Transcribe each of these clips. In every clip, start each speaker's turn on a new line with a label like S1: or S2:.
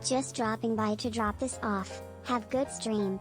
S1: Just dropping by to drop this off. Have good stream.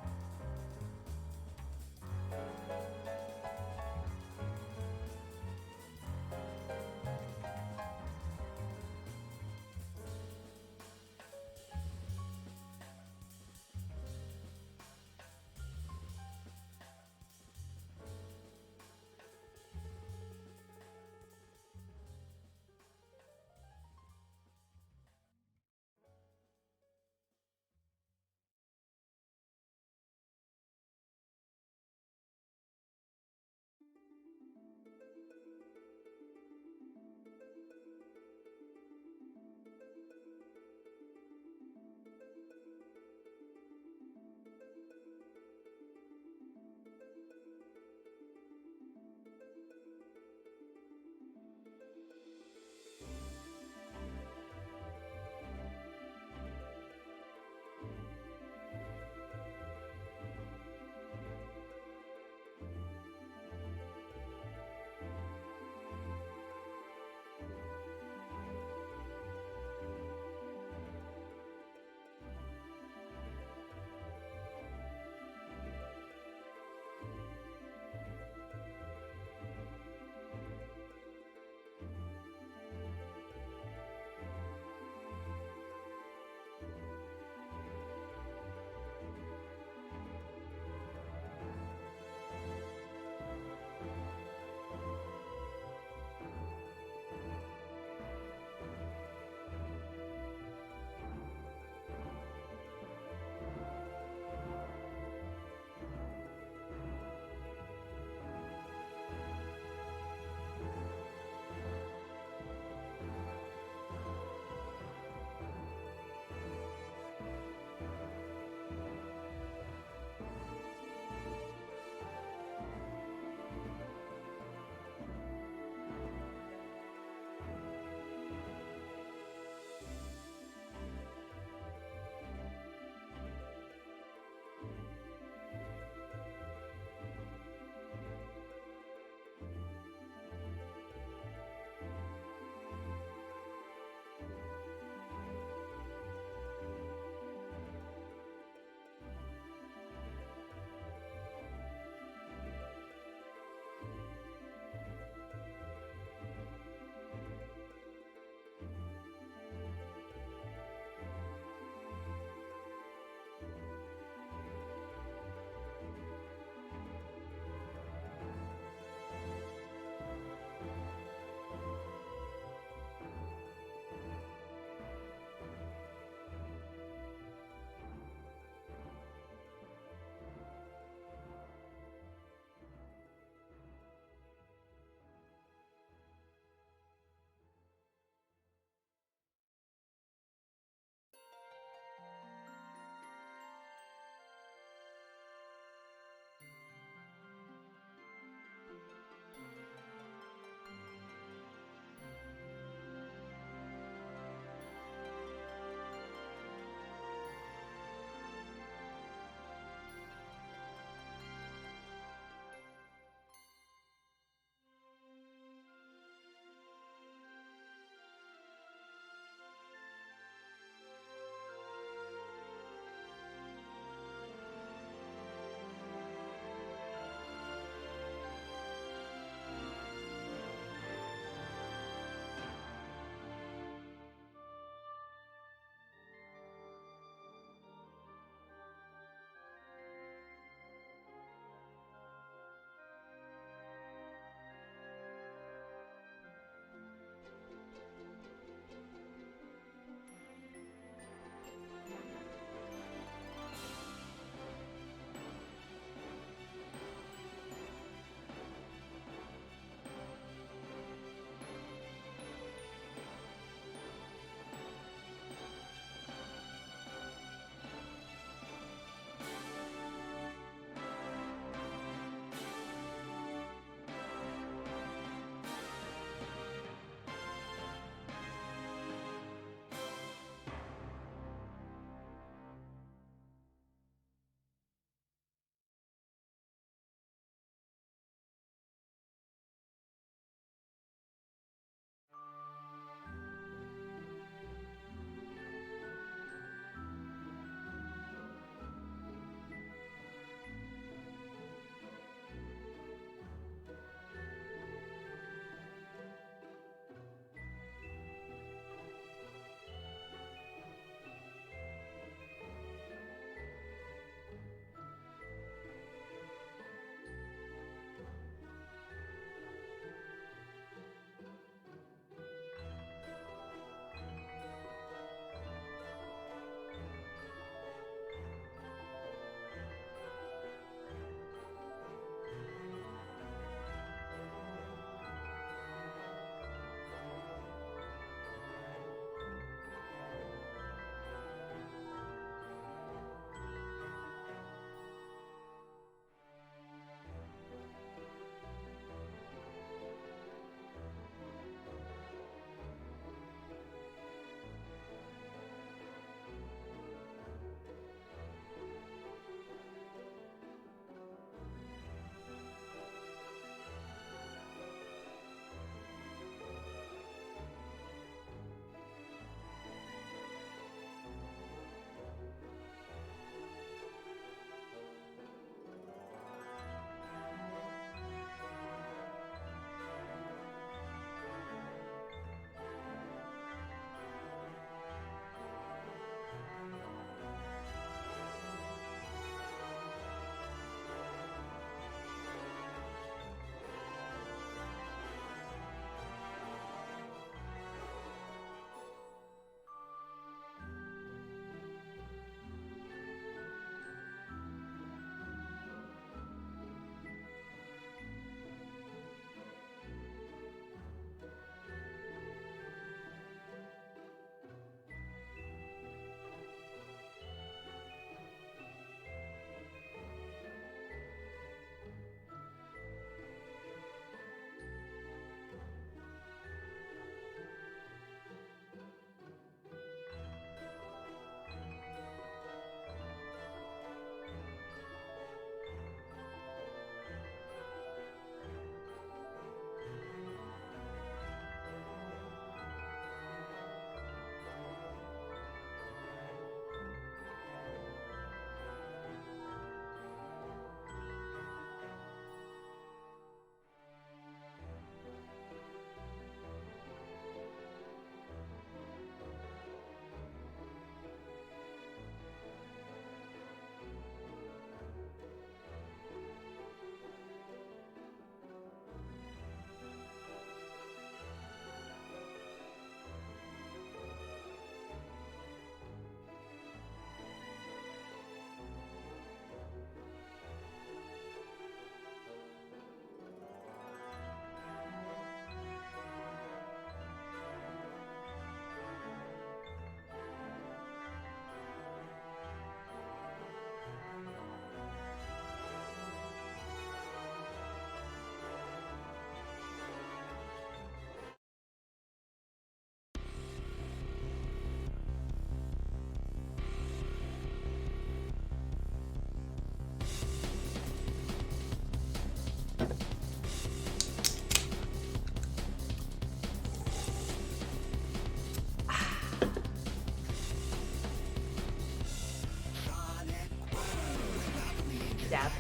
S2: Dab.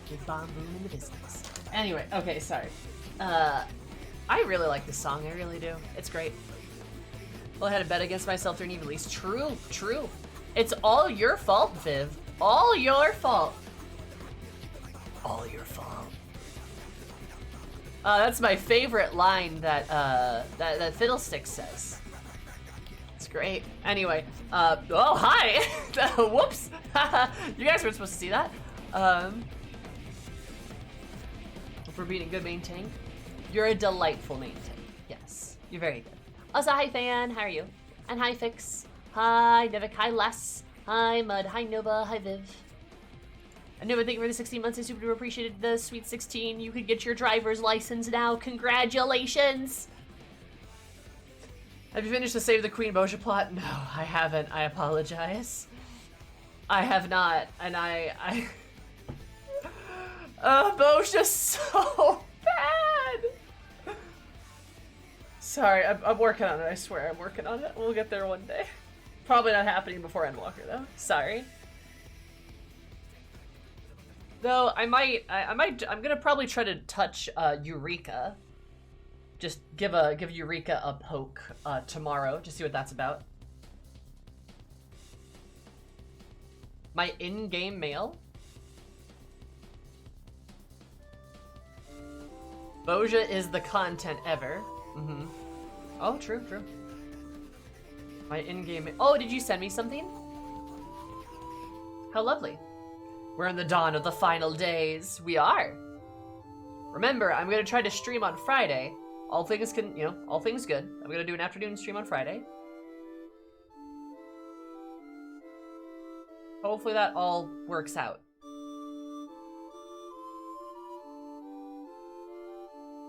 S2: Big bomb boom in the business. Anyway, okay, sorry. I really like this song, I really do. It's great. Well, I had to bet against myself during release. True, true. It's all your fault, Viv. All your fault. All your fault. That's my favorite line that that Fiddlesticks says. It's great. Anyway, oh hi! Whoops! You guys weren't supposed to see that. For being a good main tank. You're a delightful main tank. Yes, you're very good. Also, hi fan, how are you? And hi Fix. Hi Devik, hi Les. Hi Mud, hi Nova, hi Viv. And Nova, thank you for the 16 months. I super appreciated the sweet 16. You could get your driver's license now. Congratulations! Have you finished the Save the Queen Boja plot? No, I haven't. I apologize. I have not, and I Boja's so bad! Sorry, I'm working on it, I swear, I'm working on it. We'll get there one day. Probably not happening before Endwalker, though. Sorry. Though, I'm gonna probably try to touch, Eureka. Just give Eureka a poke, tomorrow, to see what that's about. My in-game mail? Boja is the content ever. Mm-hmm. Oh, true, true. My in-game... Oh, did you send me something? How lovely. We're in the dawn of the final days. We are. Remember, I'm gonna try to stream on Friday. All things can, you know, all things good. I'm gonna do an afternoon stream on Friday. Hopefully that all works out.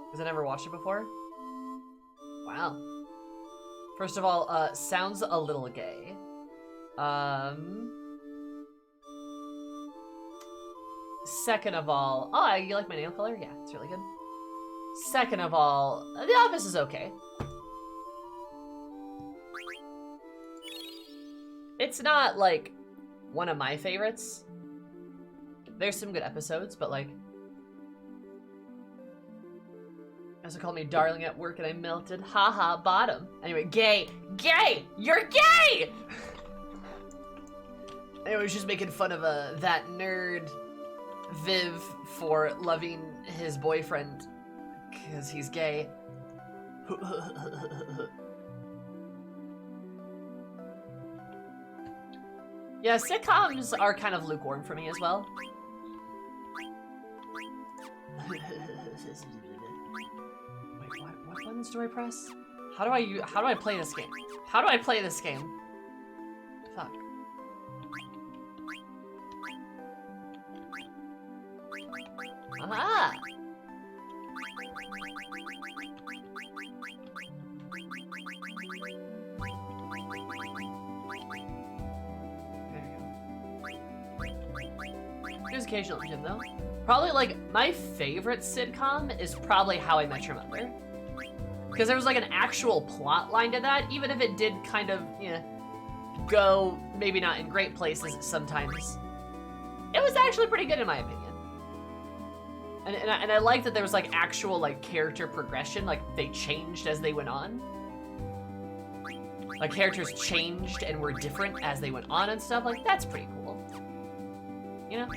S2: Because I never watched it before. Wow. First of all, sounds a little gay. Second of all, oh, you like my nail color? Yeah, it's really good. Second of all, The Office is okay. It's not, like, one of my favorites. There's some good episodes, but, like... Also called me darling at work and I melted. Haha, bottom. Anyway, gay! Gay! You're gay! Anyway, I was just making fun of that nerd Viv for loving his boyfriend because he's gay. Yeah, sitcoms are kind of lukewarm for me as well. Wait, what buttons do I press? How do I play this game? How do I play this game? Fuck. Aha! There's occasional Jim though. Probably like my favorite sitcom is probably How I Met Your Mother. Because there was like an actual plot line to that, even if it did kind of, you know, go maybe not in great places sometimes. It was actually pretty good in my opinion. And I like that there was like actual like character progression, like they changed as they went on. Like characters changed and were different as they went on and stuff, like that's pretty cool. You know?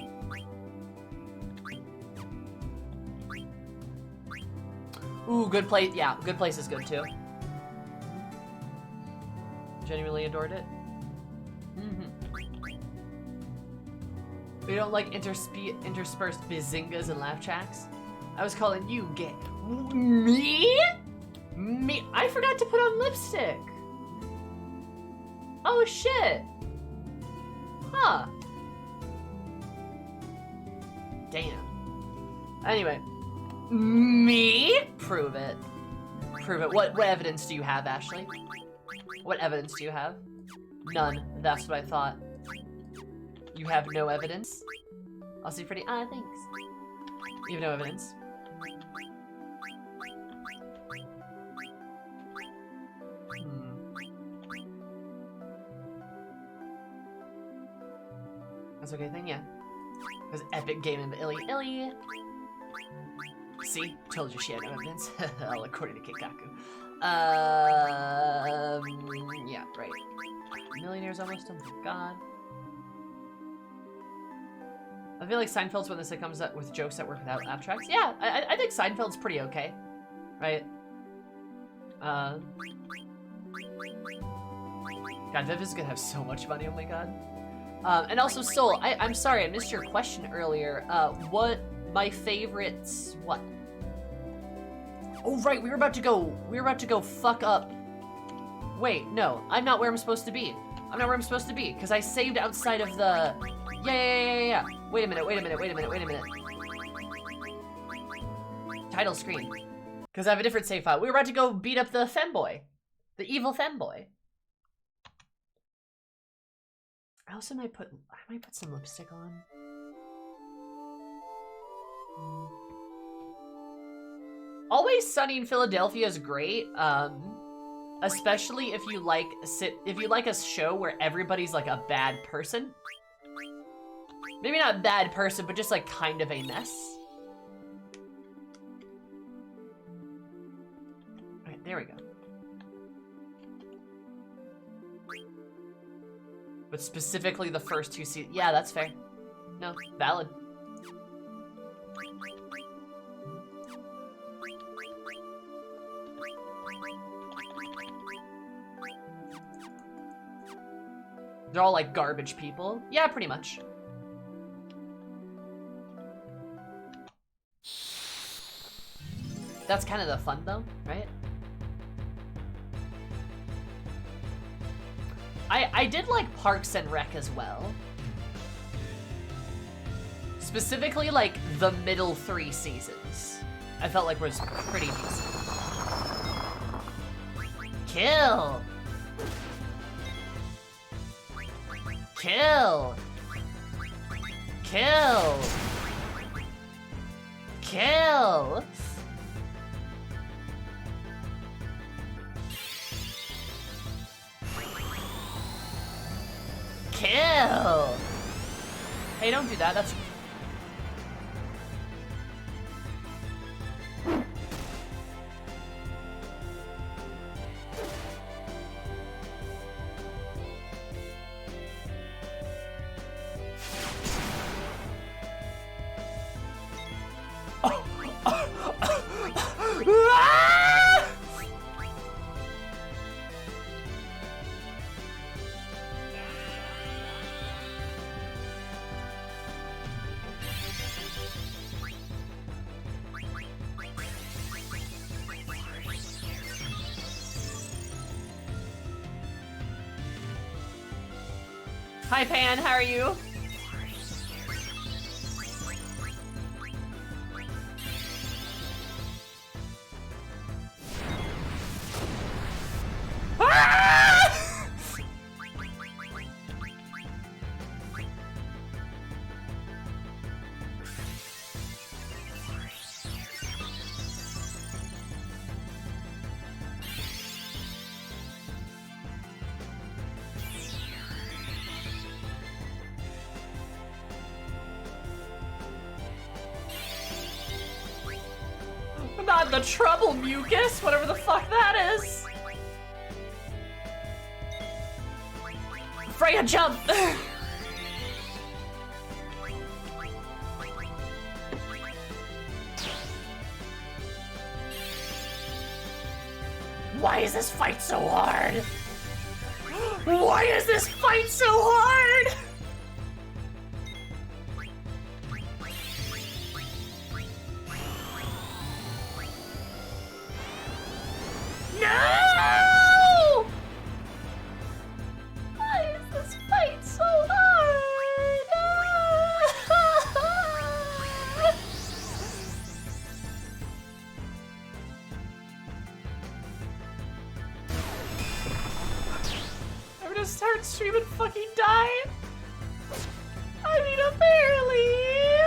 S2: Ooh, Good Place, yeah, Good Place is good too. Genuinely adored it. We don't like interspersed bazingas and laugh tracks. I was calling you gay. Me? Me? I forgot to put on lipstick. Oh shit. Huh. Damn. Anyway. Me? Prove it. Prove it. What evidence do you have, Ashley? What evidence do you have? None. That's what I thought. You have no evidence? Also pretty. Ah, thanks. You have no evidence. That's okay thing, yeah. Because epic game of illy. See? Told you she had no evidence. All according to Kikaku. Yeah, right. Millionaires almost done, thank God. I feel like Seinfeld's one of the sitcoms that with jokes that work without laugh tracks. Yeah, I think Seinfeld's pretty okay. Right? God, Viv is gonna have so much money, oh my god. And also, Soul, I'm sorry, I missed your question earlier. What my favorites, what? Oh, right, we were about to go fuck up. Wait, no, I'm not where I'm supposed to be. I'm not where I'm supposed to be, because I saved outside of the, yeah. Wait a minute. Title screen. Because I have a different save file. We were about to go beat up the femboy. The evil femboy. I also might put some lipstick on. Always Sunny in Philadelphia is great, especially if you like a show where everybody's like a bad person. Maybe not bad person, but just like kind of a mess. Alright, there we go. But specifically the first two seasons. Yeah, that's fair. No, valid. They're all like garbage people. Yeah, pretty much. That's kind of the fun though, right? I did like Parks and Rec as well. Specifically like the middle 3 seasons. I felt like was pretty decent. Kill! Kill! Kill! Kill! Kill! Hey, don't do that. That's... Hi, Pan, how are you? Ah! Not the trouble, mucus, whatever the fuck that is. Freya, jump! Why is this fight so hard? Why is this fight so hard? No! Why is this fight so hard? I'm gonna start streaming fucking die. I mean, apparently.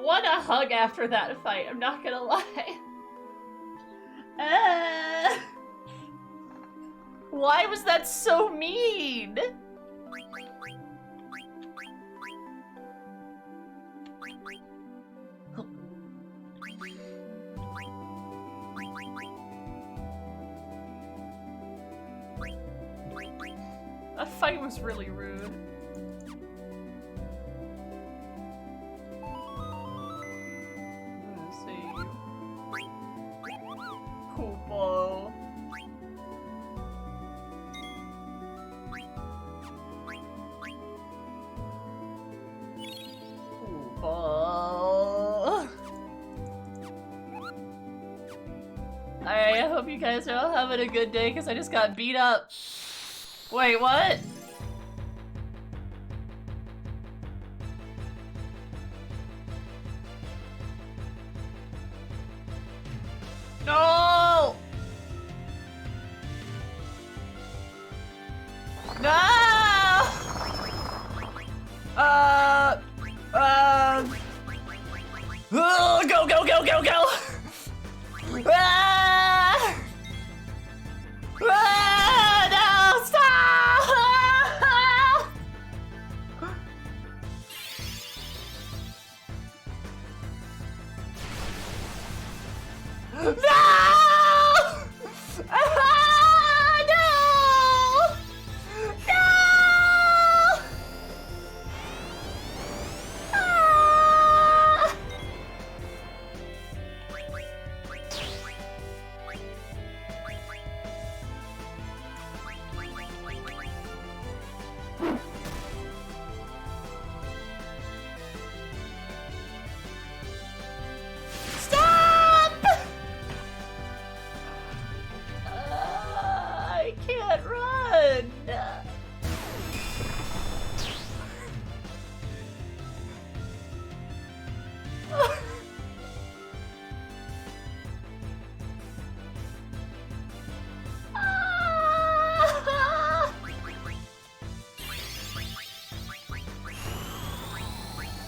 S2: want a hug after that fight, I'm not gonna lie. Why was that so mean? That fight was really rude. Let's see. Koopo. Koopo. Alright, I hope you guys are all having a good day because I just got beat up. Wait, what? No! No! Go, go, go, go, go! Ah! Ah, no, stop! No! Ah, no! No! Ah! Stop! I can't run.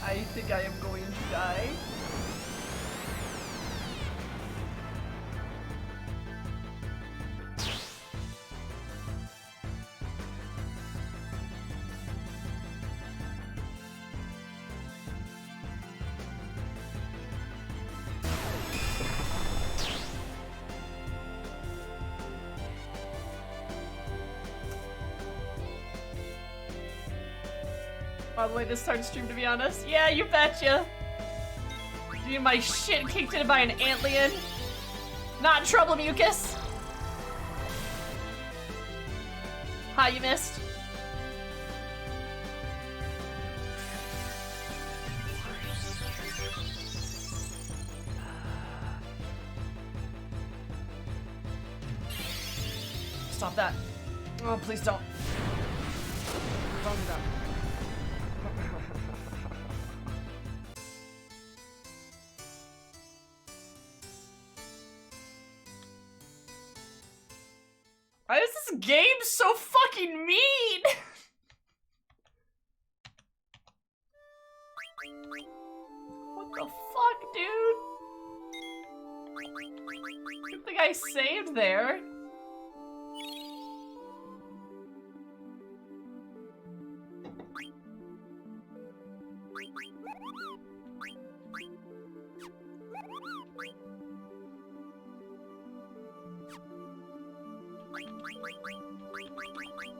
S2: I think I am going to die. Probably to start stream, to be honest. Yeah, you betcha. Dude, my shit kicked in by an antlion. Not in trouble, Mucus. Hi, you missed. Stop that. Oh, please don't. Don't do that. Why is this game so fucking mean? What the fuck, dude? Good thing I saved there.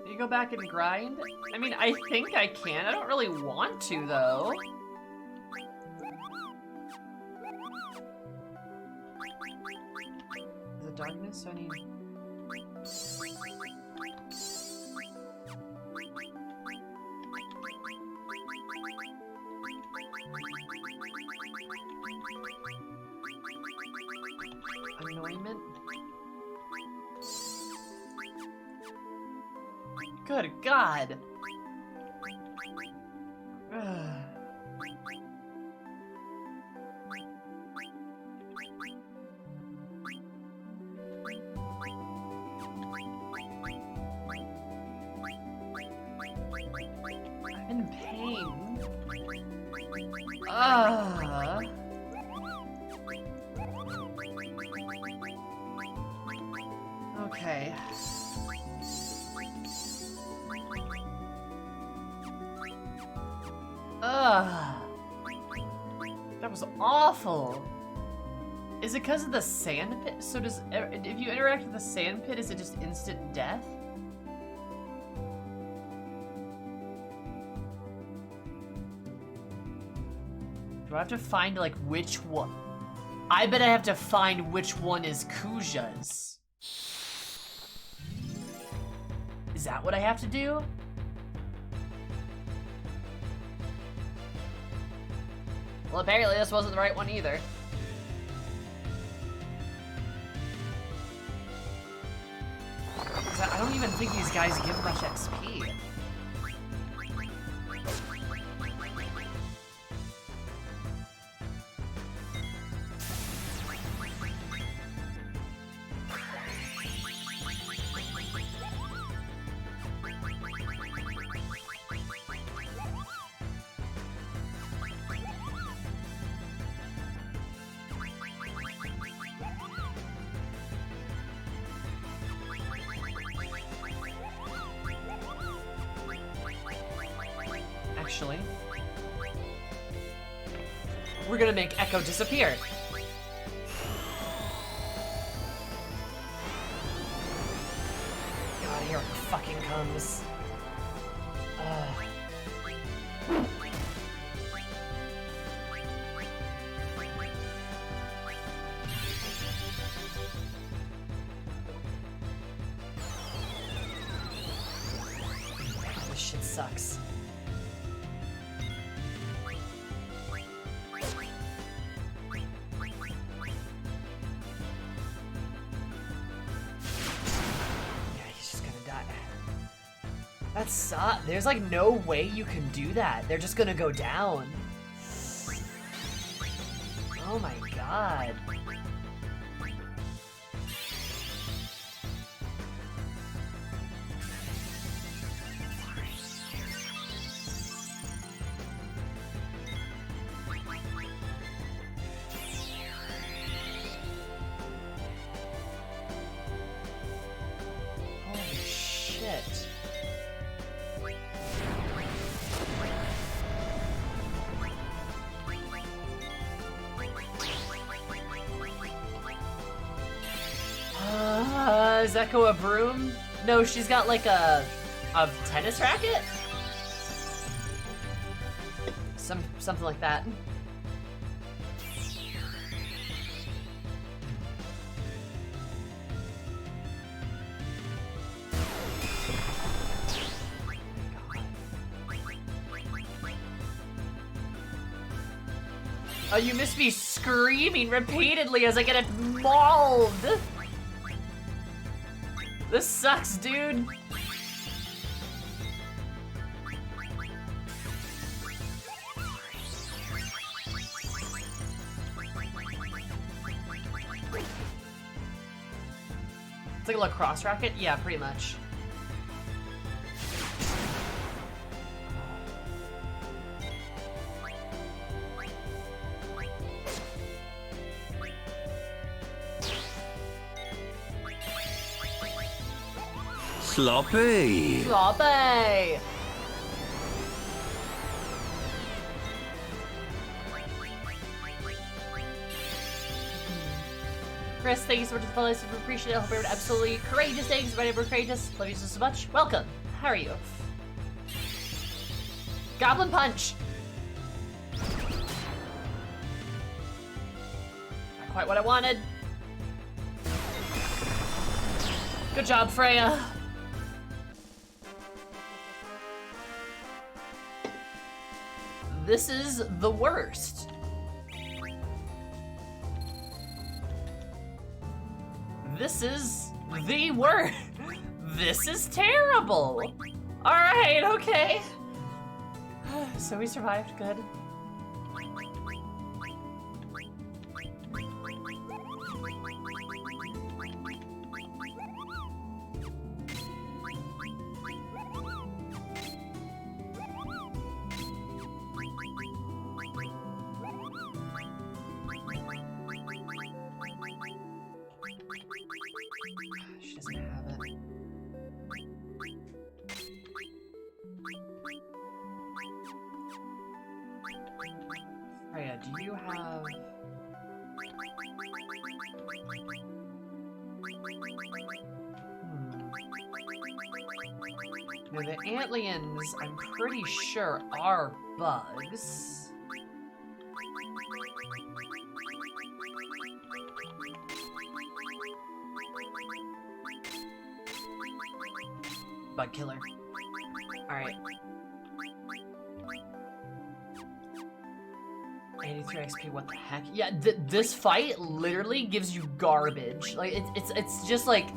S2: Do you go back and grind? I mean, I think I can. I don't really want to, though. The darkness, I need... Anointment? Good God. I'm in pain. Okay. Ugh. That was awful. Is it because of the sand pit? So if you interact with the sand pit, is it just instant death? Do I have to find like which one? I bet I have to find which one is Kuja's. Is that what I have to do? Well, apparently this wasn't the right one either. I don't even think these guys give much XP. Actually, we're gonna make Echo disappear. God, here it fucking comes. This shit sucks. That sucks. There's like no way you can do that. They're just gonna go down. Oh my god. Holy shit. Is Echo a broom? No, she's got like a tennis racket? Something like that. Oh, you missed me screaming repeatedly as I get mauled. This sucks, dude. It's like a lacrosse racket? Yeah, pretty much.
S3: Sloppy.
S2: Sloppy. Chris, thank you so much for the follow. Super appreciate it. I hope you're absolutely courageous. Thanks, my name is courageous. Love you so much. Welcome. How are you? Goblin Punch. Not quite what I wanted. Good job, Freya. This is the worst. This is the worst. This is terrible. All right, okay. So we survived, good. doesn't have it. Freya, do you have... Now, the Antlions, I'm pretty sure, are bugs. Bug killer. Alright. 83 XP, what the heck? Yeah, this fight literally gives you garbage. Like, it's just like...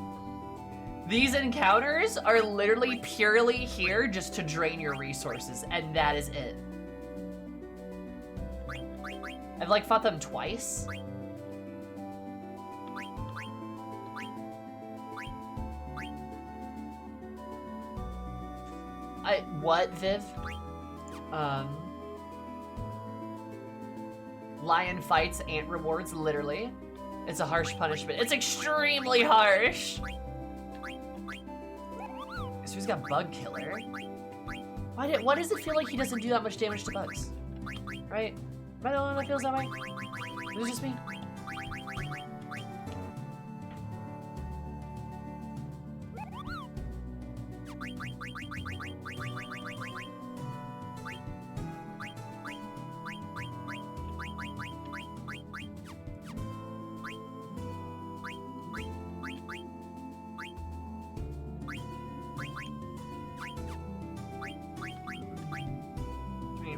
S2: These encounters are literally purely here just to drain your resources, and that is it. I've like fought them twice. What, Viv? Lion fights, ant rewards, literally. It's a harsh punishment. It's extremely harsh. So he's got bug killer. Why does it feel like he doesn't do that much damage to bugs? Right? Am I the only one that feels that way? Is it just me?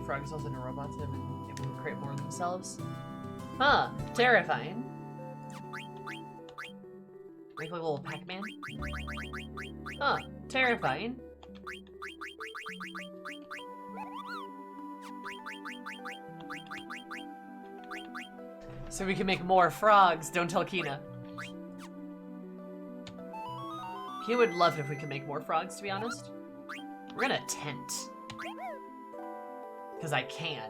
S2: Frogs also into robots and it would create more of themselves. Huh, terrifying. Make like a little Pac-Man. Huh, terrifying. So we can make more frogs, don't tell Kina. Kina would love it if we could make more frogs, to be honest. We're gonna tent. Because I can.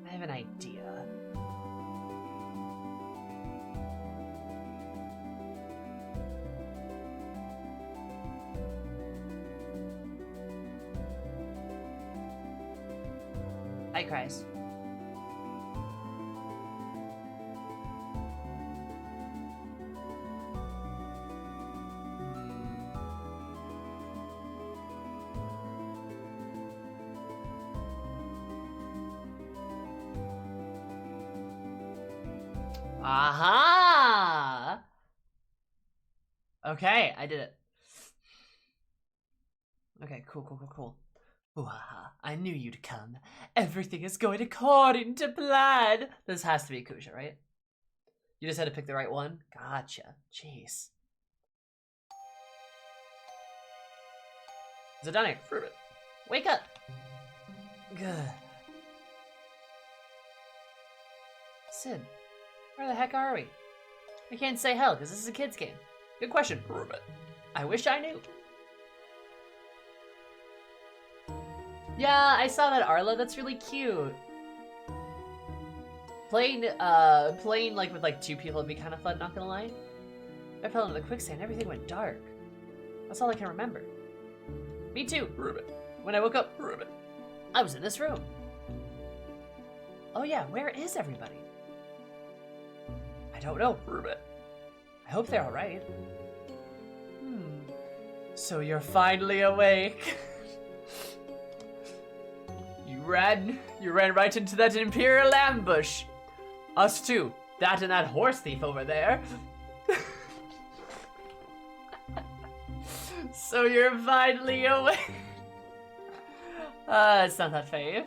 S2: I have an idea. Hi, Christ. Aha! Okay, I did it. Okay, cool. Ooh, haha, I knew you'd come. Everything is going according to plan. This has to be Kusha, right? You just had to pick the right one? Gotcha. Jeez. Is it down here? Fruit. Wake up! Good. Sid, where the heck are we? I can't say hell, because this is a kid's game. Good question. I wish I knew. Yeah, I saw that, Arla. That's really cute. Playing like with like two people would be kind of fun, not gonna lie. I fell into the quicksand, everything went dark. That's all I can remember. Me too, Ruben. When I woke up, Ruben, I was in this room. Oh yeah, where is everybody? I don't know, Ruben. I hope they're alright. So you're finally awake. You ran right into that Imperial ambush. Us too. That and that horse thief over there. So you're finally awake. It's not that fave.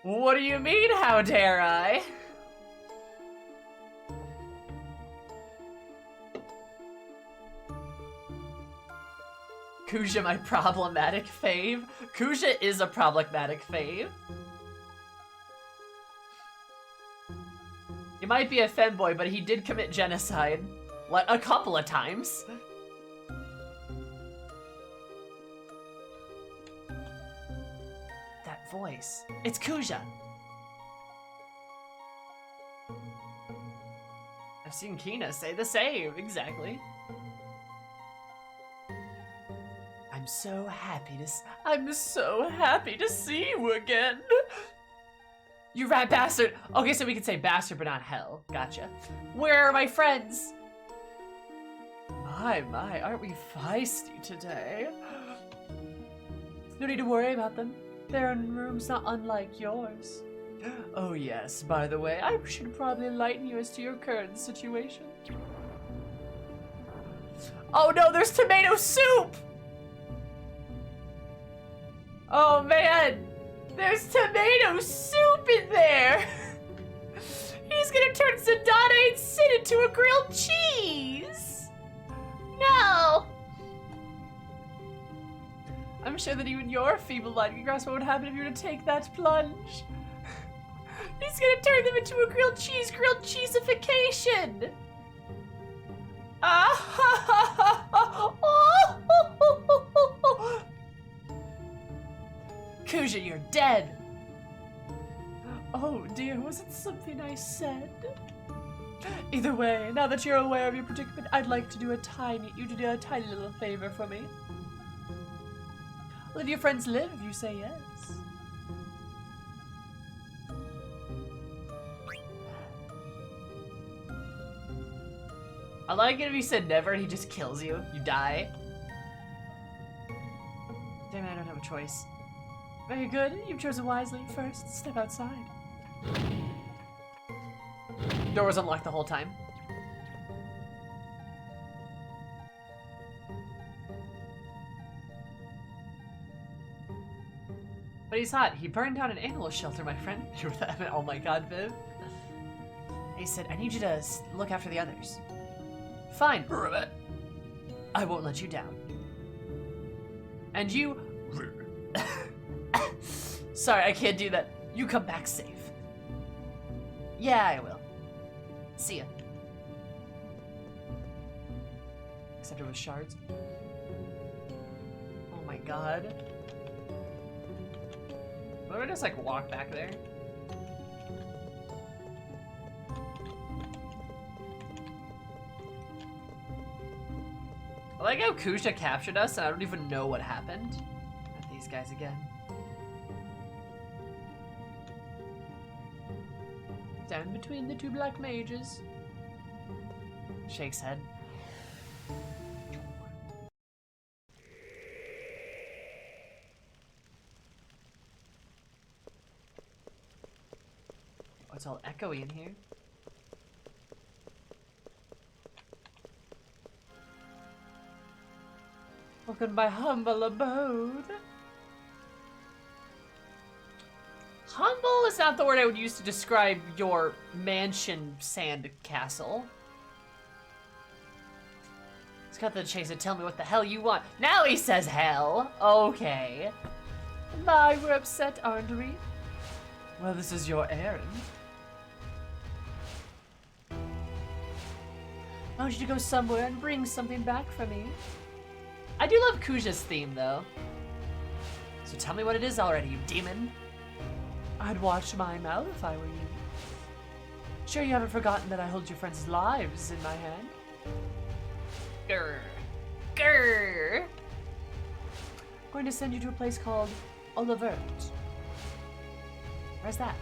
S2: What do you mean, how dare I? Kuja, my problematic fave. Kuja is a problematic fave. He might be a femboy, but he did commit genocide. Like, a couple of times. That voice. It's Kuja. I've seen Kina say the same, exactly. I'm so happy to see you again. You rat bastard. Okay, so we can say bastard, but not hell. Gotcha. Where are my friends? My, aren't we feisty today? No need to worry about them. They're in rooms not unlike yours. Oh yes, by the way, I should probably enlighten you as to your current situation. Oh no, there's tomato soup! Oh man, there's tomato soup in there! He's gonna turn Zadana and Sid into a grilled cheese! No! I'm sure that even your feeble mind can grasp what would happen if you were to take that plunge. He's gonna turn them into a grilled cheesification! Kuja, you're dead! Oh dear, was it something I said? Either way, now that you're aware of your predicament, I'd like to do a tiny little favor for me. Let your friends live if you say yes. I like it if you said never and he just kills you. You die. Damn it, I don't have a choice. Very good. You've chosen wisely. First, step outside. Door was unlocked the whole time. But he's hot. He burned down an animal shelter, my friend. Oh my god, Viv. He said, I need you to look after the others. Fine. I won't let you down. And you... Sorry, I can't do that. You come back safe. Yeah, I will. See ya. Except it was shards. Oh my god. What if I just like walk back there? I like how Kuja captured us and I don't even know what happened. At these guys again. Down between the two black mages. Shakes head. Oh, it's all echoey in here. Welcome my humble abode. Humble is not the word I would use to describe your mansion sand castle. He's got the chance to tell me what the hell you want. Now he says hell. Okay. My, we're upset, aren't we? Well, this is your errand. I want you to go somewhere and bring something back for me. I do love Kuja's theme, though. So tell me what it is already, you demon. I'd watch my mouth if I were you. Sure you haven't forgotten that I hold your friends' lives in my hand? Grr. Grr. I'm going to send you to a place called Olivert. Where's that?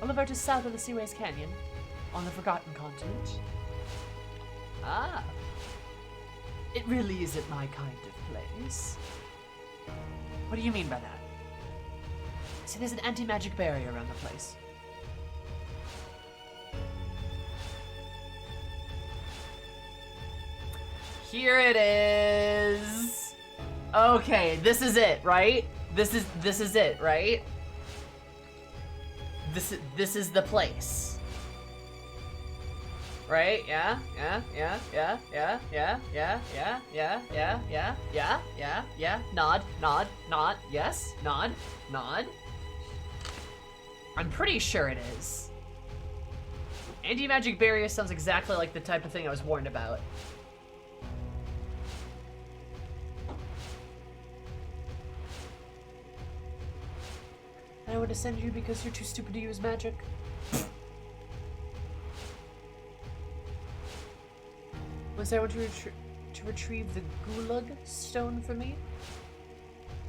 S2: Olivert is south of the Seaways Canyon, on the Forgotten Continent. Ah. It really isn't my kind of place. What do you mean by that? See, there's an anti-magic barrier around the place. Here it is. Okay, this is it, right? This is it, right? This is the place. Right? Yeah, yeah, yeah, yeah, yeah, yeah, yeah, yeah, yeah, yeah, yeah, yeah, yeah, yeah. Nod, nod, nod, yes, nod, nod. I'm pretty sure it is. Anti-magic barrier sounds exactly like the type of thing I was warned about. I don't want to send you because you're too stupid to use magic. Was I want to retrieve the Gulag stone for me?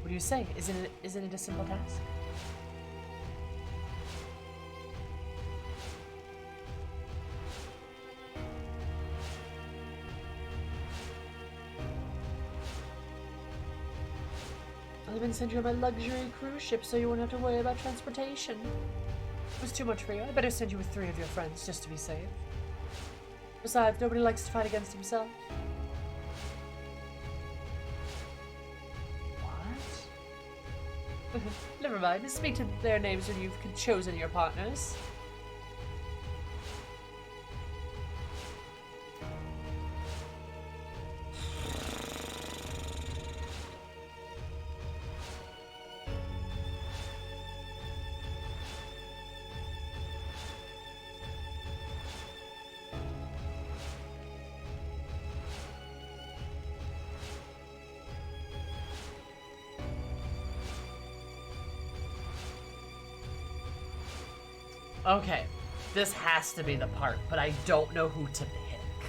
S2: What do you say? Isn't it a simple task? I'll even send you on my luxury cruise ship so you won't have to worry about transportation. It was too much for you. I better send you with 3 of your friends just to be safe. Besides, nobody likes to fight against himself. What? Never mind. Speak to their names when you've chosen your partners. Okay, this has to be the part, but I don't know who to pick.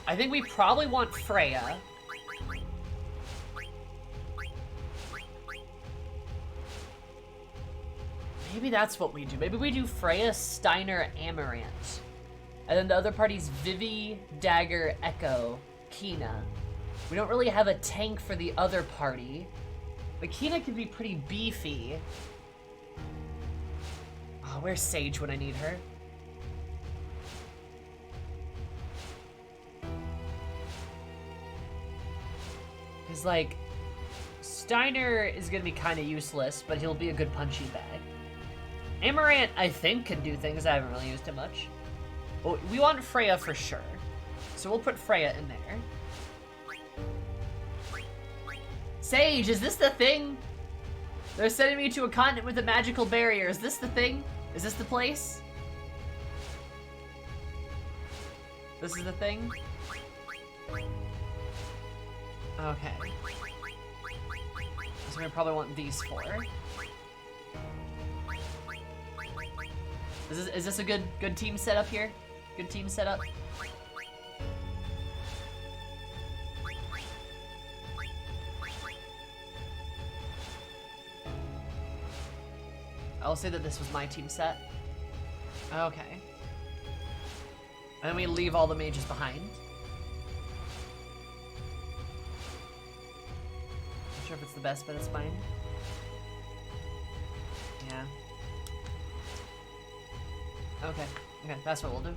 S2: I think we probably want Freya. Maybe that's what we do. Maybe we do Freya, Steiner, Amaranth. And then the other party's Vivi, Dagger, Echo, Kina. We don't really have a tank for the other party, but Kina could be pretty beefy. Oh, where's Sage when I need her? Because, like, Steiner is going to be kind of useless, but he'll be a good punchy bag. Amaranth, I think, can do things. I haven't really used him much. But we want Freya for sure. So we'll put Freya in there. Sage, is this the thing? They're sending me to a continent with a magical barrier. Is this the thing? Is this the place? This is the thing? Okay. So we probably want these 4. Is this a good team setup here? Good team setup? I'll say that this was my team set. Okay. And then we leave all the mages behind. Not sure if it's the best, but it's fine. Yeah. Okay. Okay, that's what we'll do.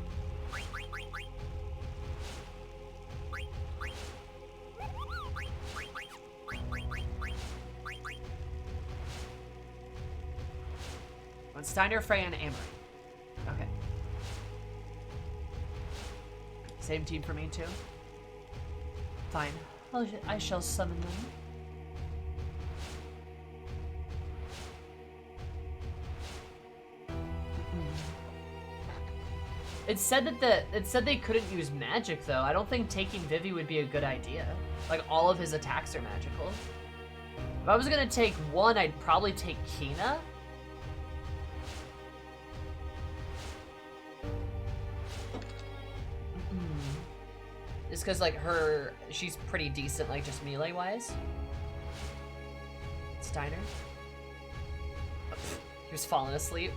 S2: Steiner, Freya, and Amaranth. Okay. Same team for me, too? Fine. I shall summon them. It said that they couldn't use magic, though. I don't think taking Vivi would be a good idea. Like, all of his attacks are magical. If I was gonna take one, I'd probably take Kina. Just because, like, she's pretty decent, like, just melee-wise. Steiner. Oh, he was falling asleep.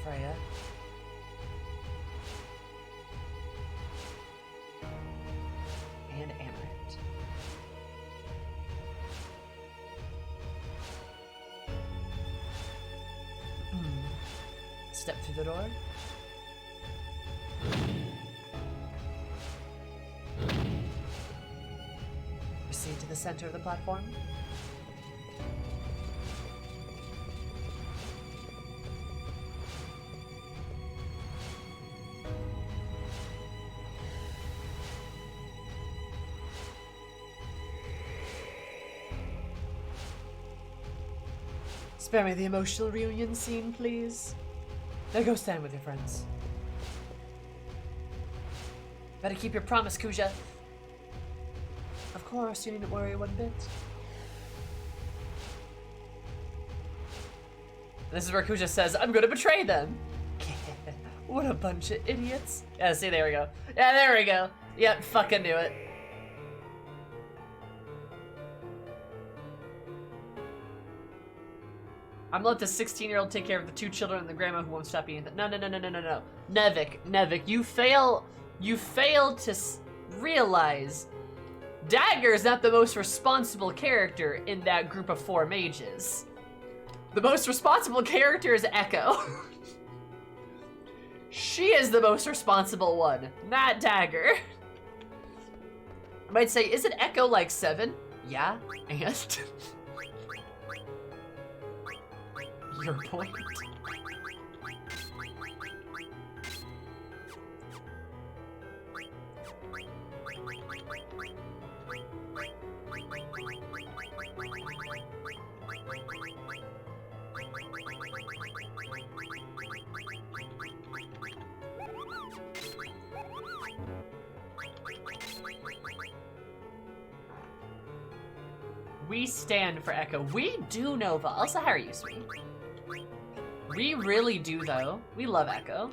S2: Freya. And Amaranth. Step through the door. Proceed to the center of the platform. Spare me the emotional reunion scene, please. Now go stand with your friends. Better keep your promise, Kuja. Of course, you needn't worry one bit. This is where Kuja says, I'm gonna betray them. What a bunch of idiots. Yeah, see, there we go. Yeah, there we go. Yep, fucking knew it. I'm gonna let the 16-year-old take care of the 2 children and the grandma who won't stop eating them. No. Nevik, you fail to realize Dagger is not the most responsible character in that group of 4 mages. The most responsible character is Echo. She is the most responsible one, not Dagger. I might say, isn't Echo like 7? Yeah, and... Your point. We stand for Echo. We do, Nova. Also, how are you, sweet? We really do, though. We love Echo.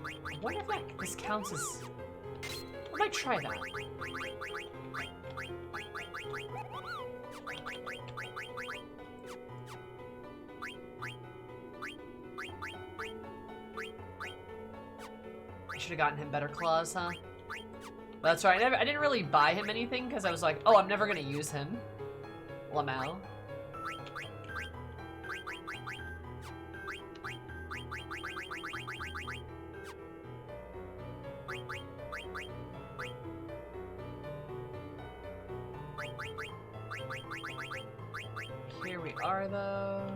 S2: I wonder if this counts as... I might try that. I should have gotten him better claws, huh? That's right, I didn't really buy him anything because I was like, oh, I'm never gonna use him. Lamau. Here we are, though.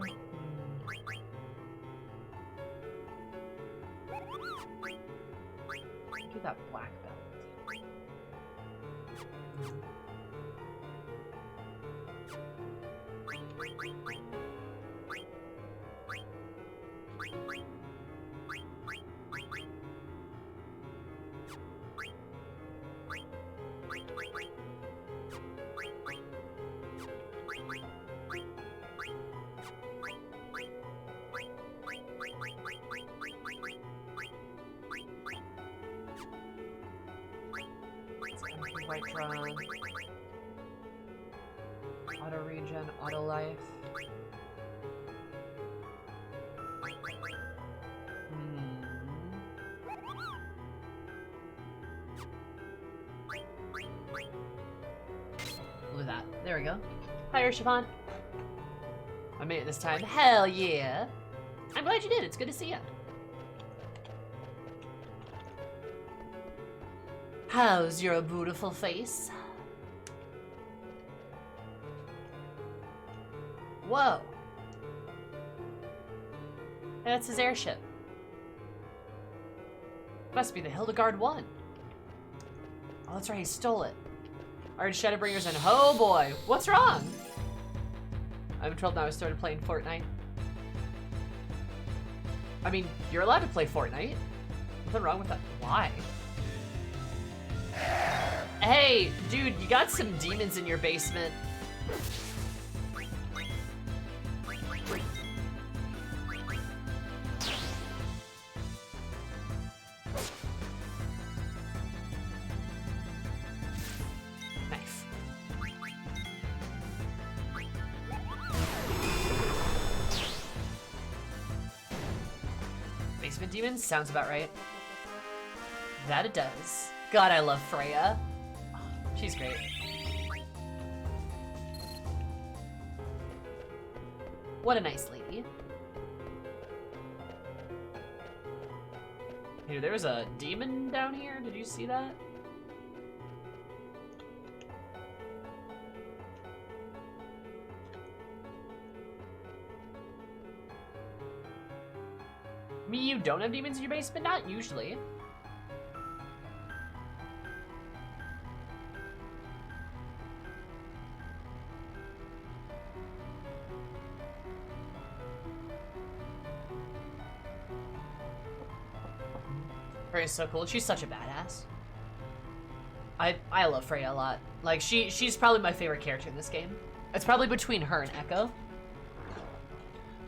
S2: Look at that black belt. White draw. Auto regen, auto life. Look at that. There we go. Hi, Urshivan. I made it this time. Hell yeah. I'm glad you did. It's good to see you. How's your beautiful face? Whoa. That's his airship. Must be the Hildegard 1. Oh, that's right, he stole it. Alright, Shadowbringers and oh boy, what's wrong? I'm 12 now, I started playing Fortnite. I mean, you're allowed to play Fortnite. Nothing wrong with that. Why? Hey, dude, you got some demons in your basement. Nice. Basement demons? Sounds about right. That it does. God, I love Freya. She's great. What a nice lady. Hey, there was a demon down here. Did you see that? Me, you don't have demons in your basement? Not usually. Freya's so cool. She's such a badass. I love Freya a lot. Like, she's probably my favorite character in this game. It's probably between her and Echo.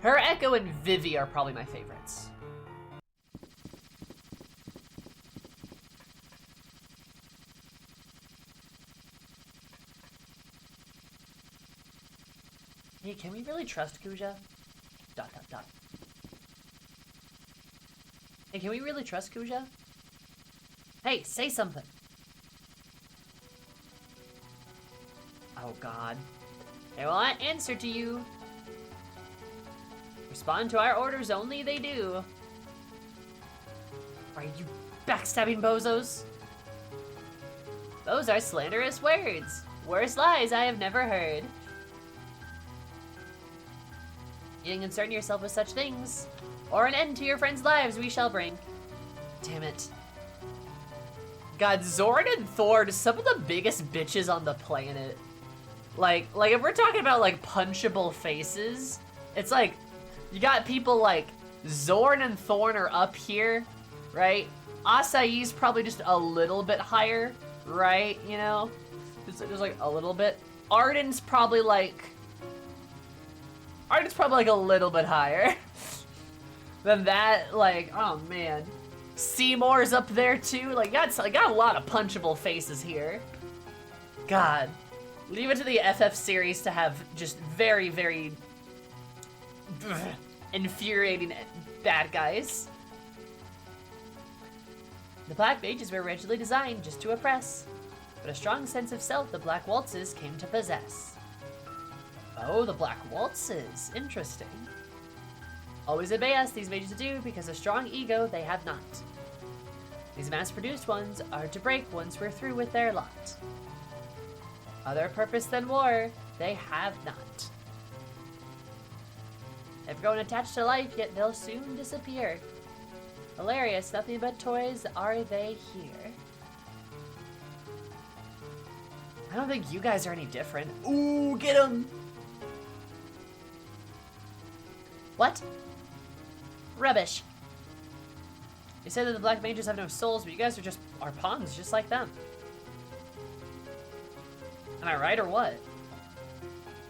S2: Her, Echo, and Vivi are probably my favorites. Hey, can we really trust Kuja? ... Hey, can we really trust Kuja? Hey, say something. Oh god. They will not answer to you. Respond to our orders only they do. Are you backstabbing bozos? Those are slanderous words. Worse lies I have never heard. You can concern yourself with such things, or an end to your friends' lives we shall bring. Damn it. God, Zorn and Thor, some of the biggest bitches on the planet. Like if we're talking about like punchable faces, it's like you got people like Zorn and Thorn are up here, right? Acai's probably just a little bit higher, right? You know, just like a little bit. Arden's probably like a little bit higher than that. Like, oh man, Seymour's up there too. Like, got a lot of punchable faces here. God. Leave it to the FF series to have just very, very infuriating bad guys. The Black Mages were originally designed just to oppress, but a strong sense of self the Black Waltzes came to possess. Oh, the Black Waltzes. Interesting. Always obey us, these mages do, because a strong ego they have not. These mass-produced ones are to break once we're through with their lot. Other purpose than war, they have not. They've grown attached to life, yet they'll soon disappear. Hilarious, nothing but toys are they here. I don't think you guys are any different. Ooh, get him! What? Rubbish. They say that the Black Mages have no souls, but you guys are pawns just like them. Am I right or what?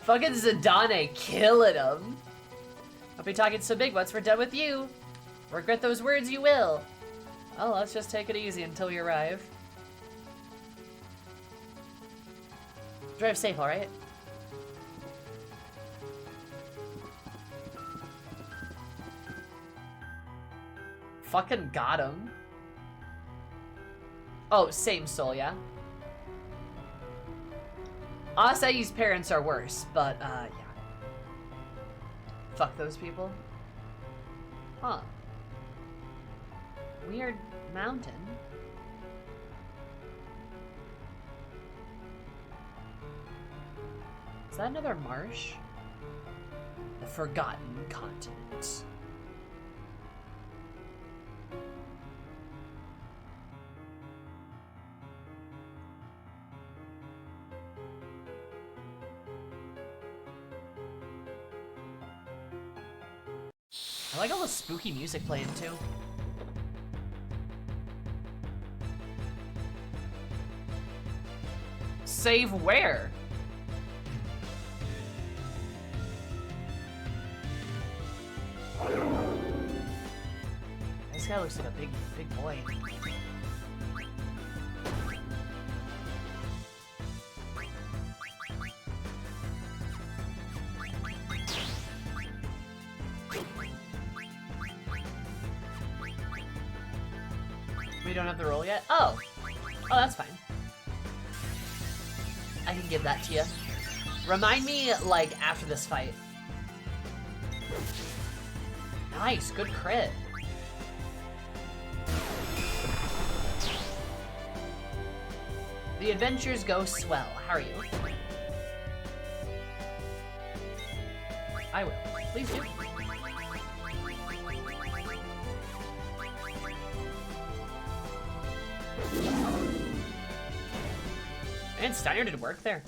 S2: Fucking Zidane killing him. I'll be talking so big once we're done with you. Regret those words you will. Oh, let's just take it easy until we arrive. Drive safe, alright? Fucking got him. Oh, same soul, yeah? Acai's parents are worse, but, yeah. Fuck those people. Huh. Weird mountain. Is that another marsh? The Forgotten Continent. I like all the spooky music playing too. Save where? This guy looks like a big boy. We don't have the roll yet? Oh! Oh, that's fine. I can give that to you. Remind me, like, after this fight. Nice, good crit. The adventures go swell. How are you? I will. Please do. And Steiner did work there.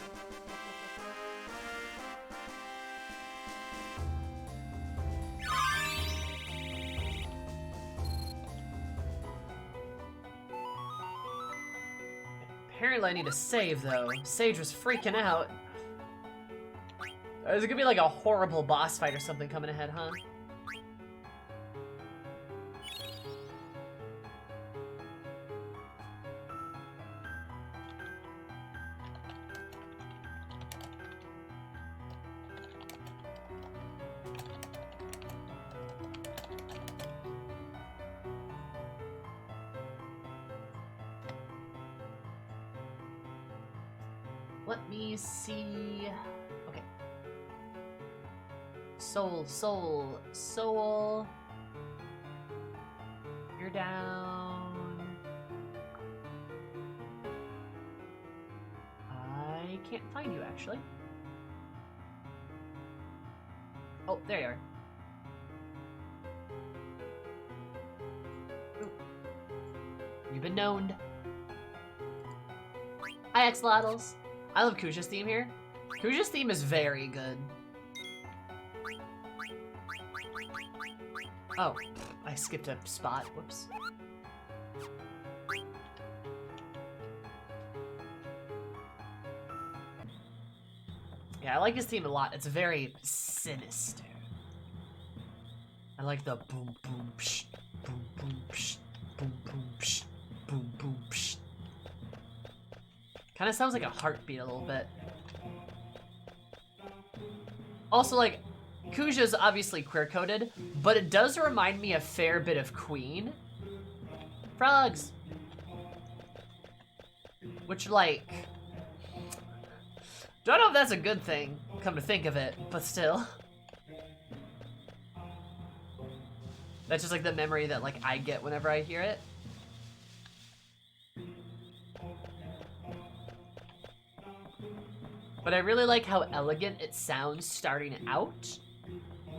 S2: Apparently I need to save, though. Sage was freaking out. Is it gonna be like a horrible boss fight or something coming ahead, huh? Let me see. Okay. Soul, soul, soul. You're down. I can't find you, actually. Oh, there you are. Ooh. You've been known. Hi, Axolotls. I love Kuja's theme here. Kuja's theme is very good. Oh, I skipped a spot. Whoops. Yeah, I like his theme a lot. It's very sinister. I like the boom boom psh, boom boom psh, boom boom psh, boom boom psh. Kind of sounds like a heartbeat a little bit. Also, like, Kuja's obviously queer-coded, but it does remind me a fair bit of Queen. Frogs! Which, like... Don't know if that's a good thing, come to think of it, but still. That's just, like, the memory that, like, I get whenever I hear it. But I really like how elegant it sounds starting out.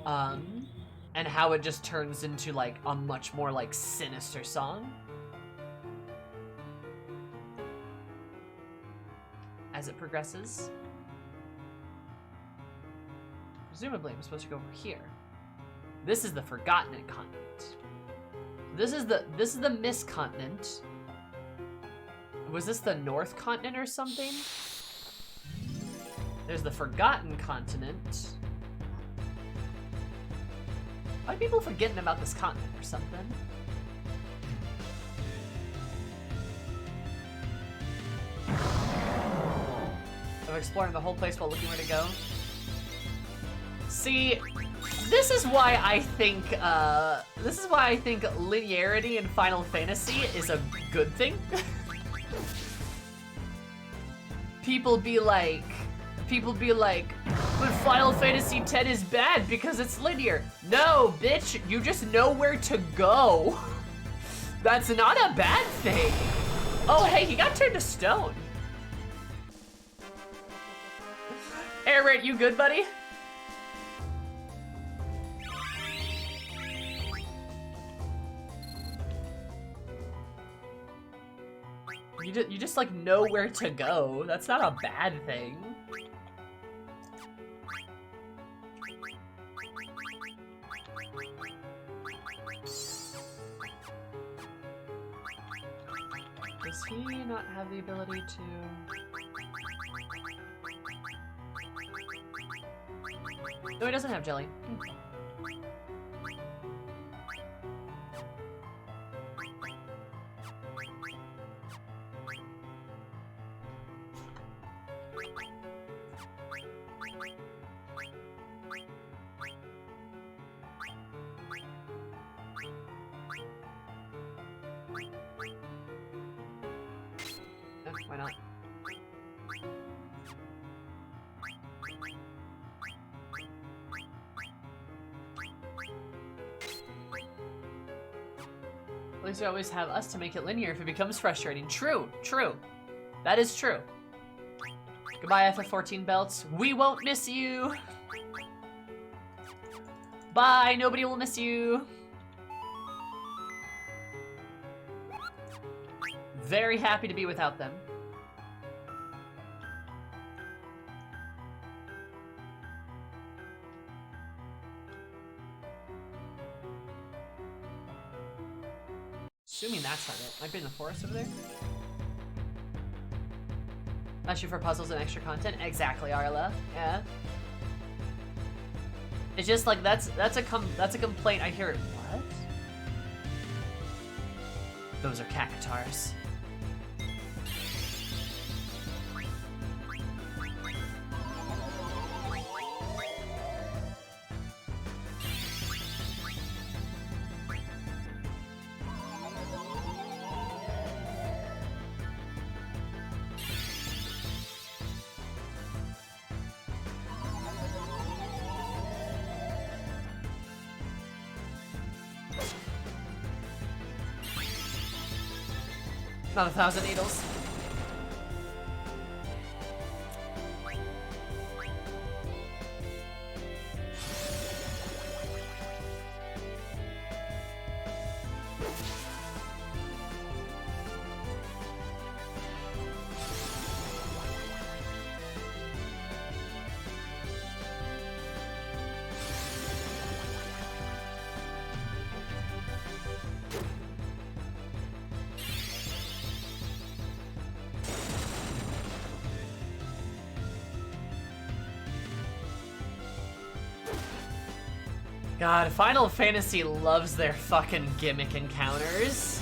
S2: And how it just turns into like a much more like sinister song. As it progresses. Presumably I'm supposed to go over here. This is the Forgotten Continent. This is the Mist Continent. Was this the North Continent or something? There's the Forgotten Continent. Why are people forgetting about this continent or something? I'm exploring the whole place while looking where to go. See, this is why I think linearity in Final Fantasy is a good thing. People be like, but Final Fantasy X is bad because it's linear. No, bitch, you just know where to go. That's not a bad thing. Oh, hey, he got turned to stone. Aaron, you good, buddy? You just like know where to go. That's not a bad thing. Does he not have the ability to... No, he doesn't have jelly. Why not? At least you always have us to make it linear if it becomes frustrating. True, true. That is true. Goodbye, FF14 belts. We won't miss you. Bye, nobody will miss you. Very happy to be without them. Assuming that's not it. Might be in the forest over there. Especially for puzzles and extra content. Exactly, Arla. Yeah. It's just like that's a complaint I hear. What? Those are cacatars. Not 1,000 needles. God, Final Fantasy loves their fucking gimmick encounters.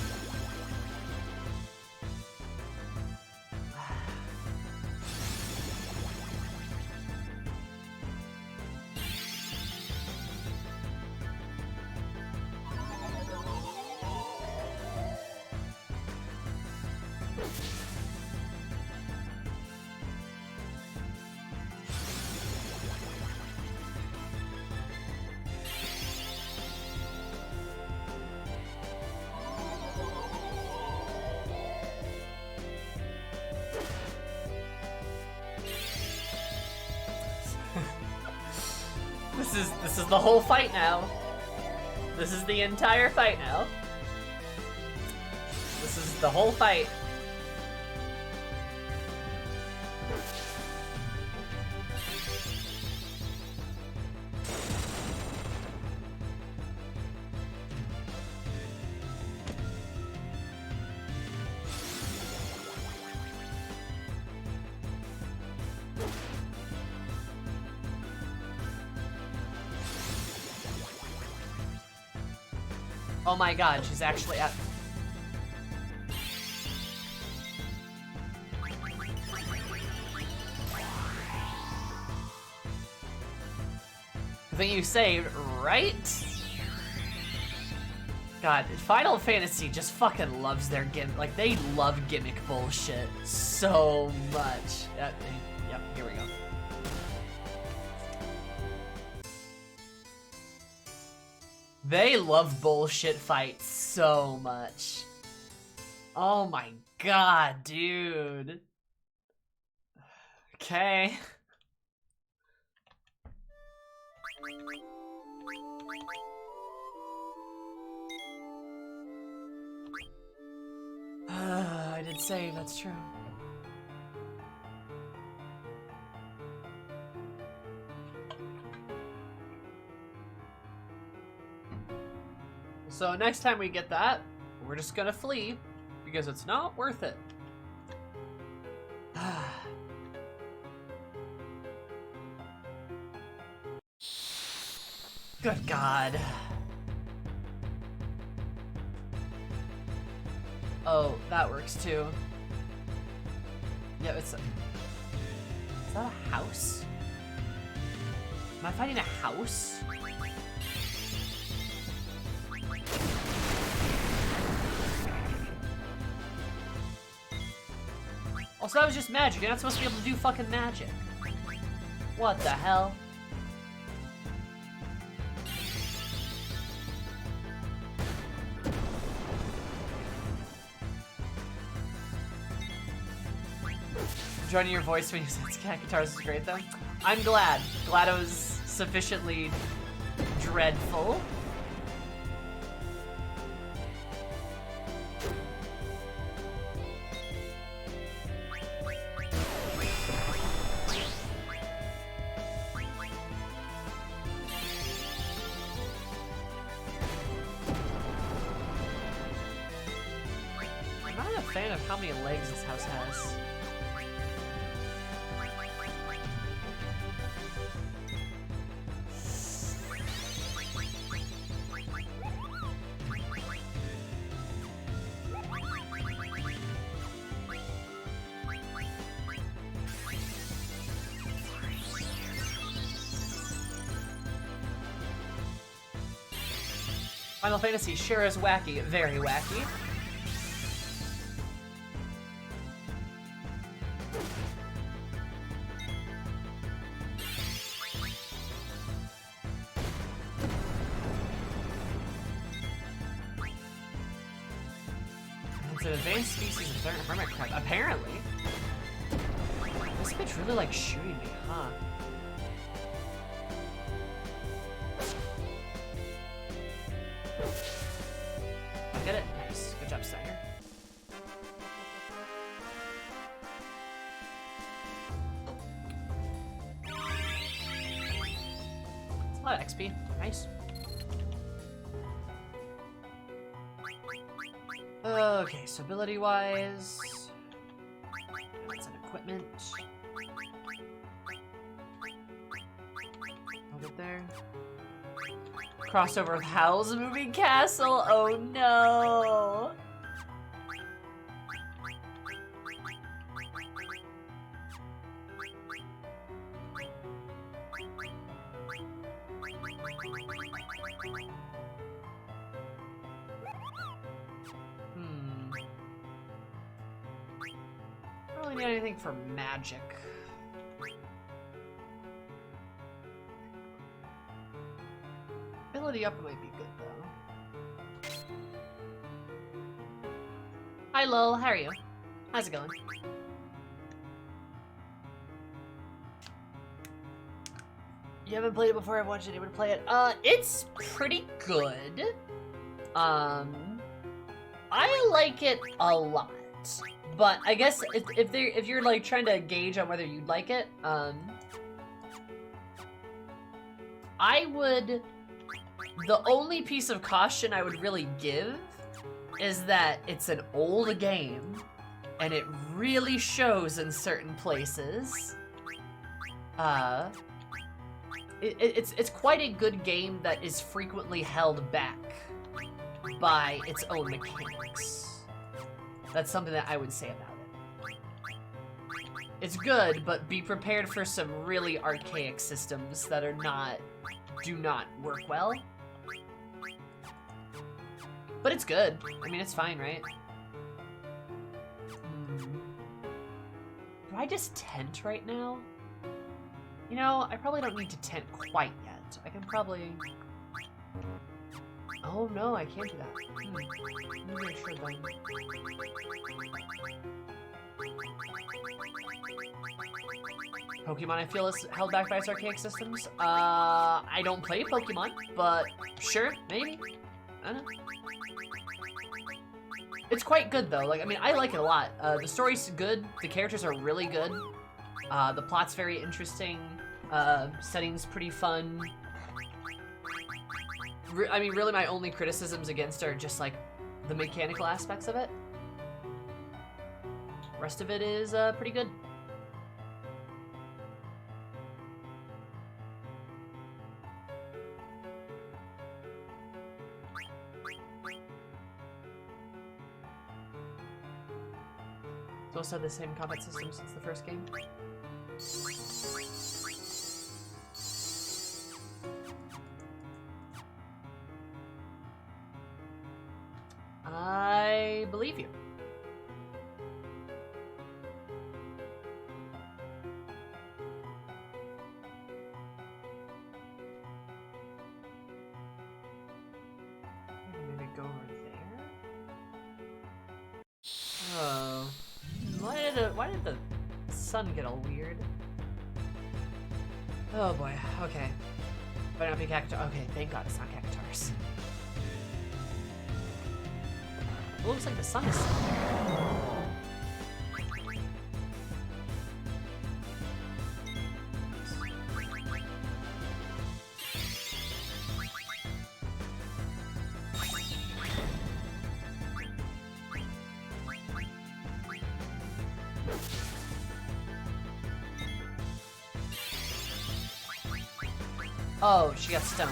S2: This is the whole fight now. This is the entire fight now. This is the whole fight. Oh my god, she's actually at... I think you saved, right? God, Final Fantasy just fucking loves their gimmick. Like, they love gimmick bullshit so much. Yep, here we go. They love bullshit fights so much. Oh my god, dude. Okay. I did save, that's true. So next time we get that, we're just gonna flee, because it's not worth it. Good God. Oh, that works too. Yeah, it's a... Is that a house? Am I fighting a house? Also, that was just magic. You're not supposed to be able to do fucking magic. What the hell? Joining your voice when you said cat guitars is great, though. I'm glad. Glad it was sufficiently dreadful. I'm not a fan of how many legs this house has. Final Fantasy sure is wacky, very wacky. It's an advanced species of certain hermit crab, apparently. This bitch really likes shooting me, huh? Get it? Nice. Good job, Steiner. It's a lot of XP. Nice. Okay, so ability-wise... That's an equipment. Hold it there. Crossover with Howl's Moving Castle. Oh no! I don't really need anything for magic. Ability up might be good though. Hi Lol, how are you? How's it going? You haven't played it before, I've watched anyone play it. It's pretty good. I like it a lot. But I guess if you're like trying to gauge on whether you'd like it, I would... The only piece of caution I would really give is that it's an old game, and it really shows in certain places. It's quite a good game that is frequently held back by its own mechanics. That's something that I would say about it. It's good, but be prepared for some really archaic systems that do not work well. But it's good. I mean, it's fine, right? Do I just tent right now? You know, I probably don't need to tent quite yet. I can probably... Oh no, I can't do that. Let me make sure then. Pokemon, I feel, is held back by its archaic systems. I don't play Pokemon, but sure, maybe. I don't know. It's quite good though. Like, I mean, I like it a lot. The story's good. The characters are really good. The plot's very interesting. Setting's pretty fun. I mean, really, my only criticisms against are just like the mechanical aspects of it. The rest of it is pretty good. It's also the same combat system since the first game. I believe you. Maybe go over there. Oh. Why did the sun get all weird? Oh boy, okay. Better not be cactuar. Okay, thank God it's not cactuars. It looks like the sun is setting. Oh, she got stoned.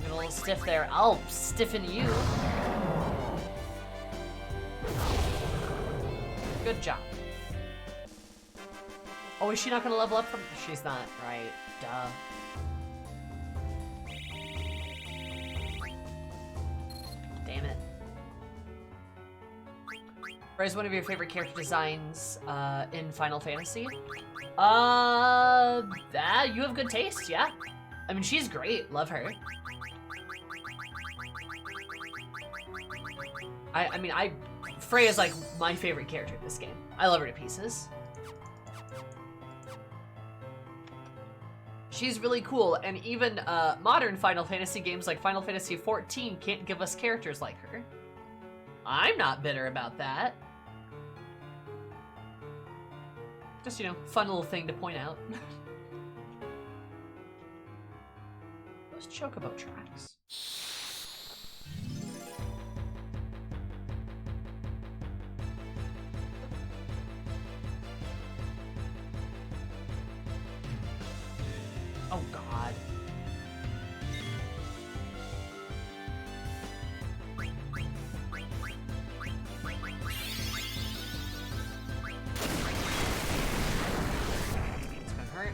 S2: Get a little stiff there. I'll stiffen you. Good job. Oh, is she not gonna level up from? She's not, right? Duh. Damn it. What is one of your favorite character designs in Final Fantasy? That you have good taste, yeah. I mean, she's great. Love her. I mean, Freya's like my favorite character in this game. I love her to pieces. She's really cool, and even modern Final Fantasy games like Final Fantasy XIV can't give us characters like her. I'm not bitter about that. Just, you know, fun little thing to point out. Those chocobo tracks. Oh, God. It's gonna hurt.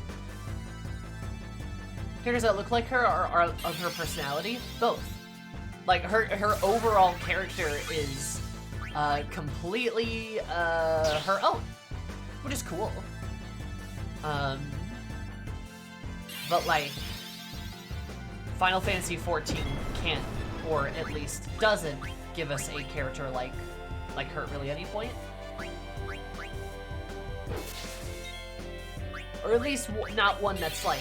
S2: Characters that look like her are of her personality? Both. Like, her overall character is completely her own, which is cool. But like, Final Fantasy XIV can't, or at least doesn't, give us a character like her really at any point. Or at least not one that's like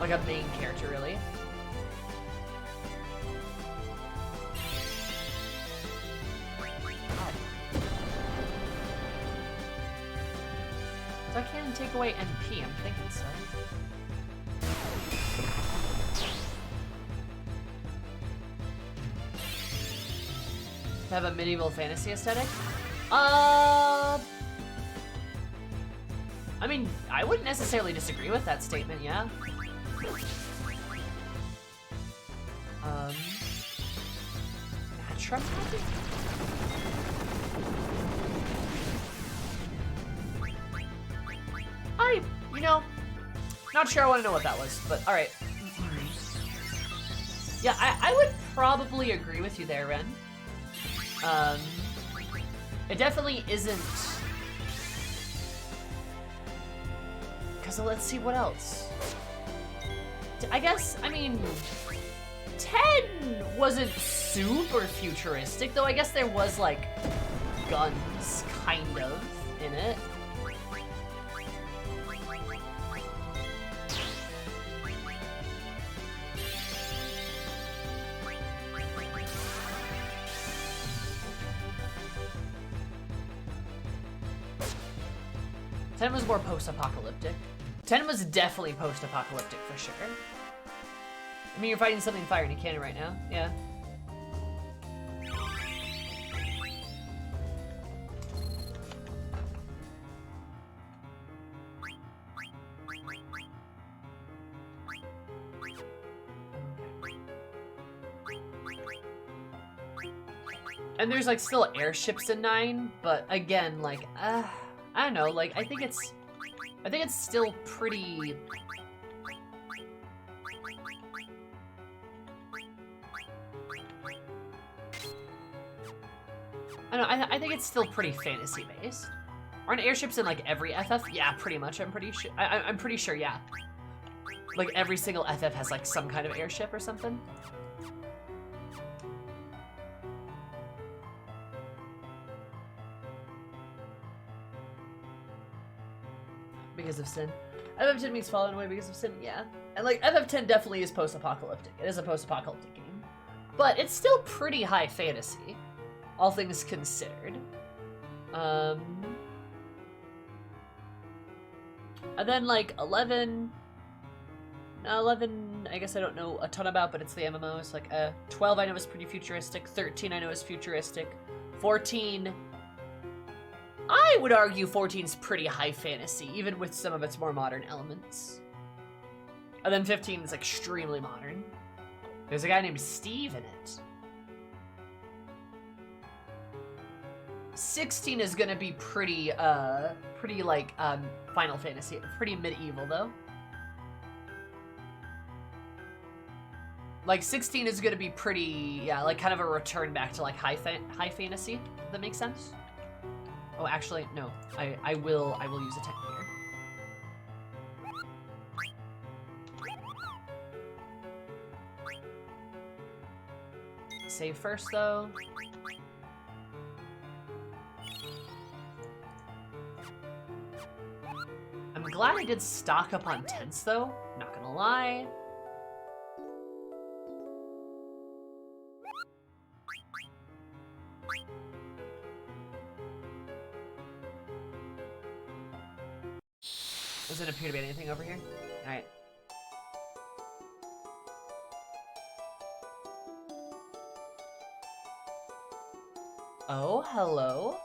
S2: a main character, really. So I can take away MP, I'm thinking so. To have a medieval fantasy aesthetic? I mean, I wouldn't necessarily disagree with that statement, yeah. Natural magic? You know, not sure I want to know what that was, but alright. Yeah, I would probably agree with you there, Ren. It definitely isn't... Because let's see what else. I guess, I mean... 10 wasn't super futuristic, though I guess there was, like, guns, kind of, in it. Ten was more post-apocalyptic. 10 was definitely post-apocalyptic for sure. I mean, you're fighting something firing a cannon right now. Yeah. And there's like still airships in 9, but again, like, I don't know, like, I think it's still pretty... I don't know, I think it's still pretty fantasy-based. Aren't airships in, like, every FF? Yeah, pretty much, I'm pretty sure. I'm pretty sure, yeah. Like, every single FF has, like, some kind of airship or something. Because of sin. FF10 means fallen away because of sin, yeah. And like, FF10 definitely is post-apocalyptic. It is a post-apocalyptic game. But it's still pretty high fantasy, all things considered. And then like 11, I guess I don't know a ton about, but it's the MMOs. Like 12 I know is pretty futuristic, 13 I know is futuristic, 14... I would argue 14's pretty high fantasy, even with some of its more modern elements. And then 15 is extremely modern. There's a guy named Steve in it. 16 is gonna be pretty, pretty like, Final Fantasy. Pretty medieval, though. Like, 16 is gonna be pretty, yeah, like, kind of a return back to, like, high fantasy, if that makes sense. Oh, actually, no. I will use a 10 here. Save first, though. I'm glad I did stock up on tents, though. Not gonna lie. Doesn't appear to be anything over here. Alright. Oh, hello.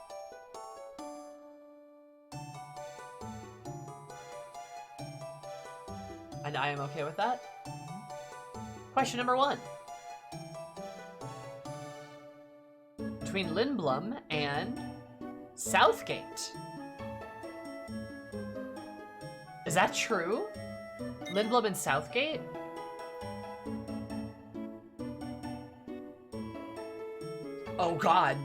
S2: And I am okay with that. Question number 1. Between Lindblom and Southgate. Is that true? Lindblom and Southgate? Oh god.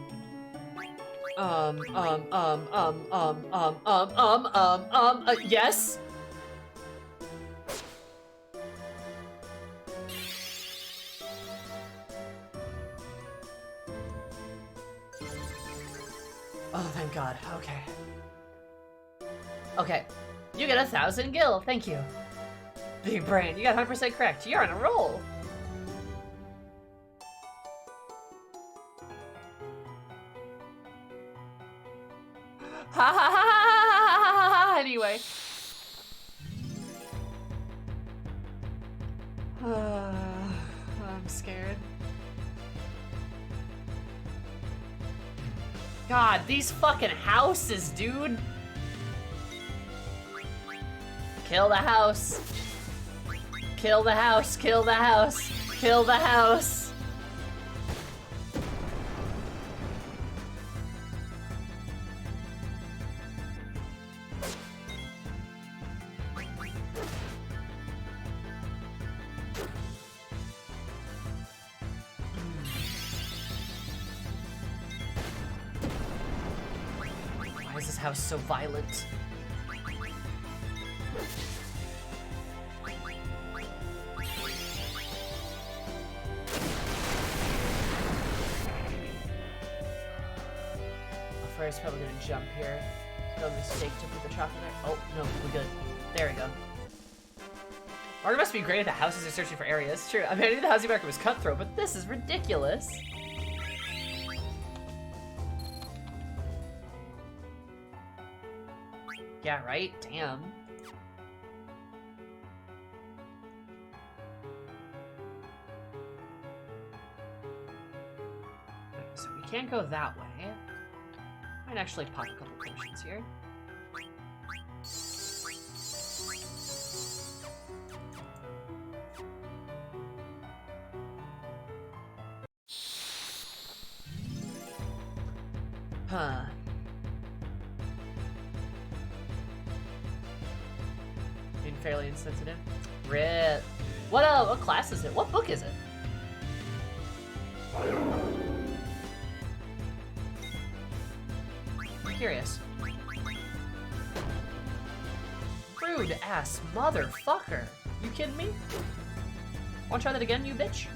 S2: Yes? Oh, thank god. Okay. Okay. You get 1,000 gil. Thank you. Big brain. You got 100% correct. You're on a roll. Ha ha ha ha ha. Anyway. I'm scared. God, these fucking houses, dude. Kill the house. Kill the house. Kill the house. Kill the house. Why is this house so violent? Is probably gonna jump here. It's no mistake to put the trap in there. Oh, no, we're good. There we go. Or must be great if the houses are searching for areas. True, I mean, I knew the housing market was cutthroat, but this is ridiculous. Yeah, right? Damn. Okay, so we can't go that way. Might actually pop a couple potions here. Huh. Being fairly insensitive. Rip. What class is it? What book is it? Curious. Rude ass motherfucker. You kidding me? Wanna try that again, you bitch?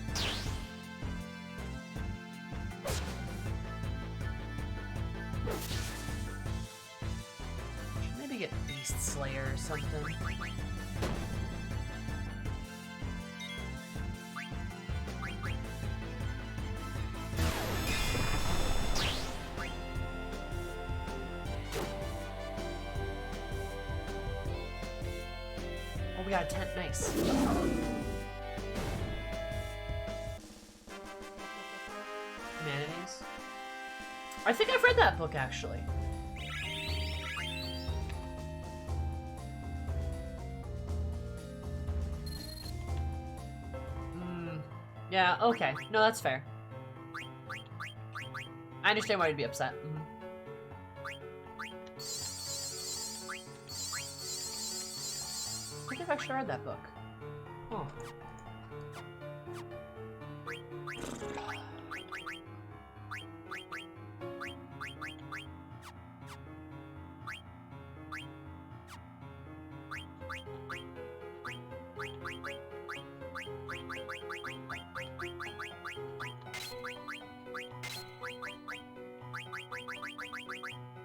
S2: Should maybe get Beast Slayer or something. Oh, we got a tent, nice. Humanities. I think I've read that book, actually. Yeah, okay. No, that's fair. I understand why you'd be upset. think I should read that book. Oh.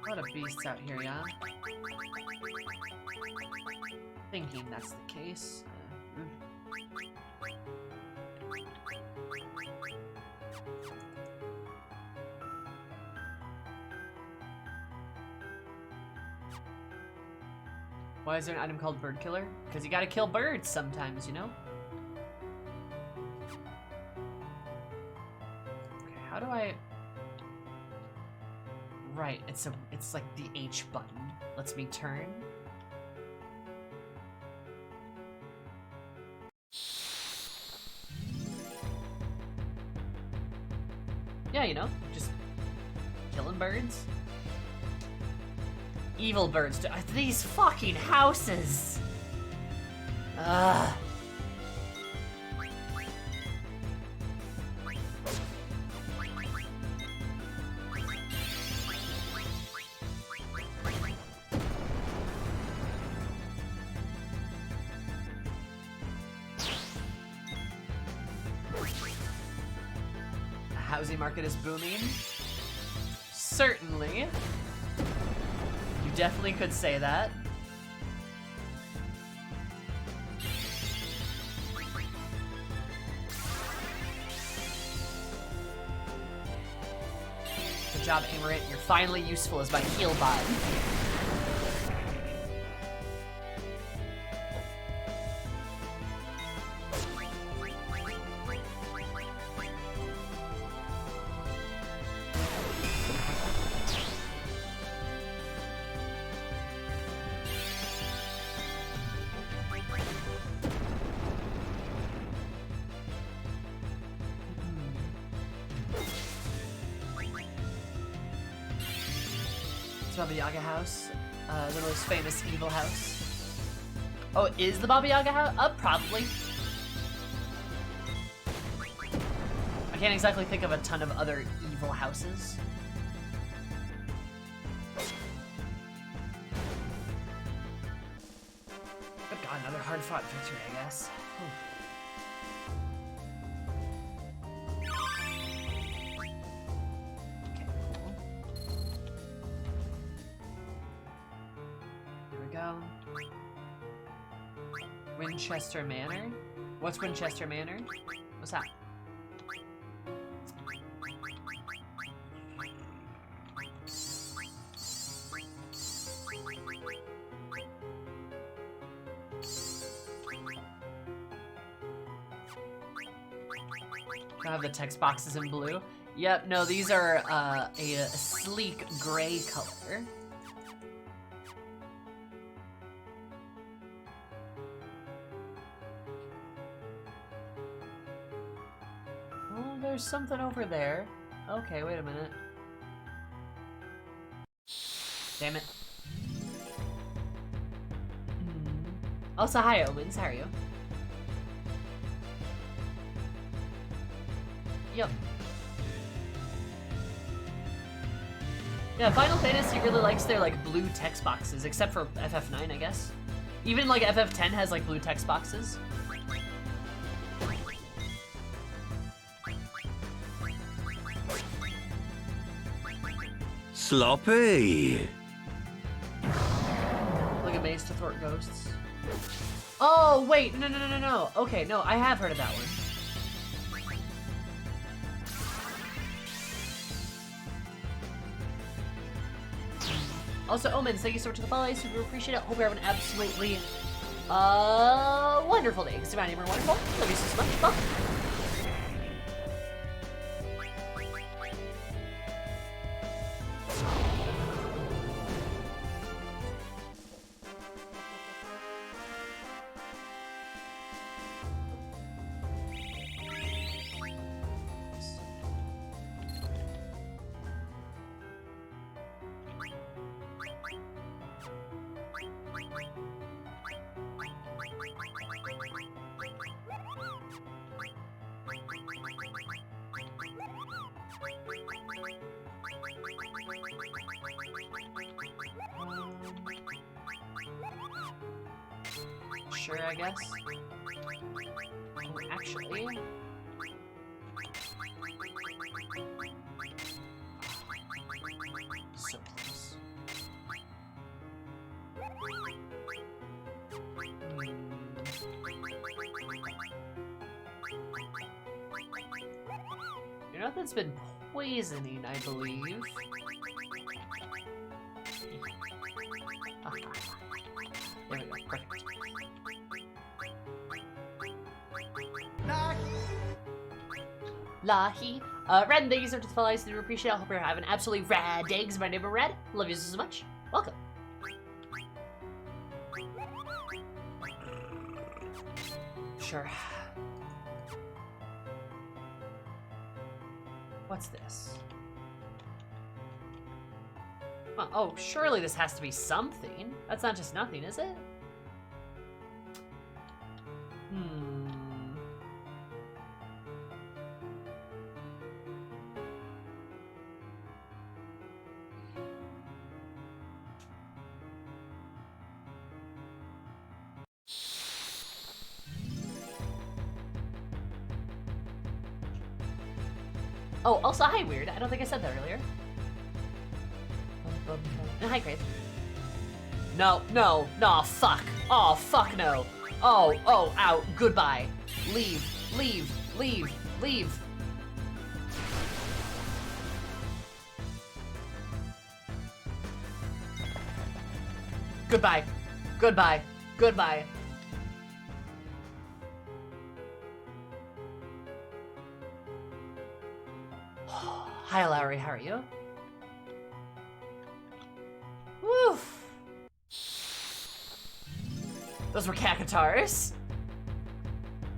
S2: A lot of beasts out here, yeah? Thinking that's the case. Why is there an item called Bird Killer? Because you gotta kill birds sometimes, you know? Okay, how do I... Right, it's like the H button. Lets me turn. Yeah, you know, just killing birds. Evil birds. These fucking houses. Ugh. The housing market is booming. Certainly. You definitely could say that. Good job, Amarant. You're finally useful as my heal bot. Baba Yaga house, the most famous evil house. Oh, is the Baba Yaga house? Probably. I can't exactly think of a ton of other evil houses. But God, another hard-fought victory, I guess. Whew. Winchester Manor? What's Winchester Manor? What's that? I have the text boxes in blue. Yep, no, these are a sleek gray color. There's something over there. Okay, wait a minute. Damn it. Also, hi, Omens. How are you? Yep. Yeah, Final Fantasy really likes their, like, blue text boxes, except for FF9, I guess. Even, like, FF10 has, like, blue text boxes.
S3: Sloppy.
S2: Like a maze to thwart ghosts. Oh, wait, no. Okay, no, I have heard of that one. Also, Omens, thank you so much for the follow. I super appreciate it. Hope you have an absolutely wonderful day. Because my name is wonderful. Love you so much. Bye. Sure, I guess. Oh, actually... So close. You know that's been poisoning, I believe. There we go, perfect. Lahi. Red, thank you so much for the follow. I do appreciate it. I hope you're having an absolutely rad day. My neighbor Red. Love you so much. Welcome. Sure. What's this? Oh, surely this has to be something. That's not just nothing, is it? Oh, also, hi, Weird. I don't think I said that earlier. Hi, Grace. No, fuck. Oh, fuck no. Oh, out. Goodbye. Leave. Goodbye. Hi, Lowry, how are you? Woof. Those were cacatars.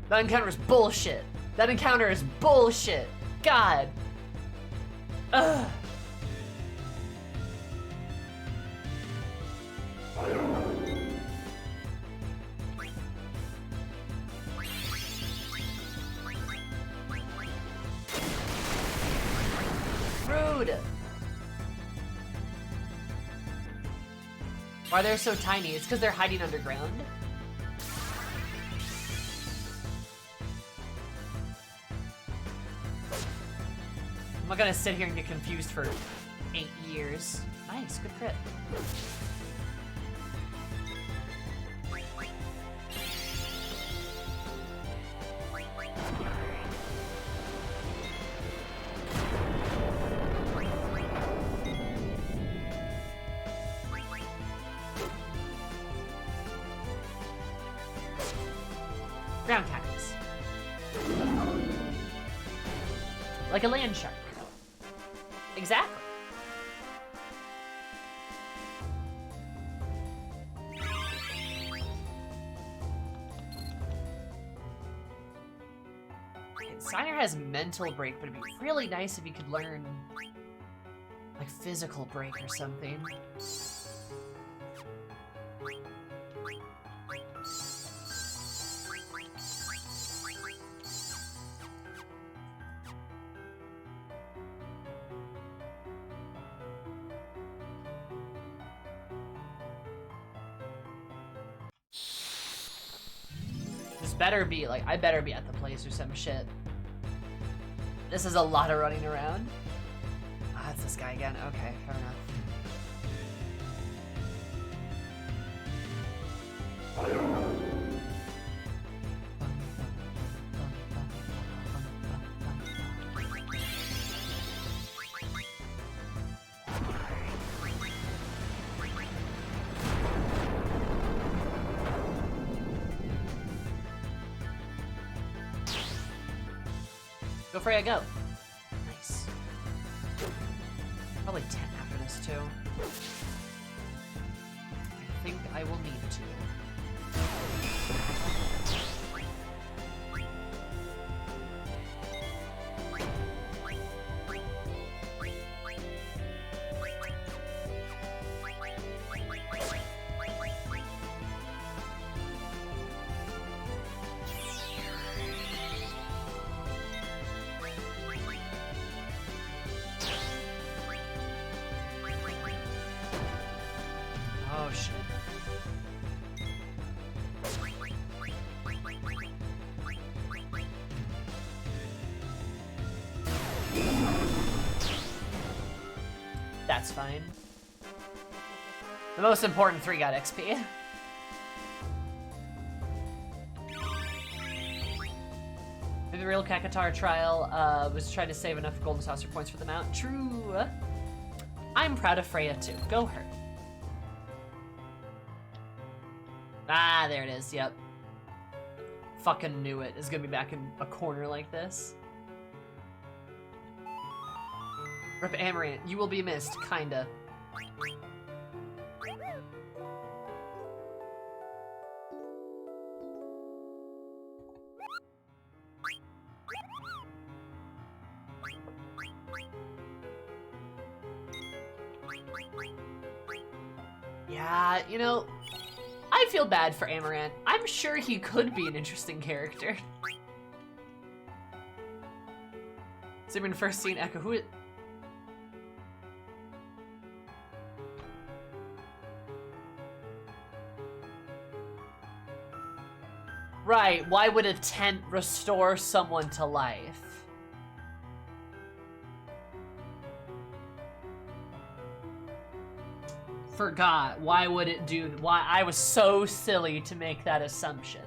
S2: That encounter is bullshit. God. Ugh. Rude. Why they're so tiny? It's because they're hiding underground. I'm not gonna sit here and get confused for 8 years. Nice, good crit. Ground cactus. Like a land shark. Exactly. Signer has mental break, but it'd be really nice if he could learn like physical break or something. Better be, like, I better be at the place or some shit. This is a lot of running around. Ah, it's this guy again. Okay, fair enough. Go Freya, go. Nice. Probably 10 after this too. I think I will need to. That's fine. The most important 3 got XP. The real Kakatar trial was trying to save enough golden saucer points for the mount. True. I'm proud of Freya too. Go her. Ah, there it is. Yep. Fucking knew it. It's gonna be back in a corner like this. Rip Amaranth, you will be missed, kinda. Yeah, you know, I feel bad for Amaranth. I'm sure he could be an interesting character. So when first seen Echo, who? Right, why would a tent restore someone to life? Forgot. Why would it do? Why? I was so silly to make that assumption.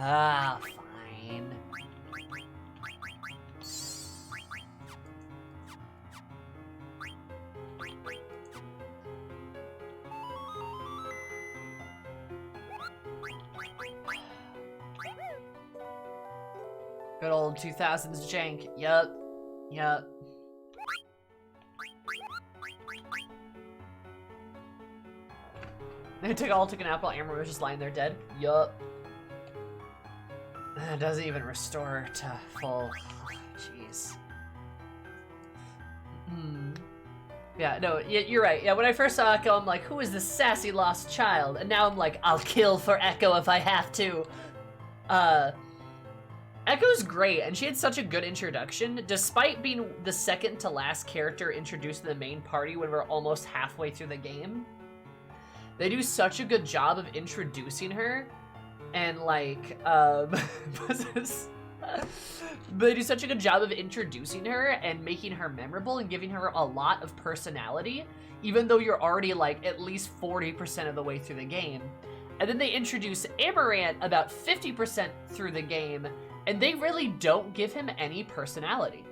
S2: Ah, fine. Good old 2000s jank. Yup. Yup. They took an apple. Amber was just lying there dead. Yup. It doesn't even restore her to full. Jeez. Yeah, no, you're right. Yeah, when I first saw Echo, I'm like, who is this sassy lost child? And now I'm like, I'll kill for Echo if I have to. Echo's great, and she had such a good introduction, despite being the second to last character introduced to the main party when we're almost halfway through the game. They do such a good job of introducing her, and like, they do such a good job of introducing her and making her memorable and giving her a lot of personality, even though you're already like at least 40% of the way through the game. And then they introduce Amaranth about 50% through the game, and they really don't give him any personality.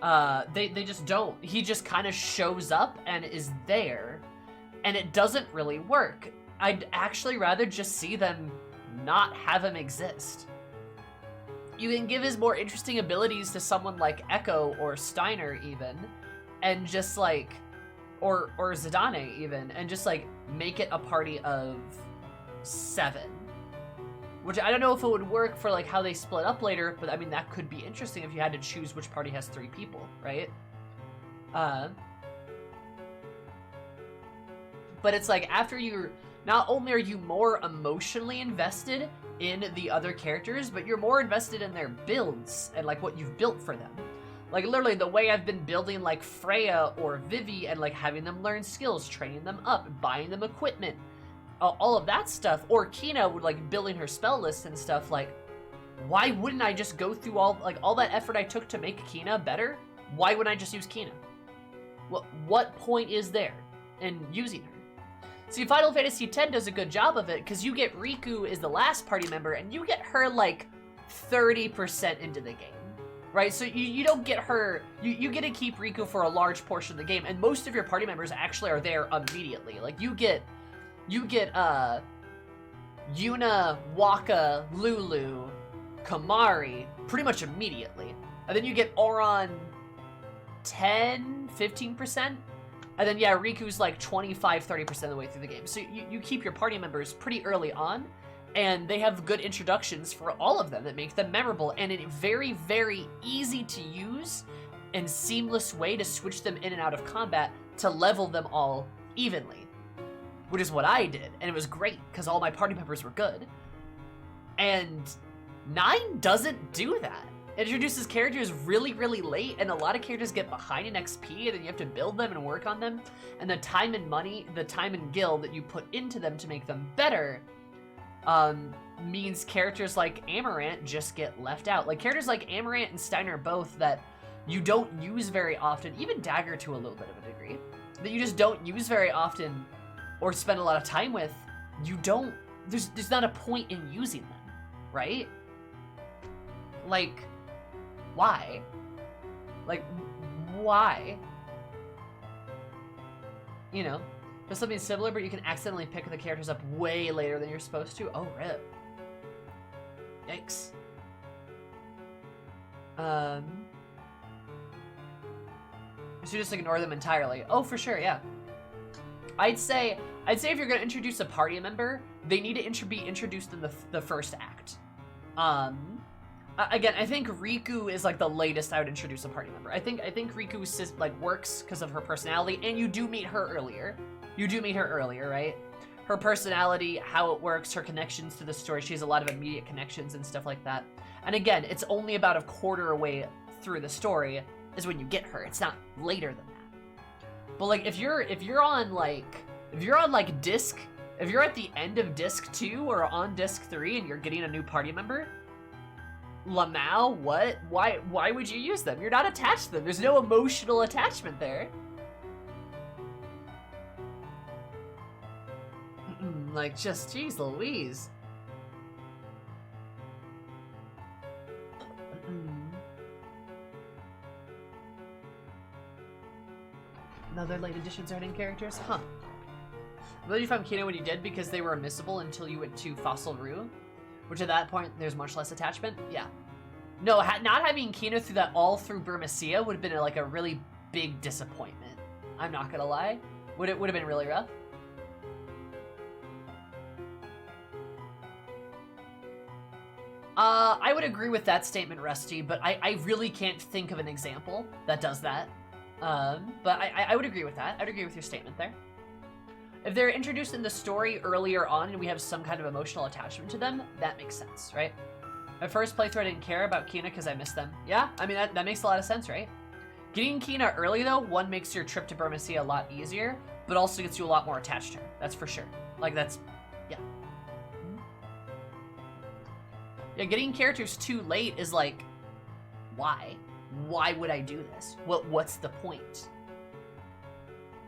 S2: They just don't. He just kind of shows up and is there, and it doesn't really work. I'd actually rather just see them not have him exist. You can give his more interesting abilities to someone like Echo or Steiner even, and just like, or Zidane even, and just like make it a party of 7. Which I don't know if it would work for like how they split up later, but I mean that could be interesting if you had to choose which party has 3 people, right? But it's like after you're, not only are you more emotionally invested in the other characters, but you're more invested in their builds and like what you've built for them. Like literally the way I've been building like Freya or Vivi and like having them learn skills, training them up, buying them equipment, all of that stuff, or Kina with like building her spell list and stuff. Like, why wouldn't I just go through all that effort I took to make Kina better? Why wouldn't I just use Kina? What point is there in using her? See, Final Fantasy X does a good job of it, because you get Riku as the last party member, and you get her, like, 30% into the game, right? So you don't get her, you get to keep Riku for a large portion of the game, and most of your party members actually are there immediately. Like, you get Yuna, Waka, Lulu, Kamari, pretty much immediately. And then you get Auron 10, 15%. And then, yeah, Riku's like 25, 30% of the way through the game. So you keep your party members pretty early on, and they have good introductions for all of them that make them memorable, and a very, very easy to use and seamless way to switch them in and out of combat to level them all evenly. Which is what I did, and it was great, because all my party members were good. And 9 doesn't do that. It introduces characters really, really late, and a lot of characters get behind in XP, and then you have to build them and work on them. And the time and money, the time and gil that you put into them to make them better, means characters like Amaranth just get left out. Like, characters like Amaranth and Steiner both that you don't use very often, even Dagger to a little bit of a degree, that you just don't use very often or spend a lot of time with, you don't, there's not a point in using them, right? Like, why? Like, why? You know, there's something similar, but you can accidentally pick the characters up way later than you're supposed to. Oh, rip. Yikes. So just ignore them entirely. Oh, for sure, yeah. I'd say if you're gonna introduce a party member, they need to be introduced in the first act. Again, I think Riku is like the latest I would introduce a party member. I think Riku like works because of her personality, and you do meet her earlier. Right? Her personality, how it works, her connections to the story. She has a lot of immediate connections and stuff like that. And again, it's only about a quarter away through the story is when you get her. It's not later than that. But like if you're on disc, if you're at the end of disc 2 or on disc 3 and you're getting a new party member, Lamau, what? Why would you use them? You're not attached to them. There's no emotional attachment there. Like, just, geez Louise. Another late addition starting characters? Huh. Well, you found Kino when you did because they were unmissable until you went to Fossil Rue. Which at that point, there's much less attachment. Yeah. No, not having Kino through that all through Burmecia would have been like a really big disappointment. I'm not gonna lie. Would have been really rough. I would agree with that statement, Rusty, but I really can't think of an example that does that. But I would agree with that. I'd agree with your statement there. If they're introduced in the story earlier on and we have some kind of emotional attachment to them, that makes sense, right? My first playthrough, I didn't care about Kina because I missed them. Yeah, I mean, that makes a lot of sense, right? Getting Kina early, though, one, makes your trip to Burmecia a lot easier, but also gets you a lot more attached to her. That's for sure. Like, that's... yeah. Yeah, getting characters too late is like... why? Why would I do this? What's the point?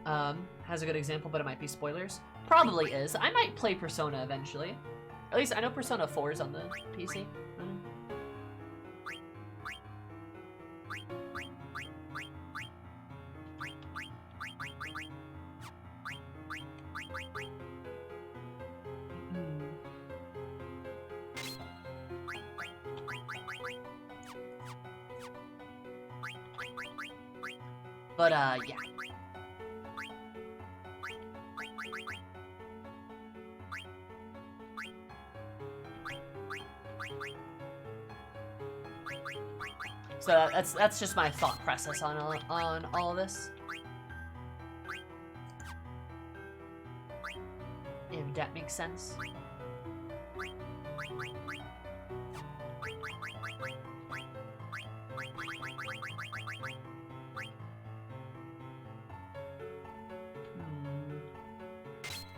S2: Has a good example, but it might be spoilers. Probably is. I might play Persona eventually. At least I know Persona 4 is on the PC. But, yeah. So that's just my thought process on all of this. If that makes sense.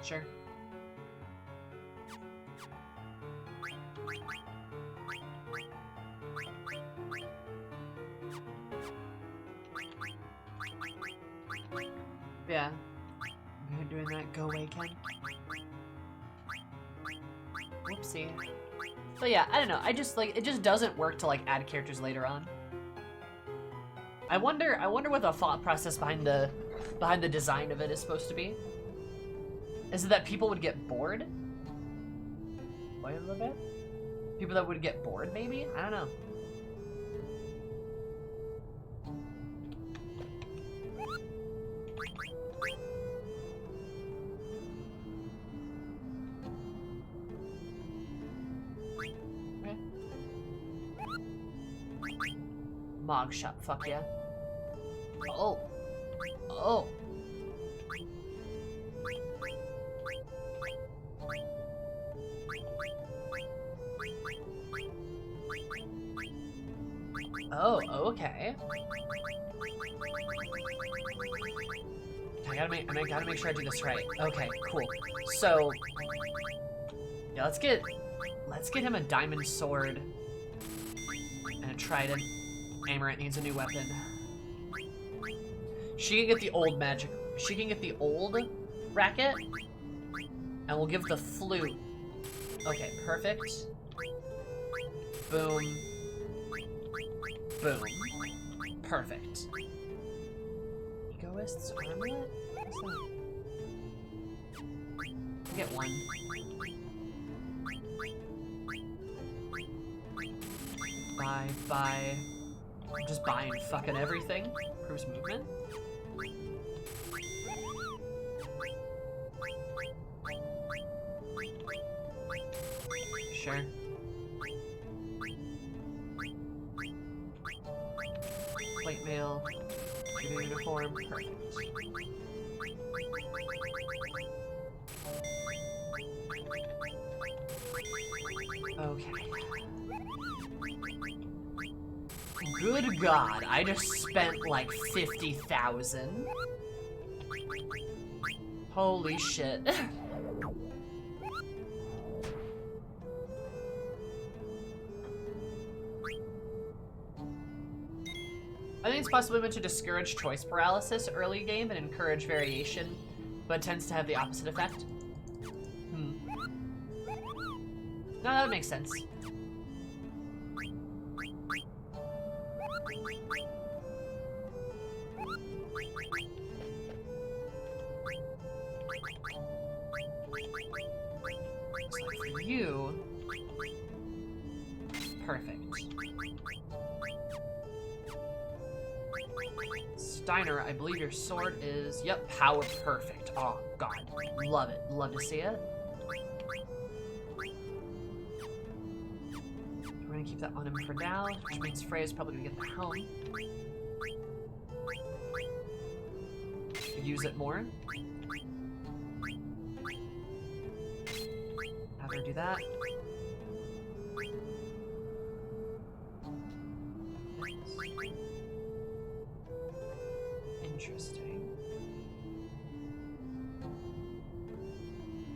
S2: Sure. Yeah. You're doing that. Go away, Ken. Whoopsie. But yeah, I don't know. I just like it just doesn't work to like add characters later on. I wonder what the thought process behind the design of it is supposed to be. Is it that people would get bored? Wait a little bit? People that would get bored, maybe? I don't know. Okay. Mog shop, fuck yeah. Oh. Oh. Oh, okay. I gotta make sure I do this right. Okay, cool. So, yeah, let's get him a diamond sword and a trident. Amarant needs a new weapon. She can get the old magic. She can get the old racket, and we'll give the flute. Okay, perfect. Boom. Boom. Perfect. Egoist's armlet? What's that? I'll get one. Buy. I'm just buying fucking everything. Improves movement. Sure. Plate mail. New uniform. Perfect. Okay. Good God, I just spent like 50,000. Holy shit. I think it's possibly meant to discourage choice paralysis early game and encourage variation, but tends to have the opposite effect. No, that would make sense. So for you, perfect. Steiner, I believe your sword is, yep, power perfect. Oh God, love it, love to see it. We're gonna keep that on him for now, which means Freya's probably gonna get the helm. Use it more. Have her do that. Interesting.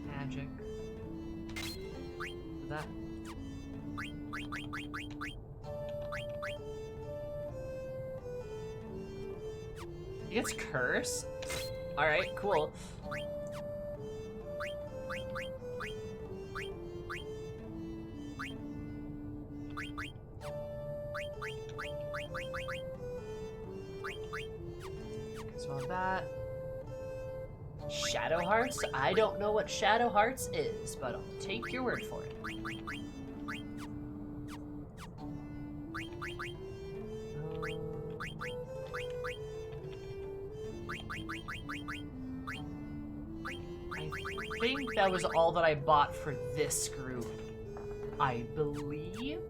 S2: Magic. That. He gets cursed? Alright, cool. As well as that. Shadow Hearts? I don't know what Shadow Hearts is, but I'll take your word for it. I think that was all that I bought for this group, I believe.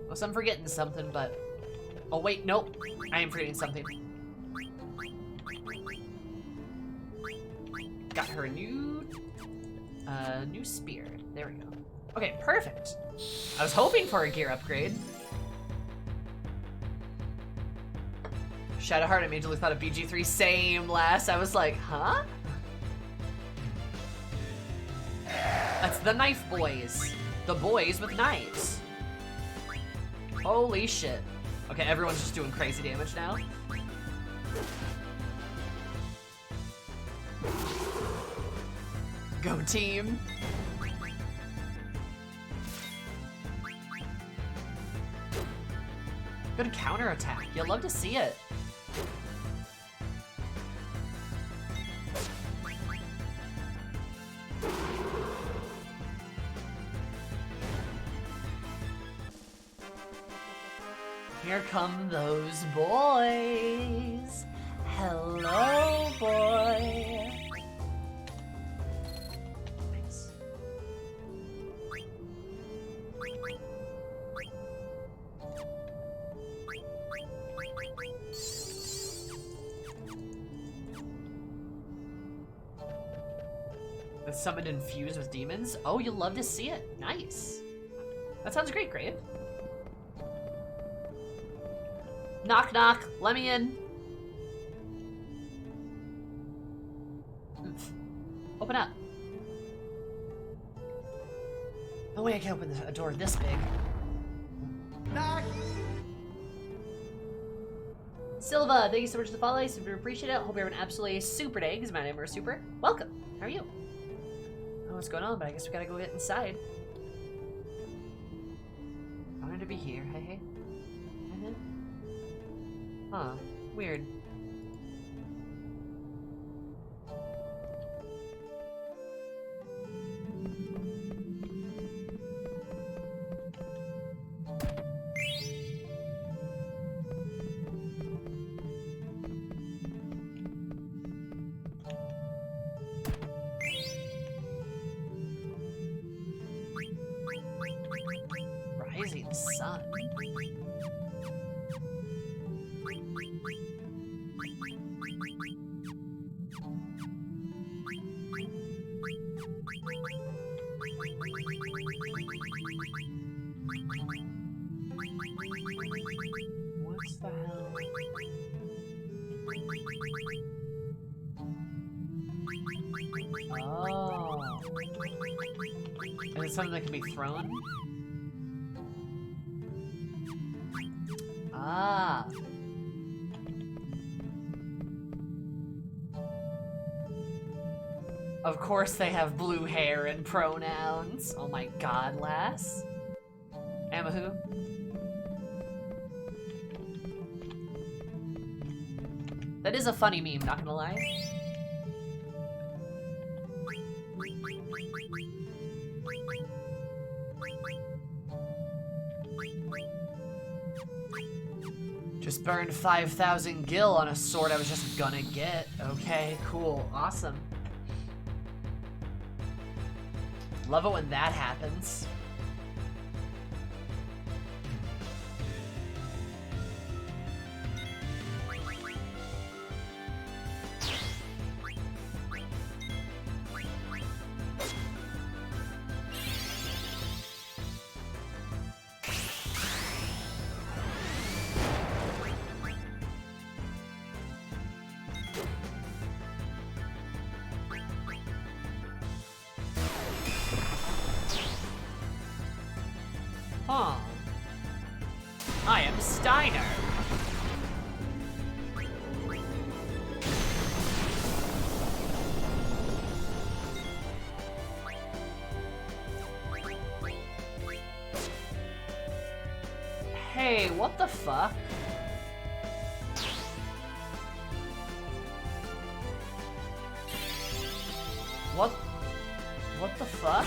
S2: Unless I'm forgetting something, but... Oh wait, nope. I am forgetting something. Got her a new spear. There we go. Okay, perfect. I was hoping for a gear upgrade. Shadowheart immediately thought of BG3. Same, last. I was like, huh? That's the knife boys. The boys with knives. Holy shit. Okay, everyone's just doing crazy damage now. Go team. Good counterattack. You'll love to see it. Here come those boys. Hello, boy. Nice. The summoned and fused with demons? Oh, you'll love to see it. Nice. That sounds great, Grave. Knock, knock. Let me in. Open up. No way I can open a door this big.
S3: Knock.
S2: Silva, thank you so much for the follow. I super appreciate it. Hope you're having an absolutely super day, because my name is Super. Welcome. How are you? I don't know what's going on, but I guess we gotta go get inside. I wanted to be here. Hey, hey. Huh. Weird. Rising sun. What's the hell? Oh. Is it something that can be thrown? Ah. Of course they have blue hair and pronouns. Oh my god, lass. Amahu. That is a funny meme, not gonna lie. Just burned 5,000 gil on a sword I was just gonna get. Okay, cool, awesome. Love it when that happens. Huh. I am Steiner. Hey, what the fuck? What the fuck?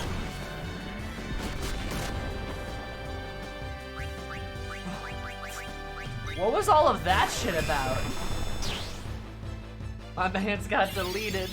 S2: What was all of that shit about? My man's got deleted.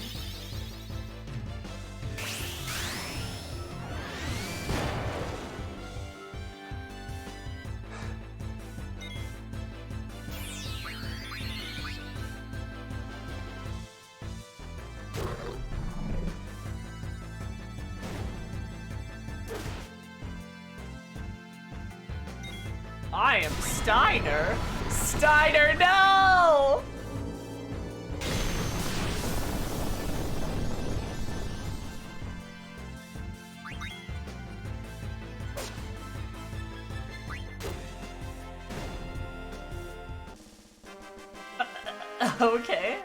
S2: I am Steiner. Steiner, no! Okay.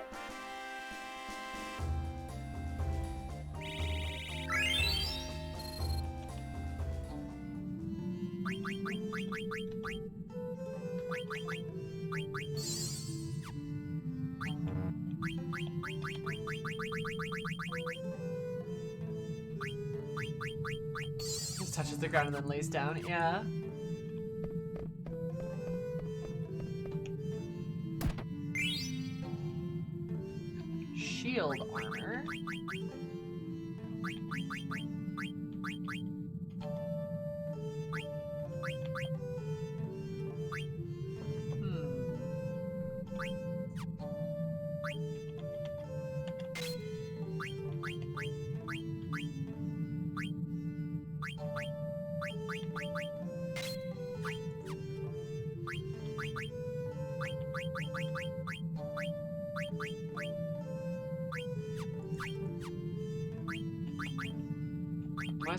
S2: Just touches the ground and then lays down, yeah. Shield armor.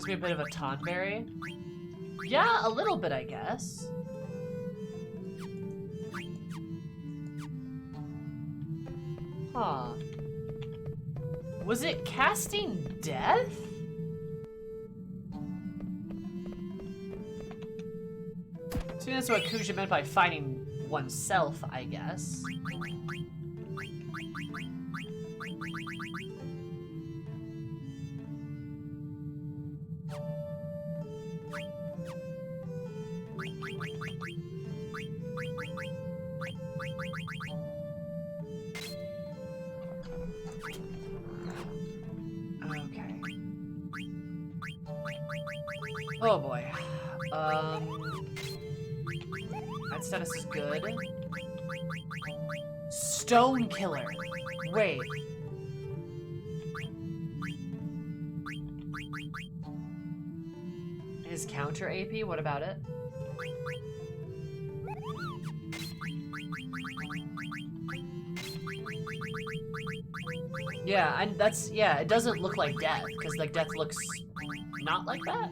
S2: Reminds me a bit of a Tonberry. Yeah, a little bit, I guess. Huh. Was it casting death? So that's what Kuja meant by finding oneself, I guess. Okay. Oh boy. That status is good. Stone Killer. Wait. His counter AP, what about it? Yeah, and that's, yeah, it doesn't look like death, because like death looks not like that.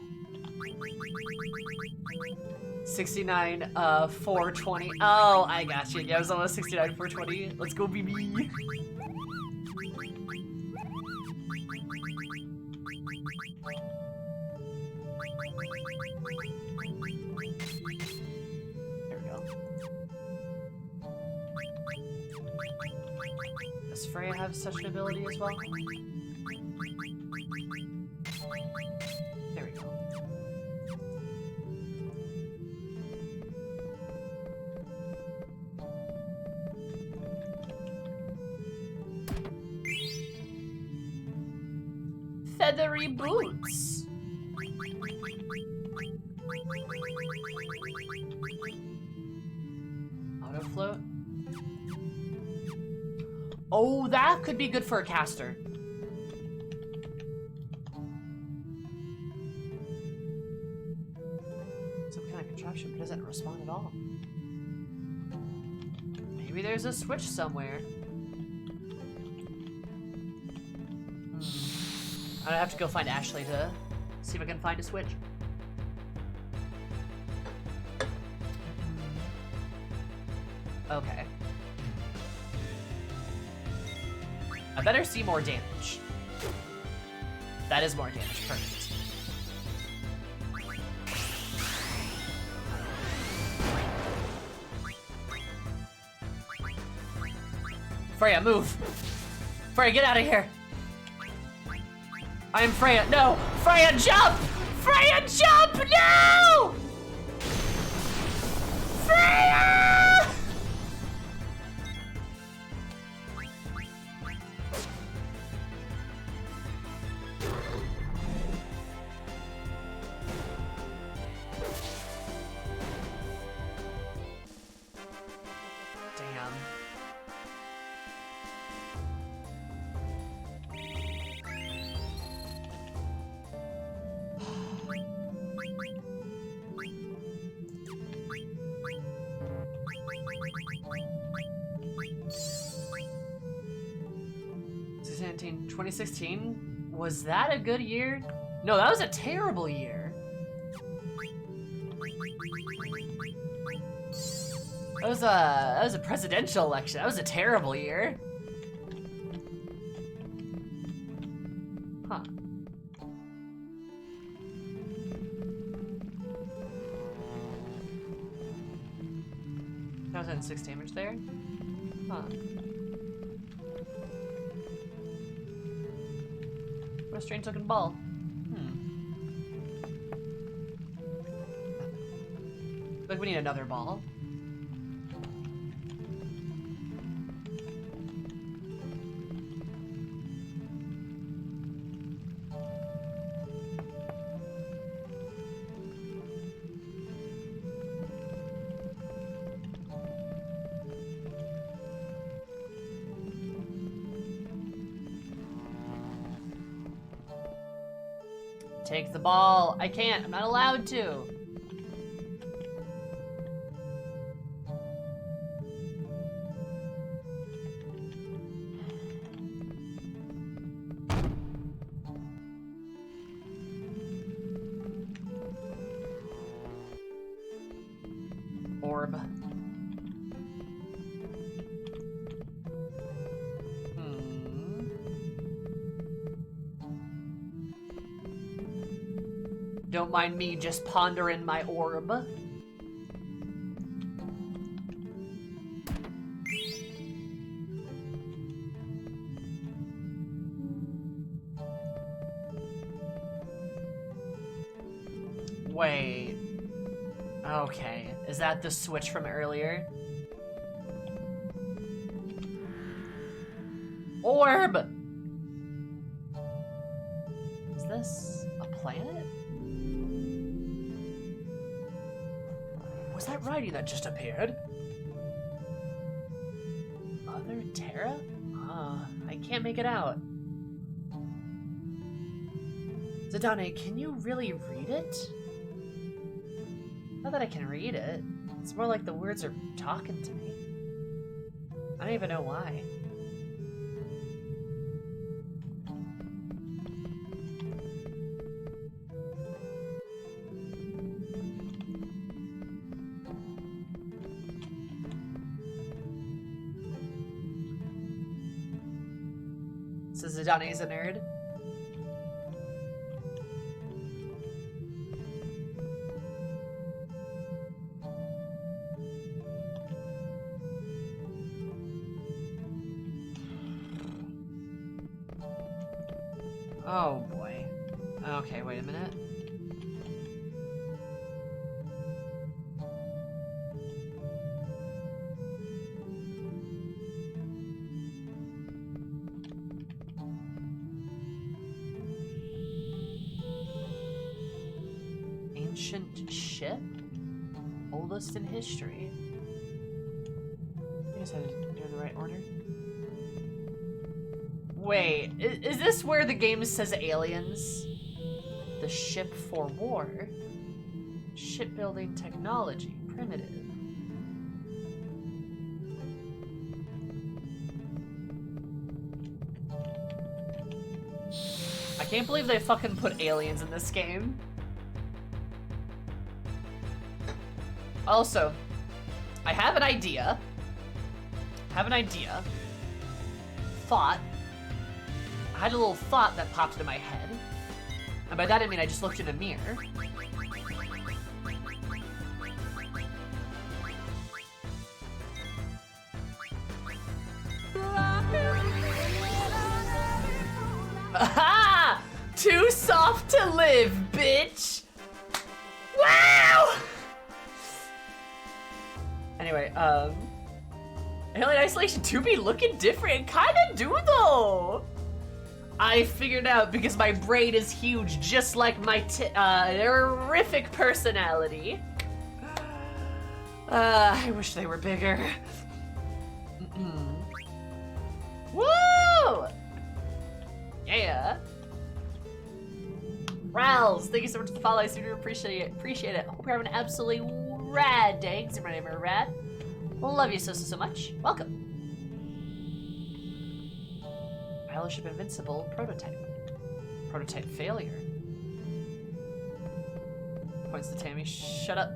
S2: 69, 420. Oh, I got you. Yeah, it was almost 69, 420. Let's go, BB. There we go. Does Freya have such an ability as well? There we go. Feathery boots. Auto float. Oh, that could be good for a caster. Some kind of contraption, but doesn't respond at all. Maybe there's a switch somewhere. I have to go find Ashley to see if I can find a switch. Okay. I better see more damage. That is more damage, perfect. Freya, move! Freya, get out of here! I am Freya. No! Freya, jump! Freya, jump! No! Freya! Damn. Seventeen, 2016? Was that a good year? No, that was a terrible year. That was a presidential election. That was a terrible year. Huh. That was at 6 damage there? Huh. What a strange looking ball. Like we need another ball. Take the ball. I can't. I'm not allowed to. orb. Don't mind me just pondering my orb. Wait. Okay. Is that the switch from earlier? Orb! Is this a planet? Was that writing that just appeared? Mother Terra? I can't make it out. Zidane, can you really read it? Not that I can read it. It's more like the words are talking to me. I don't even know why. So Zidane's a nerd? Oh boy. Okay, wait a minute. Ancient ship? Oldest in history. I guess I didn't do it in the right order. Wait, is this where the game says aliens? The ship for war? Shipbuilding technology, primitive. I can't believe they fucking put aliens in this game. Also, I have an idea. Thought. I had a little thought that popped into my head. And by that I mean I just looked in a mirror. Aha! Too soft to live, bitch! Wow! Anyway, Alien Isolation 2 be looking different. Kinda do though! I figured out because my brain is huge, just like my horrific personality. I wish they were bigger. Woo! Yeah. Rals, thank you so much for the follow. I super appreciate it. Hope you're having an absolutely rad day. Because my name is Rad. Love you so much. Welcome. Battleship Invincible prototype. Prototype failure. Points to Tammy. Shut up.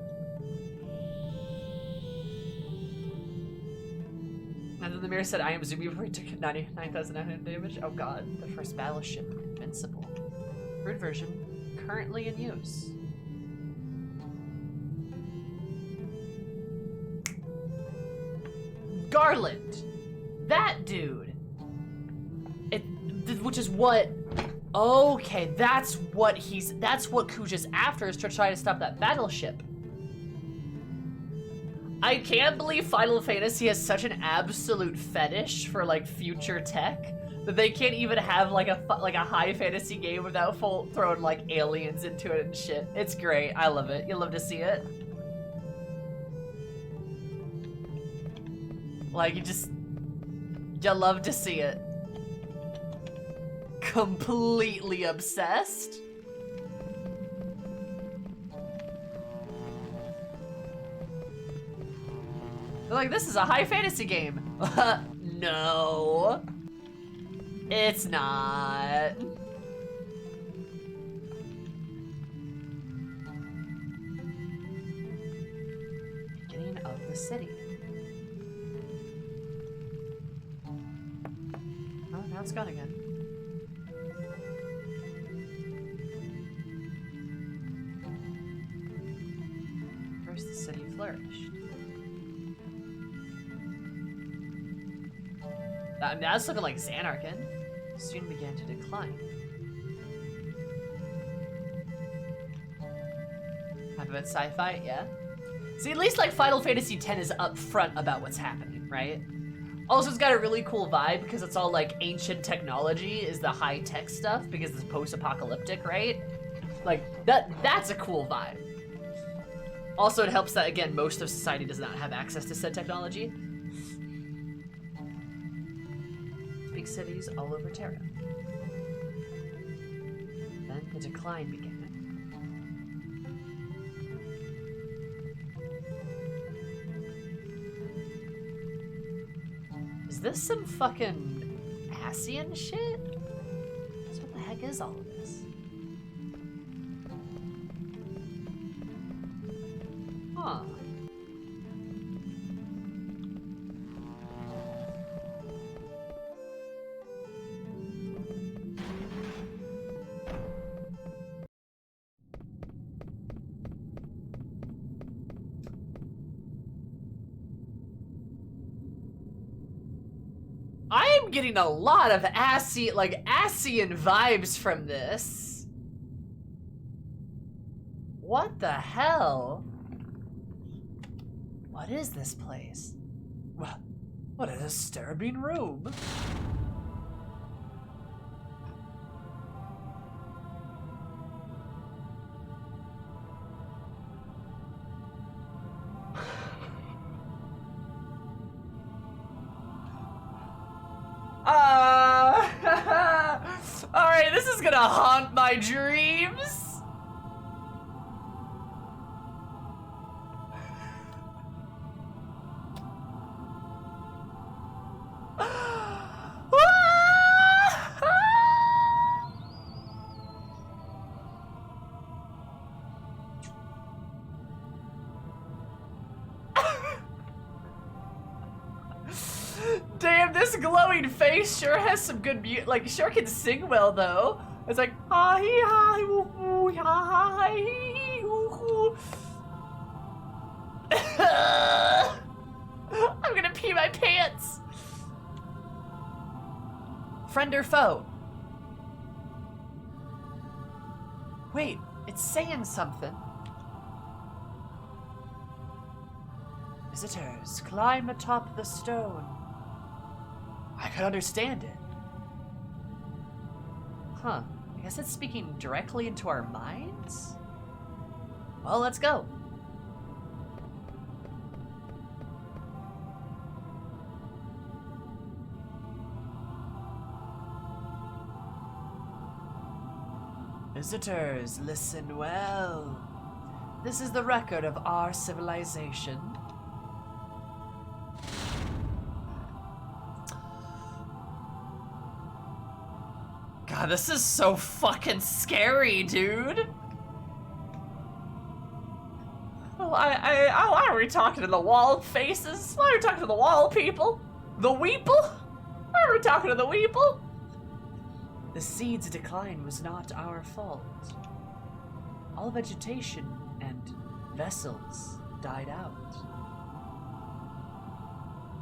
S2: And then the mirror said, I am Zumi before he took 99,900 damage. Oh god. The first battleship Invincible. Root version currently in use. Garland. That dude. Which is what, okay, that's what Kuja's after, is to try to stop that battleship. I can't believe Final Fantasy has such an absolute fetish for like future tech that they can't even have like a high fantasy game without throwing like aliens into it and shit. It's great, I love it. You love to see it. Like you love to see it. Completely obsessed. They're like, this is a high fantasy game. No. It's not. Beginning of the city. Oh, now it's gone again. First, the city flourished. Now it's looking like Xanarkin. Soon began to decline. Half of it's sci-fi, yeah. See, at least like Final Fantasy X is upfront about what's happening, right? Also, it's got a really cool vibe because it's all like ancient technology is the high-tech stuff because it's post-apocalyptic, right? Like, that's a cool vibe. Also, it helps that, again, most of society does not have access to said technology. Big cities all over Terra. Then the decline began. Is this some fucking Asian shit? So what the heck is all of this? Huh. I'm getting a lot of Asian vibes from this. What the hell? What is this place? What a disturbing room. Alright, this is gonna haunt my dreams. Damn, this glowing face sure has some good music. Like, sure can sing well though. It's like ha hee ha hee woo woo ha ha hee woo woo. I'm gonna pee my pants. Friend or foe? Wait, it's saying something. Visitors, climb atop the stone. I could understand it. Huh, I guess it's speaking directly into our minds? Well, let's go. Visitors, listen well. This is the record of our civilization. God, this is so fucking scary, dude. Why are we talking to the wall faces? Why are we talking to the wall people? The weeple? Why are we talking to the weeple? The seed's decline was not our fault. All vegetation and vessels died out.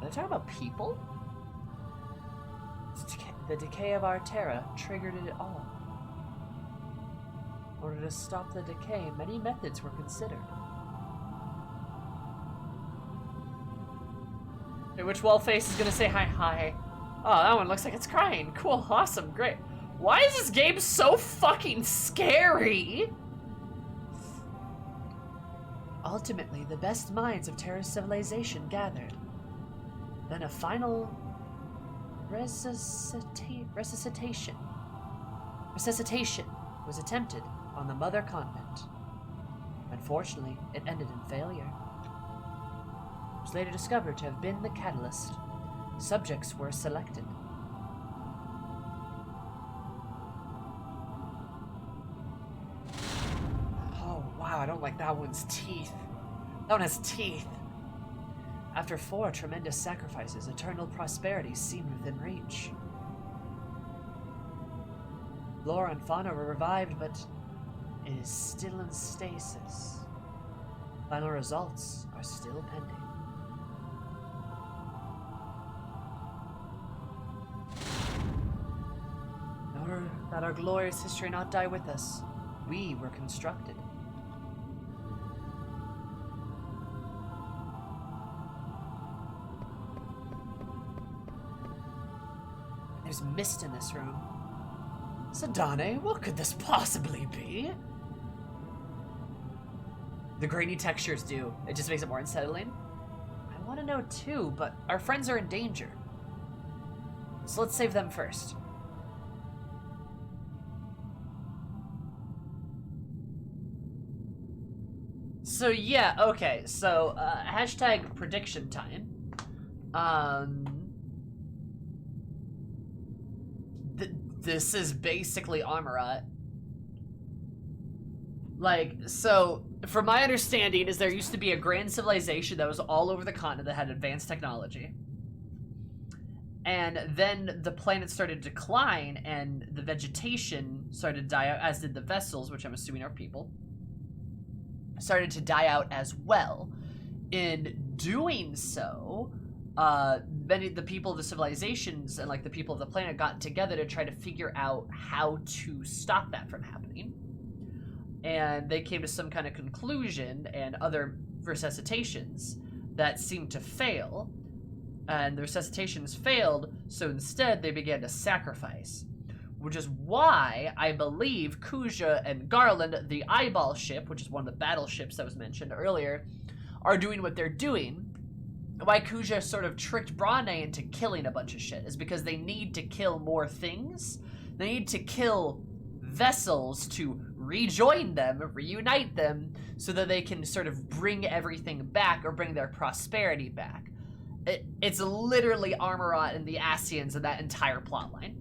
S2: Are they talking about people? The decay of our Terra triggered it all. In order to stop the decay, many methods were considered. Okay, which wall face is gonna say hi hi? Oh, that one looks like it's crying. Cool, awesome, great. Why is this game so fucking scary? Ultimately, the best minds of Terra's civilization gathered. Then a final resuscitation was attempted on the mother continent. Unfortunately, it ended in failure. It was later discovered to have been the catalyst. Subjects were selected. Oh wow, I don't like that one's teeth. That one has teeth. After 4 tremendous sacrifices, eternal prosperity seemed within reach. Flora and fauna were revived, but it is still in stasis. Final results are still pending. In order that our glorious history not die with us, we were constructed. There's mist in this room. Sadane, what could this possibly be? The grainy textures do. It just makes it more unsettling. I want to know too, but our friends are in danger. So let's save them first. So yeah, okay, so hashtag prediction time. This is basically Armorat. Like, so, from my understanding is there used to be a grand civilization that was all over the continent that had advanced technology. And then the planet started to decline and the vegetation started to die out, as did the vessels, which I'm assuming are people, started to die out as well. In doing so, many of the people of the civilizations and like the people of the planet got together to try to figure out how to stop that from happening. And they came to some kind of conclusion and other resuscitations that seemed to fail. And the resuscitations failed, so instead they began to sacrifice. Which is why I believe Kuja and Garland, the eyeball ship, which is one of the battleships that was mentioned earlier, are doing what they're doing. Why Kuja sort of tricked Brane into killing a bunch of shit is because they need to kill more things. They need to kill vessels to rejoin them, reunite them, so that they can sort of bring everything back or bring their prosperity back. It's literally Armorat and the Asians and that entire plotline.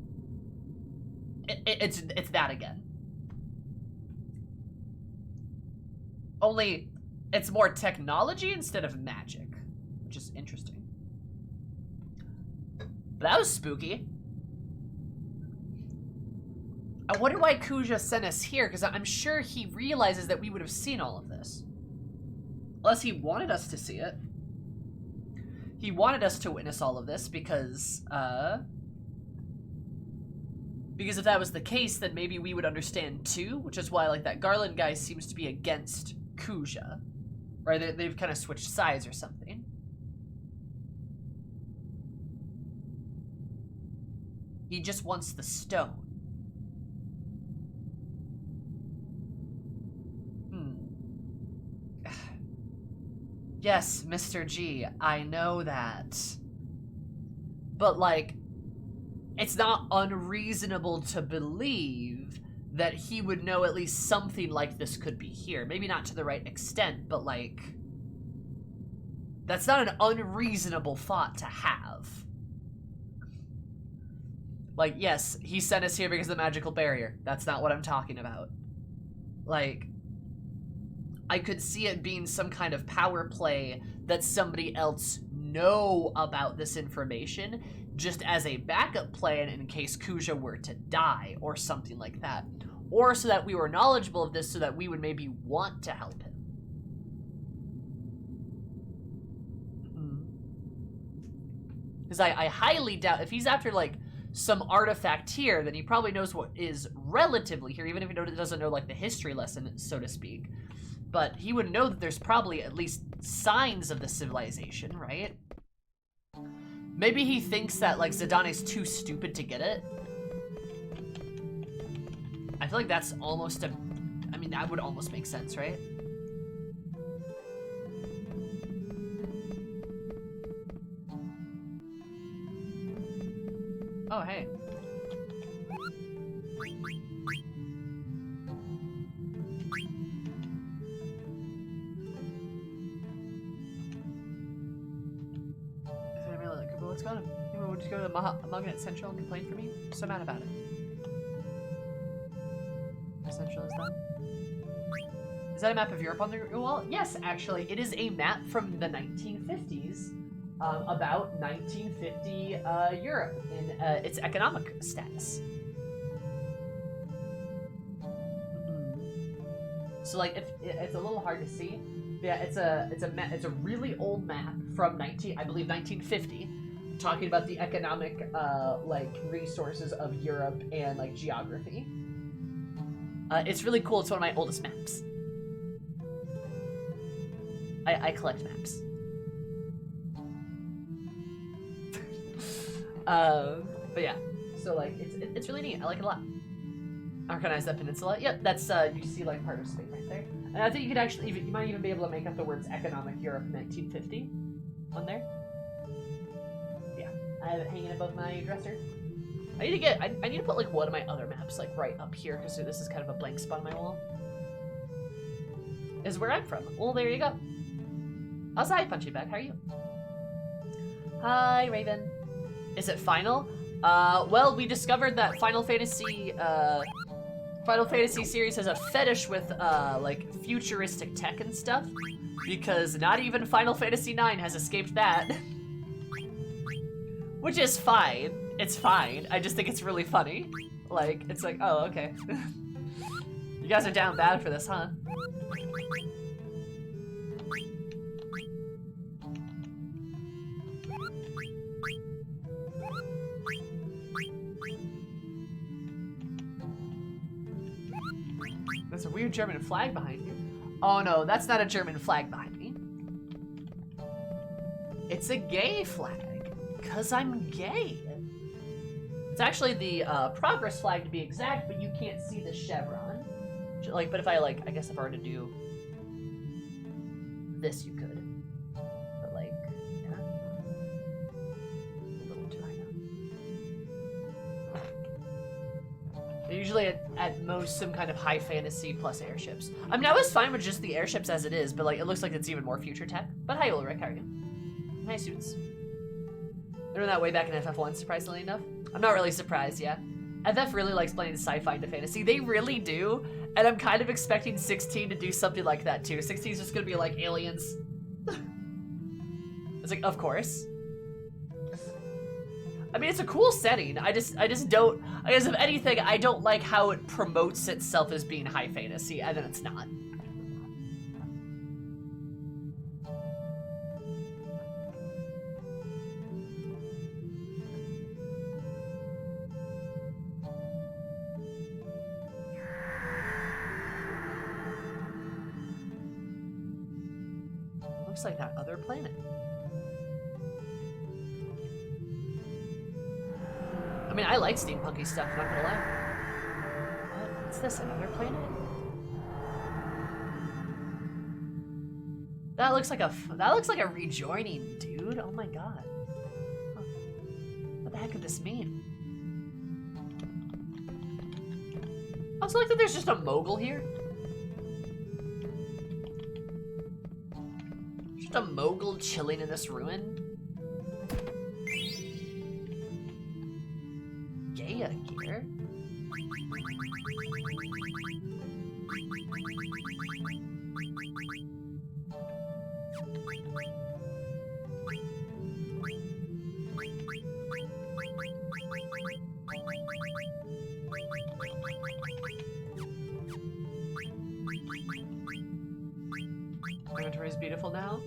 S2: It's that again. Only it's more technology instead of magic, which is interesting. But that was spooky. I wonder why Kuja sent us here, because I'm sure he realizes that we would have seen all of this. Unless he wanted us to see it. He wanted us to witness all of this because if that was the case, then maybe we would understand too, which is why, like, that Garland guy seems to be against Kuja. Right? They've kind of switched sides or something. He just wants the stone. Yes, Mr. G, I know that. But, like, it's not unreasonable to believe that he would know at least something like this could be here. Maybe not to the right extent, but, like, that's not an unreasonable thought to have. Like, yes, he sent us here because of the magical barrier. That's not what I'm talking about. Like, I could see it being some kind of power play that somebody else know about this information just as a backup plan in case Kuja were to die or something like that. Or so that we were knowledgeable of this so that we would maybe want to help him. Because I highly doubt, if he's after, like, some artifact here, then he probably knows what is relatively here, even if he doesn't know, like, the history lesson, so to speak. But he would know that there's probably at least signs of the civilization, right? Maybe he thinks that, like, Zidane's too stupid to get it. I feel like that's almost a... I mean, that would almost make sense, right? Oh, hey. What's going on? You want to go to the Magnet Central and complain for me? I'm so mad about it. Central is done. Is that a map of Europe on the wall? Yes, actually, it is a map from the 1950s, about 1950 Europe in its economic status. So like, it's a little hard to see. Yeah, it's a really old map from I believe 1950, talking about the economic like resources of Europe and like geography. It's really cool. It's one of my oldest maps. I collect maps. But yeah, so like it's really neat. I like it a lot. I recognize that peninsula. Yep, that's you see like part of Spain right there. And I think you could actually you might even be able to make up the words economic Europe 1950 on there. Yeah, I have it hanging above my dresser. I need to put like one of my other maps like right up here because this is kind of a blank spot on my wall. Is where I'm from. Well, there you go. Also, hi, Punchy Back. How are you? Hi, Raven. Is it final? Well, we discovered that Final Fantasy series has a fetish with, like, futuristic tech and stuff, because not even Final Fantasy IX has escaped that. Which is fine. It's fine. I just think it's really funny. Like, it's like, oh, okay. You guys are down bad for this, huh? There's a weird German flag behind you. Oh no, that's not a German flag behind me. It's a gay flag, cause I'm gay. It's actually the progress flag to be exact, but you can't see the chevron. Like, but if I like, I guess if I were to do this, you could. But like, yeah. A little too high now. They're usually at most some kind of high fantasy plus airships. I mean, I was fine with just the airships as it is, but like, it looks like it's even more future tech. But hi, Ulrich, how are you? Hi, suits. They're that way back in FF1, surprisingly enough. I'm not really surprised, yeah. FF really likes blending sci-fi into fantasy. They really do, and I'm kind of expecting 16 to do something like that too. 16 is just gonna be like aliens. It's like, of course. I mean, it's a cool setting. I just don't, I guess if anything, I don't like how it promotes itself as being high fantasy, and then it's not. Looks like that other planet. I mean, I like steampunky stuff, not gonna lie. What's this, another planet? That looks like a rejoining, dude. Oh my god. Huh. What the heck could this mean? I also like that there's just a mogul here. Just a mogul chilling in this ruin. Gaia gear. Inventory is beautiful now.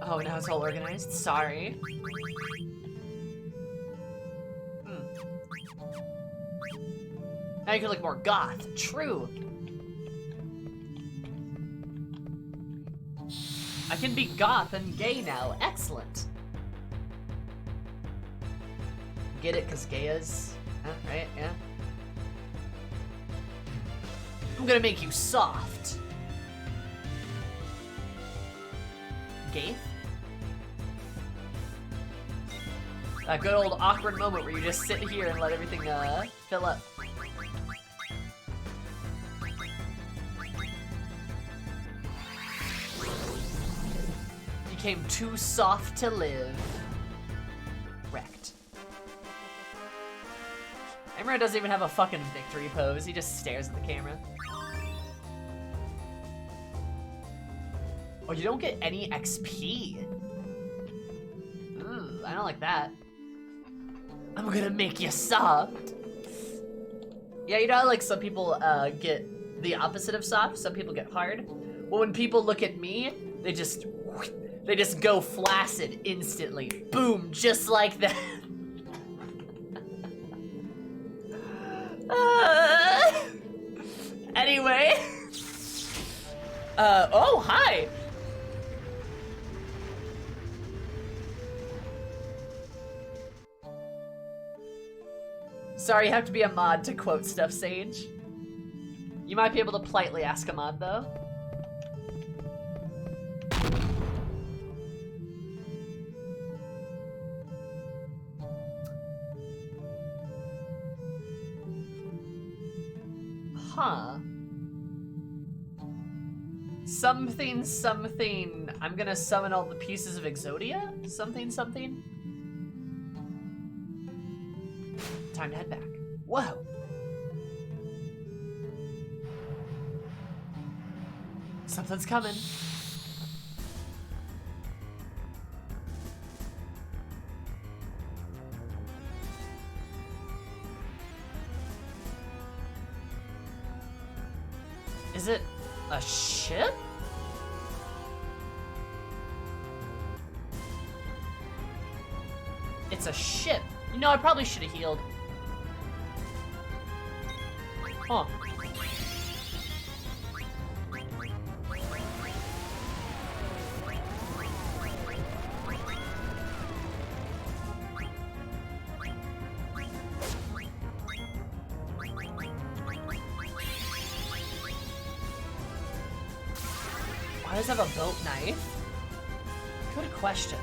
S2: Oh, now it's all organized. Sorry. Now you can look more goth. True. I can be goth and gay now. Excellent. Get it? Cause Gaia's, right? Yeah. I'm gonna make you soft. Gaith? That good old awkward moment where you just sit here and let everything fill up. Became too soft to live. Wrecked. Emra doesn't even have a fucking victory pose. He just stares at the camera. Oh, you don't get any XP. Ooh, I don't like that. I'm gonna make you soft. Yeah, you know how like some people get the opposite of soft, some people get hard? Well, when people look at me, they just go flaccid instantly. Boom, just like that. Anyway. Oh, hi. Sorry, you have to be a mod to quote stuff, Sage. You might be able to politely ask a mod, though. Huh. Something, something. I'm gonna summon all the pieces of Exodia? Something, something. Time to head back. Whoa. Something's coming. Is it a ship? It's a ship. You know, I probably should have healed. Huh. Why does it have a boat knife? Good question.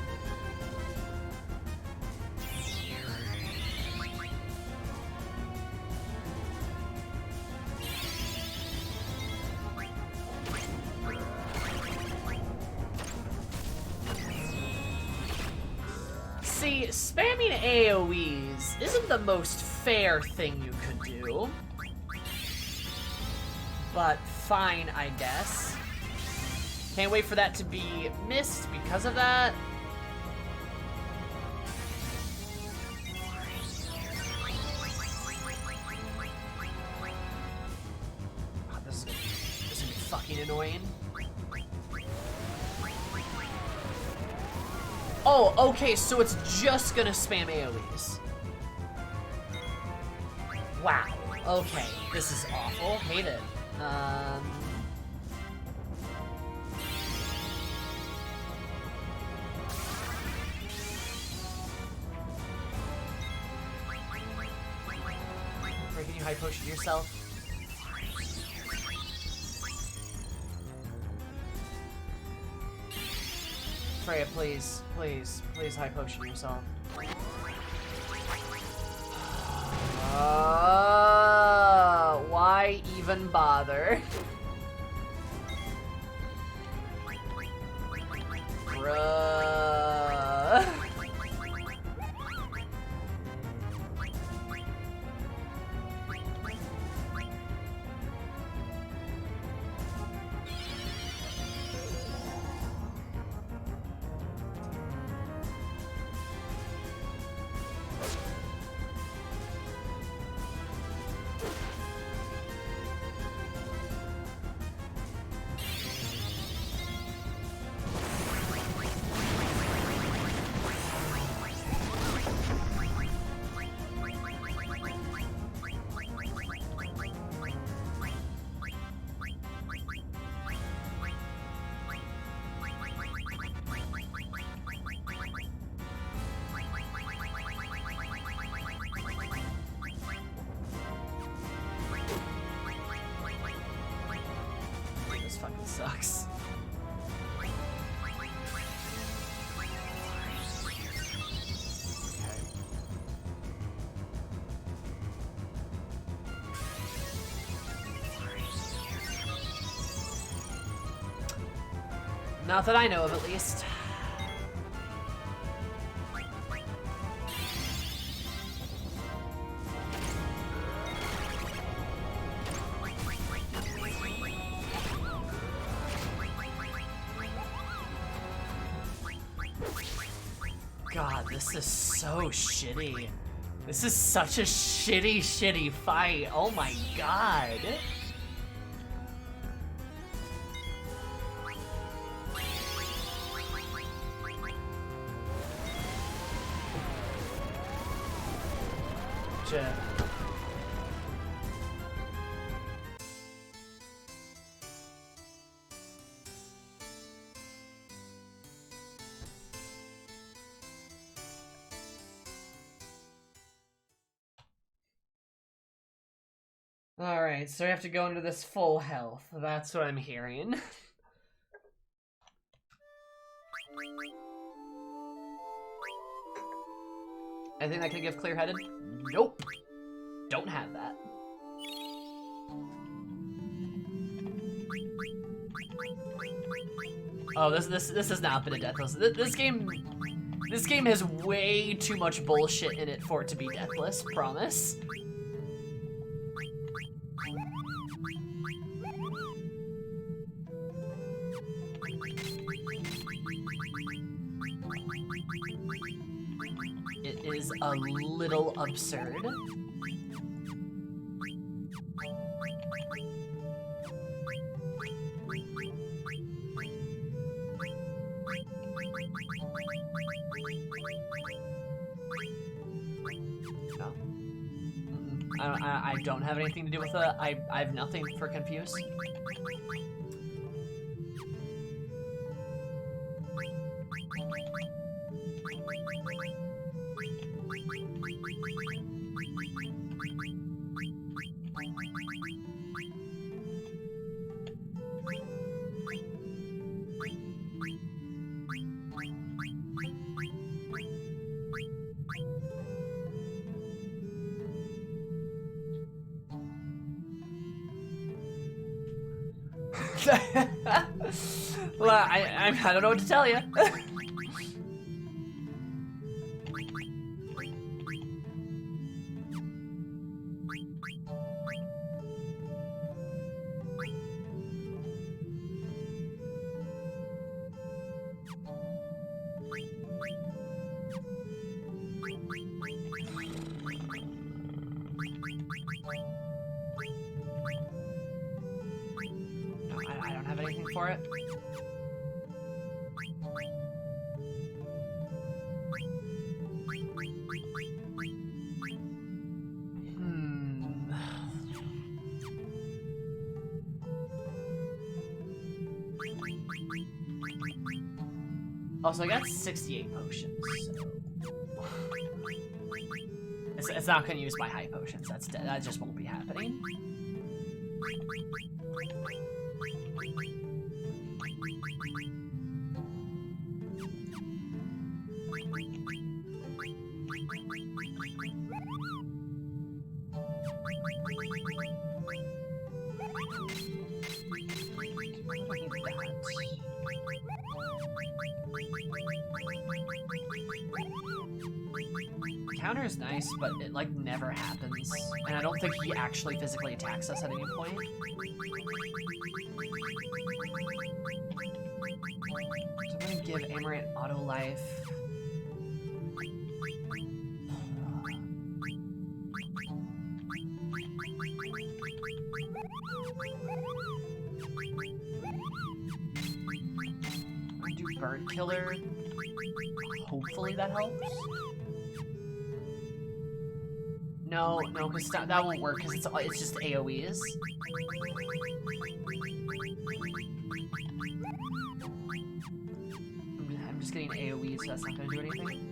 S2: See, spamming AoEs isn't the most fair thing you could do. But fine, I guess. Can't wait for that to be missed because of that. Oh, this is gonna be fucking annoying. Oh, okay, so it's just gonna spam AoEs. Wow. Okay, this is awful. Hate it. Can you high potion yourself? Freya, please, please, please high potion yourself. Why even bother? Bruh. This fucking sucks. Not that I know of, at least. God, this is so shitty. This is such a shitty fight. Oh my god. Shit. Alright, so we have to go into this full health. That's what I'm hearing. I think I can give clear-headed. Nope. Don't have that. Oh, this has not been a deathless. This game has way too much bullshit in it for it to be deathless, promise. It is a little absurd. No. I don't have anything to do with it. I have nothing for confused. Well, I don't know what to tell you. I don't have anything for it. Also, I got 68 potions, so... It's not gonna use my high potions, that's dead. That just won't be happening. Counter is nice, but it like never happens, and I don't think he actually physically attacks us at any point. So I'm gonna give Amaranth auto life. I'm gonna do Bird Killer. Hopefully that helps. No, because that won't work because it's just AoEs. I'm just getting AoEs, so that's not gonna do anything.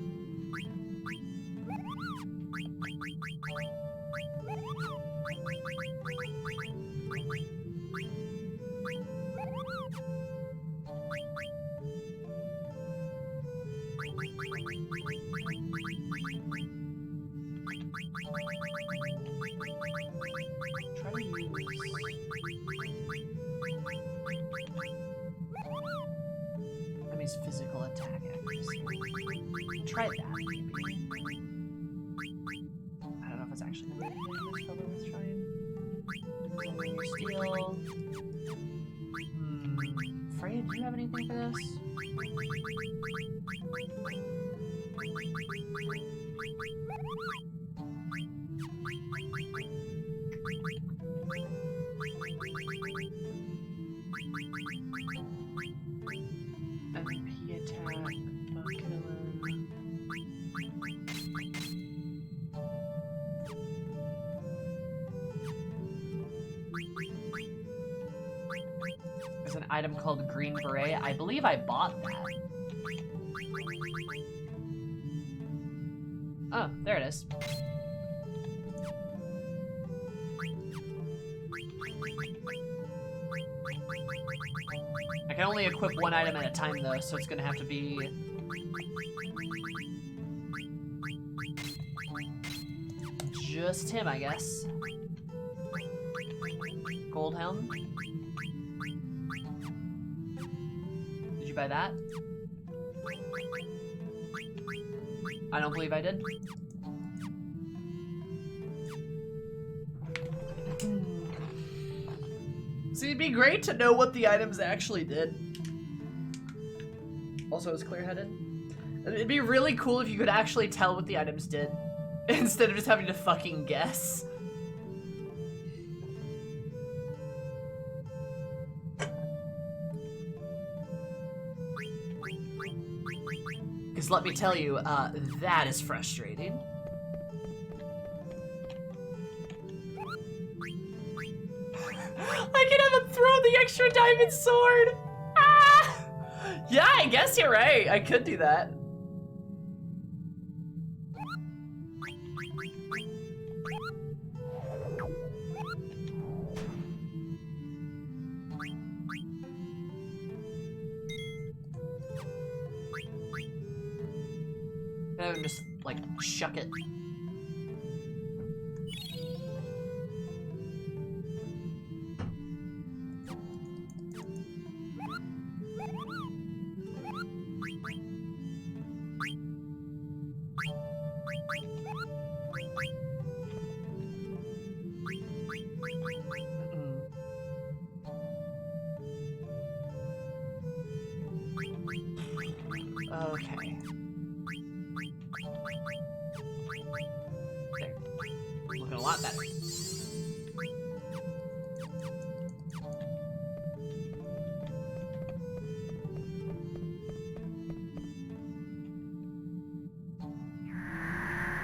S2: Physical attack accuracy. Try that, maybe. I don't know if it's actually gonna be trouble with trying. Steel. Freya, do you have anything for this? There's an item called Green Beret. I believe I bought that. Oh, there it is. I can only equip one item at a time though, so it's gonna have to be... just him, I guess. Gold helm. Did you buy that? I don't believe I did. See, it'd be great to know what the items actually did. Also, it's clear-headed. It'd be really cool if you could actually tell what the items did, instead of just having to fucking guess. Because let me tell you, that is frustrating. I can have him throw the extra diamond sword! Ah! Yeah, I guess you're right. I could do that. Have him just, like, shuck it. Okay. There. Looking a lot better.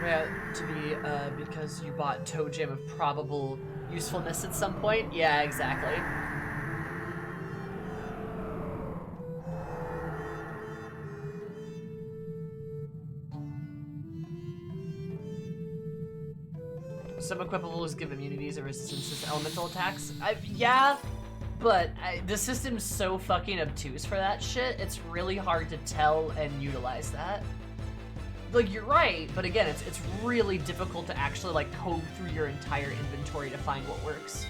S2: Yeah, to be, because you bought Toe Gem of probable usefulness at some point? Yeah, exactly. Some equipables give immunities or resistance to elemental attacks. Yeah, but the system's so fucking obtuse for that shit, it's really hard to tell and utilize that. Like, you're right, but again, it's really difficult to actually, like, comb through your entire inventory to find what works.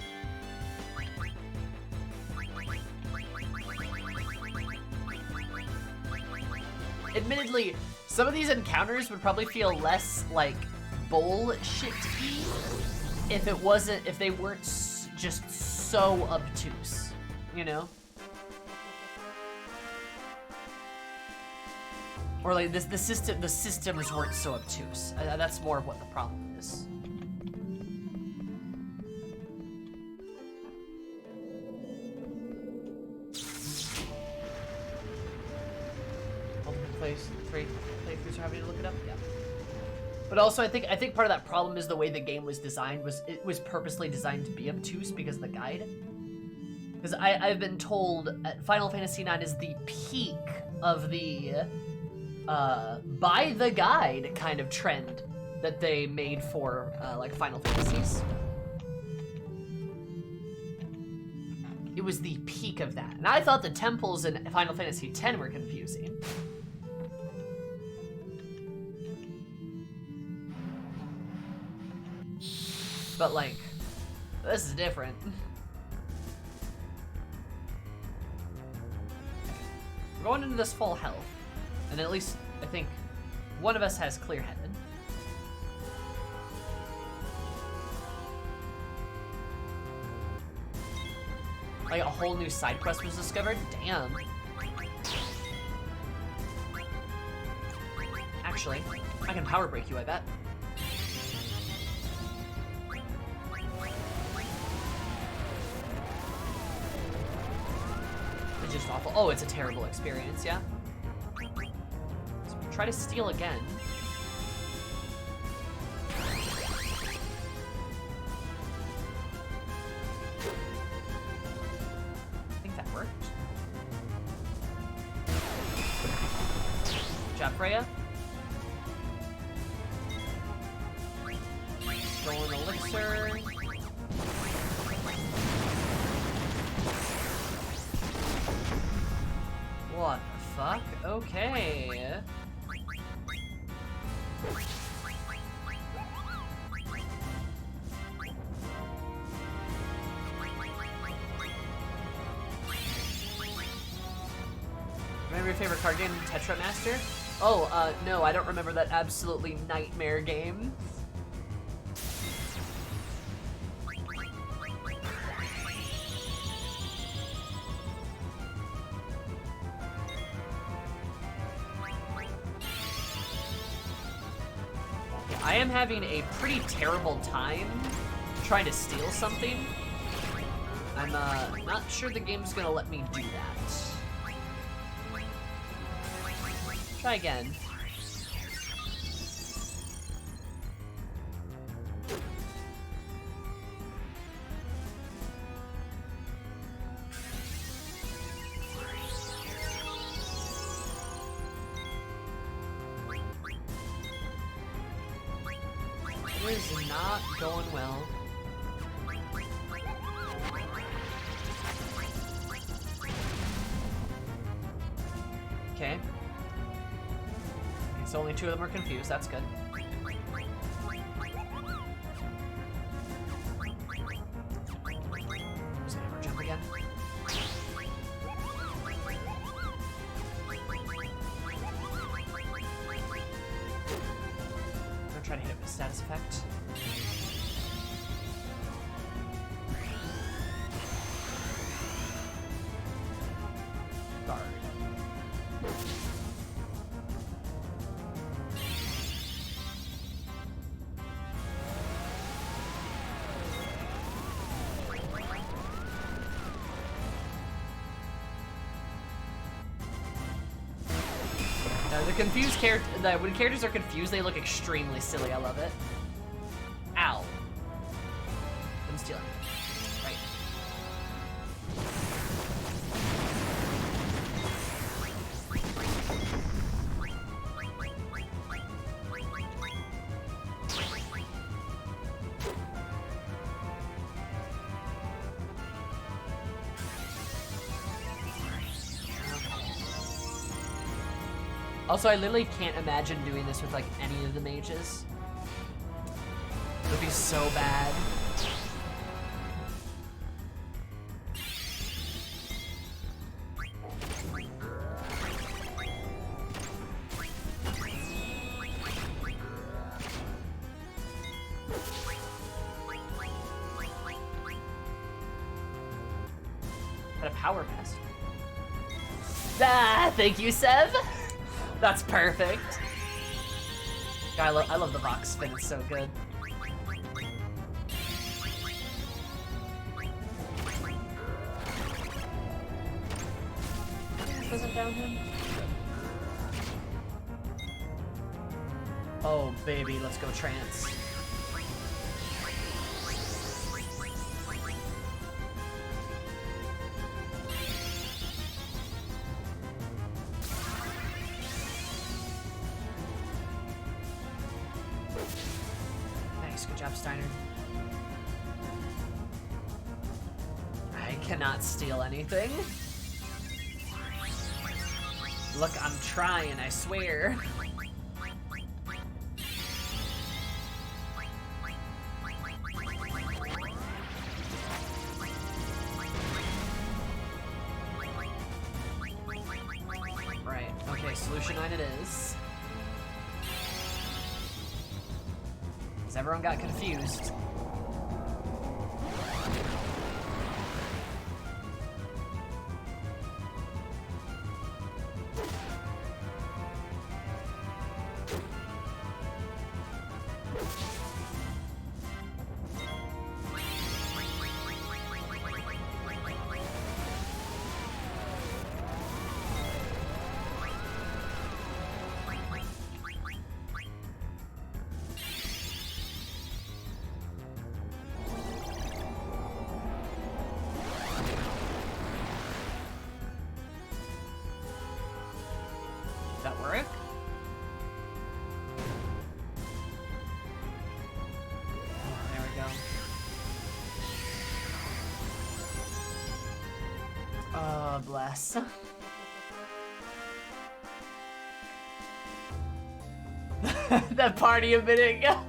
S2: Admittedly, some of these encounters would probably feel less, like, bullshit-y if they weren't just so obtuse, you know? Or like the systems weren't so obtuse. That's more of what the problem is. Multiple playthroughs are having to look it up. Yeah. But also, I think part of that problem is the way the game was designed. It was purposely designed to be obtuse because of the guide. Because I've been told Final Fantasy IX is the peak of the by the guide kind of trend that they made for like Final Fantasies. It was the peak of that, and I thought the temples in Final Fantasy X were confusing. But like, this is different. We're going into this full health, and at least I think one of us has clear-headed. Like a whole new side quest was discovered? Damn. Actually, I can power break you, I bet. It's just awful. Oh, it's a terrible experience, yeah? try to steal again. I think that worked. Good job, Freya. Stolen elixir. What the fuck? Okay. Remember your favorite card game, Tetra Master? Oh, no, I don't remember that absolutely nightmare game. I am having a pretty terrible time trying to steal something. I'm not sure the game's gonna let me do that. Try again. It is not going well. Okay. So only 2 of them are confused, that's good. Just gonna jump again. I'm gonna try to hit it with a status effect. Guard. The confused character, when characters are confused, they look extremely silly. I love it. Ow. I'm stealing. Right. Also, I literally can't imagine doing this with, like, any of the mages. It would be so bad. Got a power vest. Ah, thank you, Sev. That's perfect. I love the rock spin, it's so good. Doesn't down him? Oh baby, let's go trance. Good job, Steiner. I cannot steal anything. Look, I'm trying, I swear. Right, okay, solution 9 it is. Everyone got confused. that work? There we go. Oh, bless. That party a minute ago.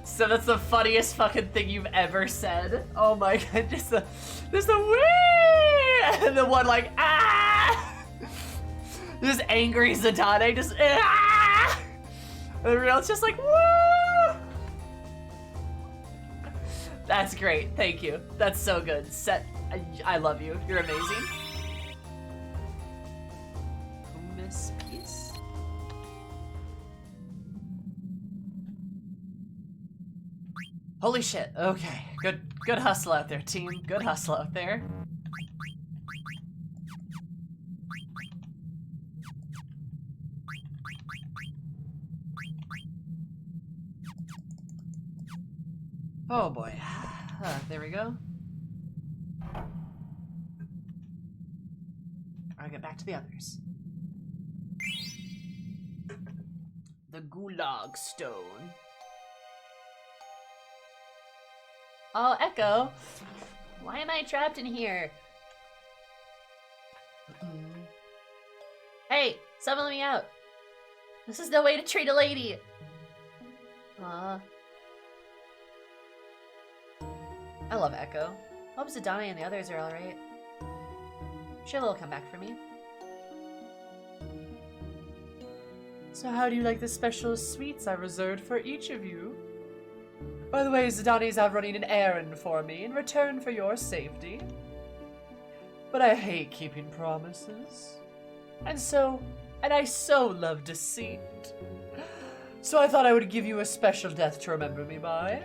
S2: So that's the funniest fucking thing you've ever said. Oh my god, just the wee, and the one like ah, just angry Zidane, just ah, and the real it's just like woo. That's great, thank you. That's so good. Set, I love you. You're amazing. Miss Peace. Holy shit, okay. Good hustle out there, team. Good hustle out there. Oh boy. There we go. Alright, get back to the others. The Gulag Stone. Oh, Echo. Why am I trapped in here? Hey, someone let me out. This is no way to treat a lady. I love Echo. Hope Zidane and the others are alright. Sure they'll come back for me. So how do you like the special sweets I reserved for each of you? By the way, Zidane's out running an errand for me in return for your safety. But I hate keeping promises. And I so love deceit. So I thought I would give you a special death to remember me by.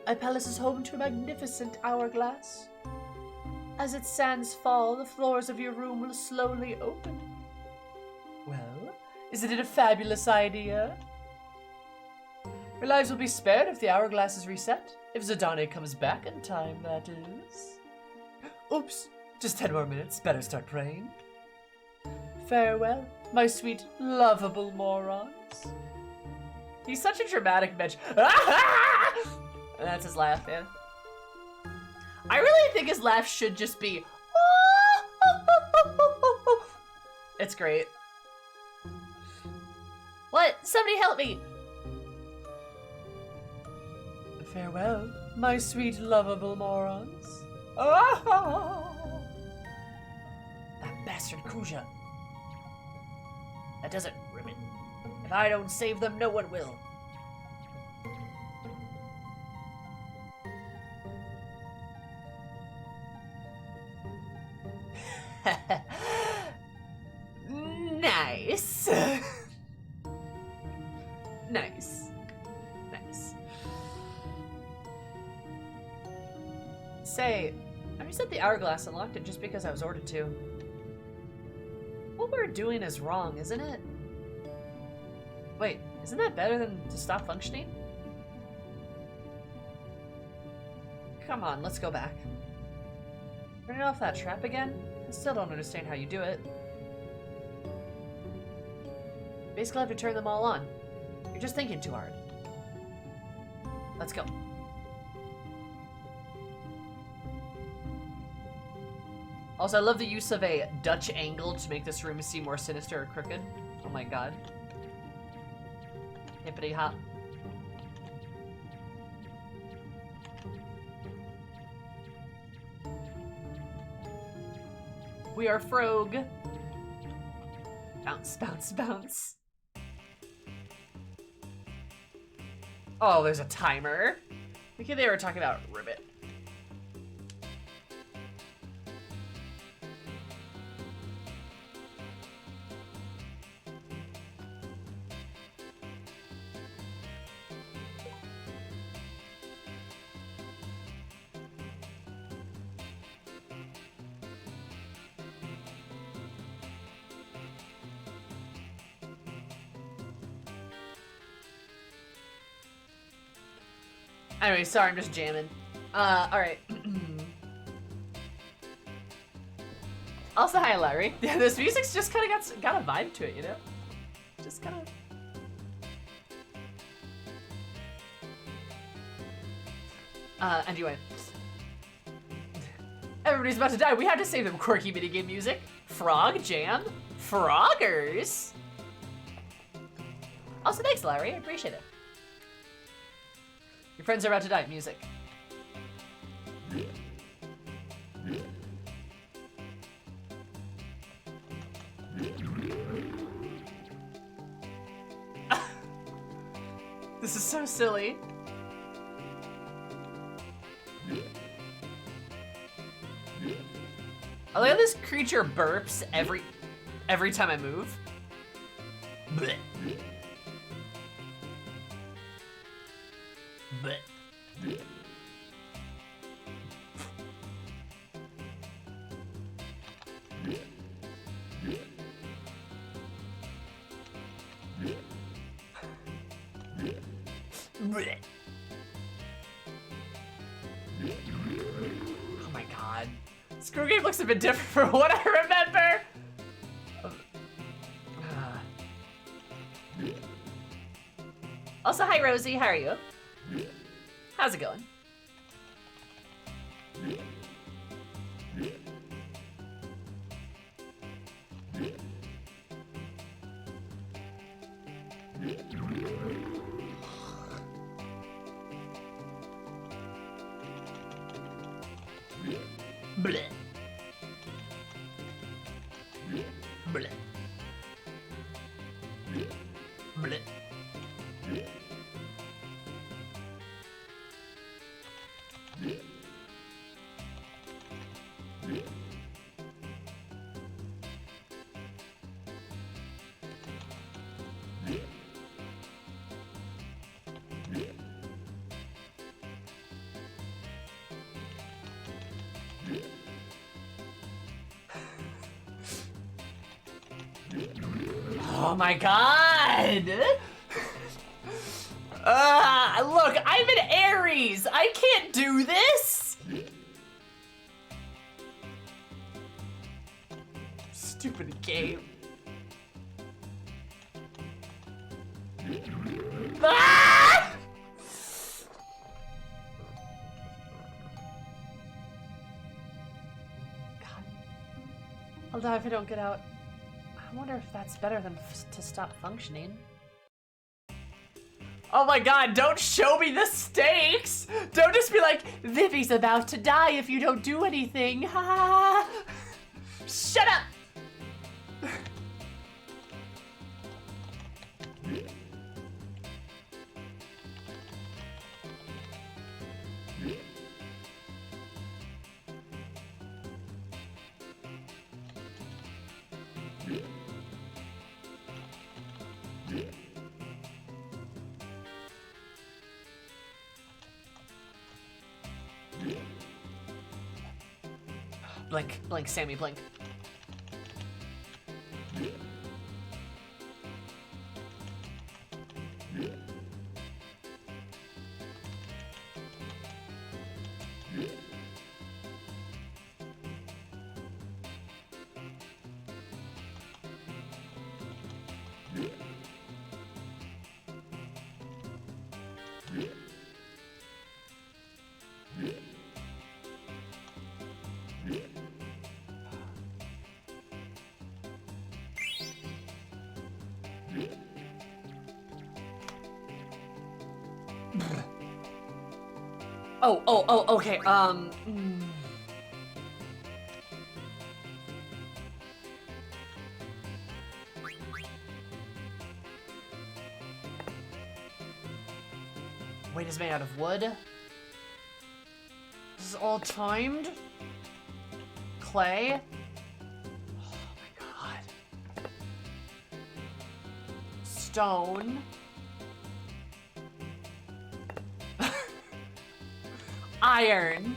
S2: My palace is home to a magnificent hourglass. As its sands fall, the floors of your room will slowly open. Well, isn't it a fabulous idea? Your lives will be spared if the hourglass is reset. If Zidane comes back in time, that is. Oops, just 10 more minutes. Better start praying. Farewell, my sweet, lovable morons. He's such a dramatic bitch. And that's his laugh, yeah. I really think his laugh should just be. It's great. What? Somebody help me! Farewell, my sweet, lovable morons. Oh! That bastard Kuja. That doesn't ribbon. If I don't save them, no one will. Nice. Nice. Nice. Say, I reset the hourglass and locked it just because I was ordered to. What we're doing is wrong, isn't it? Wait, isn't that better than to stop functioning? Come on, let's go back. Turning off that trap again? I still don't understand how you do it. Basically, I have to turn them all on. You're just thinking too hard. Let's go. Also, I love the use of a Dutch angle to make this room seem more sinister or crooked. Oh my god. Hippity hop. We are Frog. Bounce, bounce, bounce. Oh, there's a timer. I think they were talking about Ribbit. Anyway, sorry, I'm just jamming. Alright. Also, hi, Larry. Yeah, this music's just kind of got a vibe to it, you know? Just kind of. Anyway. Everybody's about to die. We have to save them. Quirky minigame music. Frog jam. Froggers. Also, thanks, Larry. I appreciate it. Your friends are about to die. Music. This is so silly. I like how this creature burps every time I move. Blech. Blech. Blech. Oh my god. Screw Game looks a bit different from what I remember. Also, hi Rosie, how are you? How's it going? Bleh. Bleh. Bleh. Oh my god! Look, I'm an Aries! I can't do this! Stupid game. Ah! God. I'll die if I don't get out. I wonder if that's better than to stop functioning. Oh my god, don't show me the stakes! Don't just be like, Vivi's about to die if you don't do anything. Ha! Shut up! Blink, blink, Sammy, blink. Oh, okay, Weight is made out of wood. This is all timed. Clay. Oh my god. Stone. Iron.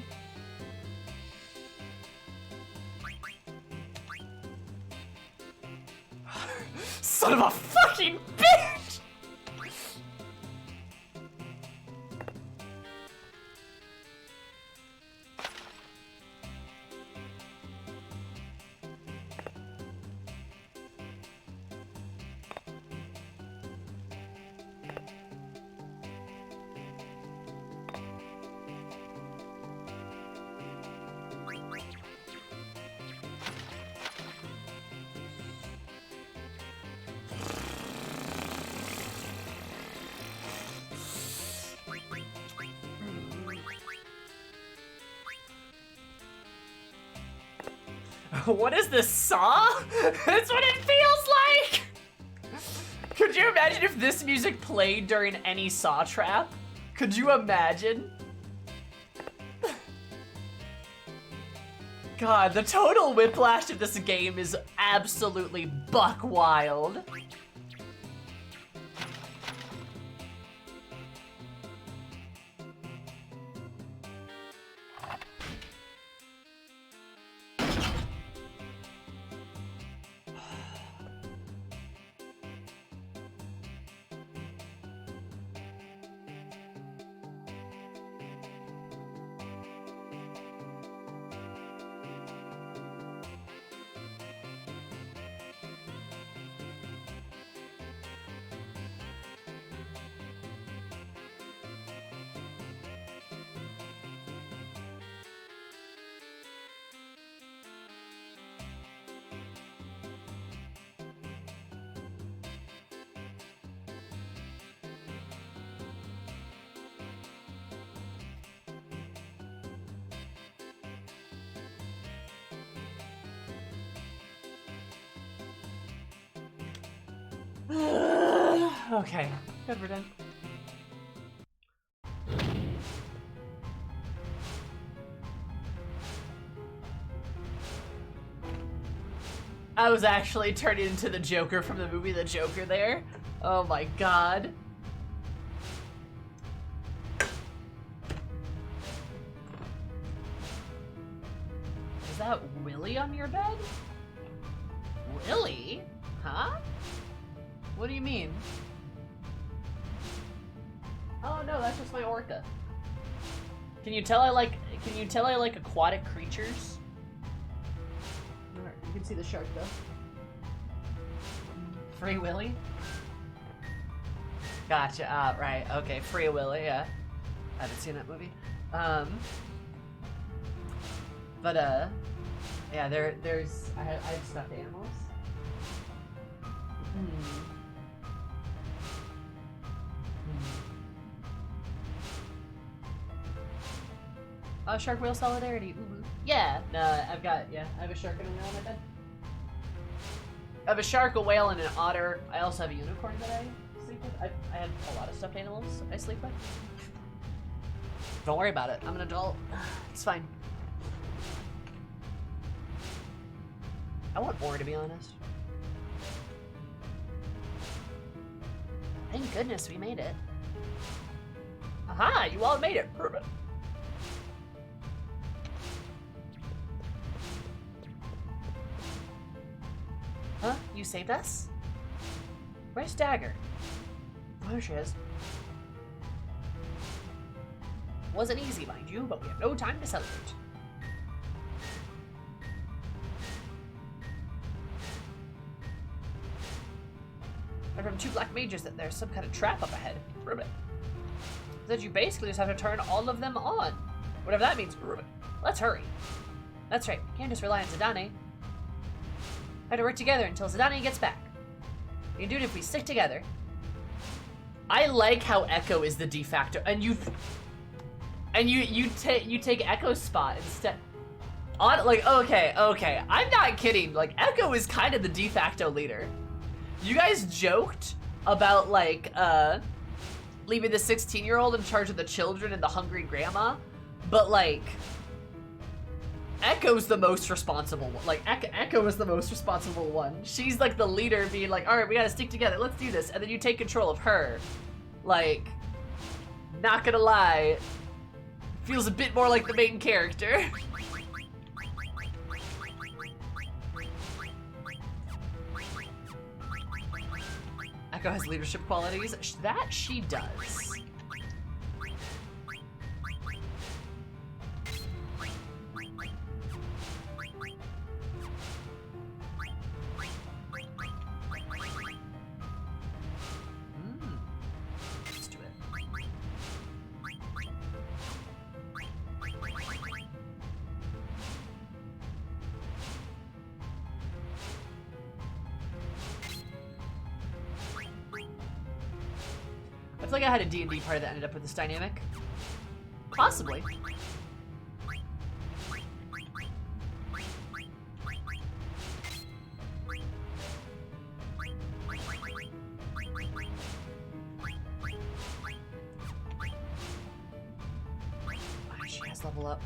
S2: Son of a fucking bitch! What is this, Saw? That's what it feels like! Could you imagine if this music played during any Saw trap? Could you imagine? God, the total whiplash of this game is absolutely buck wild. Okay, good, we're done. I was actually turning into the Joker from the movie The Joker there. Oh my god. Is that Willie on your bed? Willie? Huh? What do you mean? Oh no, that's just my orca. Can you tell I like aquatic creatures? You can see the shark though. Free Willy? Gotcha, right, okay, Free Willy, yeah. I haven't seen that movie. Yeah, there's, I have stuffed animals. Oh, shark whale solidarity. Ooh. Yeah, I have a shark and a whale on my bed. I have a shark, a whale, and an otter. I also have a unicorn that I sleep with. I have a lot of stuffed animals I sleep with. Don't worry about it. I'm an adult. It's fine. I want more, to be honest. Thank goodness we made it. Aha! You all made it. Perfect. Huh? You saved us? Where's Dagger? Oh, there she is. Wasn't easy, mind you, but we have no time to celebrate. I heard from 2 black mages that there's some kind of trap up ahead. Ruben. That you basically just have to turn all of them on. Whatever that means, Ruben. Let's hurry. That's right, we can't just rely on Zidane. We have to work together until Zidane gets back. We can do it if we stick together. I like how Echo is the de facto, and you take Echo's spot instead. Okay, I'm not kidding. Like, Echo is kind of the de facto leader. You guys joked about like leaving the 16-year-old in charge of the children and the hungry grandma, but like Echo's the most responsible one. Like Echo is the most responsible one. She's like the leader, being like, all right, we gotta stick together. Let's do this, and then you take control of her. Like, not gonna lie, feels a bit more like the main character. Echo has leadership qualities. That she does. Let's do it. I feel like I had a D&D party that ended up with this dynamic. Possibly. guys level up.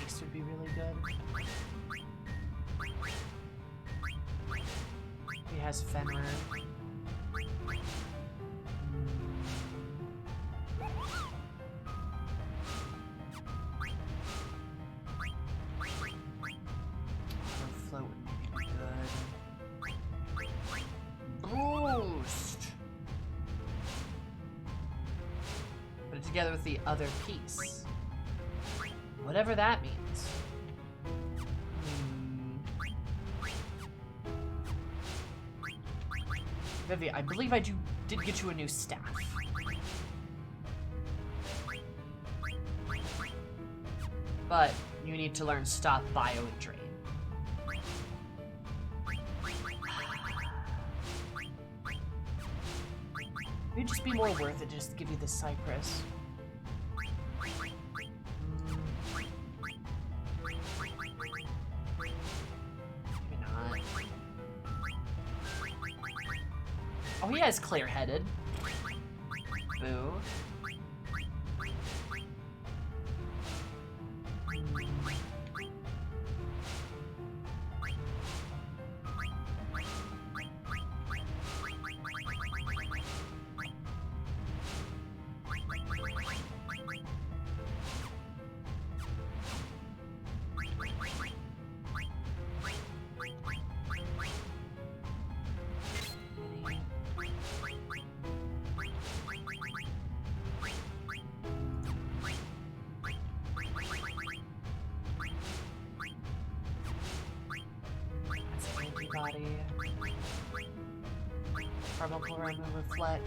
S2: Haste would be really good. He has Fenrir. Float would be good. Boost! Put it together with the other piece. Whatever that means. Vivi, I believe I did get you a new staff. But you need to learn Stop, Bio, and Drain. It'd just be more worth it just to give you the Cypress. Maybe not. Oh, he has clear-headed. Boo. Body. Carbuncle Ram will reflect.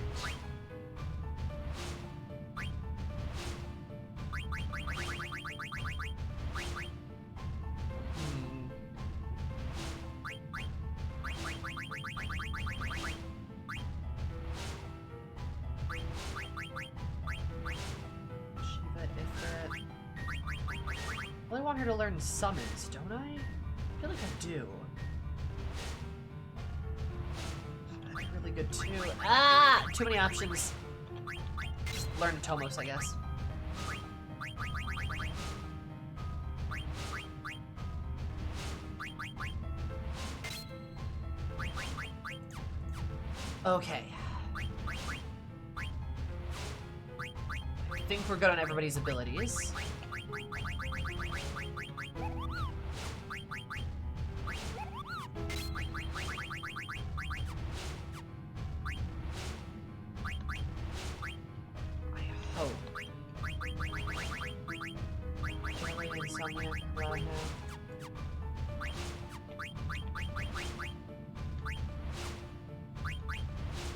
S2: Shiva Ifrit. I really want her to learn summons, don't I? I feel like I do. Really good too. Ah! Too many options. Just learn Tomos, I guess. Okay. I think we're good on everybody's abilities.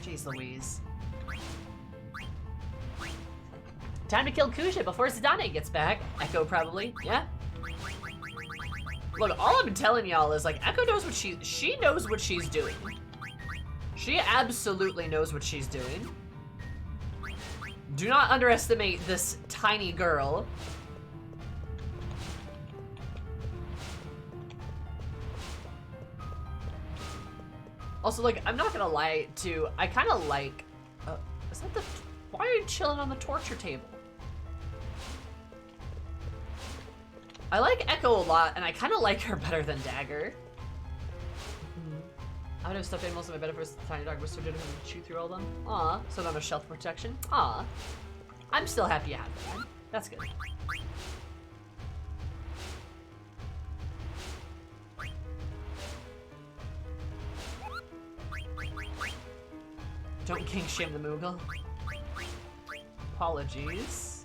S2: Jeez Louise. Time to kill Kusha before Zidane gets back. Echo probably, yeah? Look, all I've been telling y'all is like, Echo knows what she knows what she's doing. She absolutely knows what she's doing. Do not underestimate this tiny girl. Also, like, I'm not gonna lie to, I kind of like, is that the, why are you chilling on the torture table? I like Echo a lot, and I kind of like her better than Dagger. I would have stuffed animals in my bed if it was Tiny Dog was so good to chew through all of them. Aw, so not a shelf protection. Aw. I'm still happy you have that. That's good. Don't king shame the Moogle. Apologies.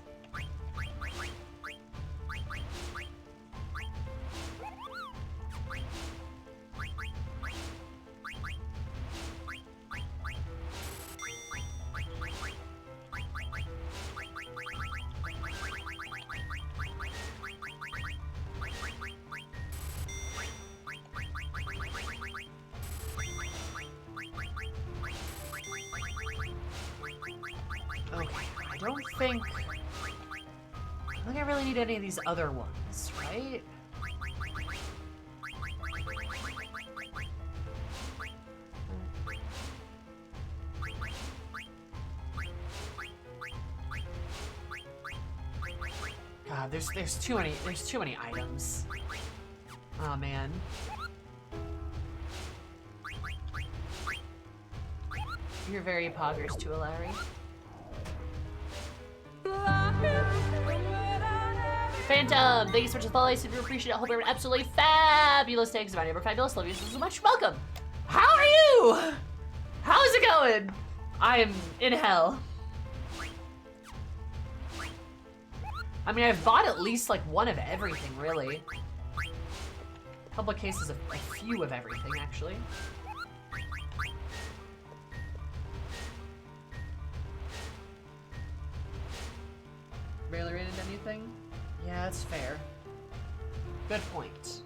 S2: Okay, I don't think... don't think I really need any of these other ones, right? God, there's too many items. Oh man. You're very poggers too, Larry. Phantom, thank you so much for the follow. I super appreciate it. I hope you're having an absolutely fabulous day. Because my neighbor fabulous. Love you so much. Welcome. How are you? How's it going? I am in hell. I mean, I've bought at least like one of everything, really. A couple of cases of a few of everything, actually. Barely ran into anything? Yeah, that's fair. Good point.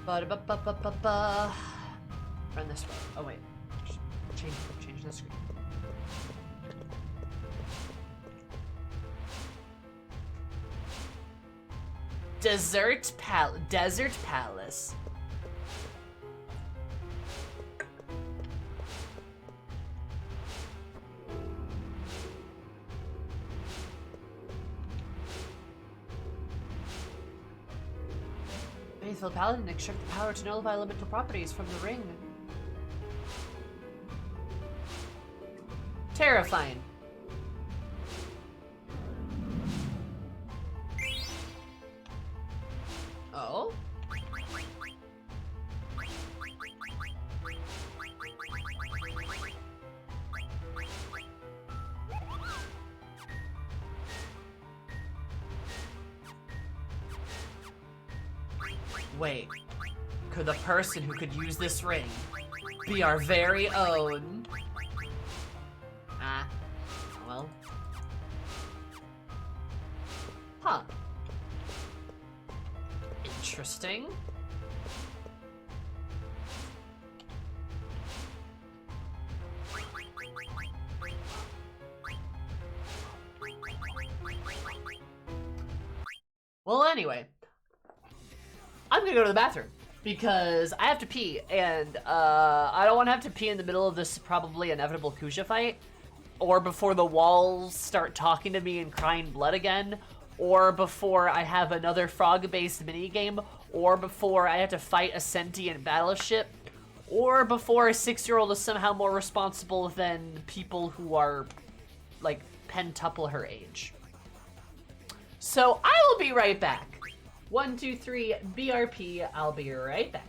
S2: Ba-da-ba-ba-ba-ba-ba. Run this way. Oh wait. Change the screen. Desert Palace. Faithful Paladin, extract the power to nullify elemental properties from the ring. Terrifying. Oh? Wait, could the person who could use this ring be our very own? Ah, well. Huh. Interesting. Well, anyway. I'm gonna go to the bathroom because I have to pee, and I don't want to have to pee in the middle of this probably inevitable Kuja fight, or before the walls start talking to me and crying blood again, or before I have another frog-based minigame, or before I have to fight a sentient battleship, or before a 6-year-old is somehow more responsible than people who are, like, pentuple her age. So I will be right back. 1, 2, 3, BRP. I'll be right back.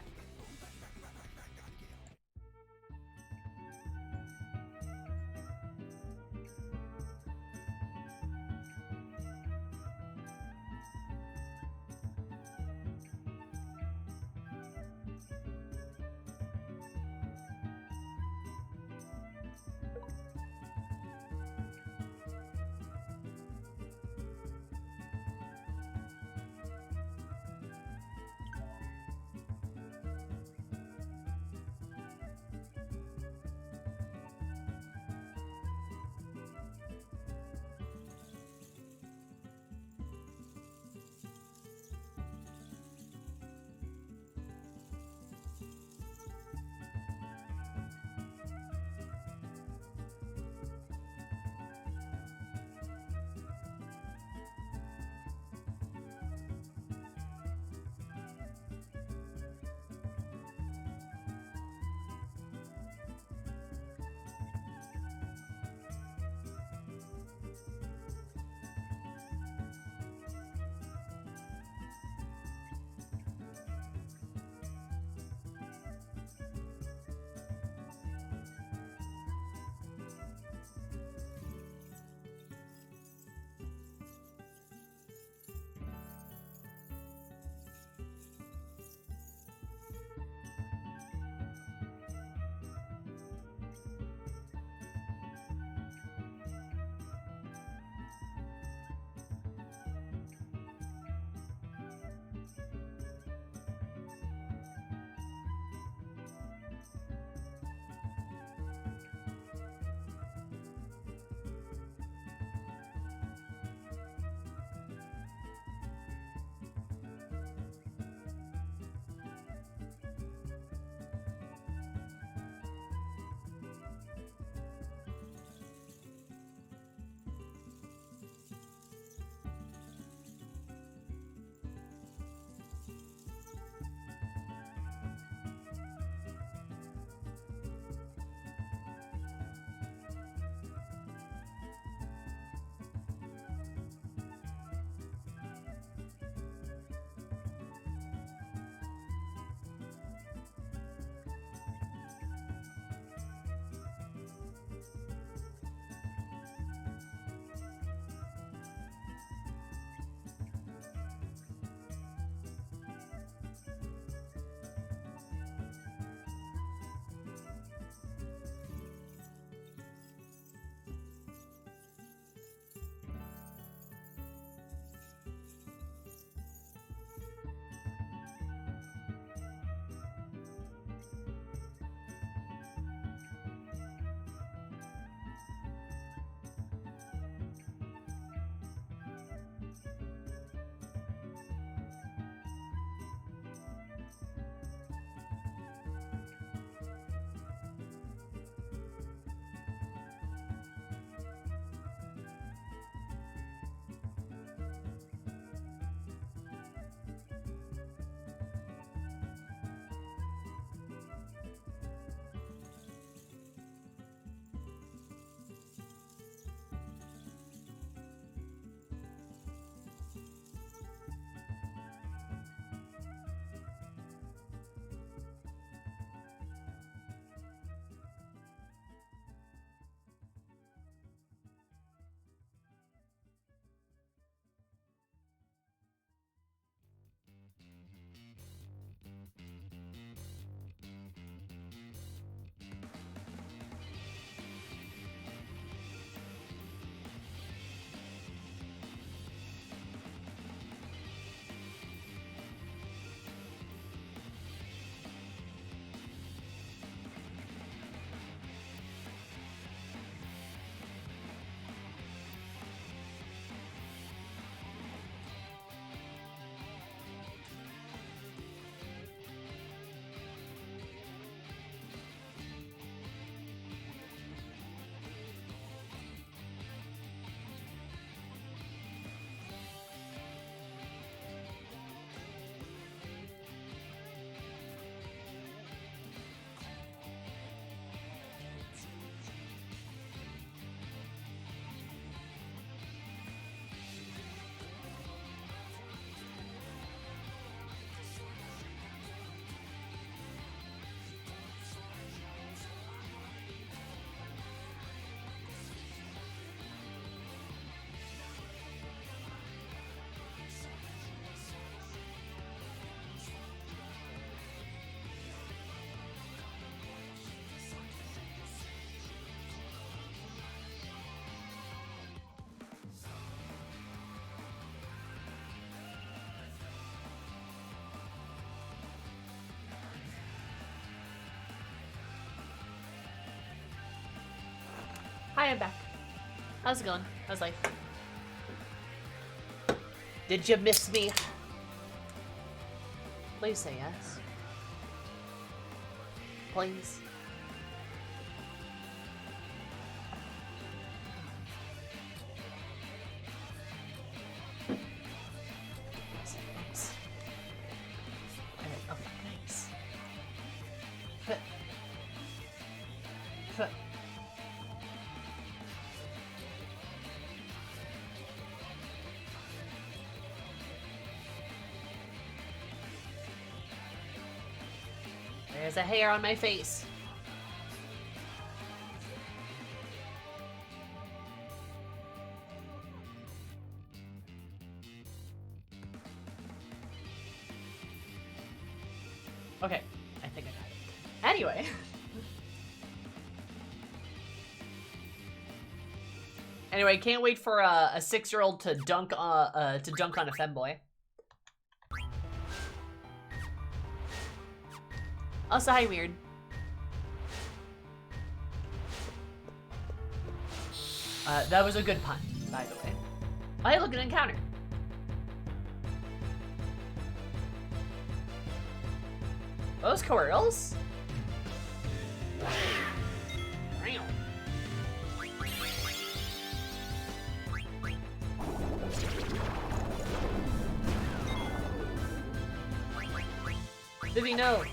S2: I am back. How's it going? How's life? Did you miss me? Please say yes. Please. Thanks. Okay, thanks. There's a hair on my face. Okay, I think I got it. Anyway. Anyway, can't wait for a 6-year-old to dunk on a femboy. Also, hi, Weird. That was a good pun, by the way. Oh, hey, look, an encounter. Those squirrels? Vivi, no.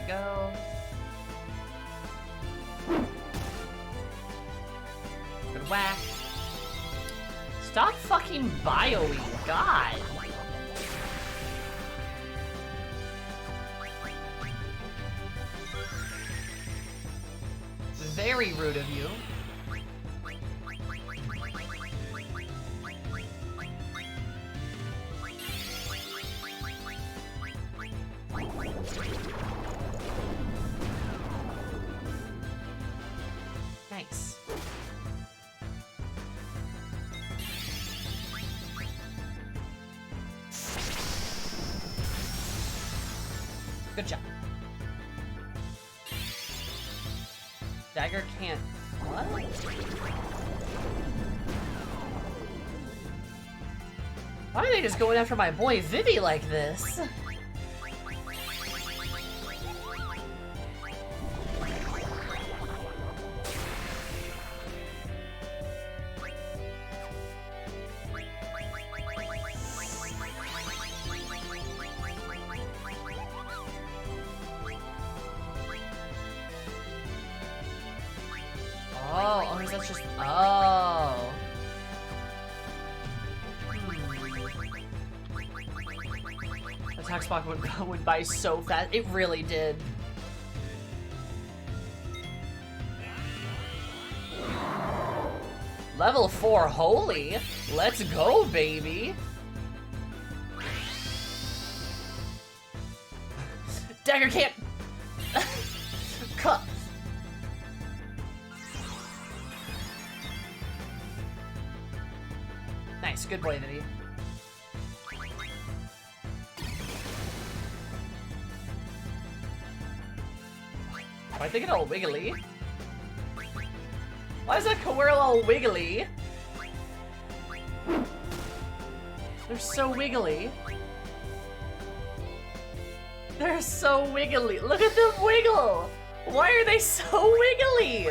S2: Go. Good whack. Stop fucking bio-ing, God. Very rude of you. Nice. Good job. Dagger can't... What? Why are they just going after my boy Vivi like this? Oh, or is that just... Oh. Attack spot went by so fast. It really did. Level 4, holy. Let's go, baby. Dagger can't... Cut. Nice, good boy, Vivi. Why they get all wiggly? Why is that Quirrell all wiggly? They're so wiggly. They're so wiggly. Look at them wiggle! Why are they so wiggly?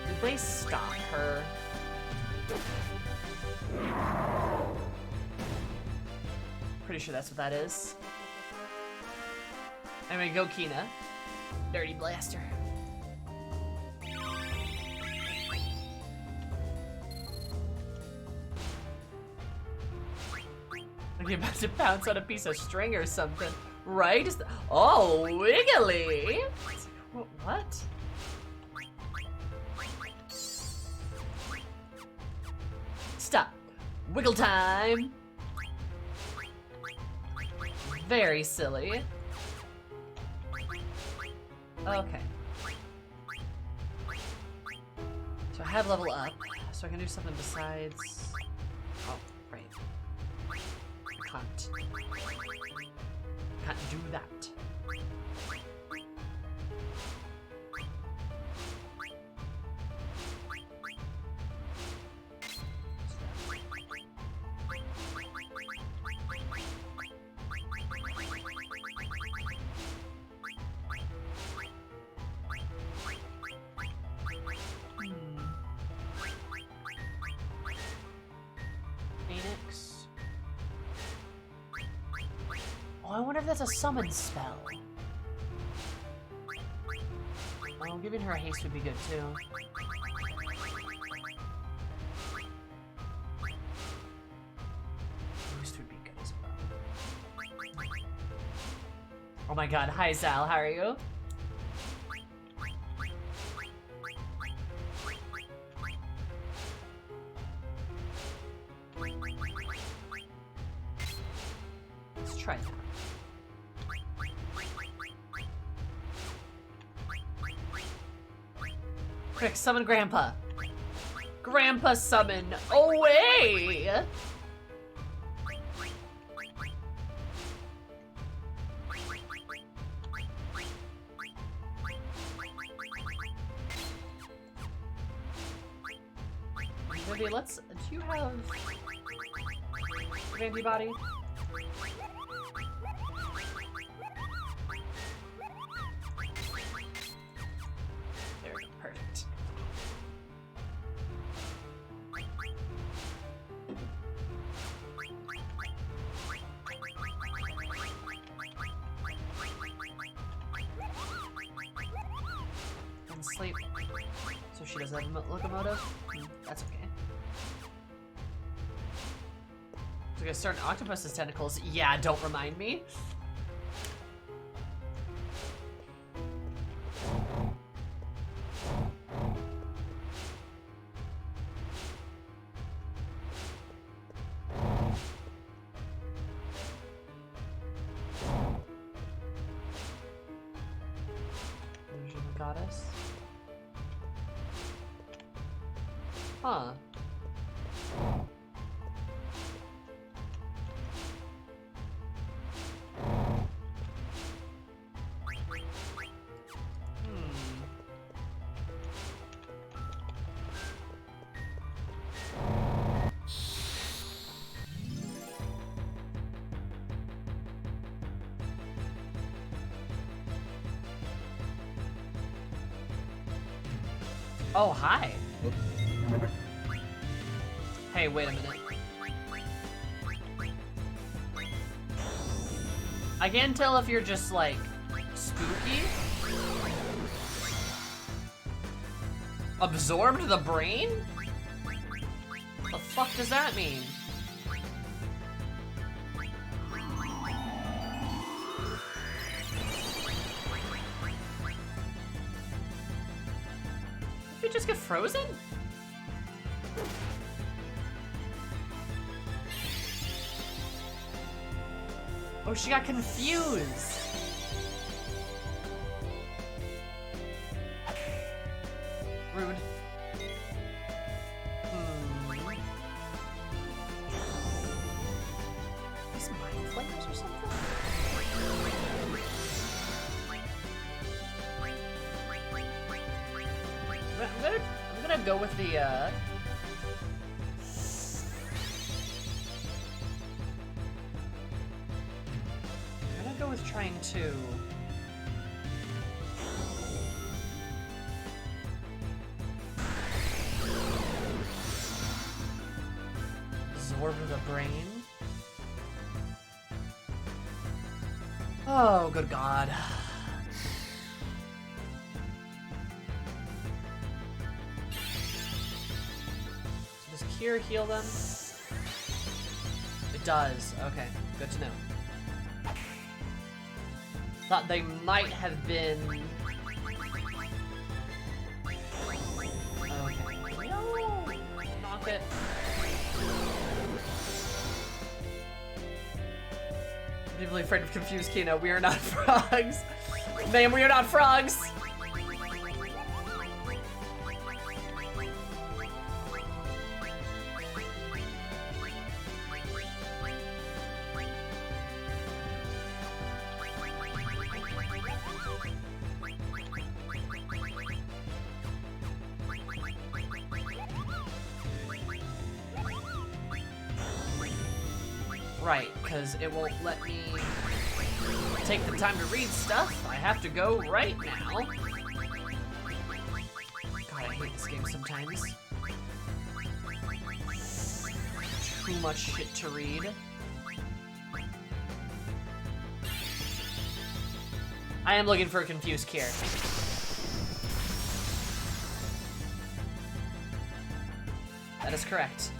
S2: Did they stop her? Pretty sure that's what that is. Anyway, go Kina. Dirty blaster. Are you about to bounce on a piece of string or something? Right? Oh, wiggly! What? Stop. Wiggle time! Very silly. Okay. So I have level up, so I can do something besides... Oh, right. Can't do that. FFIX. Oh, I wonder if that's a summon spell. Oh, giving her a haste would be good too. Boost would be good as well. Oh my god, hi Sal, how are you? Let's try that. Quick, summon Grandpa. Grandpa summon away! Vivi, let's... Do you have... an antibody? There we go, perfect. And sleep. So she doesn't have a locomotive? That's okay. So I gotta start an octopus's tentacles. Yeah, don't remind me. Illusion goddess. Huh. Oh, hi. Hey, wait a minute. I can't tell if you're just, like, spooky. Absorbed the brain? What the fuck does that mean? Did we just get frozen? Oh, she got confused. Rude. These mind flayers or something? I'm gonna go with the trying to absorb the brain. Oh, good God. So does Cure heal them? It does. Okay, good to know. Thought they might have been... Okay. No! Knock it. I'm deeply afraid of confused Kino. We are not frogs. Ma'am, we are not frogs! Right, because it won't let me take the time to read stuff. I have to go right now. God, I hate this game sometimes. Too much shit to read. I am looking for a confused Kier. That is correct.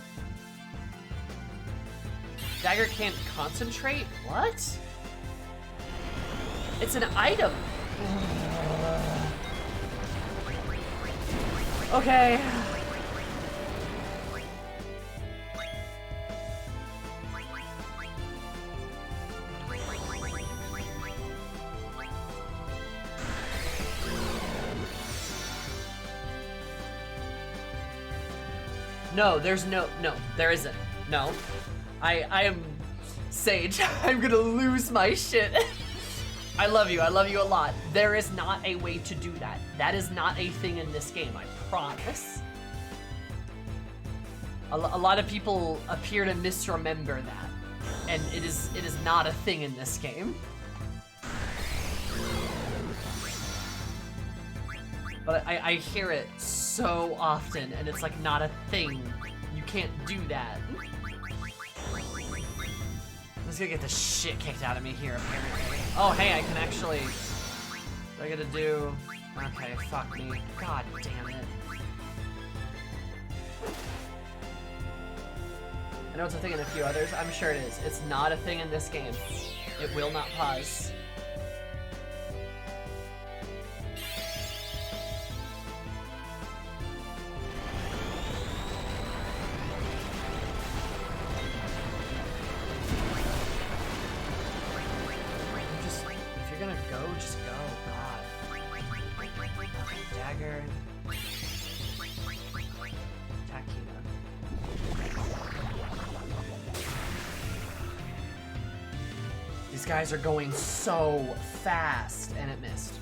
S2: Dagger can't concentrate? What? It's an item. Okay. No, there's no, there isn't. No. I am Sage. I'm gonna lose my shit. I love you a lot. There is not a way to do that. That is not a thing in this game, I promise. A lot of people appear to misremember that. And it is not a thing in this game. But I hear it so often, and it's like not a thing. You can't do that. I'm just gonna get the shit kicked out of me here, apparently. Oh, hey, I can actually... What do I gotta do? Okay, fuck me. God damn it. I know it's a thing in a few others. I'm sure it is. It's not a thing in this game. It will not pause. Just go, God. Dagger. Takina. These guys are going so fast, and it missed.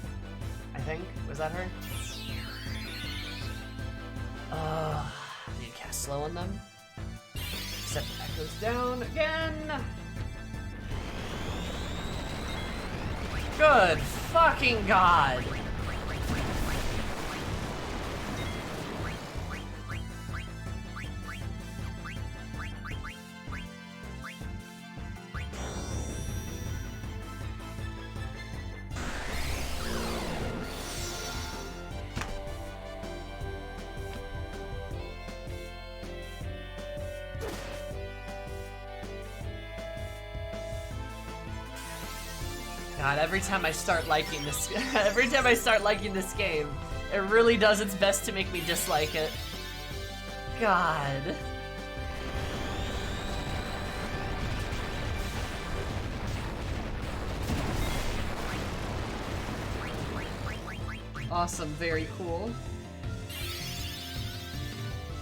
S2: I think. Was that her? Need to cast slow on them. Except that goes down again. Good fucking God. God, every time I start liking this game, it really does its best to make me dislike it. God. Awesome, very cool.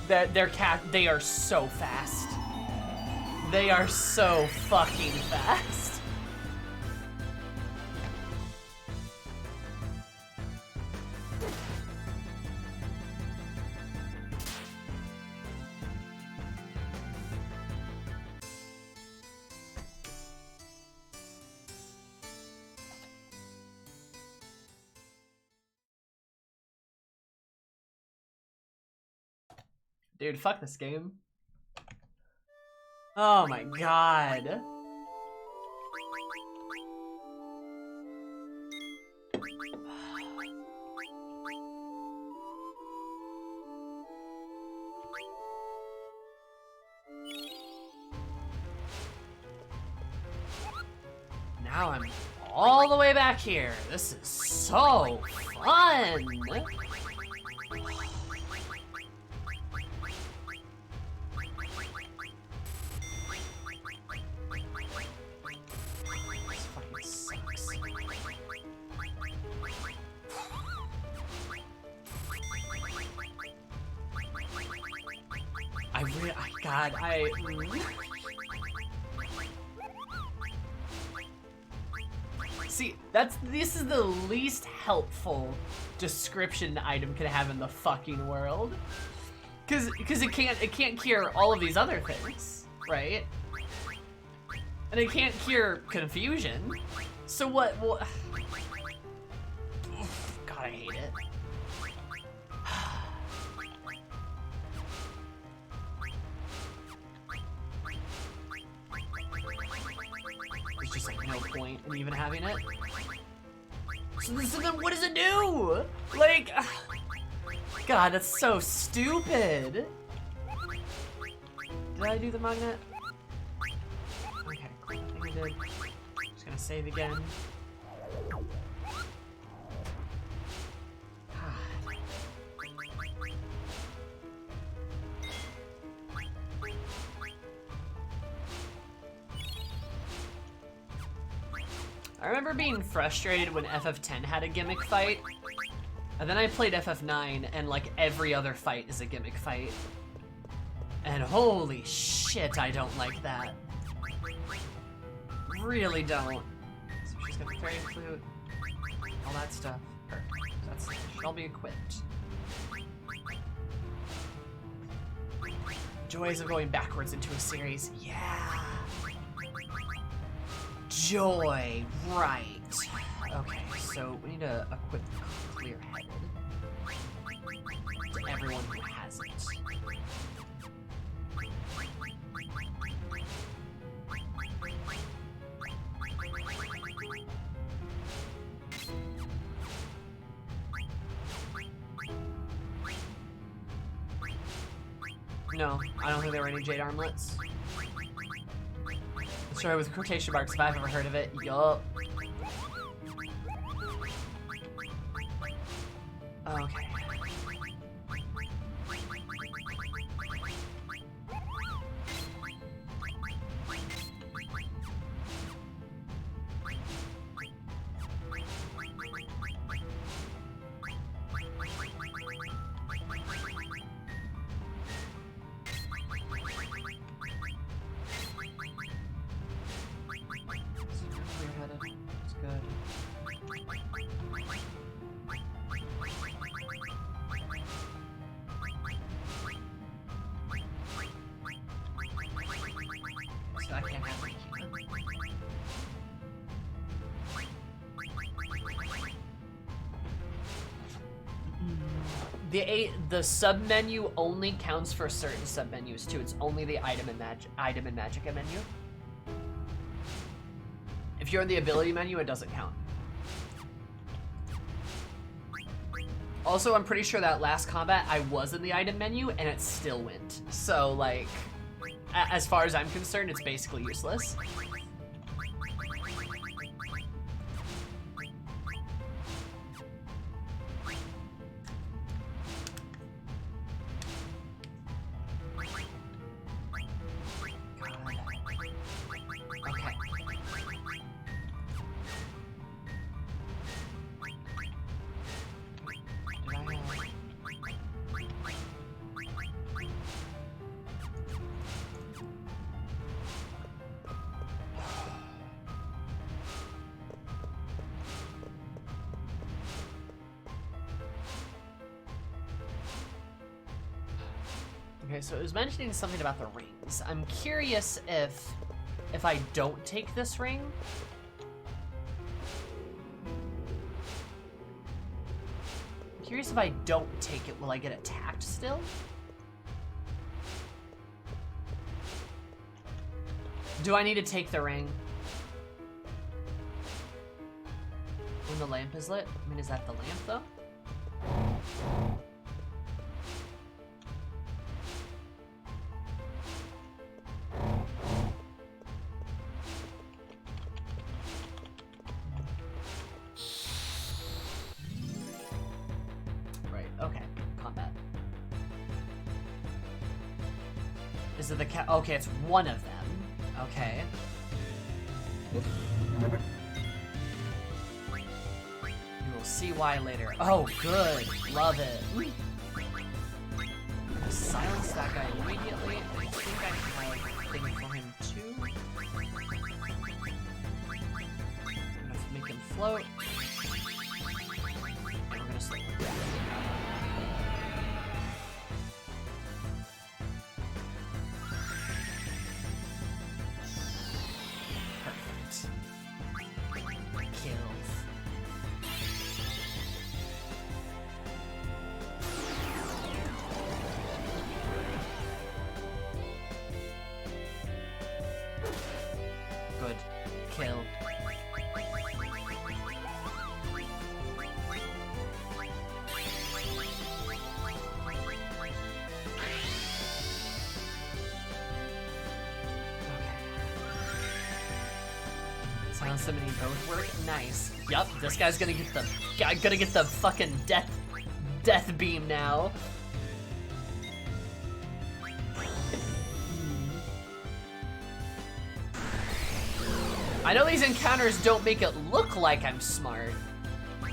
S2: They are so fast. They are so fucking fast. Dude, fuck this game. Oh my God. now I'm all the way back here. This is so fun. This fucking sucks. God, see, this is the least helpful description an item could have in the fucking world. Cause it can't cure all of these other things, right? And it can't cure confusion. So what God, I hate it. There's just like no point in even having it. So then what does it do? Like, God, that's so stupid. Did I do the magnet? Okay, cool. I think I did. Just gonna save again. I remember being frustrated when FF10 had a gimmick fight, and then I played FF9 and like every other fight is a gimmick fight. And holy shit, I don't like that. Really don't. So she's got the fairy flute, all that stuff. Perfect. That should all be equipped. Joys of going backwards into a series. Yeah. Joy, right. Okay, so we need to equip Clear-Headed to everyone who has it. No, I don't think there were any Jade Armlets. Sorry, with quotation marks, if I've ever heard of it. Yup. Okay. It's good. So I can't have the sub menu only counts for certain sub menus too. It's only the item and Magicka menu. If you're in the ability menu, it doesn't count. Also, I'm pretty sure that last combat I was in the item menu and it still went. So like, as far as I'm concerned, it's basically useless. Okay, so it was mentioning something about the rings. I'm curious if I don't take this ring, I'm curious if I don't take it, will I get attacked still? Do I need to take the ring when the lamp is lit? I mean, is that the lamp though? Is it the cat? Okay, it's one of them. Okay. You will see why later. Oh, good. Love it. Silence that guy immediately. I think I have a thing for him too. I'm gonna make him float. And we're gonna sleep. Good. Kill. Sound summoning both work? Nice. Yup, this guy's gonna get the fucking death beam now. I know these encounters don't make it look like I'm smart,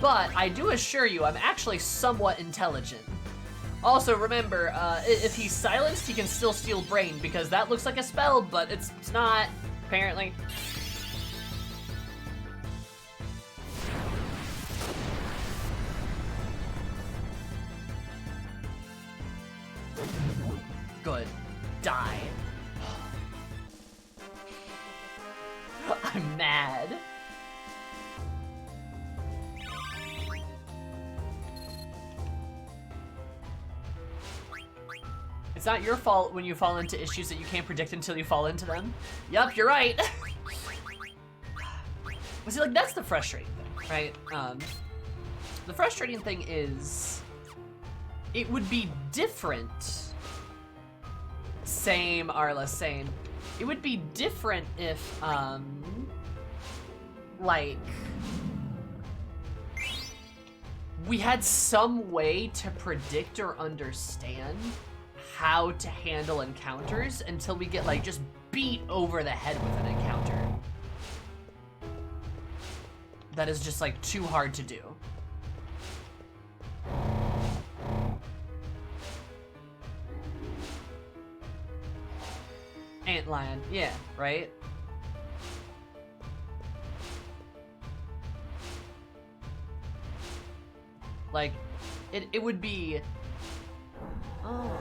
S2: but I do assure you I'm actually somewhat intelligent. Also, remember, if he's silenced, he can still steal brain, because that looks like a spell, but it's not, apparently. Good. Die. I'm mad. It's not your fault when you fall into issues that you can't predict until you fall into them. Yup, you're right. Well, see, like, that's the frustrating thing, right? The frustrating thing is, it would be different. Same, Arla, same. It would be different if, like, we had some way to predict or understand how to handle encounters until we get, like, just beat over the head with an encounter. That is just, like, too hard to do. Antlion, yeah, right? Like, it would be... Oh.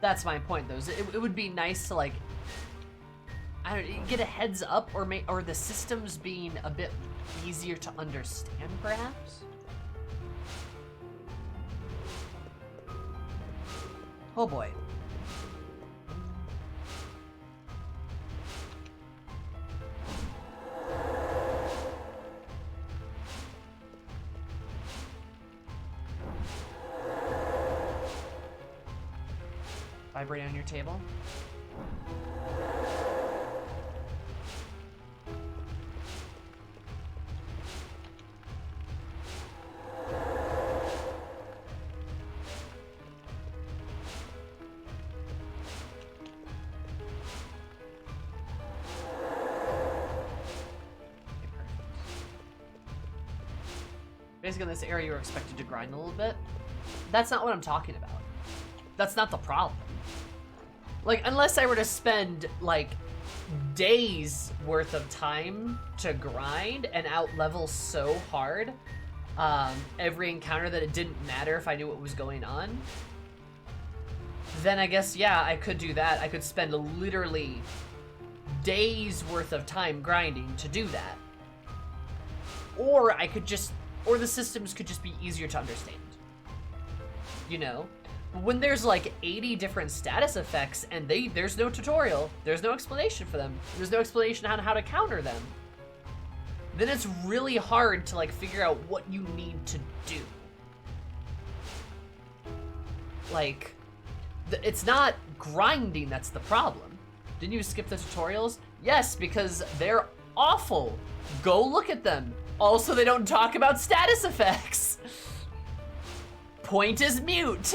S2: That's my point, though. It would be nice to, like, I don't know, get a heads up, or the systems being a bit easier to understand, perhaps? Oh boy. Vibrate on your table. Basically, in this area, you're expected to grind a little bit. That's not what I'm talking about. That's not the problem. Like, unless I were to spend, like, days worth of time to grind and out-level so hard every encounter that it didn't matter if I knew what was going on, then I guess, yeah, I could do that. I could spend literally days worth of time grinding to do that. Or I could just... Or the systems could just be easier to understand. You know? When there's like 80 different status effects and there's no tutorial, there's no explanation for them, there's no explanation on how to counter them, then it's really hard to like figure out what you need to do. Like, it's not grinding that's the problem. Didn't you skip the tutorials? Yes, because they're awful. Go look at them. Also, they don't talk about status effects. Point is mute.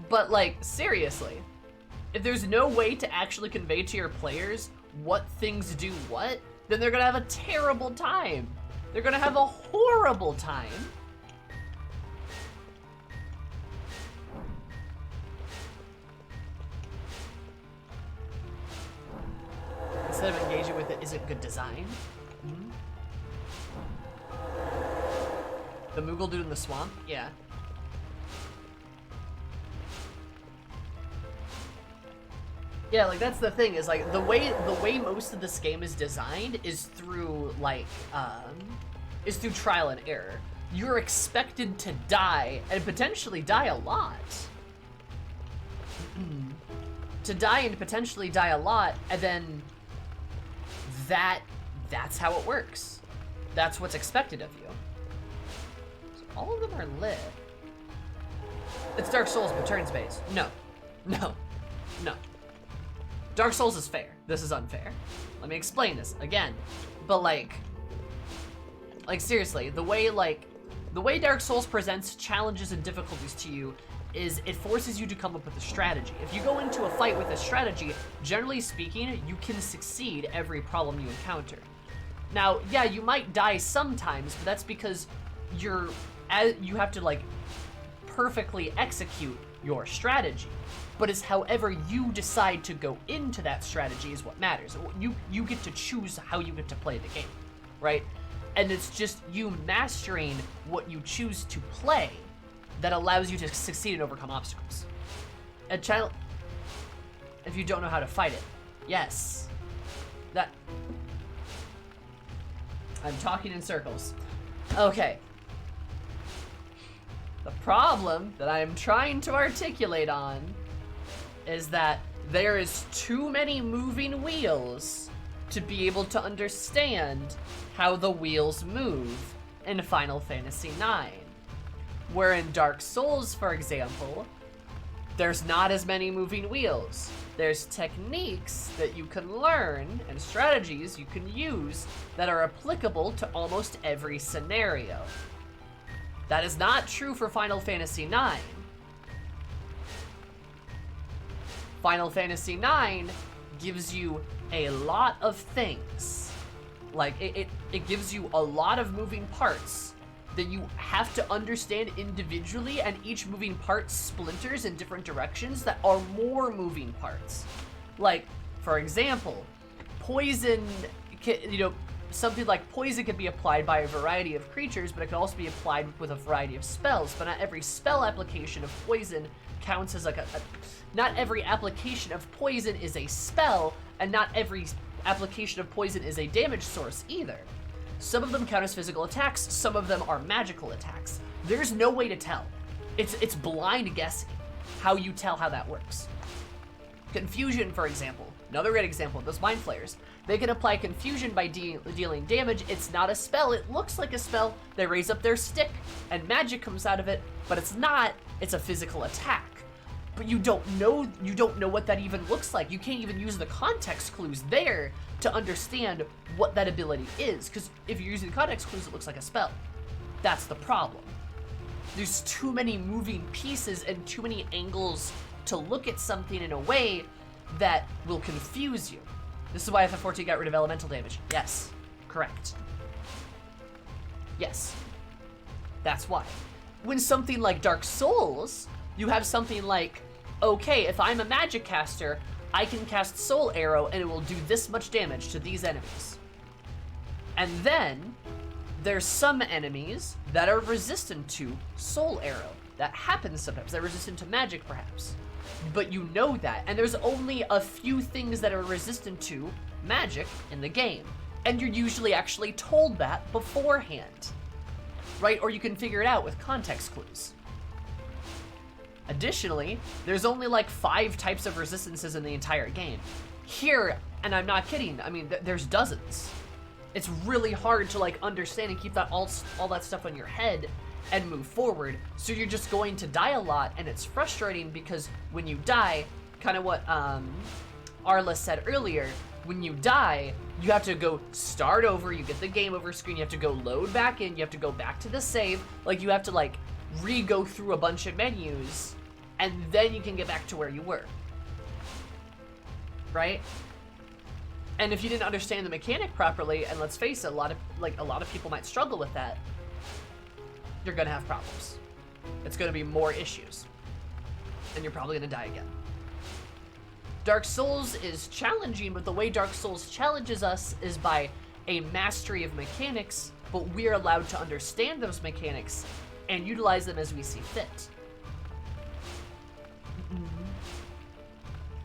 S2: But like, seriously, if there's no way to actually convey to your players what things do what, then they're gonna have a terrible time. They're gonna have a horrible time. Instead of engaging with it, is it good design? Hmm? The Moogle dude in the swamp? Yeah. Yeah, like that's the thing, is like the way most of this game is designed is through like is through trial and error. You're expected to die, and potentially die a lot. To die and potentially die a lot, and then that's how it works. That's what's expected of you. So all of them are lit. It's Dark Souls, but turns-based. No. No. No. Dark Souls is fair. This is unfair. Let me explain this again. But like seriously, the way Dark Souls presents challenges and difficulties to you is it forces you to come up with a strategy. If you go into a fight with a strategy, generally speaking, you can succeed every problem you encounter. Now, yeah, you might die sometimes, but that's because you have to like perfectly execute your strategy. But it's however you decide to go into that strategy is what matters. You get to choose how you get to play the game, right? And it's just you mastering what you choose to play that allows you to succeed and overcome obstacles. A child, if you don't know how to fight it, yes. That, I'm talking in circles. Okay. The problem that I'm trying to articulate on is that there is too many moving wheels to be able to understand how the wheels move in Final Fantasy IX. Where in Dark Souls, for example, there's not as many moving wheels. There's techniques that you can learn and strategies you can use that are applicable to almost every scenario. That is not true for Final Fantasy IX. Final Fantasy IX gives you a lot of things. Like, it gives you a lot of moving parts that you have to understand individually, and each moving part splinters in different directions that are more moving parts. Like, for example, poison, something like poison can be applied by a variety of creatures, but it can also be applied with a variety of spells, but not every spell application of poison counts as like not every application of poison is a spell, and not every application of poison is a damage source either. Some of them count as physical attacks, some of them are magical attacks. There's no way to tell. It's blind guessing how you tell how that works. Confusion, for example, another great example of those mind flayers. They can apply confusion by dealing damage. It's not a spell, it looks like a spell. They raise up their stick and magic comes out of it, but it's not, it's a physical attack. But you don't know what that even looks like. You can't even use the context clues there to understand what that ability is, because if you're using context clues, it looks like a spell. That's the problem. There's too many moving pieces and too many angles to look at something in a way that will confuse you. This is why FF14 got rid of elemental damage. Yes, correct. Yes, that's why. When something like Dark Souls, you have something like, okay, if I'm a magic caster, I can cast Soul Arrow and it will do this much damage to these enemies. And then there's some enemies that are resistant to Soul Arrow. That happens sometimes. They're resistant to magic, perhaps. But you know that, and there's only a few things that are resistant to magic in the game. And you're usually actually told that beforehand, right? Or you can figure it out with context clues. Additionally, there's only like 5 types of resistances in the entire game. Here, and I'm not kidding, I mean, there's dozens. It's really hard to like understand and keep that all that stuff on your head and move forward. So you're just going to die a lot, and it's frustrating because when you die, kind of what Arla said earlier, when you die, you have to go start over, you get the game over screen, you have to go load back in, you have to go back to the save, like you have to like re-go through a bunch of menus, and then you can get back to where you were. Right? And if you didn't understand the mechanic properly, and let's face it, a lot of people might struggle with that, you're gonna have problems. It's gonna be more issues. And you're probably gonna die again. Dark Souls is challenging, but the way Dark Souls challenges us is by a mastery of mechanics, but we're allowed to understand those mechanics and utilize them as we see fit. And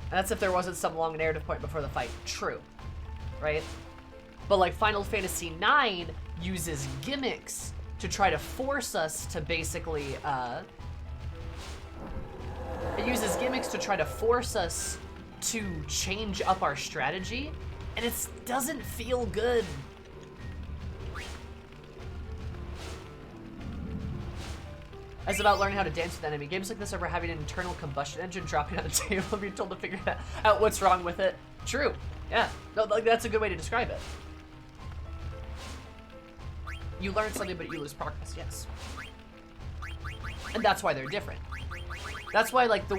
S2: that's if there wasn't some long narrative point before the fight. True. Right? But like Final Fantasy IX uses gimmicks to try to force us to basically, it uses gimmicks to try to force us to change up our strategy, and it doesn't feel good. It's about learning how to dance with enemy. Games like this are about having an internal combustion engine dropping on the table and being told to figure out what's wrong with it. True. Yeah. No, like, that's a good way to describe it. You learn something, but you lose progress. Yes. And that's why they're different. That's why, like, the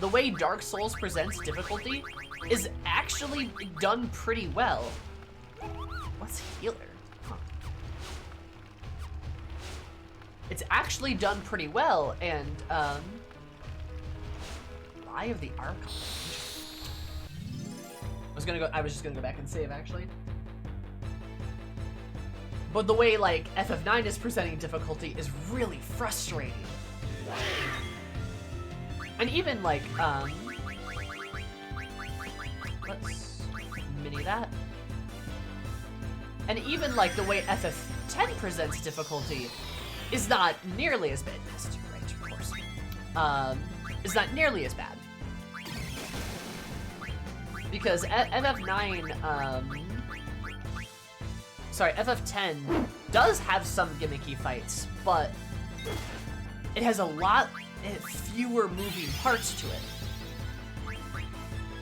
S2: way Dark Souls presents difficulty is actually done pretty well. What's healer? Huh. It's actually done pretty well, and, Eye of the Archon. I was just gonna go back and save, actually. But the way, like, FF9 is presenting difficulty is really frustrating. And even, like, let's mini that. And even, like, the way FF10 presents difficulty is not nearly as bad. Right, of course. Is not nearly as bad. Because FF9, sorry, FF10 does have some gimmicky fights, but it has a lot fewer moving parts to it,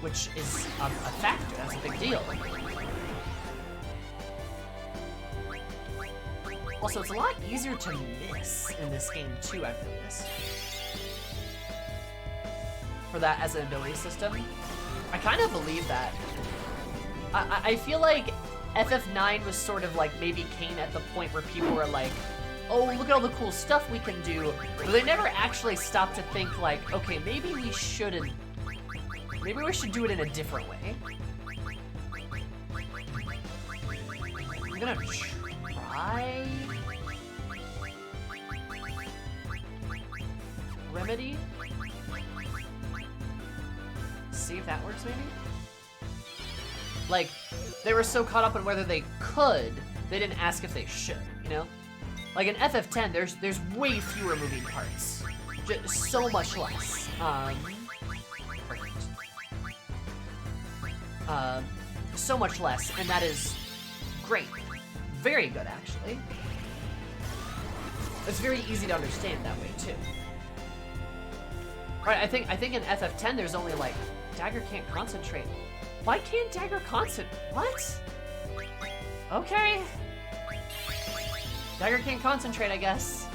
S2: which is a factor. That's a big deal. Also, it's a lot easier to miss in this game too, I've noticed. For that as an ability system. I kind of believe that. I feel like FF9 was sort of like maybe came at the point where people were like, oh, look at all the cool stuff we can do, but they never actually stopped to think like, okay, maybe we shouldn't, maybe we should do it in a different way. I'm gonna try Remedy. See if that works, maybe? Like, they were so caught up in whether they could, they didn't ask if they should, you know? Like in FF10, there's way fewer moving parts. Just so much less. Perfect. So much less, and that is great. Very good, actually. It's very easy to understand that way, too. Right, I think in FF10 there's only like, Dagger can't concentrate. Why can't Dagger concentrate? What? Okay. Dagger can't concentrate, I guess.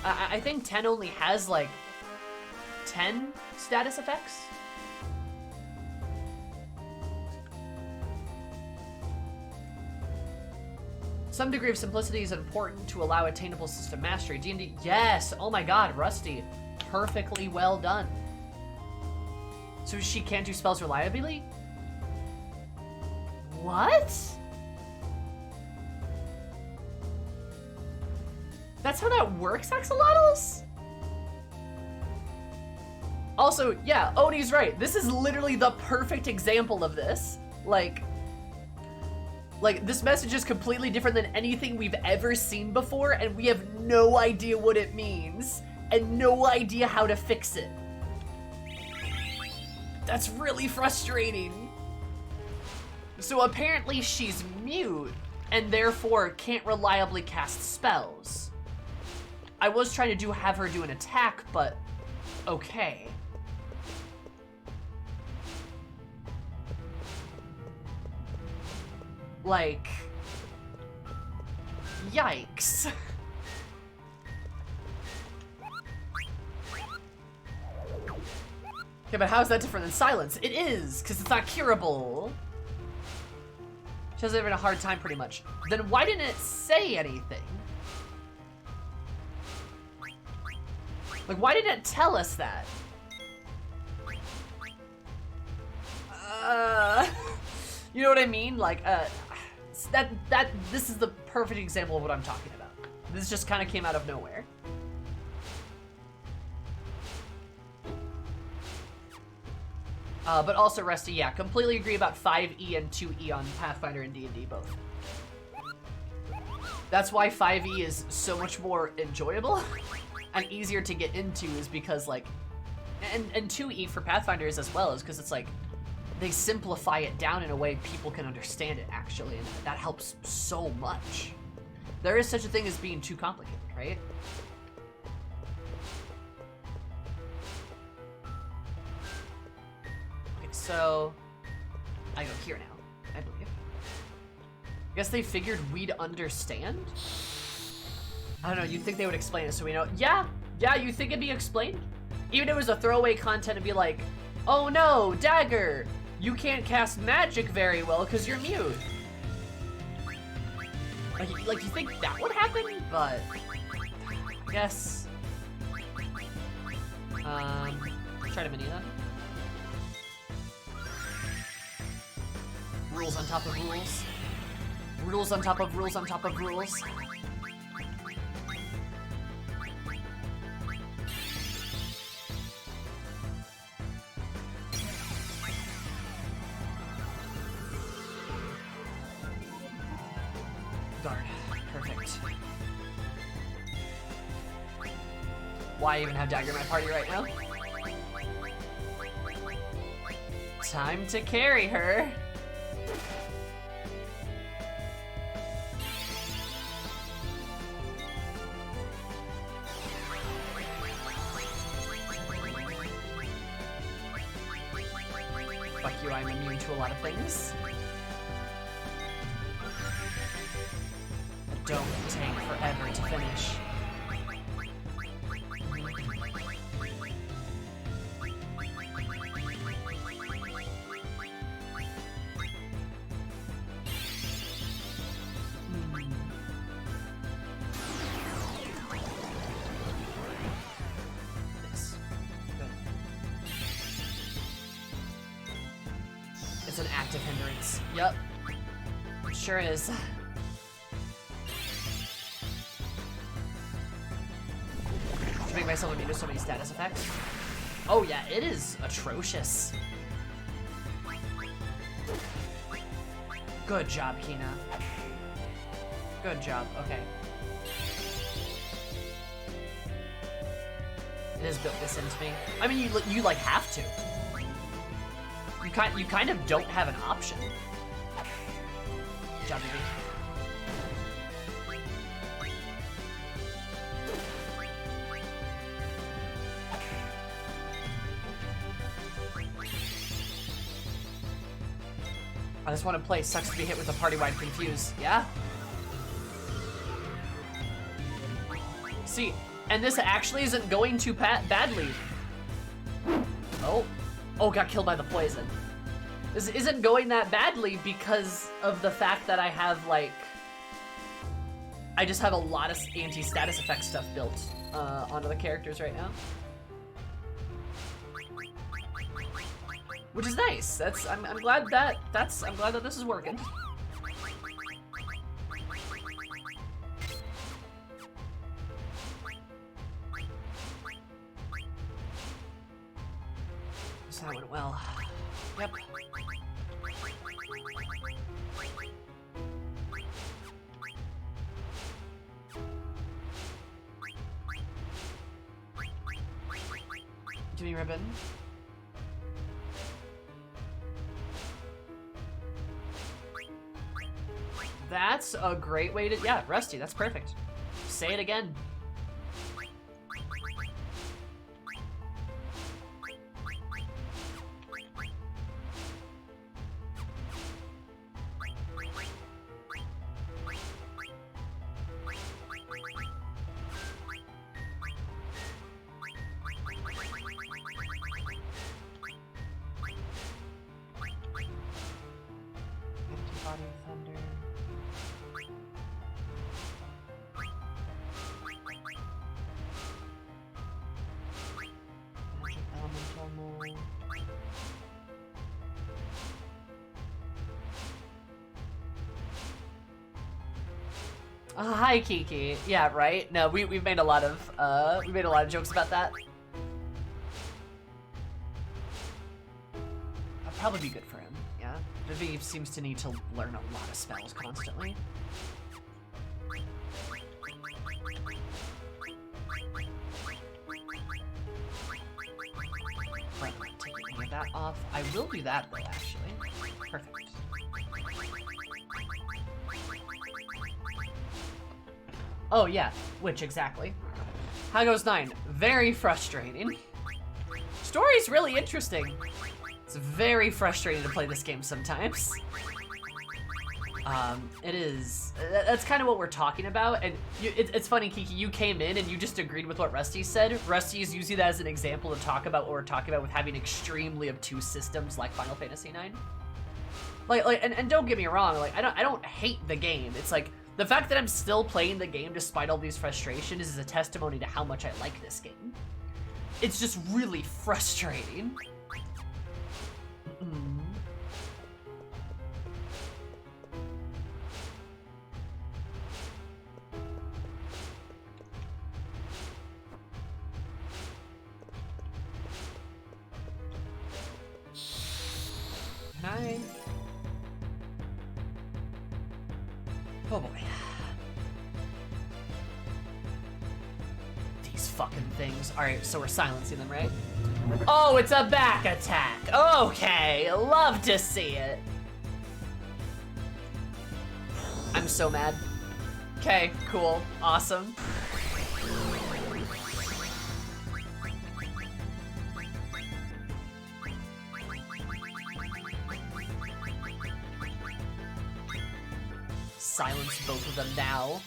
S2: I think 10 only has like 10 status effects. Some degree of simplicity is important to allow attainable system mastery. D&D, yes! Oh my god, Rusty. Perfectly well done. So she can't do spells reliably? What? That's how that works, Axolotls? Also, yeah, Odie's right. This is literally the perfect example of this. Like, this message is completely different than anything we've ever seen before, and we have no idea what it means, and no idea how to fix it. That's really frustrating. So apparently she's mute, and therefore can't reliably cast spells. I was trying to have her do an attack, but okay. Like, yikes. Okay, but how is that different than silence? It is, because it's not curable. She has having a hard time, pretty much. Then why didn't it say anything? Like, why didn't it tell us that? You know what I mean? Like, this is the perfect example of what I'm talking about. This just kind of came out of nowhere. But also, Rusty, yeah, completely agree about 5E and 2E on Pathfinder and D&D both. That's why 5E is so much more enjoyable and easier to get into, is because, like, and 2E for Pathfinders as well, is because it's like, they simplify it down in a way people can understand it, actually, and that helps so much. There is such a thing as being too complicated, right? Okay, so I go here now, I believe. I guess they figured we'd understand? I don't know, you'd think they would explain it so we know. Yeah, you think it'd be explained? Even if it was a throwaway content, it'd be like, oh no, Dagger! You can't cast magic very well because you're mute. Like, you think that would happen? But I guess. Try to mini that. Rules on top of rules. Rules on top of rules on top of rules. Guard. Perfect. Why even have Dagger in my party right now? Time to carry her. Fuck you, I'm immune to a lot of things. Don't take forever to finish. Nice. Good. It's an active hindrance. Yep. It sure is. Make myself immune to so many status effects. Oh yeah, it is atrocious. Good job, Kina. Good job. Okay. It has built this into me. I mean, you like have to. You kind of don't have an option. Good job, baby. I just want to play. Sucks to be hit with a party-wide confuse. Yeah? See, and this actually isn't going too badly. Oh. Oh, got killed by the poison. This isn't going that badly because of the fact that I have, like... I just have a lot of anti-status effect stuff built onto the characters right now. Which is nice. I'm glad that this is working. So that went well. Yep. Give me ribbon. That's a great way to, yeah, Rusty, that's perfect. Say it again. Hi, Kiki. Yeah, right. No, we've made a lot of jokes about that. That'd probably be good for him. Yeah, Vivi seems to need to learn a lot of spells constantly. Right, take any of that off. I will do that though, actually. Perfect. Oh yeah, which exactly? How goes 9? Very frustrating. Story's really interesting. It's very frustrating to play this game sometimes. It is. That's kind of what we're talking about, and it's funny, Kiki, you came in and you just agreed with what Rusty said. Rusty is using that as an example to talk about what we're talking about with having extremely obtuse systems like Final Fantasy IX. And don't get me wrong, like I don't hate the game. It's like the fact that I'm still playing the game despite all these frustrations is a testimony to how much I like this game. It's just really frustrating. Nine. Oh boy. These fucking things. Alright, so we're silencing them, right? Oh, it's a back attack. Okay, love to see it. I'm so mad. Okay, cool, awesome. Silence both of them now.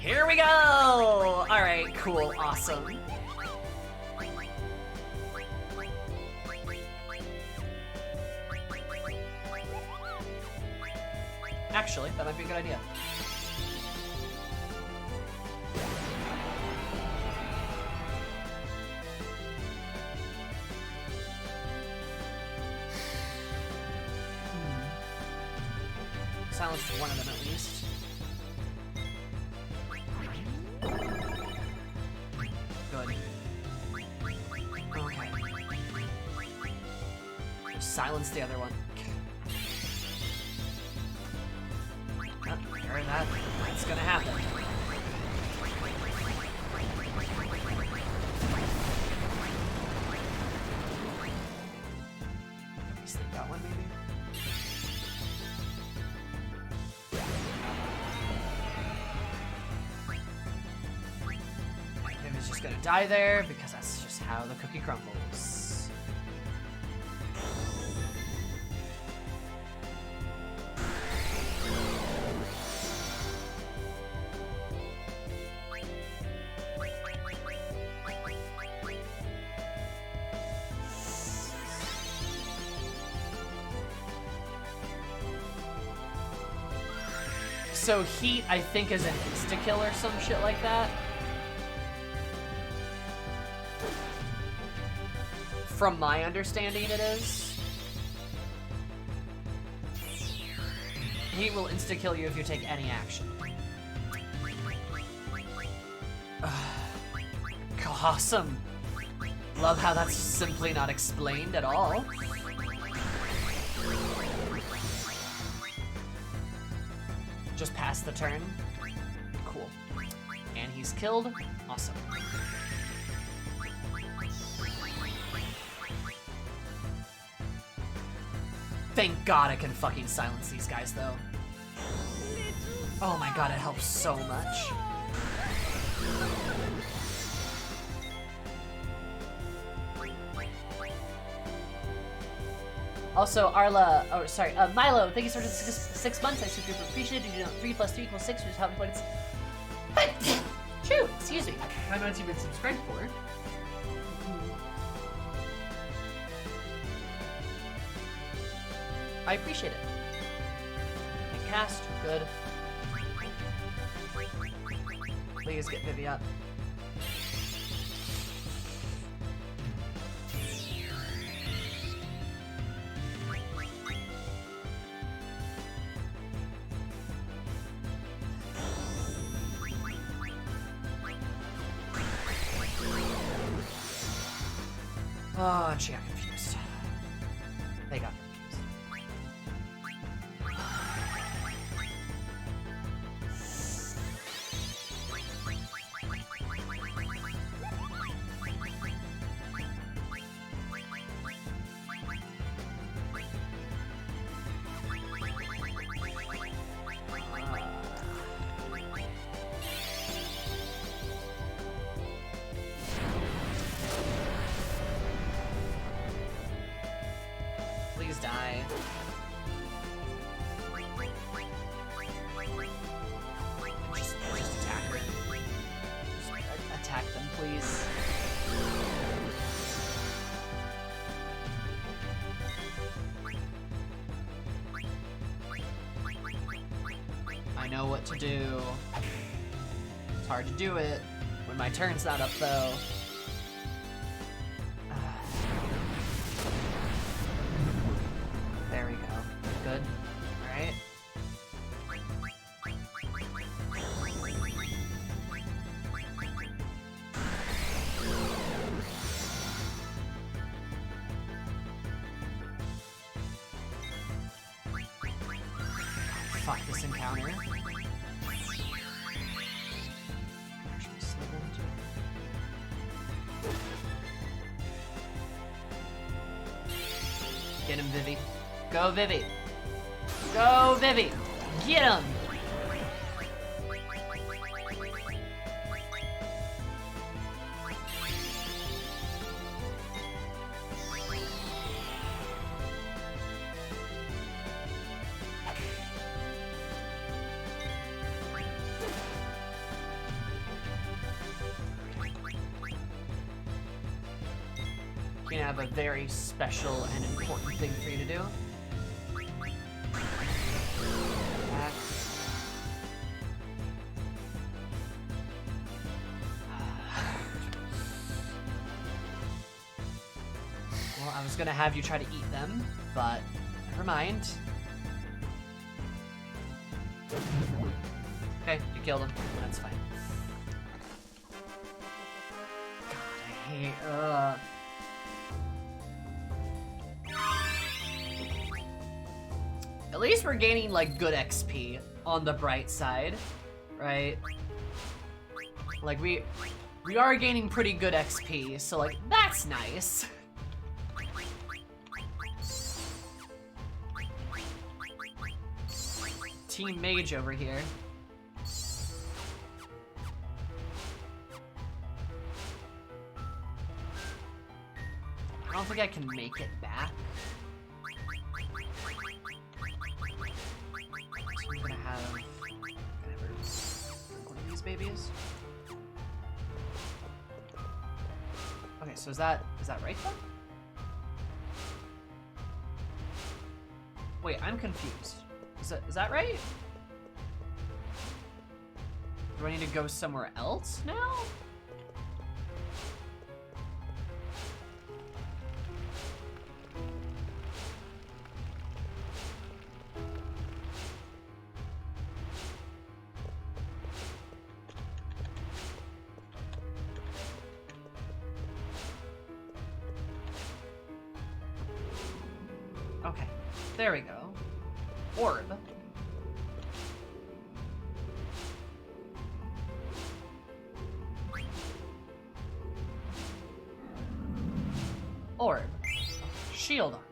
S2: Here we go! Alright, cool, awesome. Actually, that might be a good idea. Silence one of them at least. Good. Okay. Just silence the other one. Yep, hear that? That's gonna happen. You sleep that one, maybe? Vivi's just gonna die there because that's just how the cookie crumbles. So heat, I think, is an insta-kill or some shit like that. From my understanding, it is. Heat will insta-kill you if you take any action. Awesome. Love how that's simply not explained at all. Just pass the turn. Cool. And he's killed. Awesome. Thank God I can fucking silence these guys, though. Oh my god, it helps so much. Also, Arla, oh sorry, Milo, thank you so much for 6 months. I super appreciate it. You know, 3 plus 3 equals 6, which is how many points. True, excuse me. How much you've been subscribed for? I appreciate it. And cast, good. Please get Vivi up. Oh, she got confused. They got confused. Please die. Just attack her. Just attack them, please. I know what to do. It's hard to do it when my turn's not up, though. There we go. Good. Alright. Fuck this encounter. Get him, Vivi. Go, Vivi. Go, Vivi. Get him. You have a very special and important thing for you to do. Attack. Well, I was gonna have you try to eat them, but never mind. Okay, you killed him. That's fine. God, I hate. At least we're gaining, like, good XP on the bright side, right? Like, we are gaining pretty good XP, so, like, that's nice. Team Mage over here. I don't think I can make it back. I'm gonna have one of these babies. Okay, so is that right then? Wait, I'm confused. Is that right? Do I need to go somewhere else now? Okay, there we go. Orb. Orb. Shield armor.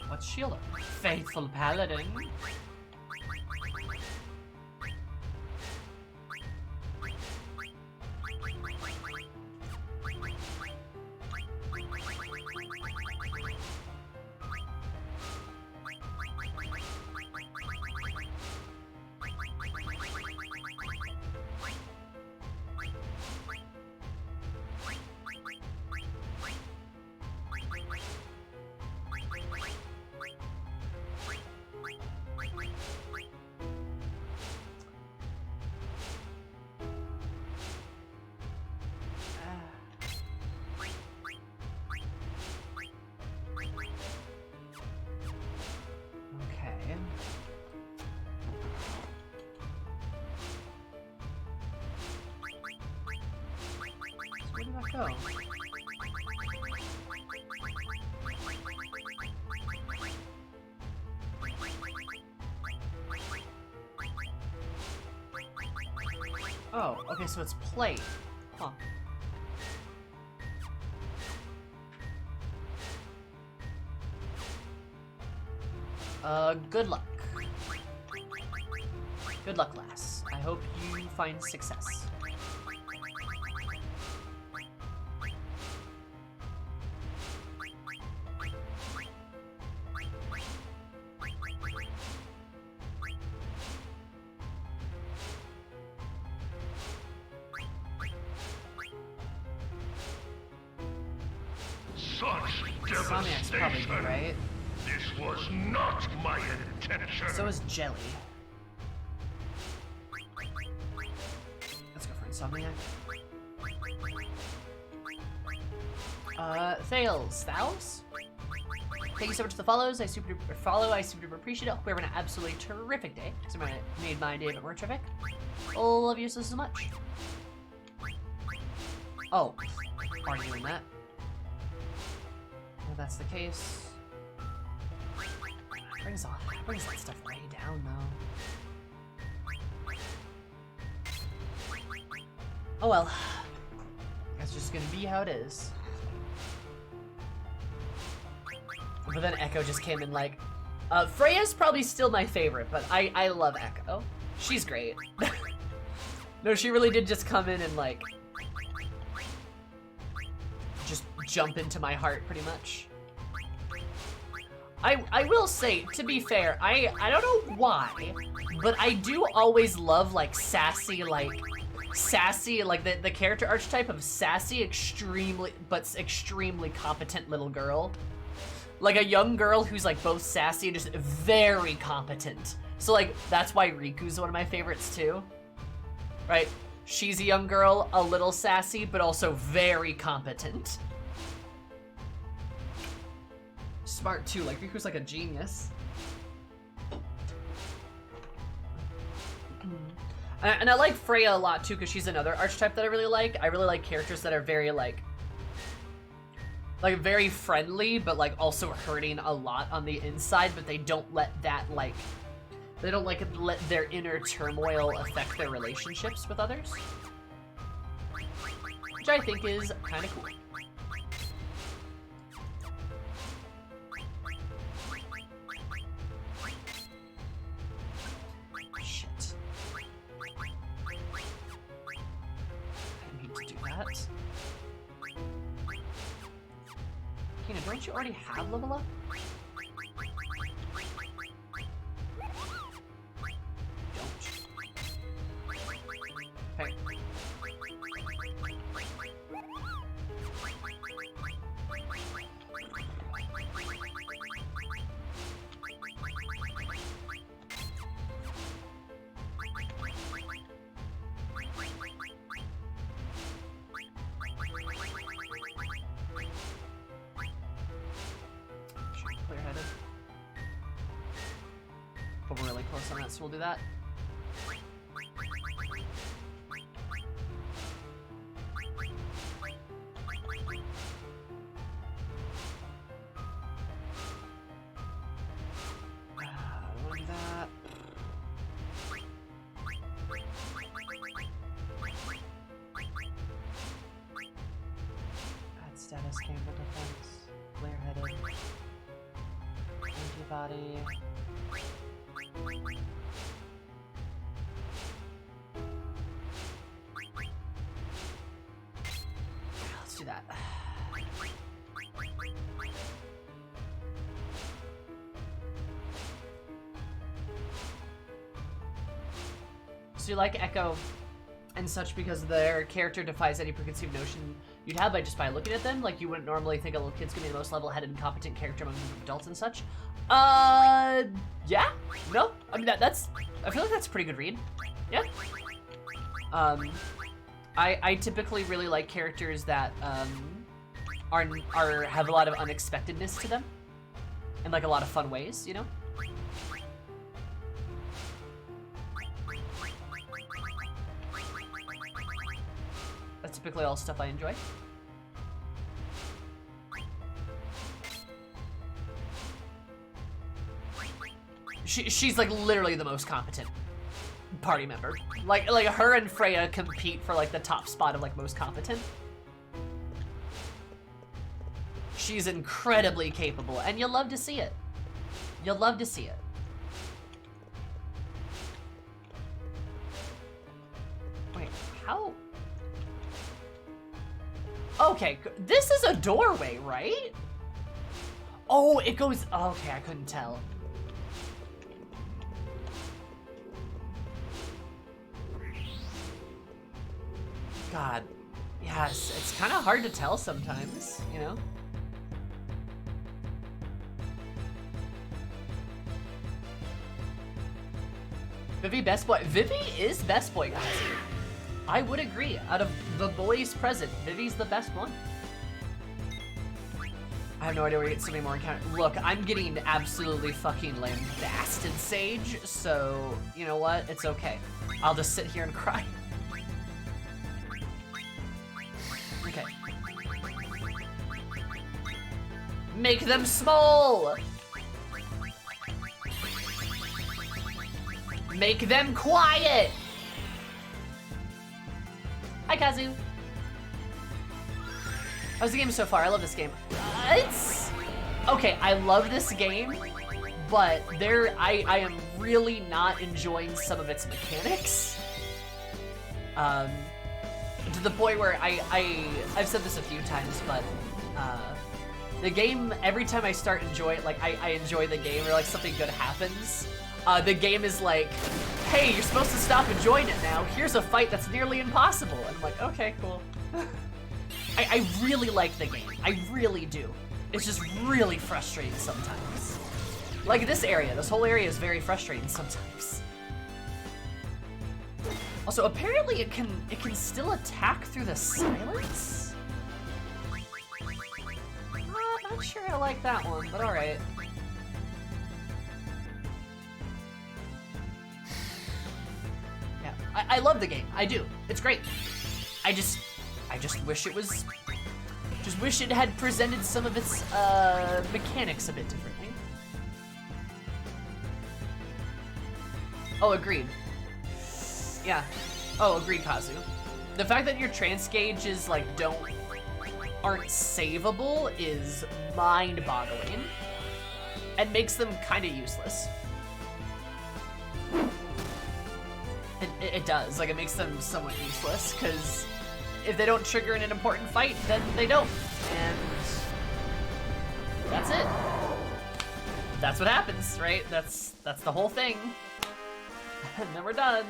S2: What's shield armor? Faithful Paladin. Where did that go? Oh, okay, so it's plate. Huh. Good luck. Good luck, lass. I hope you find success.
S4: Such
S2: Insomniac's probably good,
S4: devastation!
S2: right?
S4: This was not my intention!
S2: So is Jelly. Let's go for Insomniac. Thales. Thales? Thank you so much for the follows. I super duper appreciate it. Hope you're having an absolutely terrific day. So I made my day a bit more terrific. Love you so much. Oh, already doing that. If that's the case. Brings that stuff way down though. Oh well. That's just gonna be how it is. But then Echo just came in like, Freya's probably still my favorite, but I love Echo. She's great. No, she really did just come in and like, just jump into my heart pretty much. I will say, to be fair, I don't know why, but I do always love like sassy, like the character archetype of sassy, extremely competent little girl. Like a young girl who's like both sassy and just very competent. So like, that's why Riku's one of my favorites too. Right? She's a young girl, a little sassy, but also very competent. Smart too, like Riku's like a genius. And I like Freya a lot too, because she's another archetype that I really like. I really like characters that are very like very friendly, but like also hurting a lot on the inside, but they don't let that like, they don't like let their inner turmoil affect their relationships with others. Which I think is kind of cool. Shit. I need to do that. Kina, don't you already have level up? Don't. Okay. Clear-headed. But we're really close on that, so we'll do that. I want to do that. Add status, camera defense, clear-headed. Antibody. Let's do that. So you like Echo and such because their character defies any preconceived notion you'd have by looking at them. Like, you wouldn't normally think a little kid's gonna be the most level-headed and competent character among adults and such. Yeah? No? I mean, that's... I feel like that's a pretty good read. Yeah? I typically really like characters that, have a lot of unexpectedness to them. And, like, a lot of fun ways, you know? typically all stuff I enjoy. She's like literally the most competent party member. Like her and Freya compete for like the top spot of like most competent. She's incredibly capable, and you'll love to see it. You'll love to see it. Wait, how? Okay, this is a doorway, right? Oh, it goes, okay, I couldn't tell. God, yes, it's kind of hard to tell sometimes, you know? Vivi, best boy. Vivi is best boy, guys. I would agree. Out of the boys present, Vivi's the best one. I have no idea where you get so many more encounters. Look, I'm getting absolutely fucking lambasted, Sage, so you know what? It's okay. I'll just sit here and cry. Okay. Make them small! Make them quiet! Hi, Kazu. How's the game so far? I love this game. It's... Okay, I love this game, but I am really not enjoying some of its mechanics. To the point where I've said this a few times, but the game, every time I start enjoy it, like I enjoy the game or like something good happens, the game is like, hey, you're supposed to stop enjoying it now. Here's a fight that's nearly impossible. And I'm like, okay, cool. I really like the game. I really do. It's just really frustrating sometimes. Like this area, this whole area is very frustrating sometimes. Also, apparently it can still attack through the silence? Not sure I like that one, but alright. Yeah, I love the game. I do. It's great. I just wish it was... Just wish it had presented some of its mechanics a bit differently. Oh, agreed. Yeah. Oh, agreed, Kazu. The fact that your trance gauges like aren't savable is mind-boggling, and makes them kind of useless. It does. Like, it makes them somewhat useless because if they don't trigger in an important fight, then they don't, and that's it. That's what happens, right? That's the whole thing. And then we're done.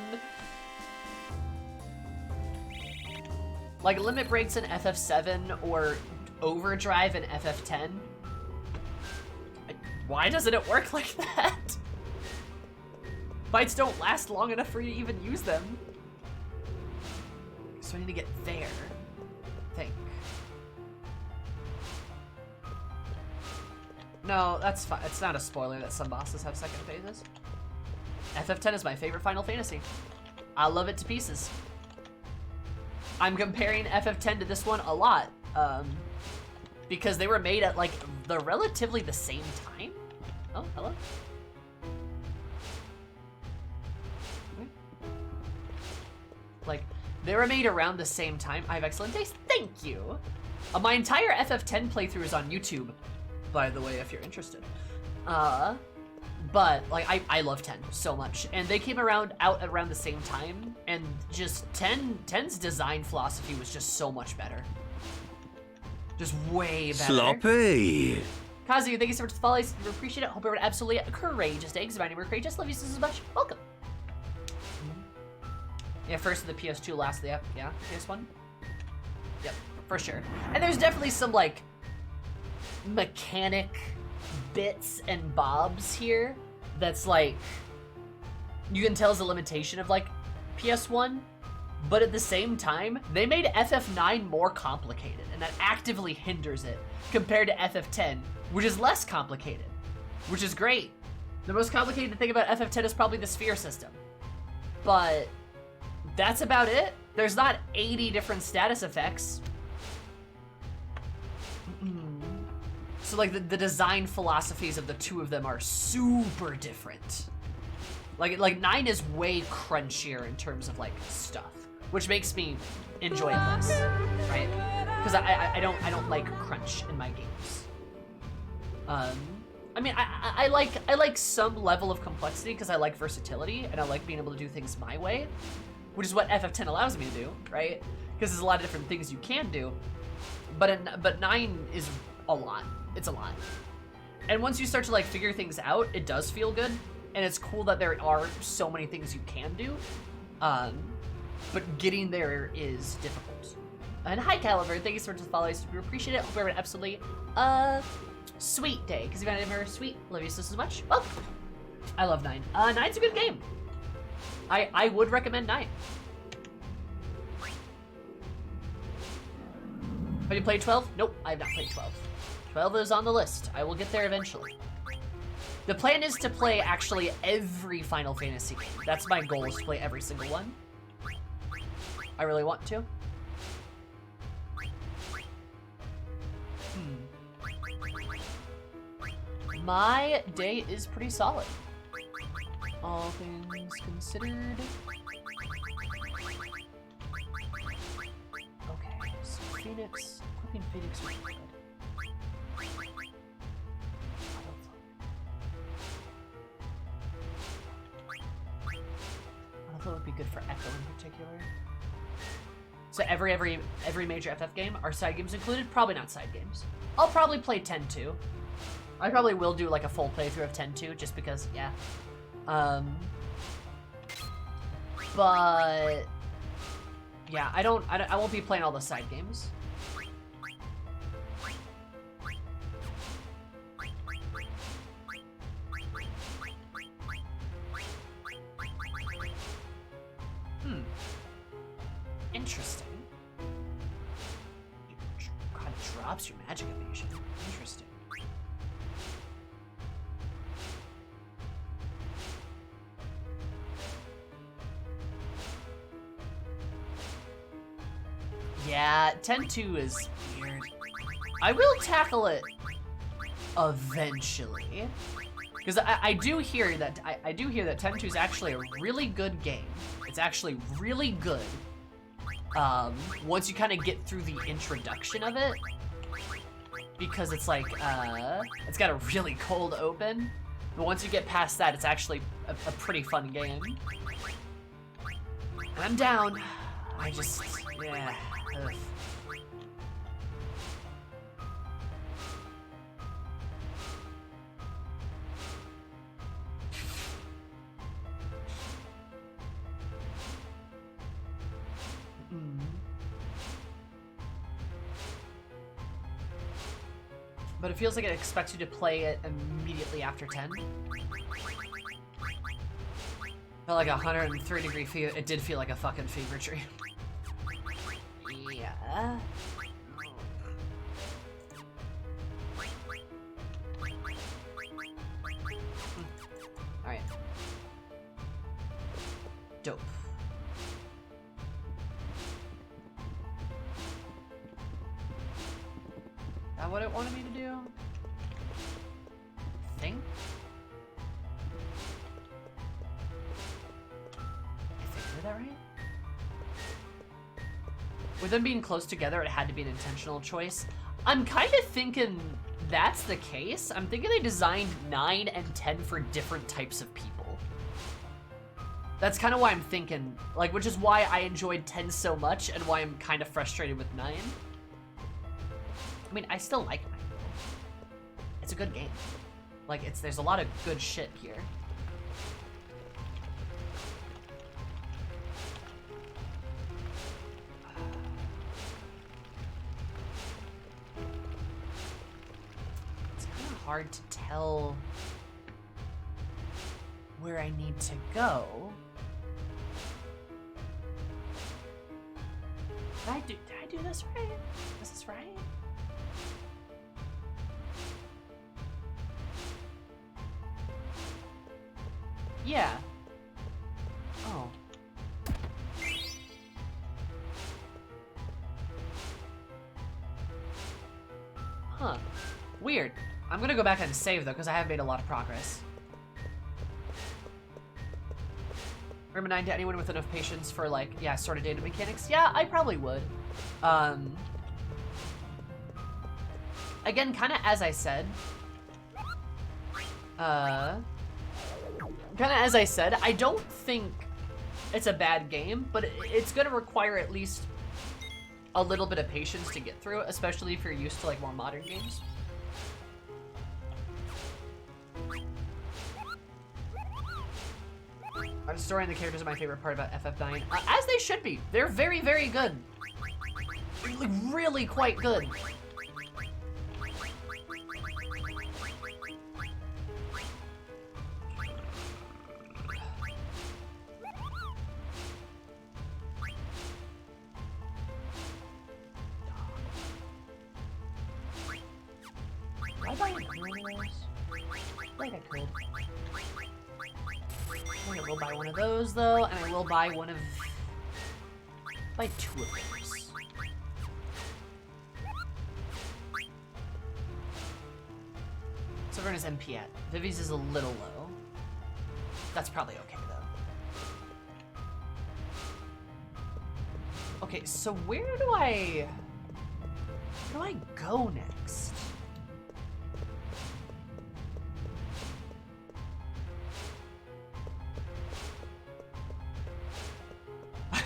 S2: Like limit breaks in FF7 or overdrive in FF10. Why doesn't it work like that? Fights don't last long enough for you to even use them. So I need to get there, I think. No, that's fine. It's not a spoiler that some bosses have second phases. FF10 is my favorite Final Fantasy. I love it to pieces. I'm comparing FF10 to this one a lot, because they were made at like the relatively the same time. Oh, hello. Like, they were made around the same time. I have excellent taste. Thank you. My entire FF10 playthrough is on YouTube, by the way, if you're interested. But like I love 10 so much, and they came out around the same time, and just 10's design philosophy was just so much better. Just way better.
S5: Sloppy.
S2: Kazu, thank you so much for the follows. We appreciate it. Hope you're an absolutely courageous day. Because my name is courageous. Love you so much. Welcome. Yeah, first of the PS2, last of the PS1. Yep, for sure. And there's definitely some like mechanic bits and bobs here that's like you can tell is a limitation of like PS1, but at the same time they made FF9 more complicated, and that actively hinders it compared to FF10, which is less complicated, which is great. The most complicated thing about FF10 is probably the sphere system, but that's about it. There's not 80 different status effects. So like the design philosophies of the two of them are super different. Like 9 is way crunchier in terms of like stuff, which makes me enjoy it less, right? Because I don't like crunch in my games. I mean, I like some level of complexity because I like versatility and I like being able to do things my way, which is what FF10 allows me to do, right? Because there's a lot of different things you can do, but 9 is a lot. It's a lot. And once you start to like figure things out, it does feel good, and it's cool that there are so many things you can do. But getting there is difficult. And hi, Caliber, thank you so much for the follow. We appreciate it. Hope you have an absolutely sweet day. Because if you're ever sweet, love you so much. Oh, I love 9. 9's a good game. I would recommend 9. Have you played 12? Nope, I have not played 12. 12 is on the list. I will get there eventually. The plan is to play actually every Final Fantasy game. That's my goal, is to play every single one. I really want to. My day is pretty solid. All things considered. Okay, so Phoenix, equipping Phoenix with good. I thought it would be good for Echo in particular. So every major FF game, are side games included? Probably not side games. I'll probably play 10 too. I probably will do like a full playthrough of 10 too, just because, yeah. But yeah, I won't be playing all the side games. Interesting. God, it drops your magic evasion. Interesting. Yeah, 10-2 is weird. I will tackle it eventually. Because I do hear that I do hear that 10-2 is actually a really good game. It's actually really good. Once you kind of get through the introduction of it, because it's like, it's got a really cold open, but once you get past that, it's actually a pretty fun game. And I'm down. I just, yeah. Ugh. But it feels like it expects you to play it immediately after 10. Felt like a 103-degree fever. It did feel like a fucking fever dream. Yeah. Alright. Dope. Is that what it wanted me to do? I think? I did that right? With them being close together, it had to be an intentional choice. I'm kind of thinking that's the case. I'm thinking they designed 9 and 10 for different types of people. That's kind of why I'm thinking, like, which is why I enjoyed 10 so much and why I'm kind of frustrated with 9. I mean, I still like 9. It's a good game. Like, there's a lot of good shit here. Hard to tell where I need to go. Did I do this right? Is this right? Yeah. Oh. Huh. Weird. I'm gonna go back and save, though, because I have made a lot of progress. Remember 9 to anyone with enough patience for, like, yeah, sort of data mechanics? Yeah, I probably would. Again, kind of as I said. Kind of as I said, I don't think it's a bad game, but it's gonna require at least a little bit of patience to get through, especially if you're used to, like, more modern games. The story and the characters are my favorite part about FF9. As they should be. They're very, very good. Like, really quite good. Why buy another one of those? I think I could. I will buy one of those, though, and I will buy one of... buy 2 of those. So Verna's MP at. Vivi's is a little low. That's probably okay, though. Okay, so where do I go next?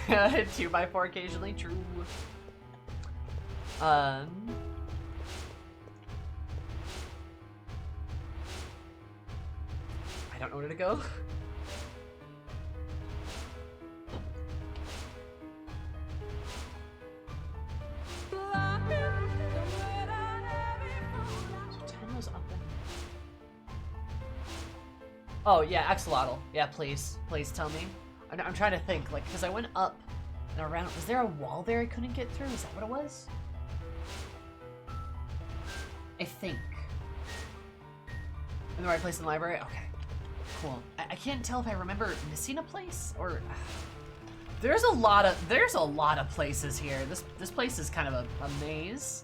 S2: Hit 2x4 occasionally, true. I don't know where to go. Oh yeah, axolotl. Yeah, please tell me. I'm trying to think, like, because I went up and around. Was there a wall there I couldn't get through? Is that what it was? I think. In the right place in the library? Okay. Cool. I can't tell if I remember missing a place or... There's a lot of places here. This place is kind of a maze.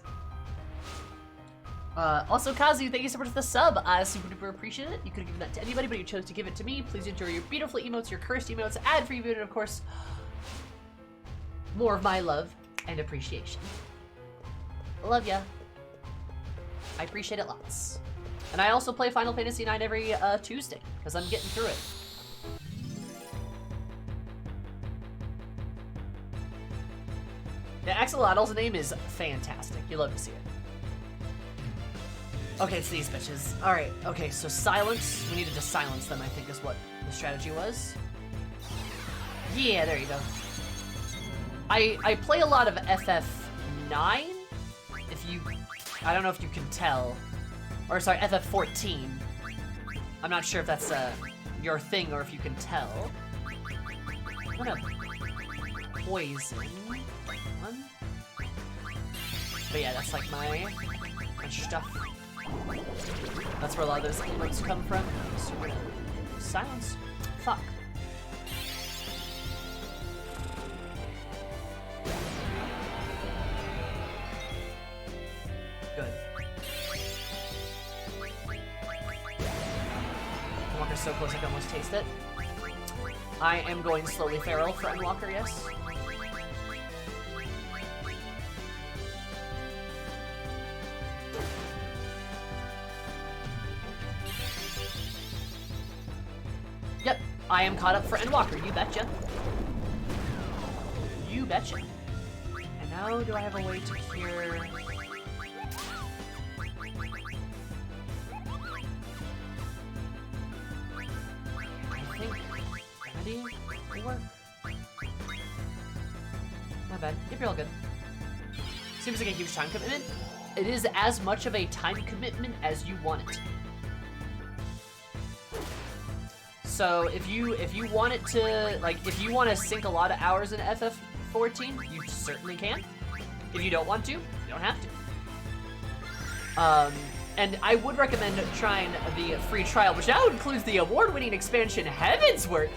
S2: Also, Kazu, thank you so much for the sub. I super duper appreciate it. You could have given that to anybody, but you chose to give it to me. Please enjoy your beautiful emotes, your cursed emotes, ad-free video, and of course, more of my love and appreciation. Love ya. I appreciate it lots. And I also play Final Fantasy IX every Tuesday, because I'm getting through it. Yeah, Axolotl's name is fantastic. You love to see it. Okay, it's these bitches. Alright, okay, so silence. We needed to silence them, I think, is what the strategy was. Yeah, there you go. I play a lot of FF9, if you... I don't know if you can tell. Or, sorry, FF14. I'm not sure if that's your thing or if you can tell. I'm gonna poison one. But yeah, that's like my stuff. That's where a lot of those emotes come from. So we're gonna silence. Fuck. Good. Walker's so close I can almost taste it. I am going slowly feral for Endwalker, yes. Yep, I am caught up for Endwalker, you betcha. You betcha. And now do I have a way to cure... I think remedy will work. Not bad. Yep, you're all good. Seems like a huge time commitment. It is as much of a time commitment as you want it. So if you want it to, like, if you want to sink a lot of hours in FF14, you certainly can. If you don't want to, you don't have to. And I would recommend trying the free trial, which now includes the award-winning expansion Heavensward.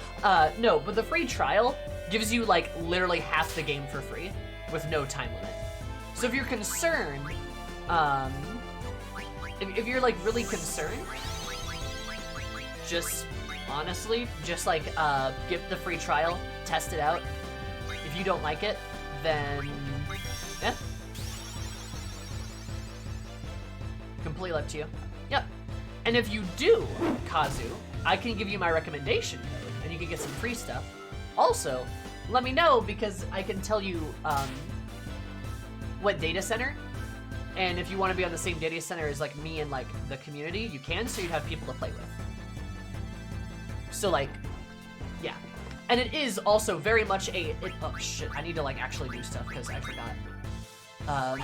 S2: No, but the free trial gives you, like, literally half the game for free with no time limit. So if you're concerned, if you're like really concerned, just honestly, just like get the free trial, test it out. If you don't like it, then yeah, completely up to you. Yep. And if you do, Kazu, I can give you my recommendation code, and you can get some free stuff. Also, let me know, because I can tell you what data center, and if you want to be on the same data center as like me and like the community, you can, so you'd have people to play with. So like, yeah. And it is also very much oh shit, I need to like actually do stuff because I forgot. I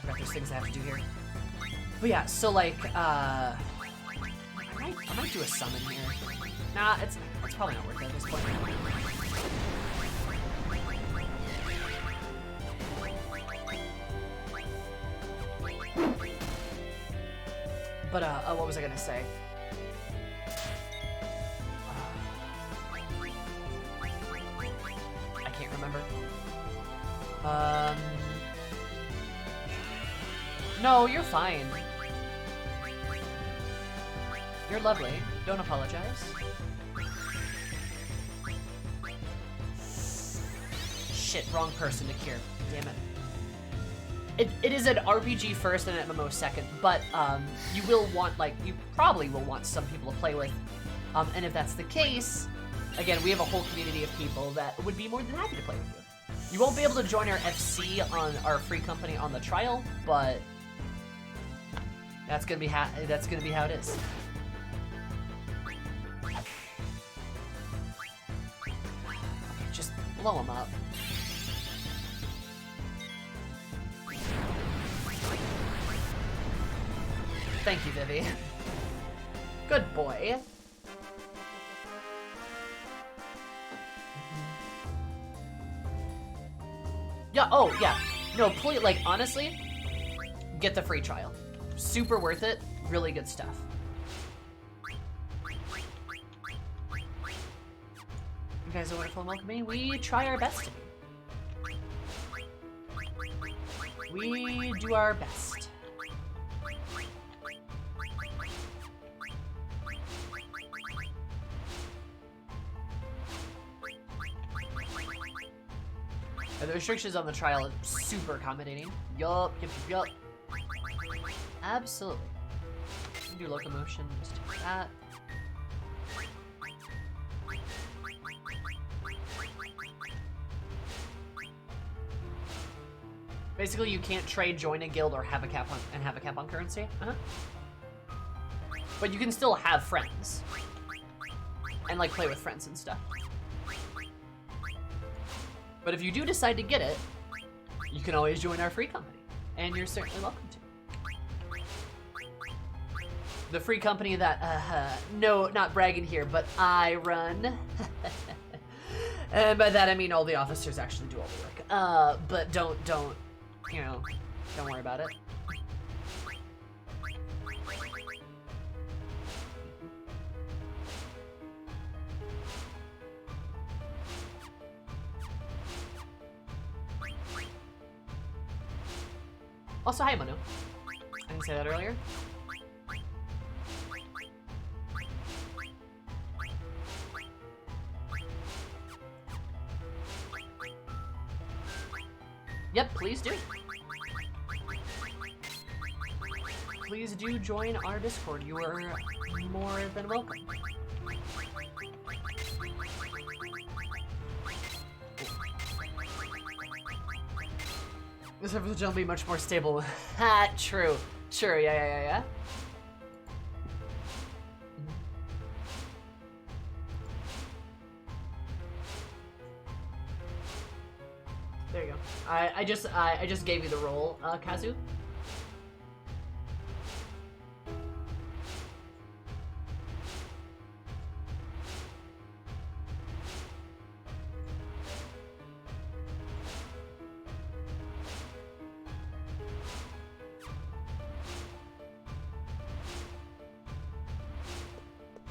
S2: forgot there's things I have to do here. But yeah, so like, I might do a summon here. Nah, it's probably not worth it at this point. But what was I gonna say? I can't remember. No, you're fine. You're lovely. Don't apologize. Shit, wrong person to cure. Damn it. It is an RPG first and an MMO second, but you will want, like, you probably will want some people to play with. And if that's the case, again, we have a whole community of people that would be more than happy to play with you. You won't be able to join our FC on our free company on the trial, but that's gonna be how it is. Okay, just blow them up. Thank you, Vivi. Good boy. Yeah, oh, yeah. No, please, like, honestly, get the free trial. Super worth it. Really good stuff. You guys are wonderful and welcoming. We try our best to be. We do our best. The restrictions on the trial are super accommodating. Yup. Absolutely. You can do locomotion, just do that. Basically, you can't trade, join a guild, or have a cap on currency. But you can still have friends and like play with friends and stuff. But if you do decide to get it, you can always join our free company, and you're certainly welcome to. The free company that, no, not bragging here, but I run. And by that I mean all the officers actually do all the work. But don't, you know, don't worry about it. Also, hi, Manu. I didn't say that earlier. Yep, please do. Please do join our Discord. You are more than welcome. This episode will be much more stable. Ha, true. Sure, yeah. There you go. I just gave you the role, Kazu.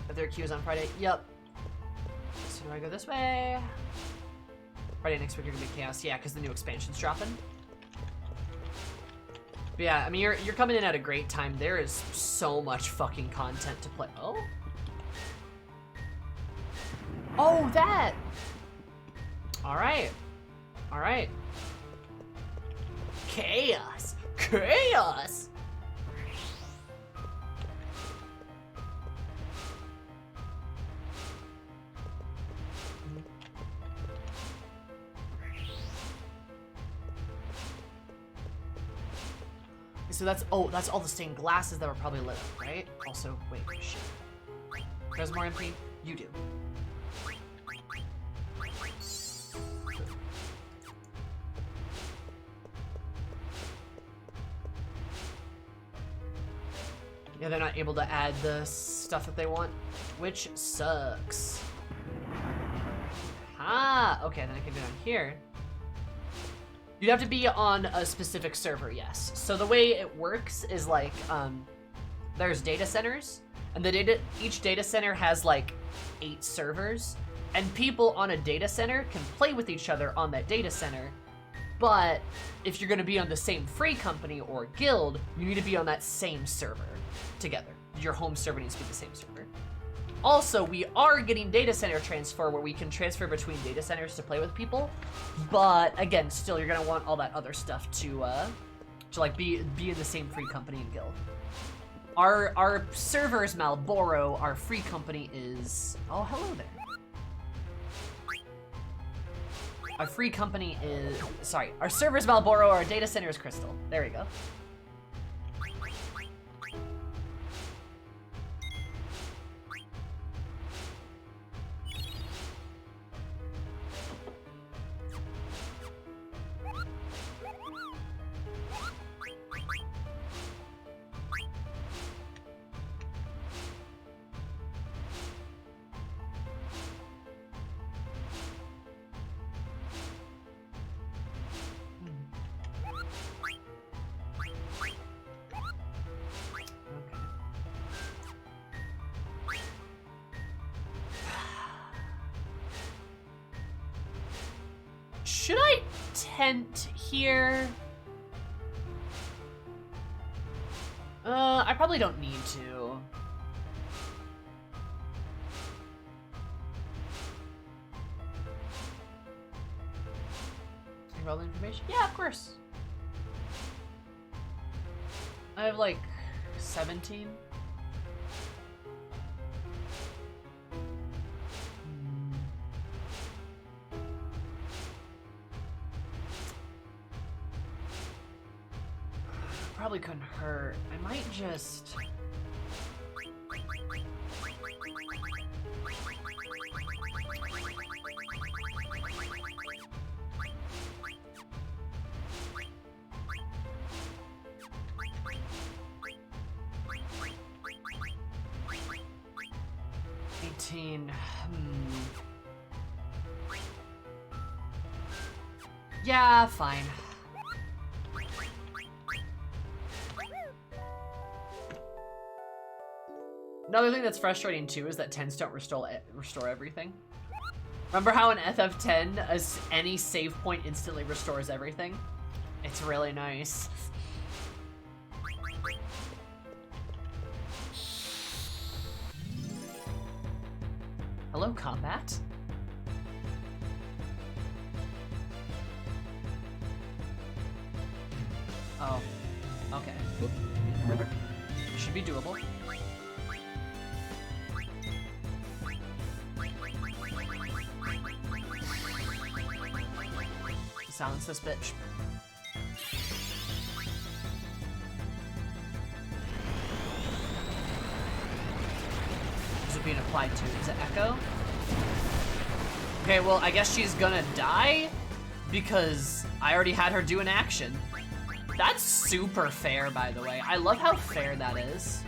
S2: Are there queues on Friday? Yep. So do I go this way? Friday next week are gonna be chaos. Yeah, because the new expansion's dropping. But yeah, I mean, you're coming in at a great time. There is so much fucking content to play. Oh? Oh, that! Alright. Alright. Chaos! Chaos! So that's all the stained glasses that were probably lit up, right? Also, wait, shit. Who has more MP? You do. Yeah, they're not able to add the stuff that they want, which sucks. Ah, okay, then I can do it on here. You'd have to be on a specific server, yes. So the way it works is like, there's data centers, and each data center has like 8 servers, and people on a data center can play with each other on that data center. But if you're gonna be on the same free company or guild, you need to be on that same server together. Your home server needs to be the same server. Also, we are getting data center transfer where we can transfer between data centers to play with people. But again, still you're gonna want all that other stuff to like be in the same free company and guild. Our server is Malboro, our free company is, oh, hello there. Our free company is, sorry, our server is Malboro, our data center is Crystal. There we go. Should I tent here? I probably don't need to. Can you roll the information? Yeah, of course. I have like 17. Probably couldn't hurt. I might just... Yeah, fine. Another thing that's frustrating too is that 10s don't restore everything. Remember how in FF10 any save point instantly restores everything? It's really nice. Hello, combat? Oh, okay. Should be doable. Silence this bitch. Is it being applied to? Is it Echo? Okay, well, I guess she's gonna die because I already had her do an action. That's super fair, by the way. I love how fair that is.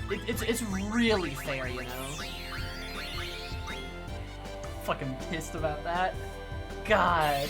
S2: It's really fair, you know? Fucking pissed about that. God.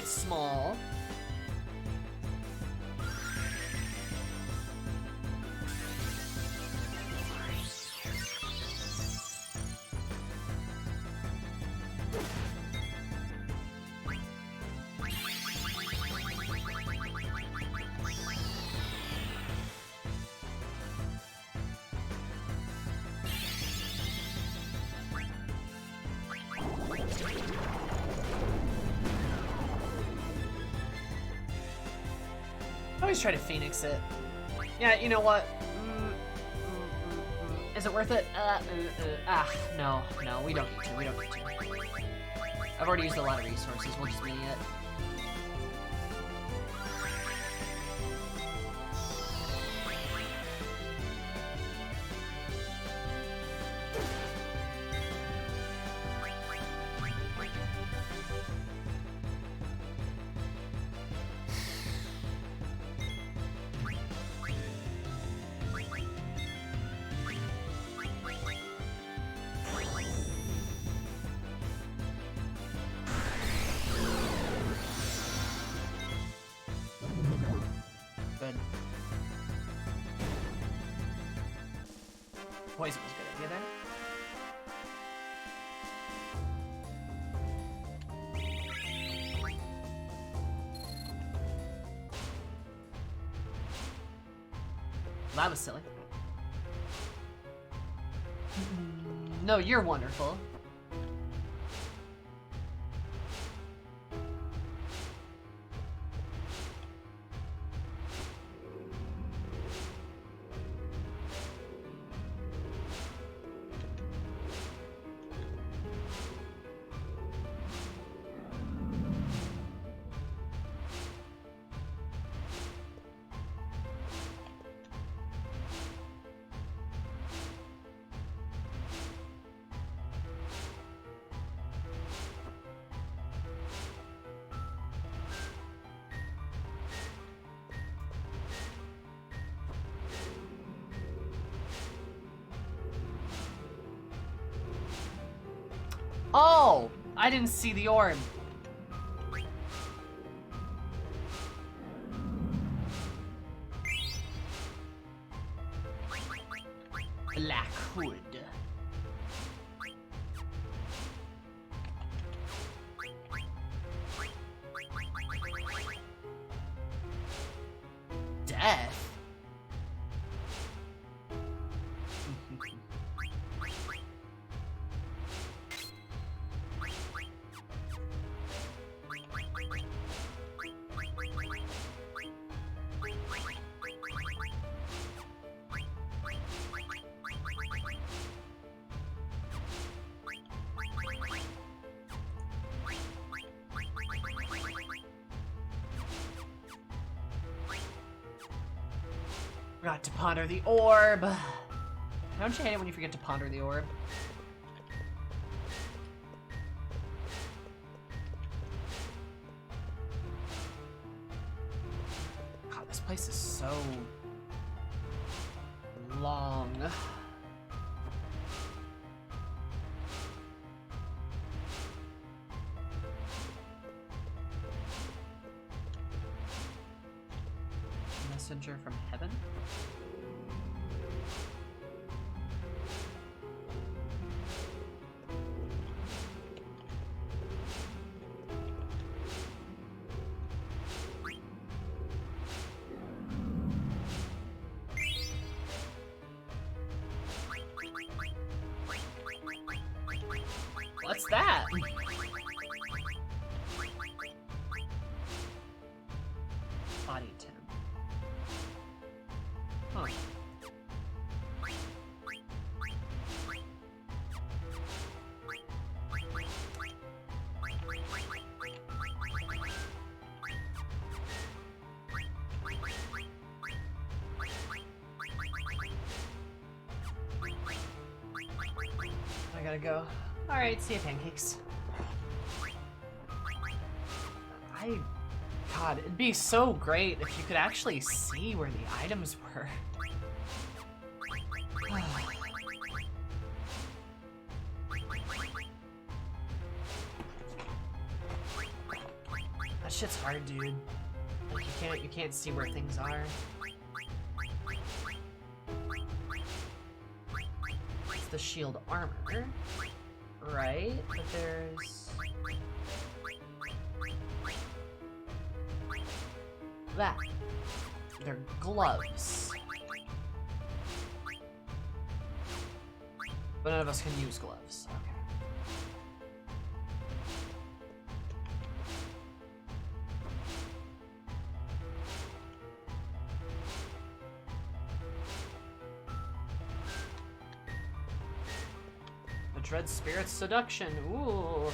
S2: small. I always try to Phoenix it. Yeah, you know what? Is it worth it? No, we don't need to. We don't need to. I've already used a lot of resources. We'll just mini it. Good. Poison was a good idea there. That was silly. No, you're wonderful. Oh! I didn't see the orb. Black Hood. Death? Forgot to ponder the orb. Don't you hate it when you forget to ponder the orb? God, this place is so long. Messenger from heaven? What's that? Body temp. Huh. I gotta go. Alright, see ya, pancakes. God, it'd be so great if you could actually see where the items were. That shit's hard, dude. Like, you can't see where things are. It's the shield armor, right? But there's that. They're gloves. But none of us can use gloves. Okay. The Dread Spirit's Seduction. Ooh.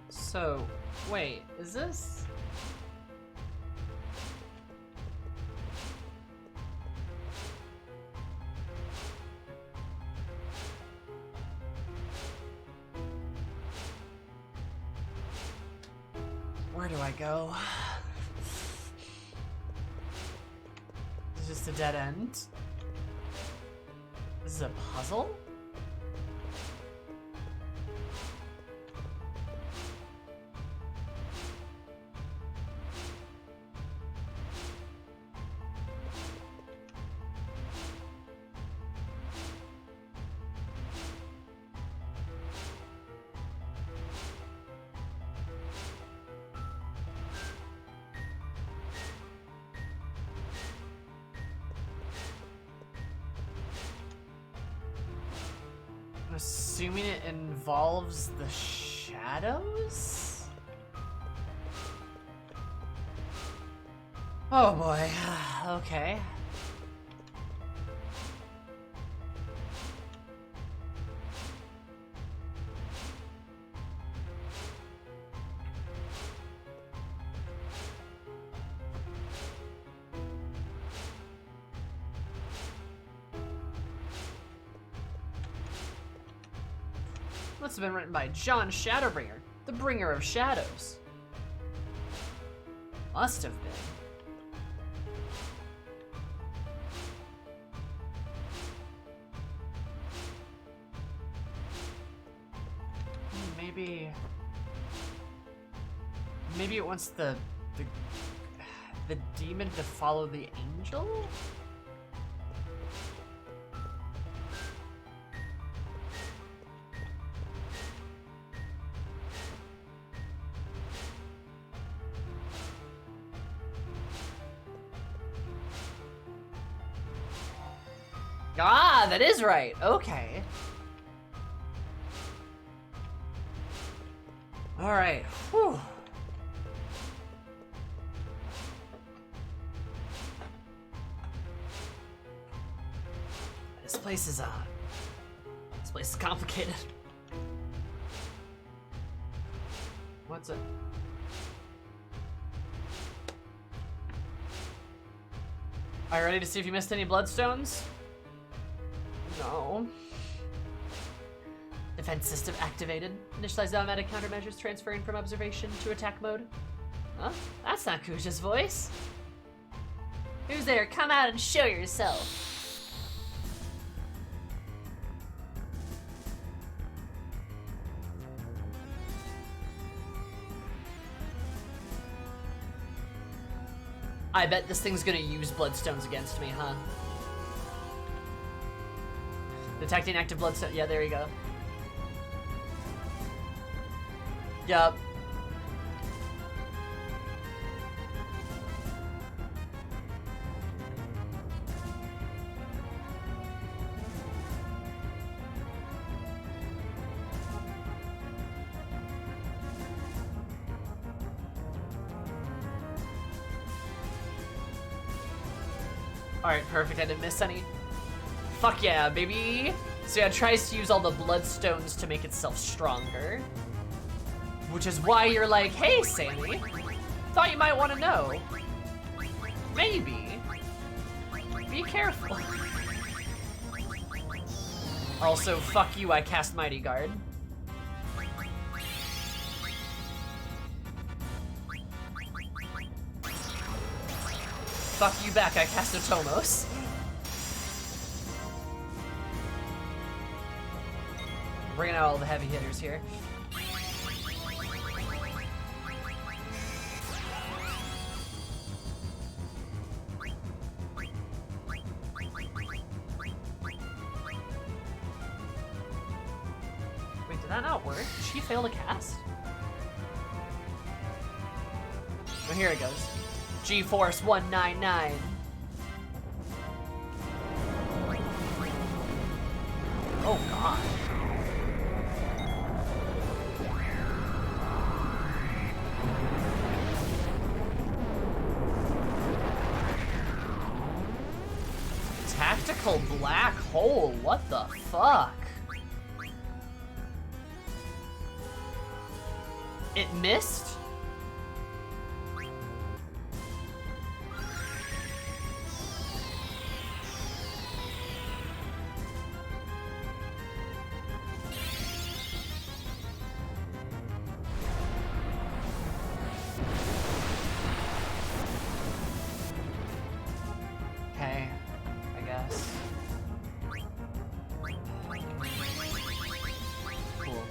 S2: So, wait, is this? Where do I go? It's just a dead end. This is a puzzle? Assuming it involves the shadows? Oh boy, okay. Must have been written by John Shadowbringer, the bringer of shadows. Must have been. Maybe it wants the demon to follow the angel? Ah, that is right. Okay. All right. Whew. This place is complicated. What's it? Are you ready to see if you missed any bloodstones? No. Defense system activated. Initialize automatic countermeasures transferring from observation to attack mode. Huh? That's not Kuja's voice. Who's there? Come out and show yourself. I bet this thing's gonna use bloodstones against me, huh? Detecting active bloodstone. Yeah, there you go. Yup. Alright, perfect. I didn't miss any. Fuck yeah, baby! So yeah, it tries to use all the bloodstones to make itself stronger. Which is why you're like, hey, Sammy, thought you might want to know. Maybe. Be careful. Also, fuck you, I cast Mighty Guard. Fuck you back, I cast a Tomos. Bringing out all the heavy hitters here. Wait, did that not work? Did she fail to cast? Oh, here it goes. G-Force 199. Oh god. Tactical black hole, what the fuck? It missed? Okay, I guess. Cool.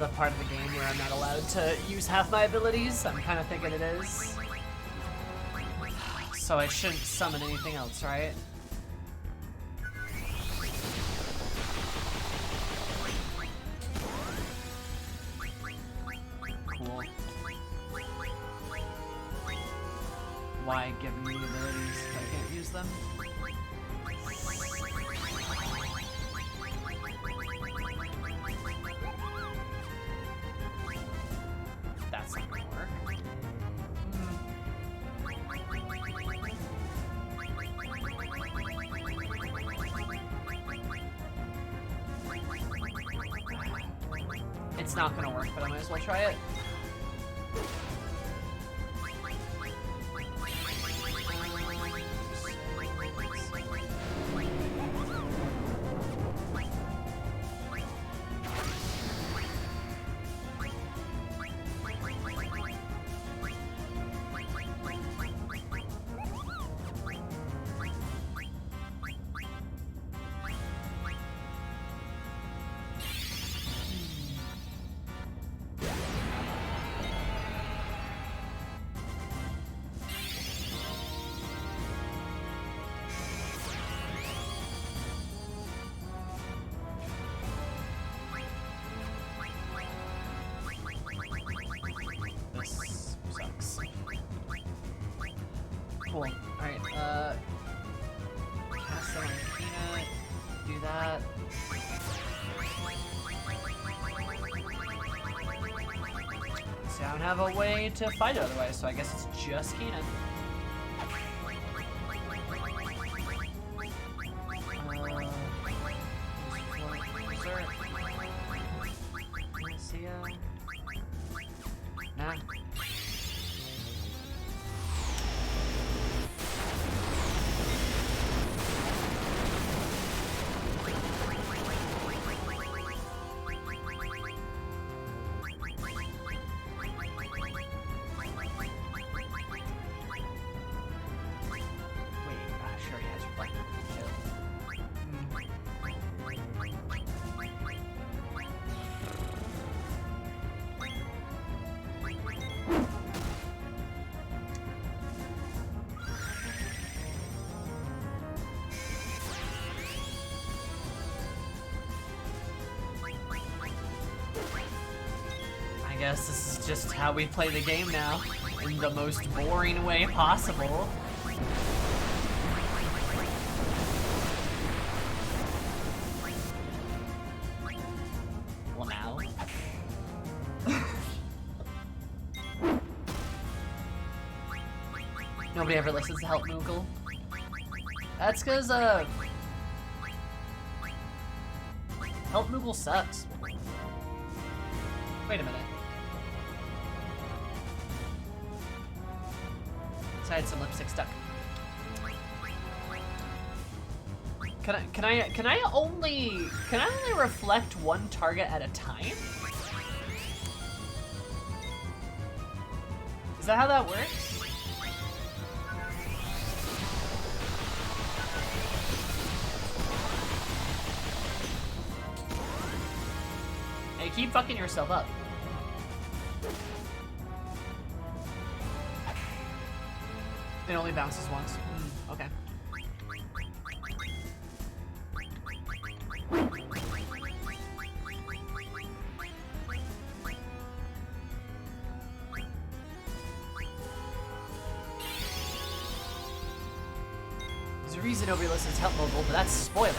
S2: The part of the game where I'm not allowed to use half my abilities. I'm kind of thinking it is. So I shouldn't summon anything else, right? Cool. Why give me abilities if I can't use them? That's not gonna work. It's not gonna work, but I might as well try it. Cool. Alright, cast that on Peanut, do that. See, I don't have a way to fight it otherwise, so I guess it's just Keenan. Nah. guess this is just how we play the game now, in the most boring way possible. Well, now. Nobody ever listens to Help Moogle. That's because, Help Moogle sucks. Wait a minute. So I had some lipstick stuck. Can I only reflect one target at a time? Is that how that works? Hey, keep fucking yourself up. It only bounces once. Okay. There's a reason nobody listens to Help Mobile, but that's spoiler.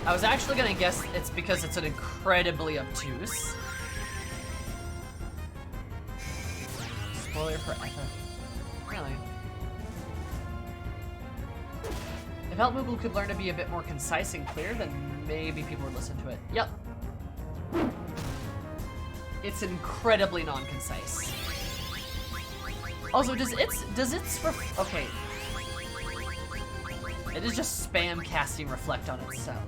S2: I was actually gonna guess it's because it's an incredibly obtuse. Spoiler for FF. Really? If Help Moogle could learn to be a bit more concise and clear, then maybe people would listen to it. Yep. It's incredibly non-concise. Also, does its okay. It is just spam casting reflect on itself.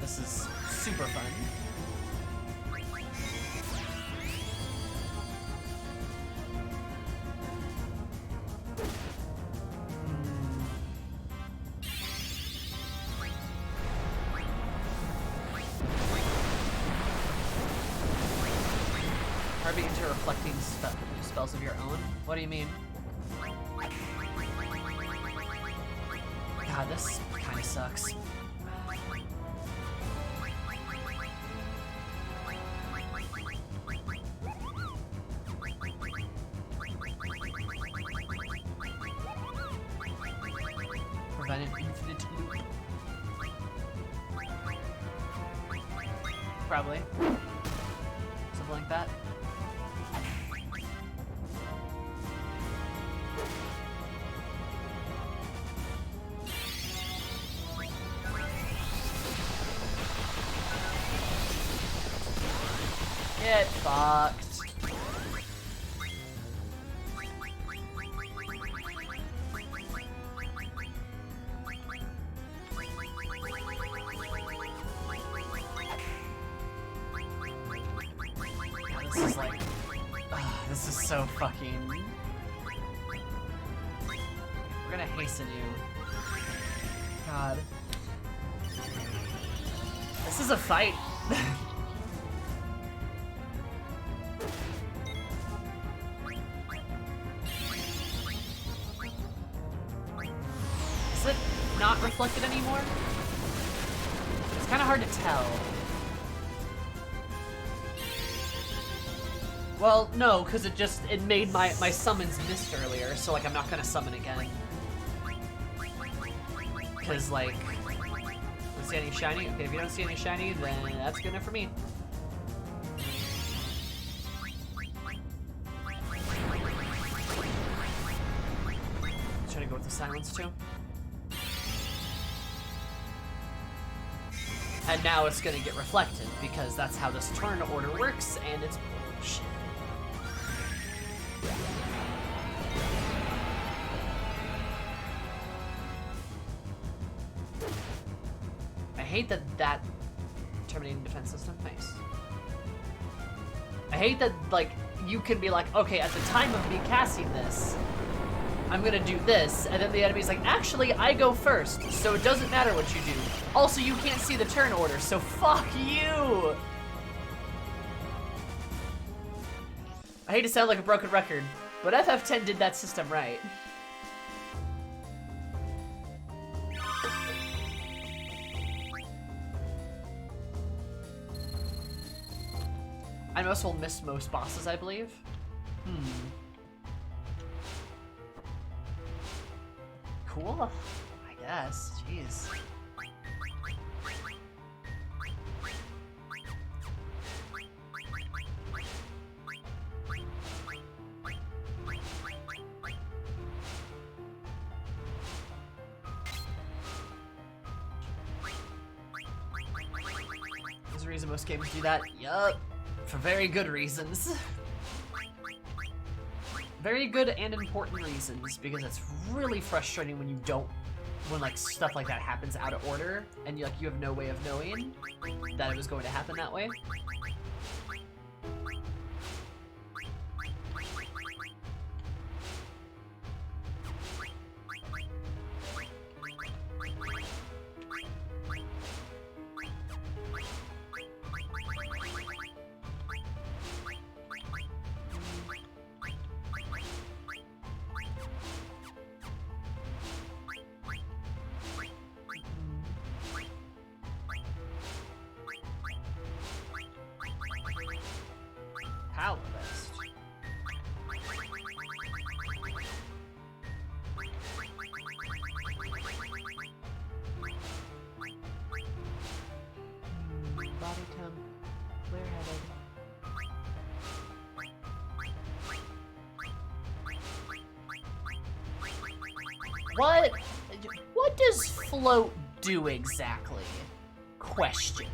S2: This is super fun. Are we into reflecting spells of your own? What do you mean? God, this kind of sucks. Prevent an infinite loop. Probably. Something like that. Get fucked. This is like, this is so fucking. We're gonna hasten you. God. This is a fight. Is it not reflected anymore? It's kind of hard to tell. Well, no, because it made my summons missed earlier, so like I'm not gonna summon again. Because like, don't see any shiny? Okay, if you don't see any shiny, then that's good enough for me. Try to go with the silence too. And now it's gonna get reflected, because that's how this turn order works, and it's bullshit. I hate that terminating defense system. Nice. I hate that, like, you can be like, okay, at the time of me casting this, I'm gonna do this, and then the enemy's like, actually, I go first, so it doesn't matter what you do. Also, you can't see the turn order, so fuck you! I hate to sound like a broken record, but FF10 did that system right. Rhinos will miss most bosses, I believe. Cool. I guess. Jeez. There's a reason most games do that. Yup. For very good reasons. Very good and important reasons, because it's really frustrating when you don't, when like stuff like that happens out of order, and you have no way of knowing that it was going to happen that way. Power Vest. Body temp, clear-headed. What does float do exactly? Question.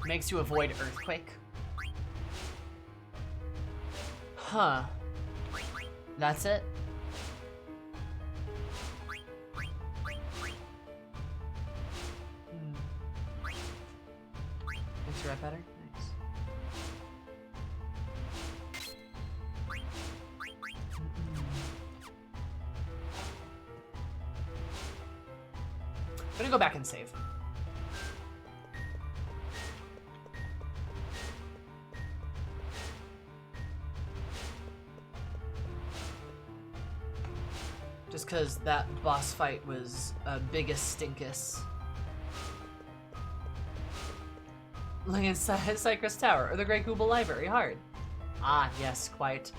S2: Makes you avoid earthquake. Huh. That's it? Makes you right better? Nice. I'm gonna go back and save. Just because that boss fight was biggest stinkus. Look inside Cypress Tower or the Great Google Library. Hard. Ah, yes, quite.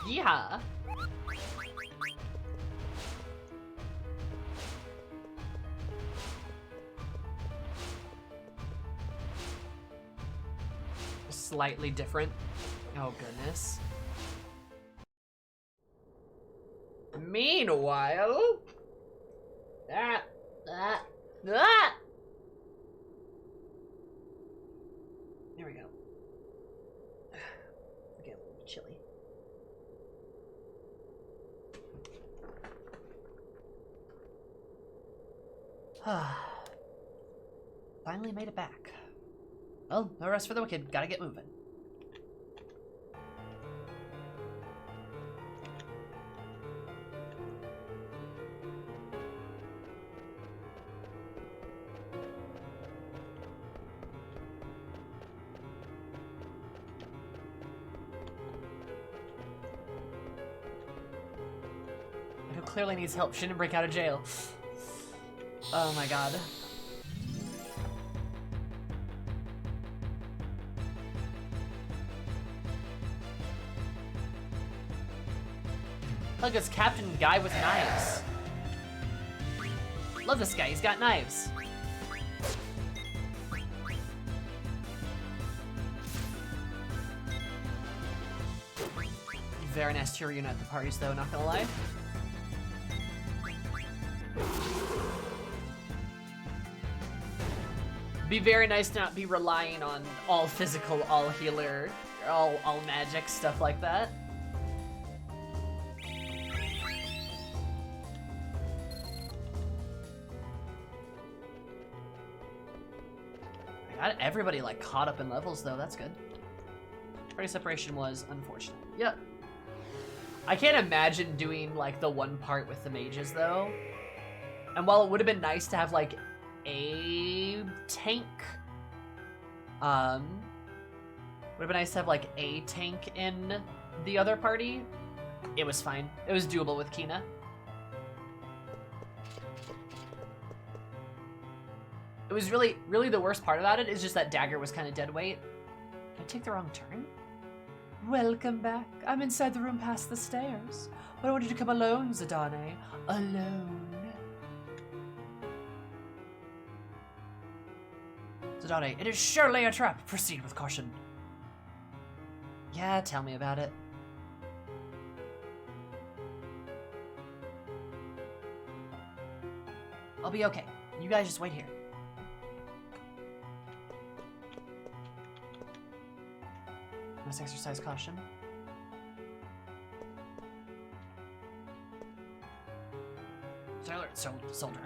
S2: Yeah. Slightly different. Oh goodness. Meanwhile, there we go. Get a little chilly. Finally made it back. Well, no rest for the wicked. Gotta get moving. Who clearly needs help shouldn't break out of jail. Oh my god. Look, it's Captain Guy with knives. Love this guy, he's got knives. Very nice to reunite the parties though, not gonna lie. Be very nice to not be relying on all physical, all healer, all magic, stuff like that. Got everybody like caught up in levels though, that's good. Party separation was unfortunate. Yep. I can't imagine doing like the one part with the mages though. And while it would have been nice to have like a tank, would have been nice to have like a tank in the other party, it was fine. It was doable with Kina. It was really the worst part about it is just that Dagger was kind of dead weight. Did I take the wrong turn? Welcome back. I'm inside the room past the stairs. But I want you to come alone, Zidane. Alone. Zidane, it is surely a trap. Proceed with caution. Yeah, tell me about it. I'll be okay. You guys just wait here. Must exercise caution. Soldier.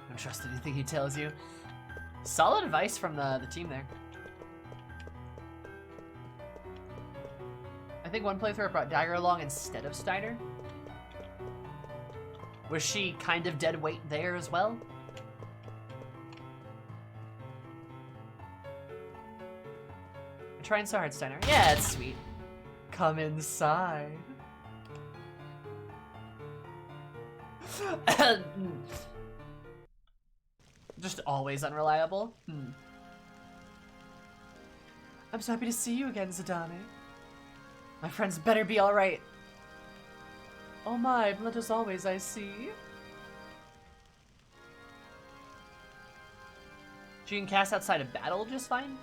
S2: Don't trust anything he tells you. Solid advice from the team there. I think one playthrough brought Dagger along instead of Steiner. Was she kind of dead weight there as well? You're trying so hard, Steiner. Yeah, it's sweet. Come inside. Just always unreliable. I'm so happy to see you again, Zidane. My friends better be alright. Oh my, blood as always, I see. She can cast outside of battle just fine?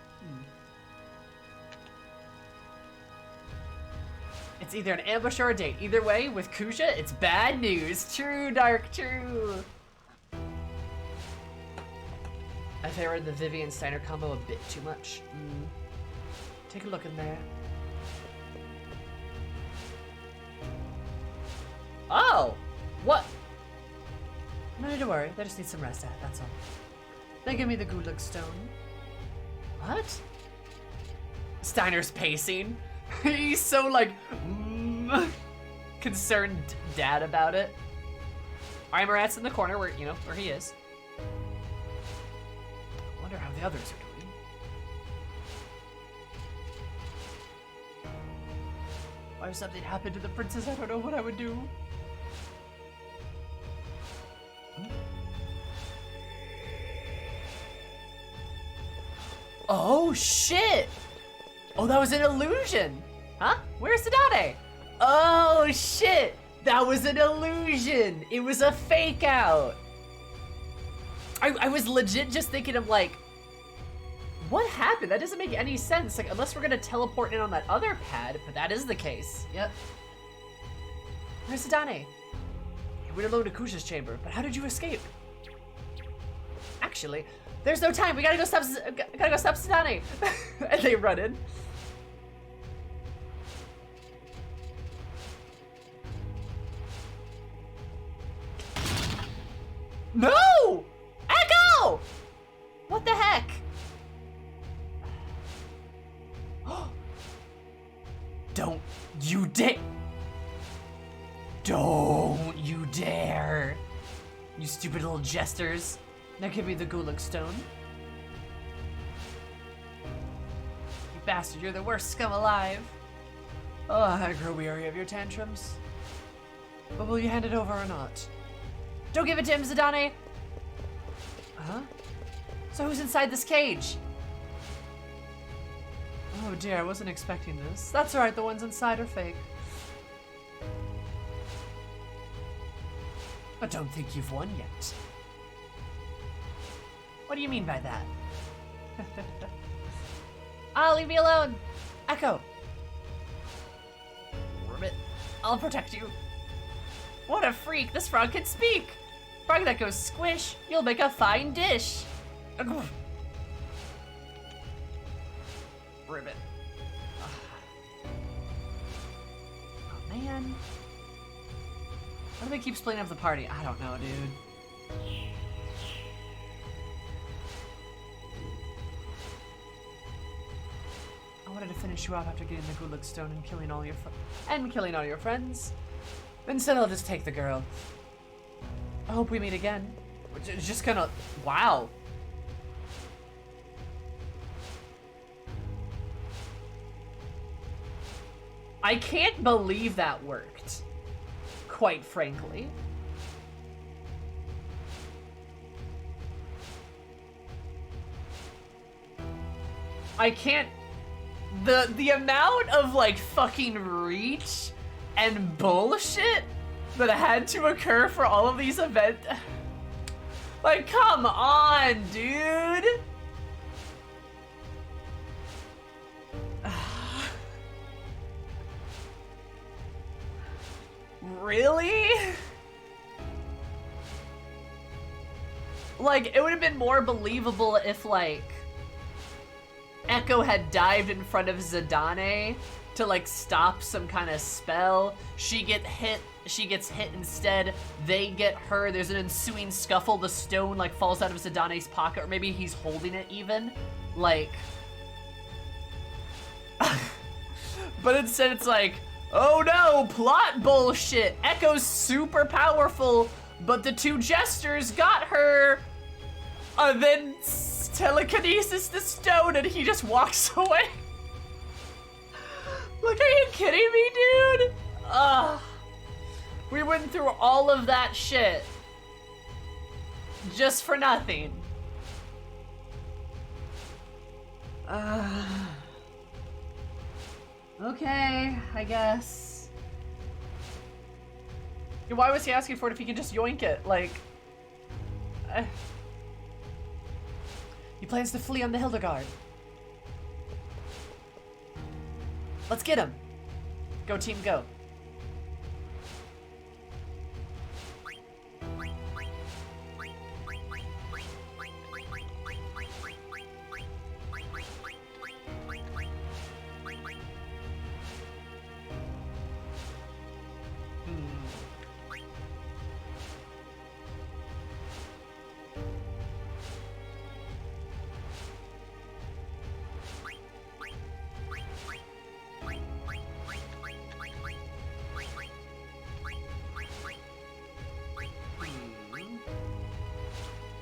S2: It's either an ambush or a date. Either way, with Kuja, it's bad news. True, Dark, true. I favored the Vivian Steiner combo a bit too much. Take a look in there. Oh! What? No need to worry, they just need some rest, that's all. Then give me the Gulag Stone. What? Steiner's pacing. He's so like, concerned dad about it. Alright, Marat's in the corner where, you know, where he is. I wonder how the others are doing. Why if something happened to the princess, I don't know what I would do. Oh shit! Oh, that was an illusion! Huh? Where's Zidane? Oh shit! That was an illusion! It was a fake out! I was legit just thinking of like, what happened? That doesn't make any sense. Like, unless we're gonna teleport in on that other pad, but that is the case. Yep. Where's Zidane? You went alone to Kusha's chamber, but how did you escape? Actually, there's no time. We gotta go stop Zidane. And they run in. No! Echo! What the heck? Don't you dare! Don't you dare! You stupid little jesters. Now give me the Gulag Stone. You bastard, you're the worst scum alive. Oh, I grow weary of your tantrums. But will you hand it over or not? Don't give it to him, Zidane! Huh? So who's inside this cage? Oh dear, I wasn't expecting this. That's alright, the ones inside are fake. I don't think you've won yet. What do you mean by that? Leave me alone! Echo! Ribbit, I'll protect you. What a freak, this frog can speak! Frog that goes squish, you'll make a fine dish. Ribbit. Oh man. Why do they keep splitting up the party? I don't know, dude. wanted to finish you off after getting the Gulag Stone and killing all your friends. Instead, I'll just take the girl. I hope we meet again. Which is just kind of wow. I can't believe that worked. Quite frankly. I can't. The amount of like fucking reach and bullshit that had to occur for all of these events. Like, come on, dude. Really? Like, it would have been more believable if, like, Echo had dived in front of Zidane to, like, stop some kind of spell. She gets hit instead. They get her. There's an ensuing scuffle. The stone, like, falls out of Zidane's pocket, or maybe he's holding it even. Like... But instead it's like, oh no, plot bullshit. Echo's super powerful, but the two jesters got her. Then telekinesis the stone and he just walks away. Like, are you kidding me, dude? We went through all of that shit just for nothing. Okay, I guess. Why was he asking for it if he could just yoink it? Like, he plans to flee on the Hildegard. Let's get him. Go team, go.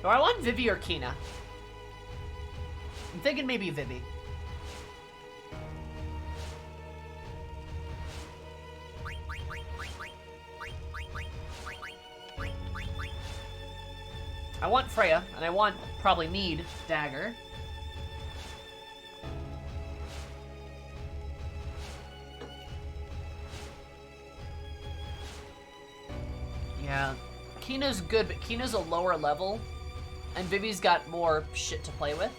S2: Do I want Vivi or Kina? I'm thinking maybe Vivi. I want Freya, and I want probably Mead dagger. Yeah, Kina's good, but Kina's a lower level. And Vivi's got more shit to play with.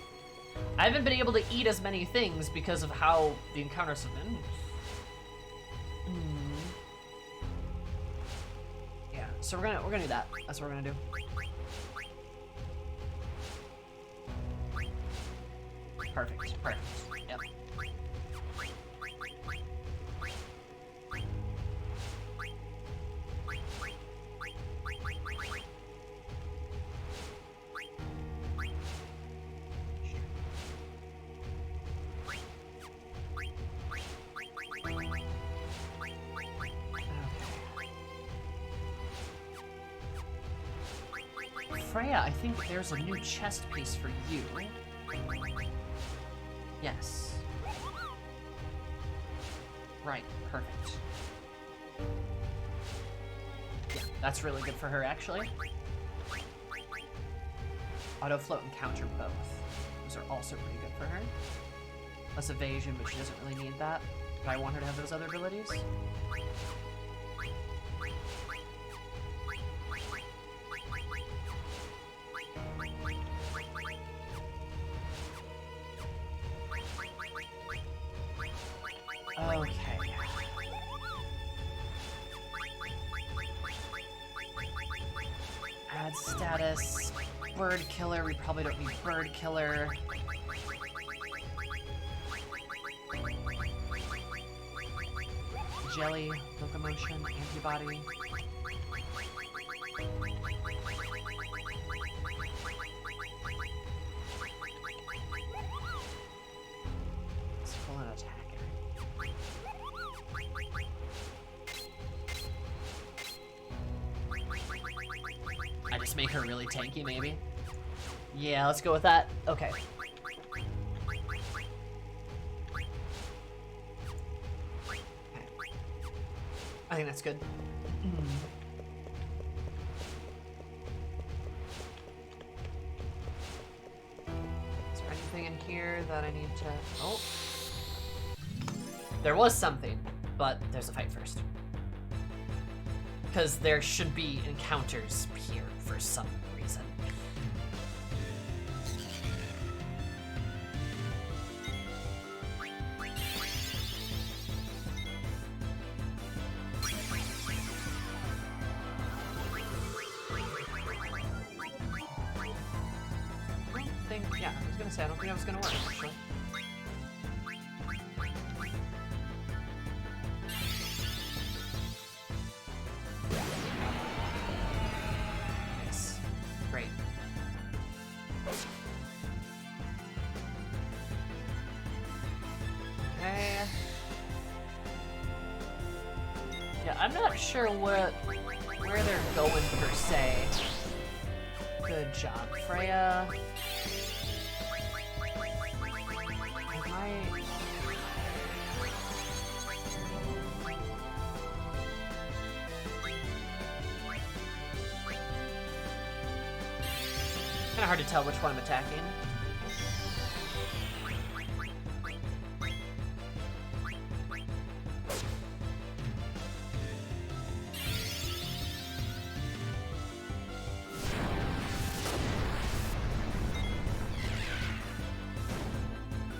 S2: I haven't been able to eat as many things because of how the encounters have been. Yeah, so we're gonna do that. That's what we're gonna do. Perfect. Perfect. Yep. Freya, I think there's a new chest piece for you. Yes. Right, perfect. Yeah, that's really good for her, actually. Auto float and counter both. Those are also pretty good for her. Less evasion, but she doesn't really need that. But I want her to have those other abilities. Okay. Add status. Bird killer. We probably don't need bird killer. Jelly, locomotion, antibody. Let's pull an attack. just make her really tanky, maybe. Yeah, let's go with that. Okay. I think that's good. Is there anything in here that I need to... Oh. There was something, but there's a fight first. Because there should be encounters here for some reason. Yeah, I was gonna say, I don't think that was gonna work, actually. Nice. Great. Okay. Yeah, I'm not sure where they're going per se. Good job, Freya. Kind of hard to tell which one I'm attacking.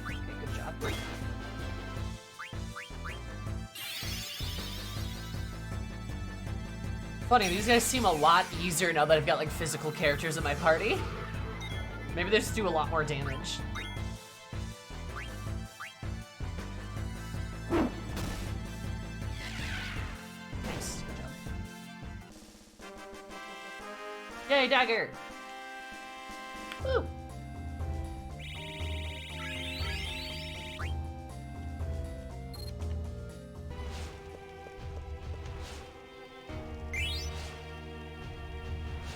S2: Okay, good job. Funny, these guys seem a lot easier now that I've got like physical characters in my party. Maybe they just do a lot more damage. Nice, good job. Yay, dagger! Woo!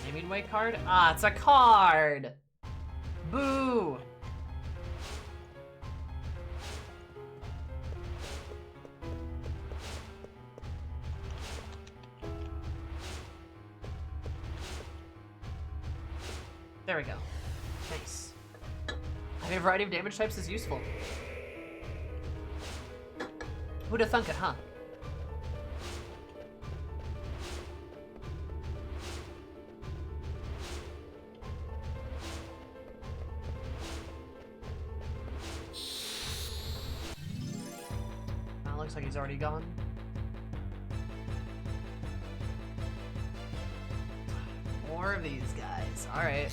S2: Naming way card? Ah, it's a card! Boo! There we go. Nice. Having a variety of damage types is useful. Who'da thunk it, huh? Looks like he's already gone. More of these guys. Alright.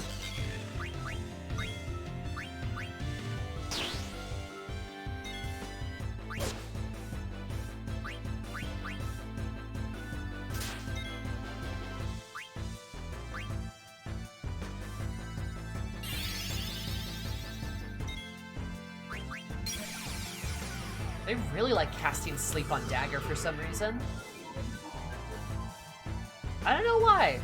S2: They really like casting Sleep on Dagger for some reason. I don't know why.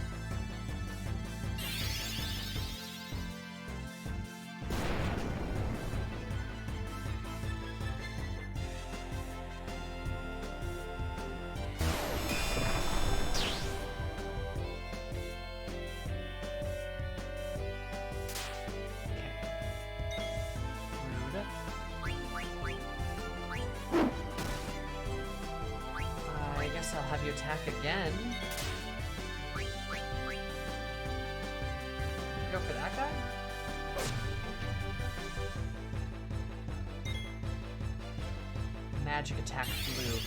S2: I'll have you attack again. Go for that guy? Magic attack blue.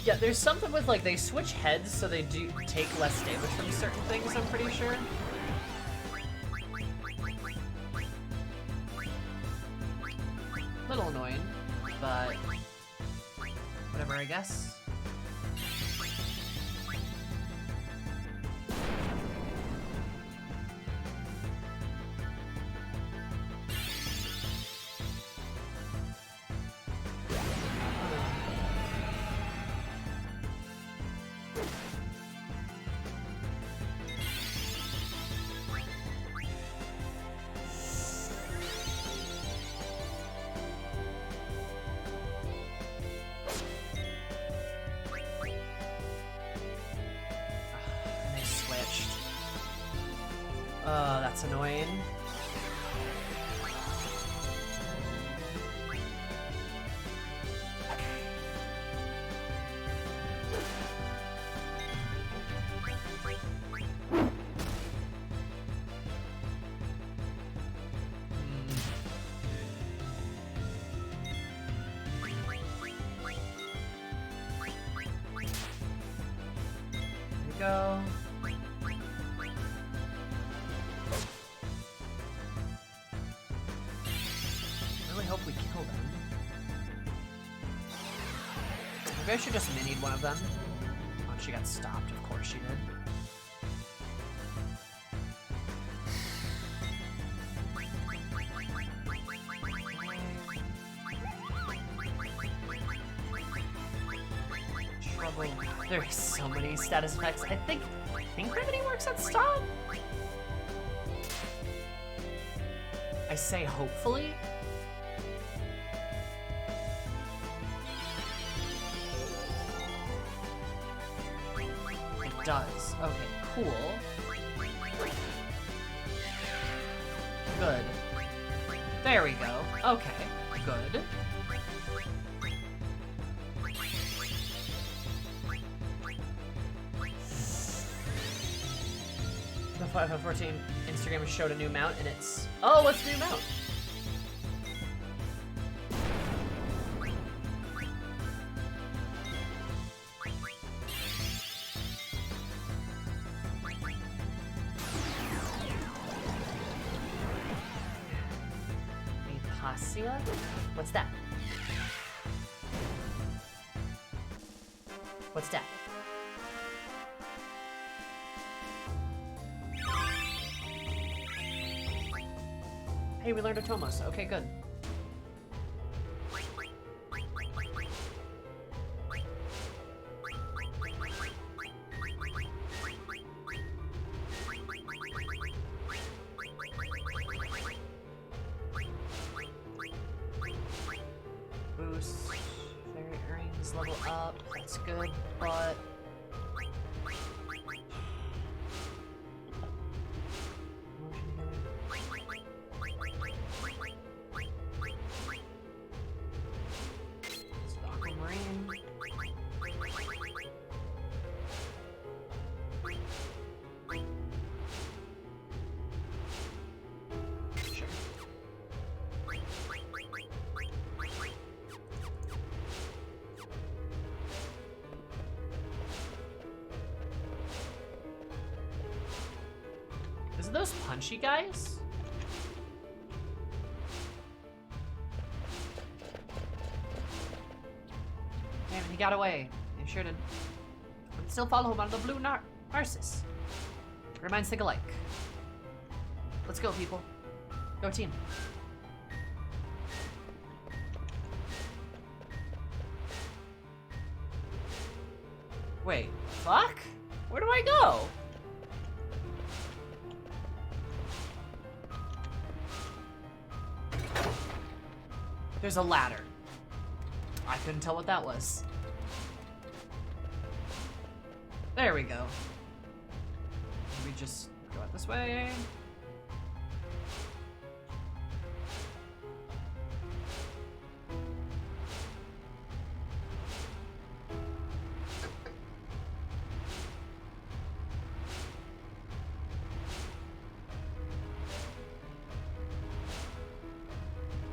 S2: Yeah, there's something with like they switch heads so they do take less damage from certain things, I'm pretty sure. Little annoying, but whatever, I guess. That's annoying. Go. I really hope we kill them. Maybe I should just minied one of them. Oh, she got stopped. Of course she did. Trouble. There's so many status effects. I think Remedy works at stop. I say hopefully. It does. Okay, cool. Good. There we go. Okay, good. The 514 Instagram showed a new mount, and it's... Oh, what's the new mount? Apacia? What's that? What's that? Hey, we learned a Tomos. Okay, good. Boost. Fairy earrings level up. That's good, but... Is it those punchy guys? Damn, he got away. He sure did. We can still follow him on the blue Narcissus. Reminds think alike. Let's go, people. Go team. Wait, fuck? Where do I go? There's a ladder. I couldn't tell what that was. There we go. We just go out this way.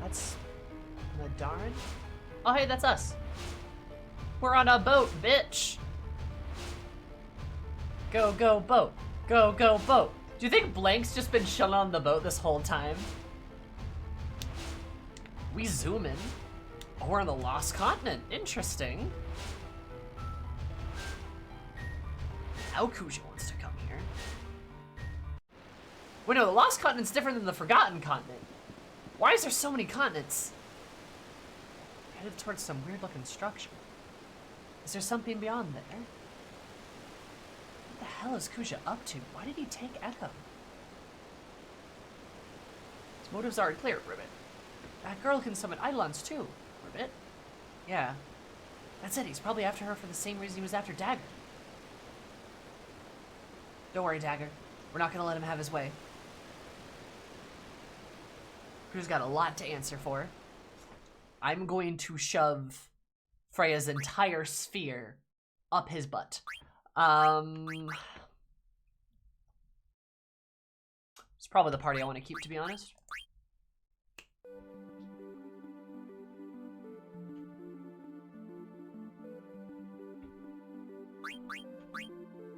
S2: That's Nadarin? Oh, hey, that's us. We're on a boat, bitch. Go, go, boat. Go, go, boat. Do you think Blank's just been chilling on the boat this whole time? We zoom in. Oh, we're on the Lost Continent. Interesting. Now Kuja wants to come here. Wait, no, the Lost Continent's different than the Forgotten Continent. Why is there so many continents? Headed towards some weird-looking structure. Is there something beyond there? What the hell is Kuja up to? Why did he take Echo? His motives aren't clear, Ribbit. That girl can summon Eidolons too, Ribbit. Yeah. That's it, he's probably after her for the same reason he was after Dagger. Don't worry, Dagger. We're not gonna let him have his way. Who's got a lot to answer for. I'm going to shove Freya's entire sphere up his butt. It's probably the party I want to keep, to be honest.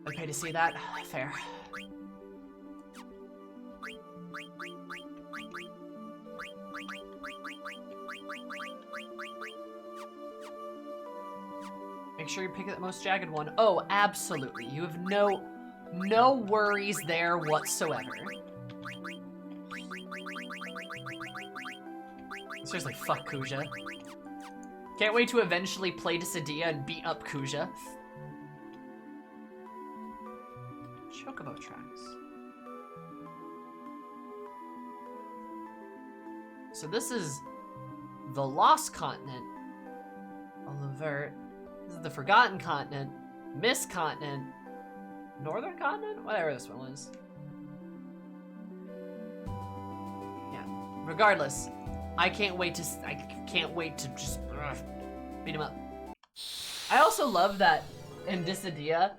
S2: Okay to see that? Fair. Make sure you pick the most jagged one. Oh, absolutely. You have no worries there whatsoever. Seriously, fuck Kuja. Can't wait to eventually play Dissidia and beat up Kuja. Chocobo tracks. So this is the Lost Continent. Olivert. This is the Forgotten Continent. Mist Continent. Northern Continent? Whatever this one was. Yeah. Regardless, I can't wait to just beat him up. I also love that in Dissidia,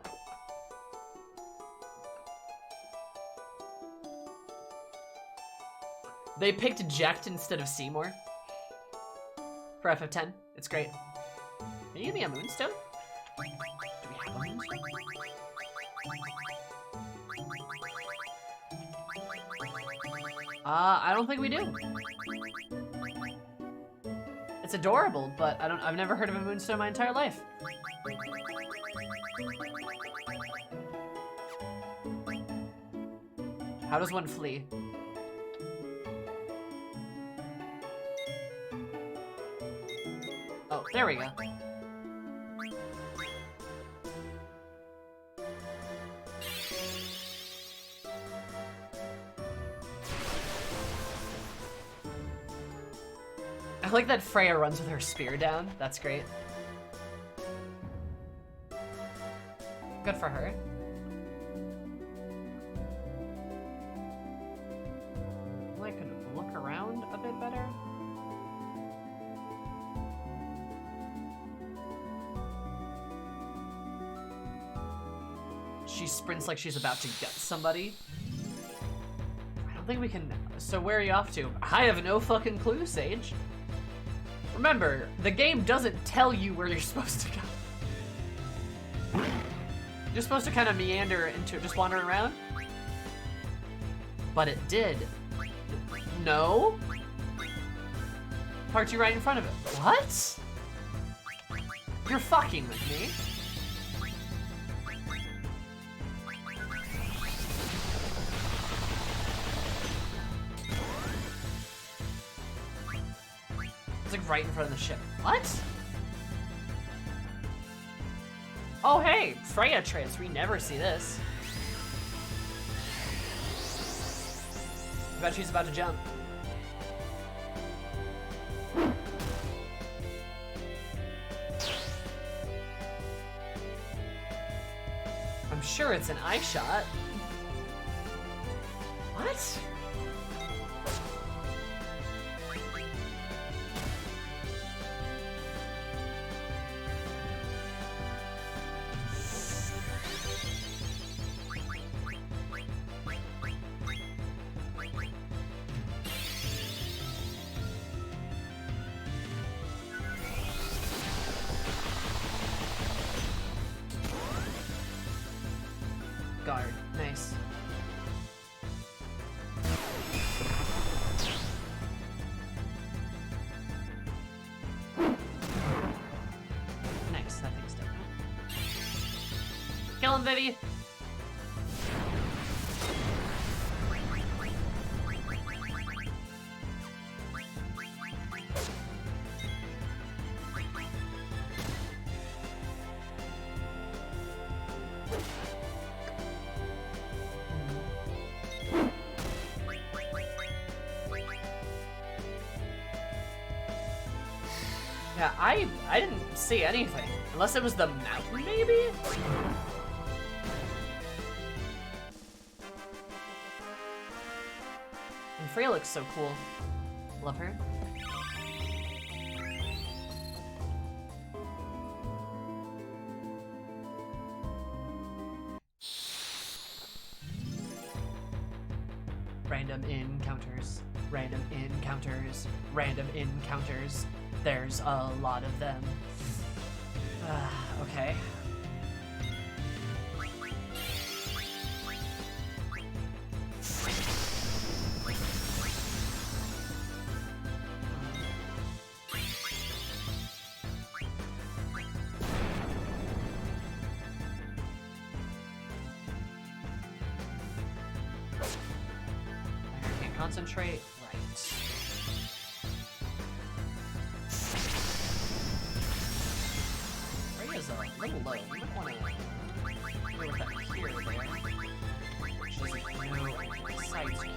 S2: they picked Jecht instead of Seymour for FF10. It's great. Can you give me a moonstone? Do we have a moonstone? I don't think we do. It's adorable, but I've never heard of a moonstone my entire life. How does one flee? Oh, there we go. I like that Freya runs with her spear down. That's great. Good for her. I could look around a bit better. She sprints like she's about to get somebody. I don't think we can. So where are you off to? I have no fucking clue, Sage. Remember, the game doesn't tell you where you're supposed to go. You're supposed to kind of meander into just wandering around. But it did. No? Parked you right in front of it. What? You're fucking with me. It's like right in front of the ship. What? Oh hey, Freya trails. We never see this. I bet she's about to jump. I'm sure it's an eye shot. What? Guard. Nice. Nice, that thing's done. Kill him, Vivi! Yeah, I didn't see anything. Unless it was the mountain, maybe? And Freya looks so cool. Love her. Random encounters, random encounters, random encounters. There's a lot of them. Okay. Concentrate, right. Freya's a little low. We might want to go with that here there. She doesn't know sides here.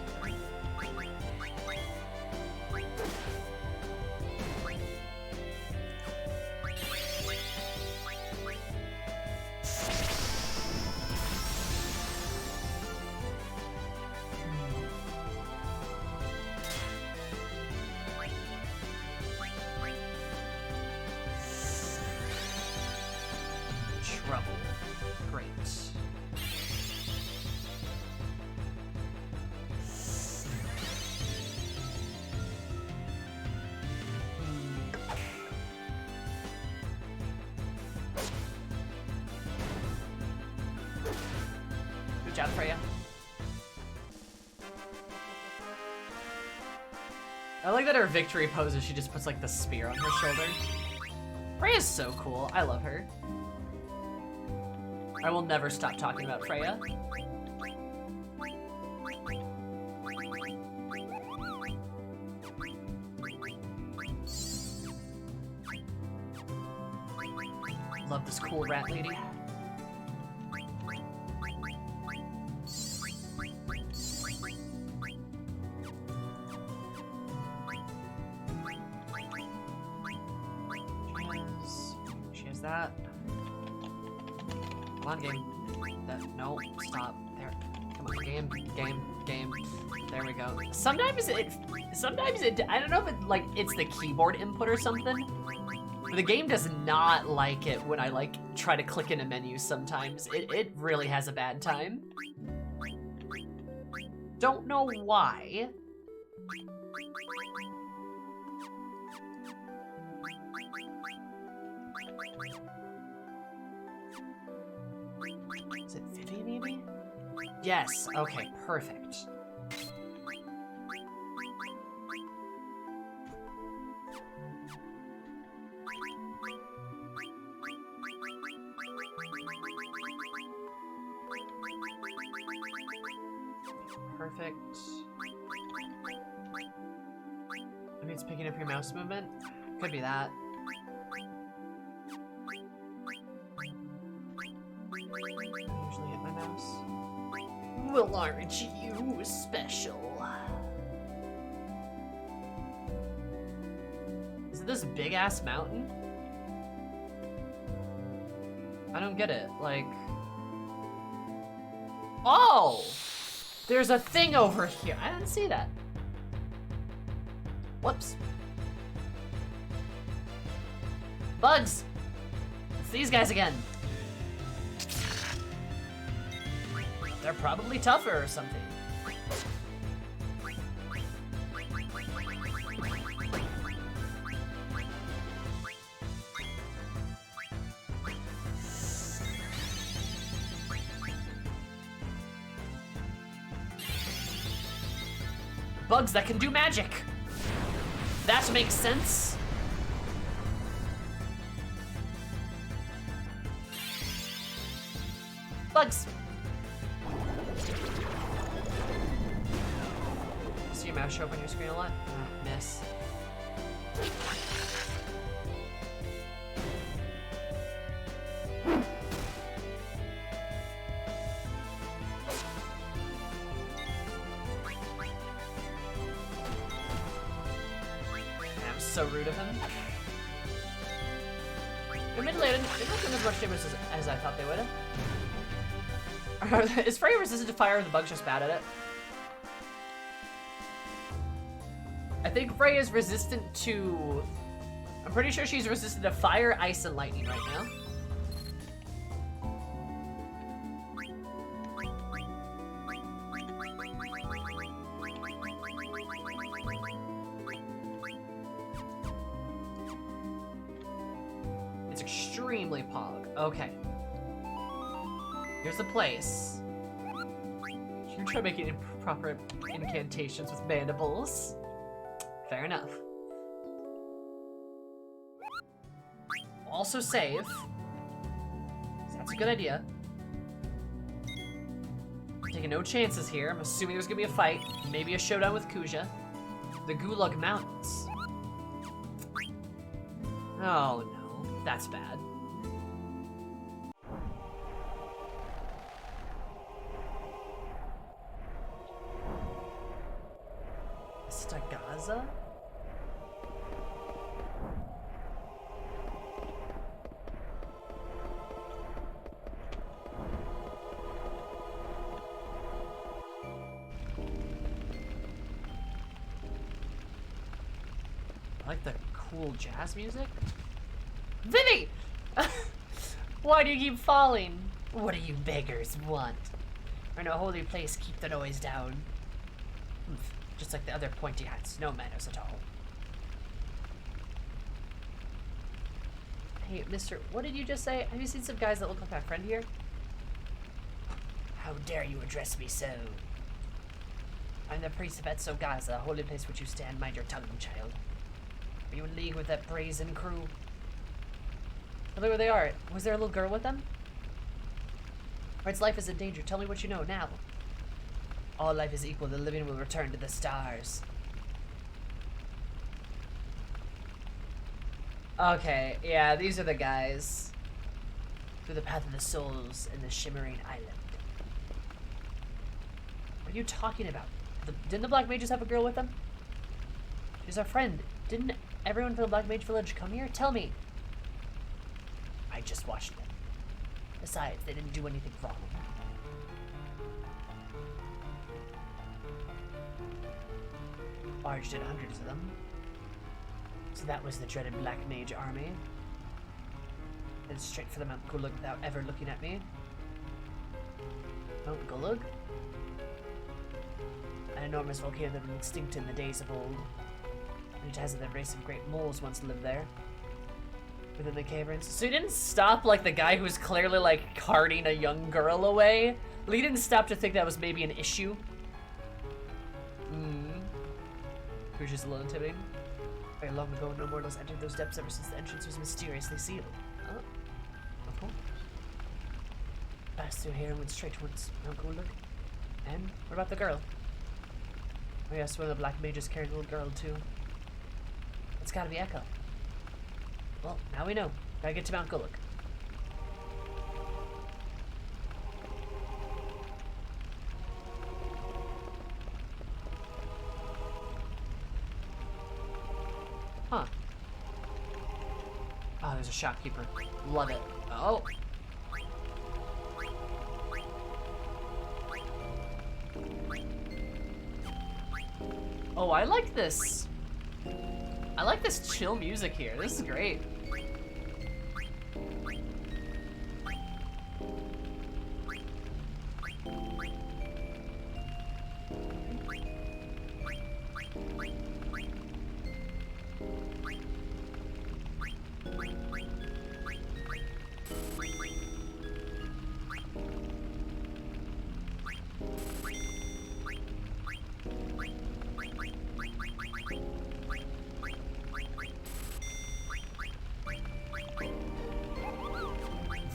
S2: Trouble. Great. Good job, Freya. I like that her victory pose is she just puts like the spear on her shoulder. Freya's so cool. I love her. I will never stop talking about Freya. Love this cool rat lady. She has that. Come on, game. No, stop. There. Come on, game. There we go. Sometimes it, I don't know if it, like, it's the keyboard input or something, but the game does not like it when I, like, try to click in a menu sometimes. It really has a bad time. Don't know why. Is it Vivi, maybe? Yes, okay, perfect. Perfect. Maybe it's picking up your mouse movement? Could be that. Usually hit my mouse. Well, aren't you special? Is it this big ass mountain? I don't get it. Like, oh, there's a thing over here. I didn't see that. Whoops. Bugs. It's these guys again. They're probably tougher or something. Bugs that can do magic. That makes sense. Bugs. See your mouse show up on your screen a lot? Miss. So rude of him. Admittedly, they didn't do as much damage as I thought they would have. Is Freya resistant to fire or the bug's just bad at it? I think Frey is resistant to... I'm pretty sure she's resistant to fire, ice, and lightning right now. It's extremely pog. Okay. Here's the place. You try making improper incantations with mandibles. Fair enough. Also save. That's a good idea. Taking no chances here. I'm assuming there's gonna be a fight. Maybe a showdown with Kuja. The Gulag Mountains. Oh no, that's bad. Stagaza? I like the cool jazz music. Vivi! Why do you keep falling? What do you beggars want? We're in a holy place, keep the noise down. Just like the other pointy hats, no manners at all. Hey, mister, what did you just say? Have you seen some guys that look like my friend here? How dare you address me so? I'm the priest of Etsogaza, holy place which you stand. Mind your tongue, child. Are you in league with that brazen crew? Tell me where they are. Was there a little girl with them? Its life is in danger. Tell me what you know now. All life is equal. The living will return to the stars. Okay, yeah, these are the guys. Through the path of the souls in the shimmering island. What are you talking about? Didn't the Black Mages have a girl with them? She's our friend. Didn't everyone from the Black Mage Village come here? Tell me. I just watched them. Besides, they didn't do anything wrong. Barged in hundreds of them. So that was the dreaded Black Mage army. Headed straight for the Mount Gulag without ever looking at me. Mount Gulag? An enormous volcano that went extinct in the days of old. And it has a race of great moles once lived there. Within the caverns. So he didn't stop like the guy who was clearly like carting a young girl away. Like, he didn't stop to think that was maybe an issue. Which is a little intimidating. Very long ago, no mortals entered those depths ever since the entrance was mysteriously sealed. Oh. Of course. Passed through here and went straight towards Mount Gulag. And what about the girl? Oh yes, one of the Black Mages carried a little girl too. It's gotta be Echo. Well, now we know. Gotta get to Mount Gulag. Huh. Oh, there's a shopkeeper. Love it. Oh. Oh, I like this. I like this chill music here. This is great.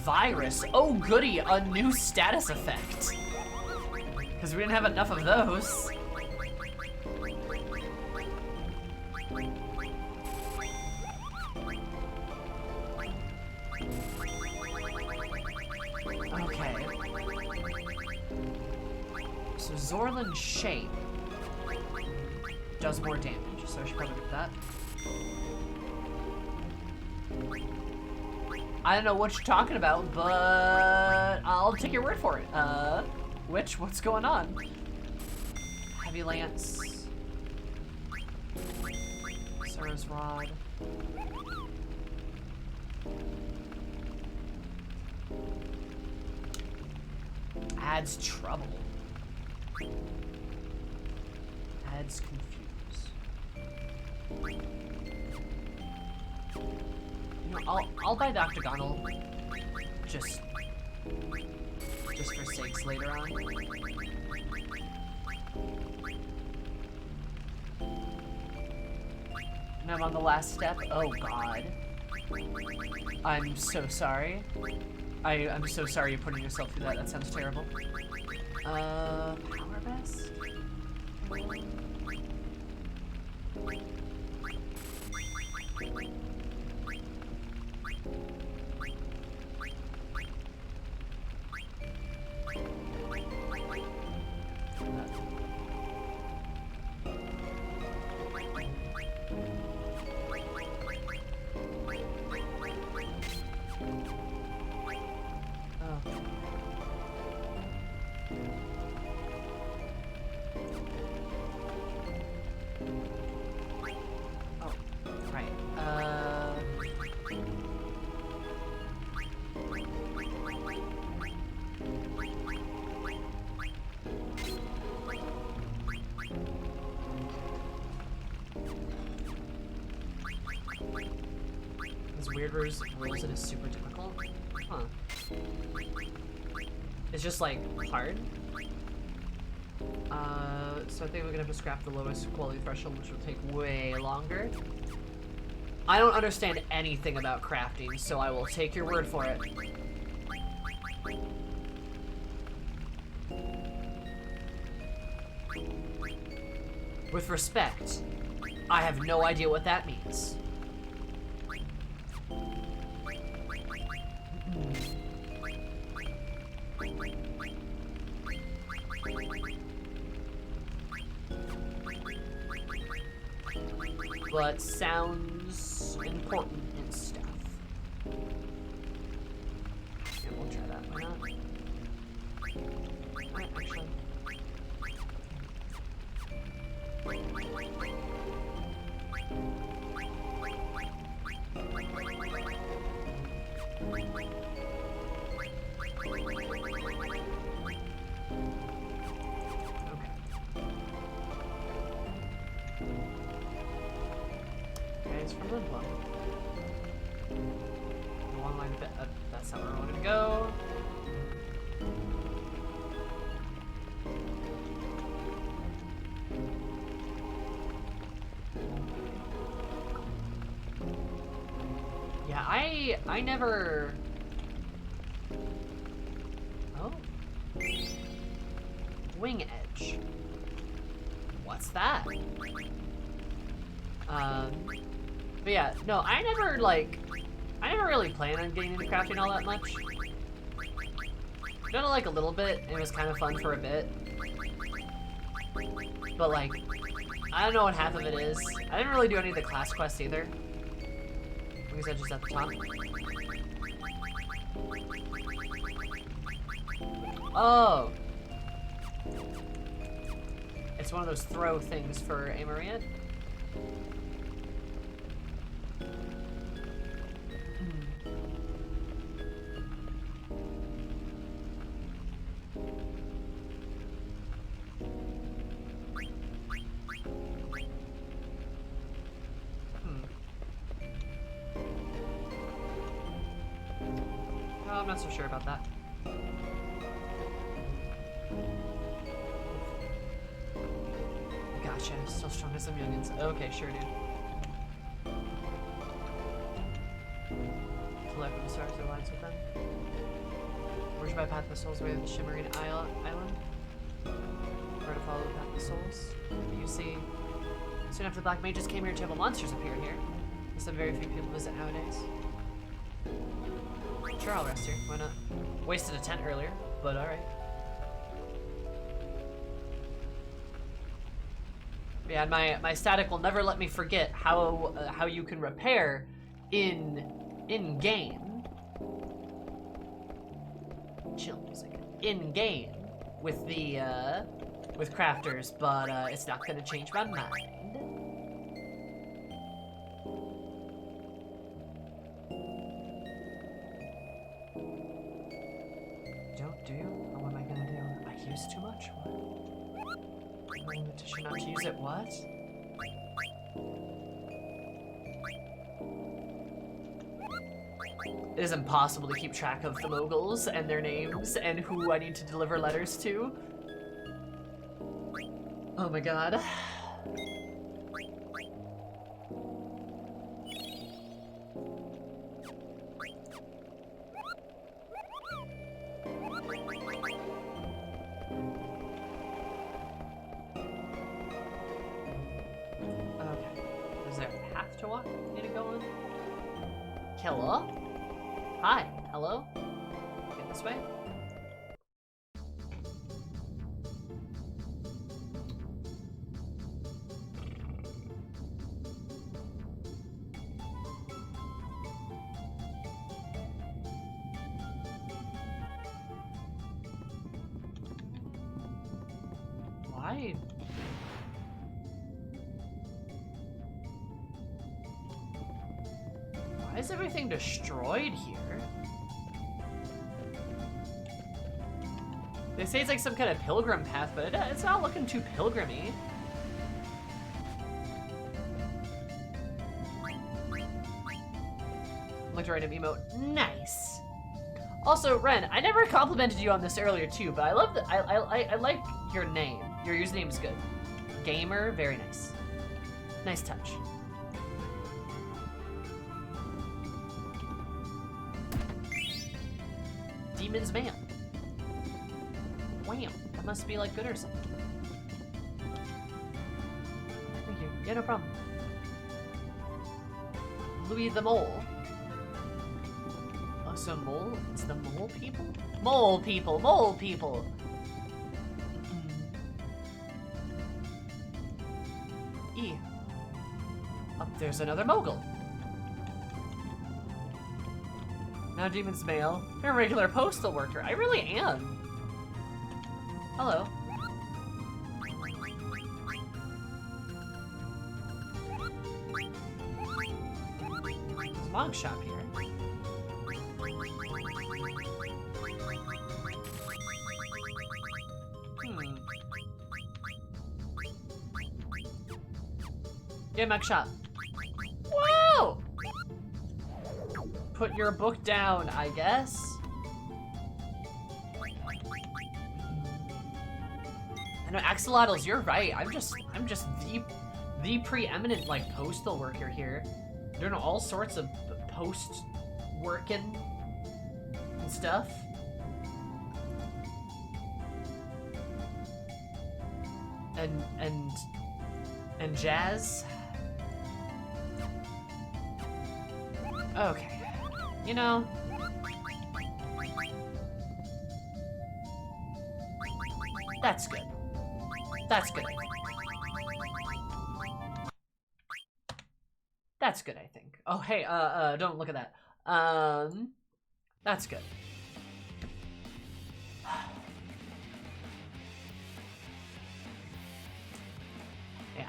S2: Virus. Oh goody, a new status effect. Because we didn't have enough of those. Okay. So Zorlin's shape does more damage, so I should probably get that. I don't know what you're talking about, but I'll take your word for it. What's going on? Heavy Lance. Sorcerer's Rod. Adds trouble. Adds confuse. You know, I'll buy the octagonal just for sakes later on. And I'm on the last step. Oh god. I'm so sorry. I'm so sorry you're putting yourself through that. That sounds terrible. Power Vest? Weird rules that is super difficult? Huh. It's just like hard. So I think we're gonna have to scrap the lowest quality threshold, which will take way longer. I don't understand anything about crafting, so I will take your word for it. With respect, I have no idea what that means. But sounds important and stuff. Yeah, we'll try that. Why not? Alright, actually. From Limbo. One line bit. That's not where I wanted to go. Yeah, I never. Oh. Wing edge. What's that? But yeah, no, I never really planned on getting into crafting all that much. I've done it like a little bit, and it was kind of fun for a bit. But like, I don't know what half of it is. I didn't really do any of the class quests either. Wings Edge is at the top. Oh! It's one of those throw things for Amaria. I'm not so sure about that. Gotcha. Still strong as some youngins. Okay, sure, dude. Collect from the stars that aligns with them. Where's my path of the souls with the shimmering island? Where to follow the path of the souls? You see, soon after the Black Mages came here, terrible monsters appeared here. Some very few people visit nowadays. Sure, I'll rest here. Why not? Wasted a tent earlier, but alright. Yeah, and my static will never let me forget how you can repair in game. Chill music. In game with the with crafters, but it's not gonna change my mind. Petition not to use it, what? It is impossible to keep track of the moguls and their names and who I need to deliver letters to. Oh my god. Okay. Is there a path to walk I need to go on? Hello? Hi. Hello? Get this way? Why? Why is everything destroyed here? They say it's like some kind of pilgrim path, but it's not looking too pilgrimy. Looked right at emote. Nice. Also, Ren, I never complimented you on this earlier too, but I love that. I like your name. Your username is good. Gamer, very nice. Nice touch. Demon's Man. Wham. That must be like good or something. Thank you. Yeah, no problem. Louis the Mole. Oh, so mole? It's the mole people? Mole people! Mole people! E. Up there's another mogul. Now Demon's Mail. You're a regular postal worker. I really am. Hello. There's a monk shop here. Yeah, monk shop. Whoa! Put your book down, I guess. I know, Axolotls, you're right. I'm just the preeminent like postal worker here. Doing all sorts of post working and stuff. And jazz. Okay. You know, that's good. That's good. That's good, I think. Oh, hey, don't look at that. That's good. Yeah.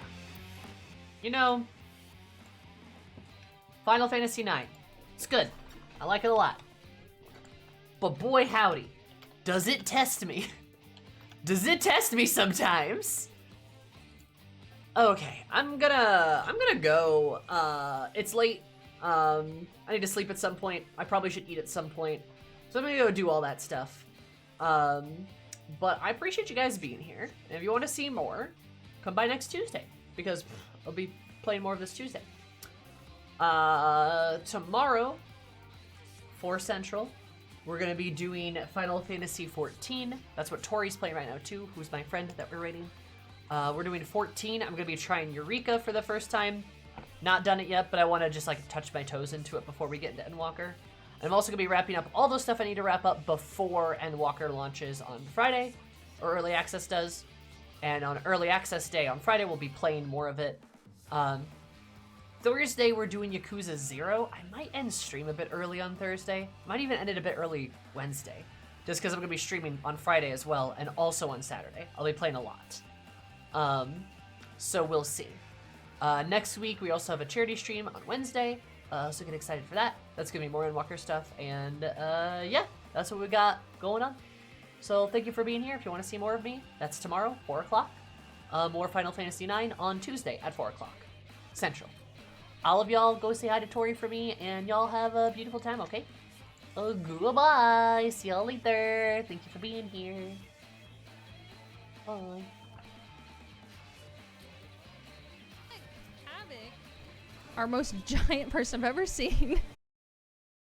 S2: You know, Final Fantasy IX. It's good. I like it a lot. But boy howdy, does it test me. Does it test me sometimes? Okay, I'm gonna go. It's late. I need to sleep at some point. I probably should eat at some point. So I'm gonna go do all that stuff. But I appreciate you guys being here. And if you want to see more, come by next Tuesday. Because I'll be playing more of this Tuesday. Tomorrow, 4 Central, we're gonna be doing Final Fantasy XIV. That's what Tori's playing right now too, who's my friend that we're rating. We're doing 14. I'm gonna be trying Eureka for the first time. Not done it yet, but I want to just like touch my toes into it before we get into Endwalker. And I'm also gonna be wrapping up all those stuff I need to wrap up before Endwalker launches on Friday, or Early Access does. And on Early Access Day on Friday, we'll be playing more of it. Thursday, we're doing Yakuza 0. I might end stream a bit early on Thursday. Might even end it a bit early Wednesday. Just because I'm going to be streaming on Friday as well, and also on Saturday. I'll be playing a lot. So we'll see. Next week, we also have a charity stream on Wednesday. So get excited for that. That's going to be more Endwalker stuff. And yeah, that's what we got going on. So thank you for being here. If you want to see more of me, that's tomorrow, 4 o'clock. more Final Fantasy IX on Tuesday at 4 o'clock Central. All of y'all go say hi to Tori for me, and y'all have a beautiful time, okay? Goodbye. See y'all later. Thank you for being here. Bye.
S5: Havoc, our most giant person I've ever seen.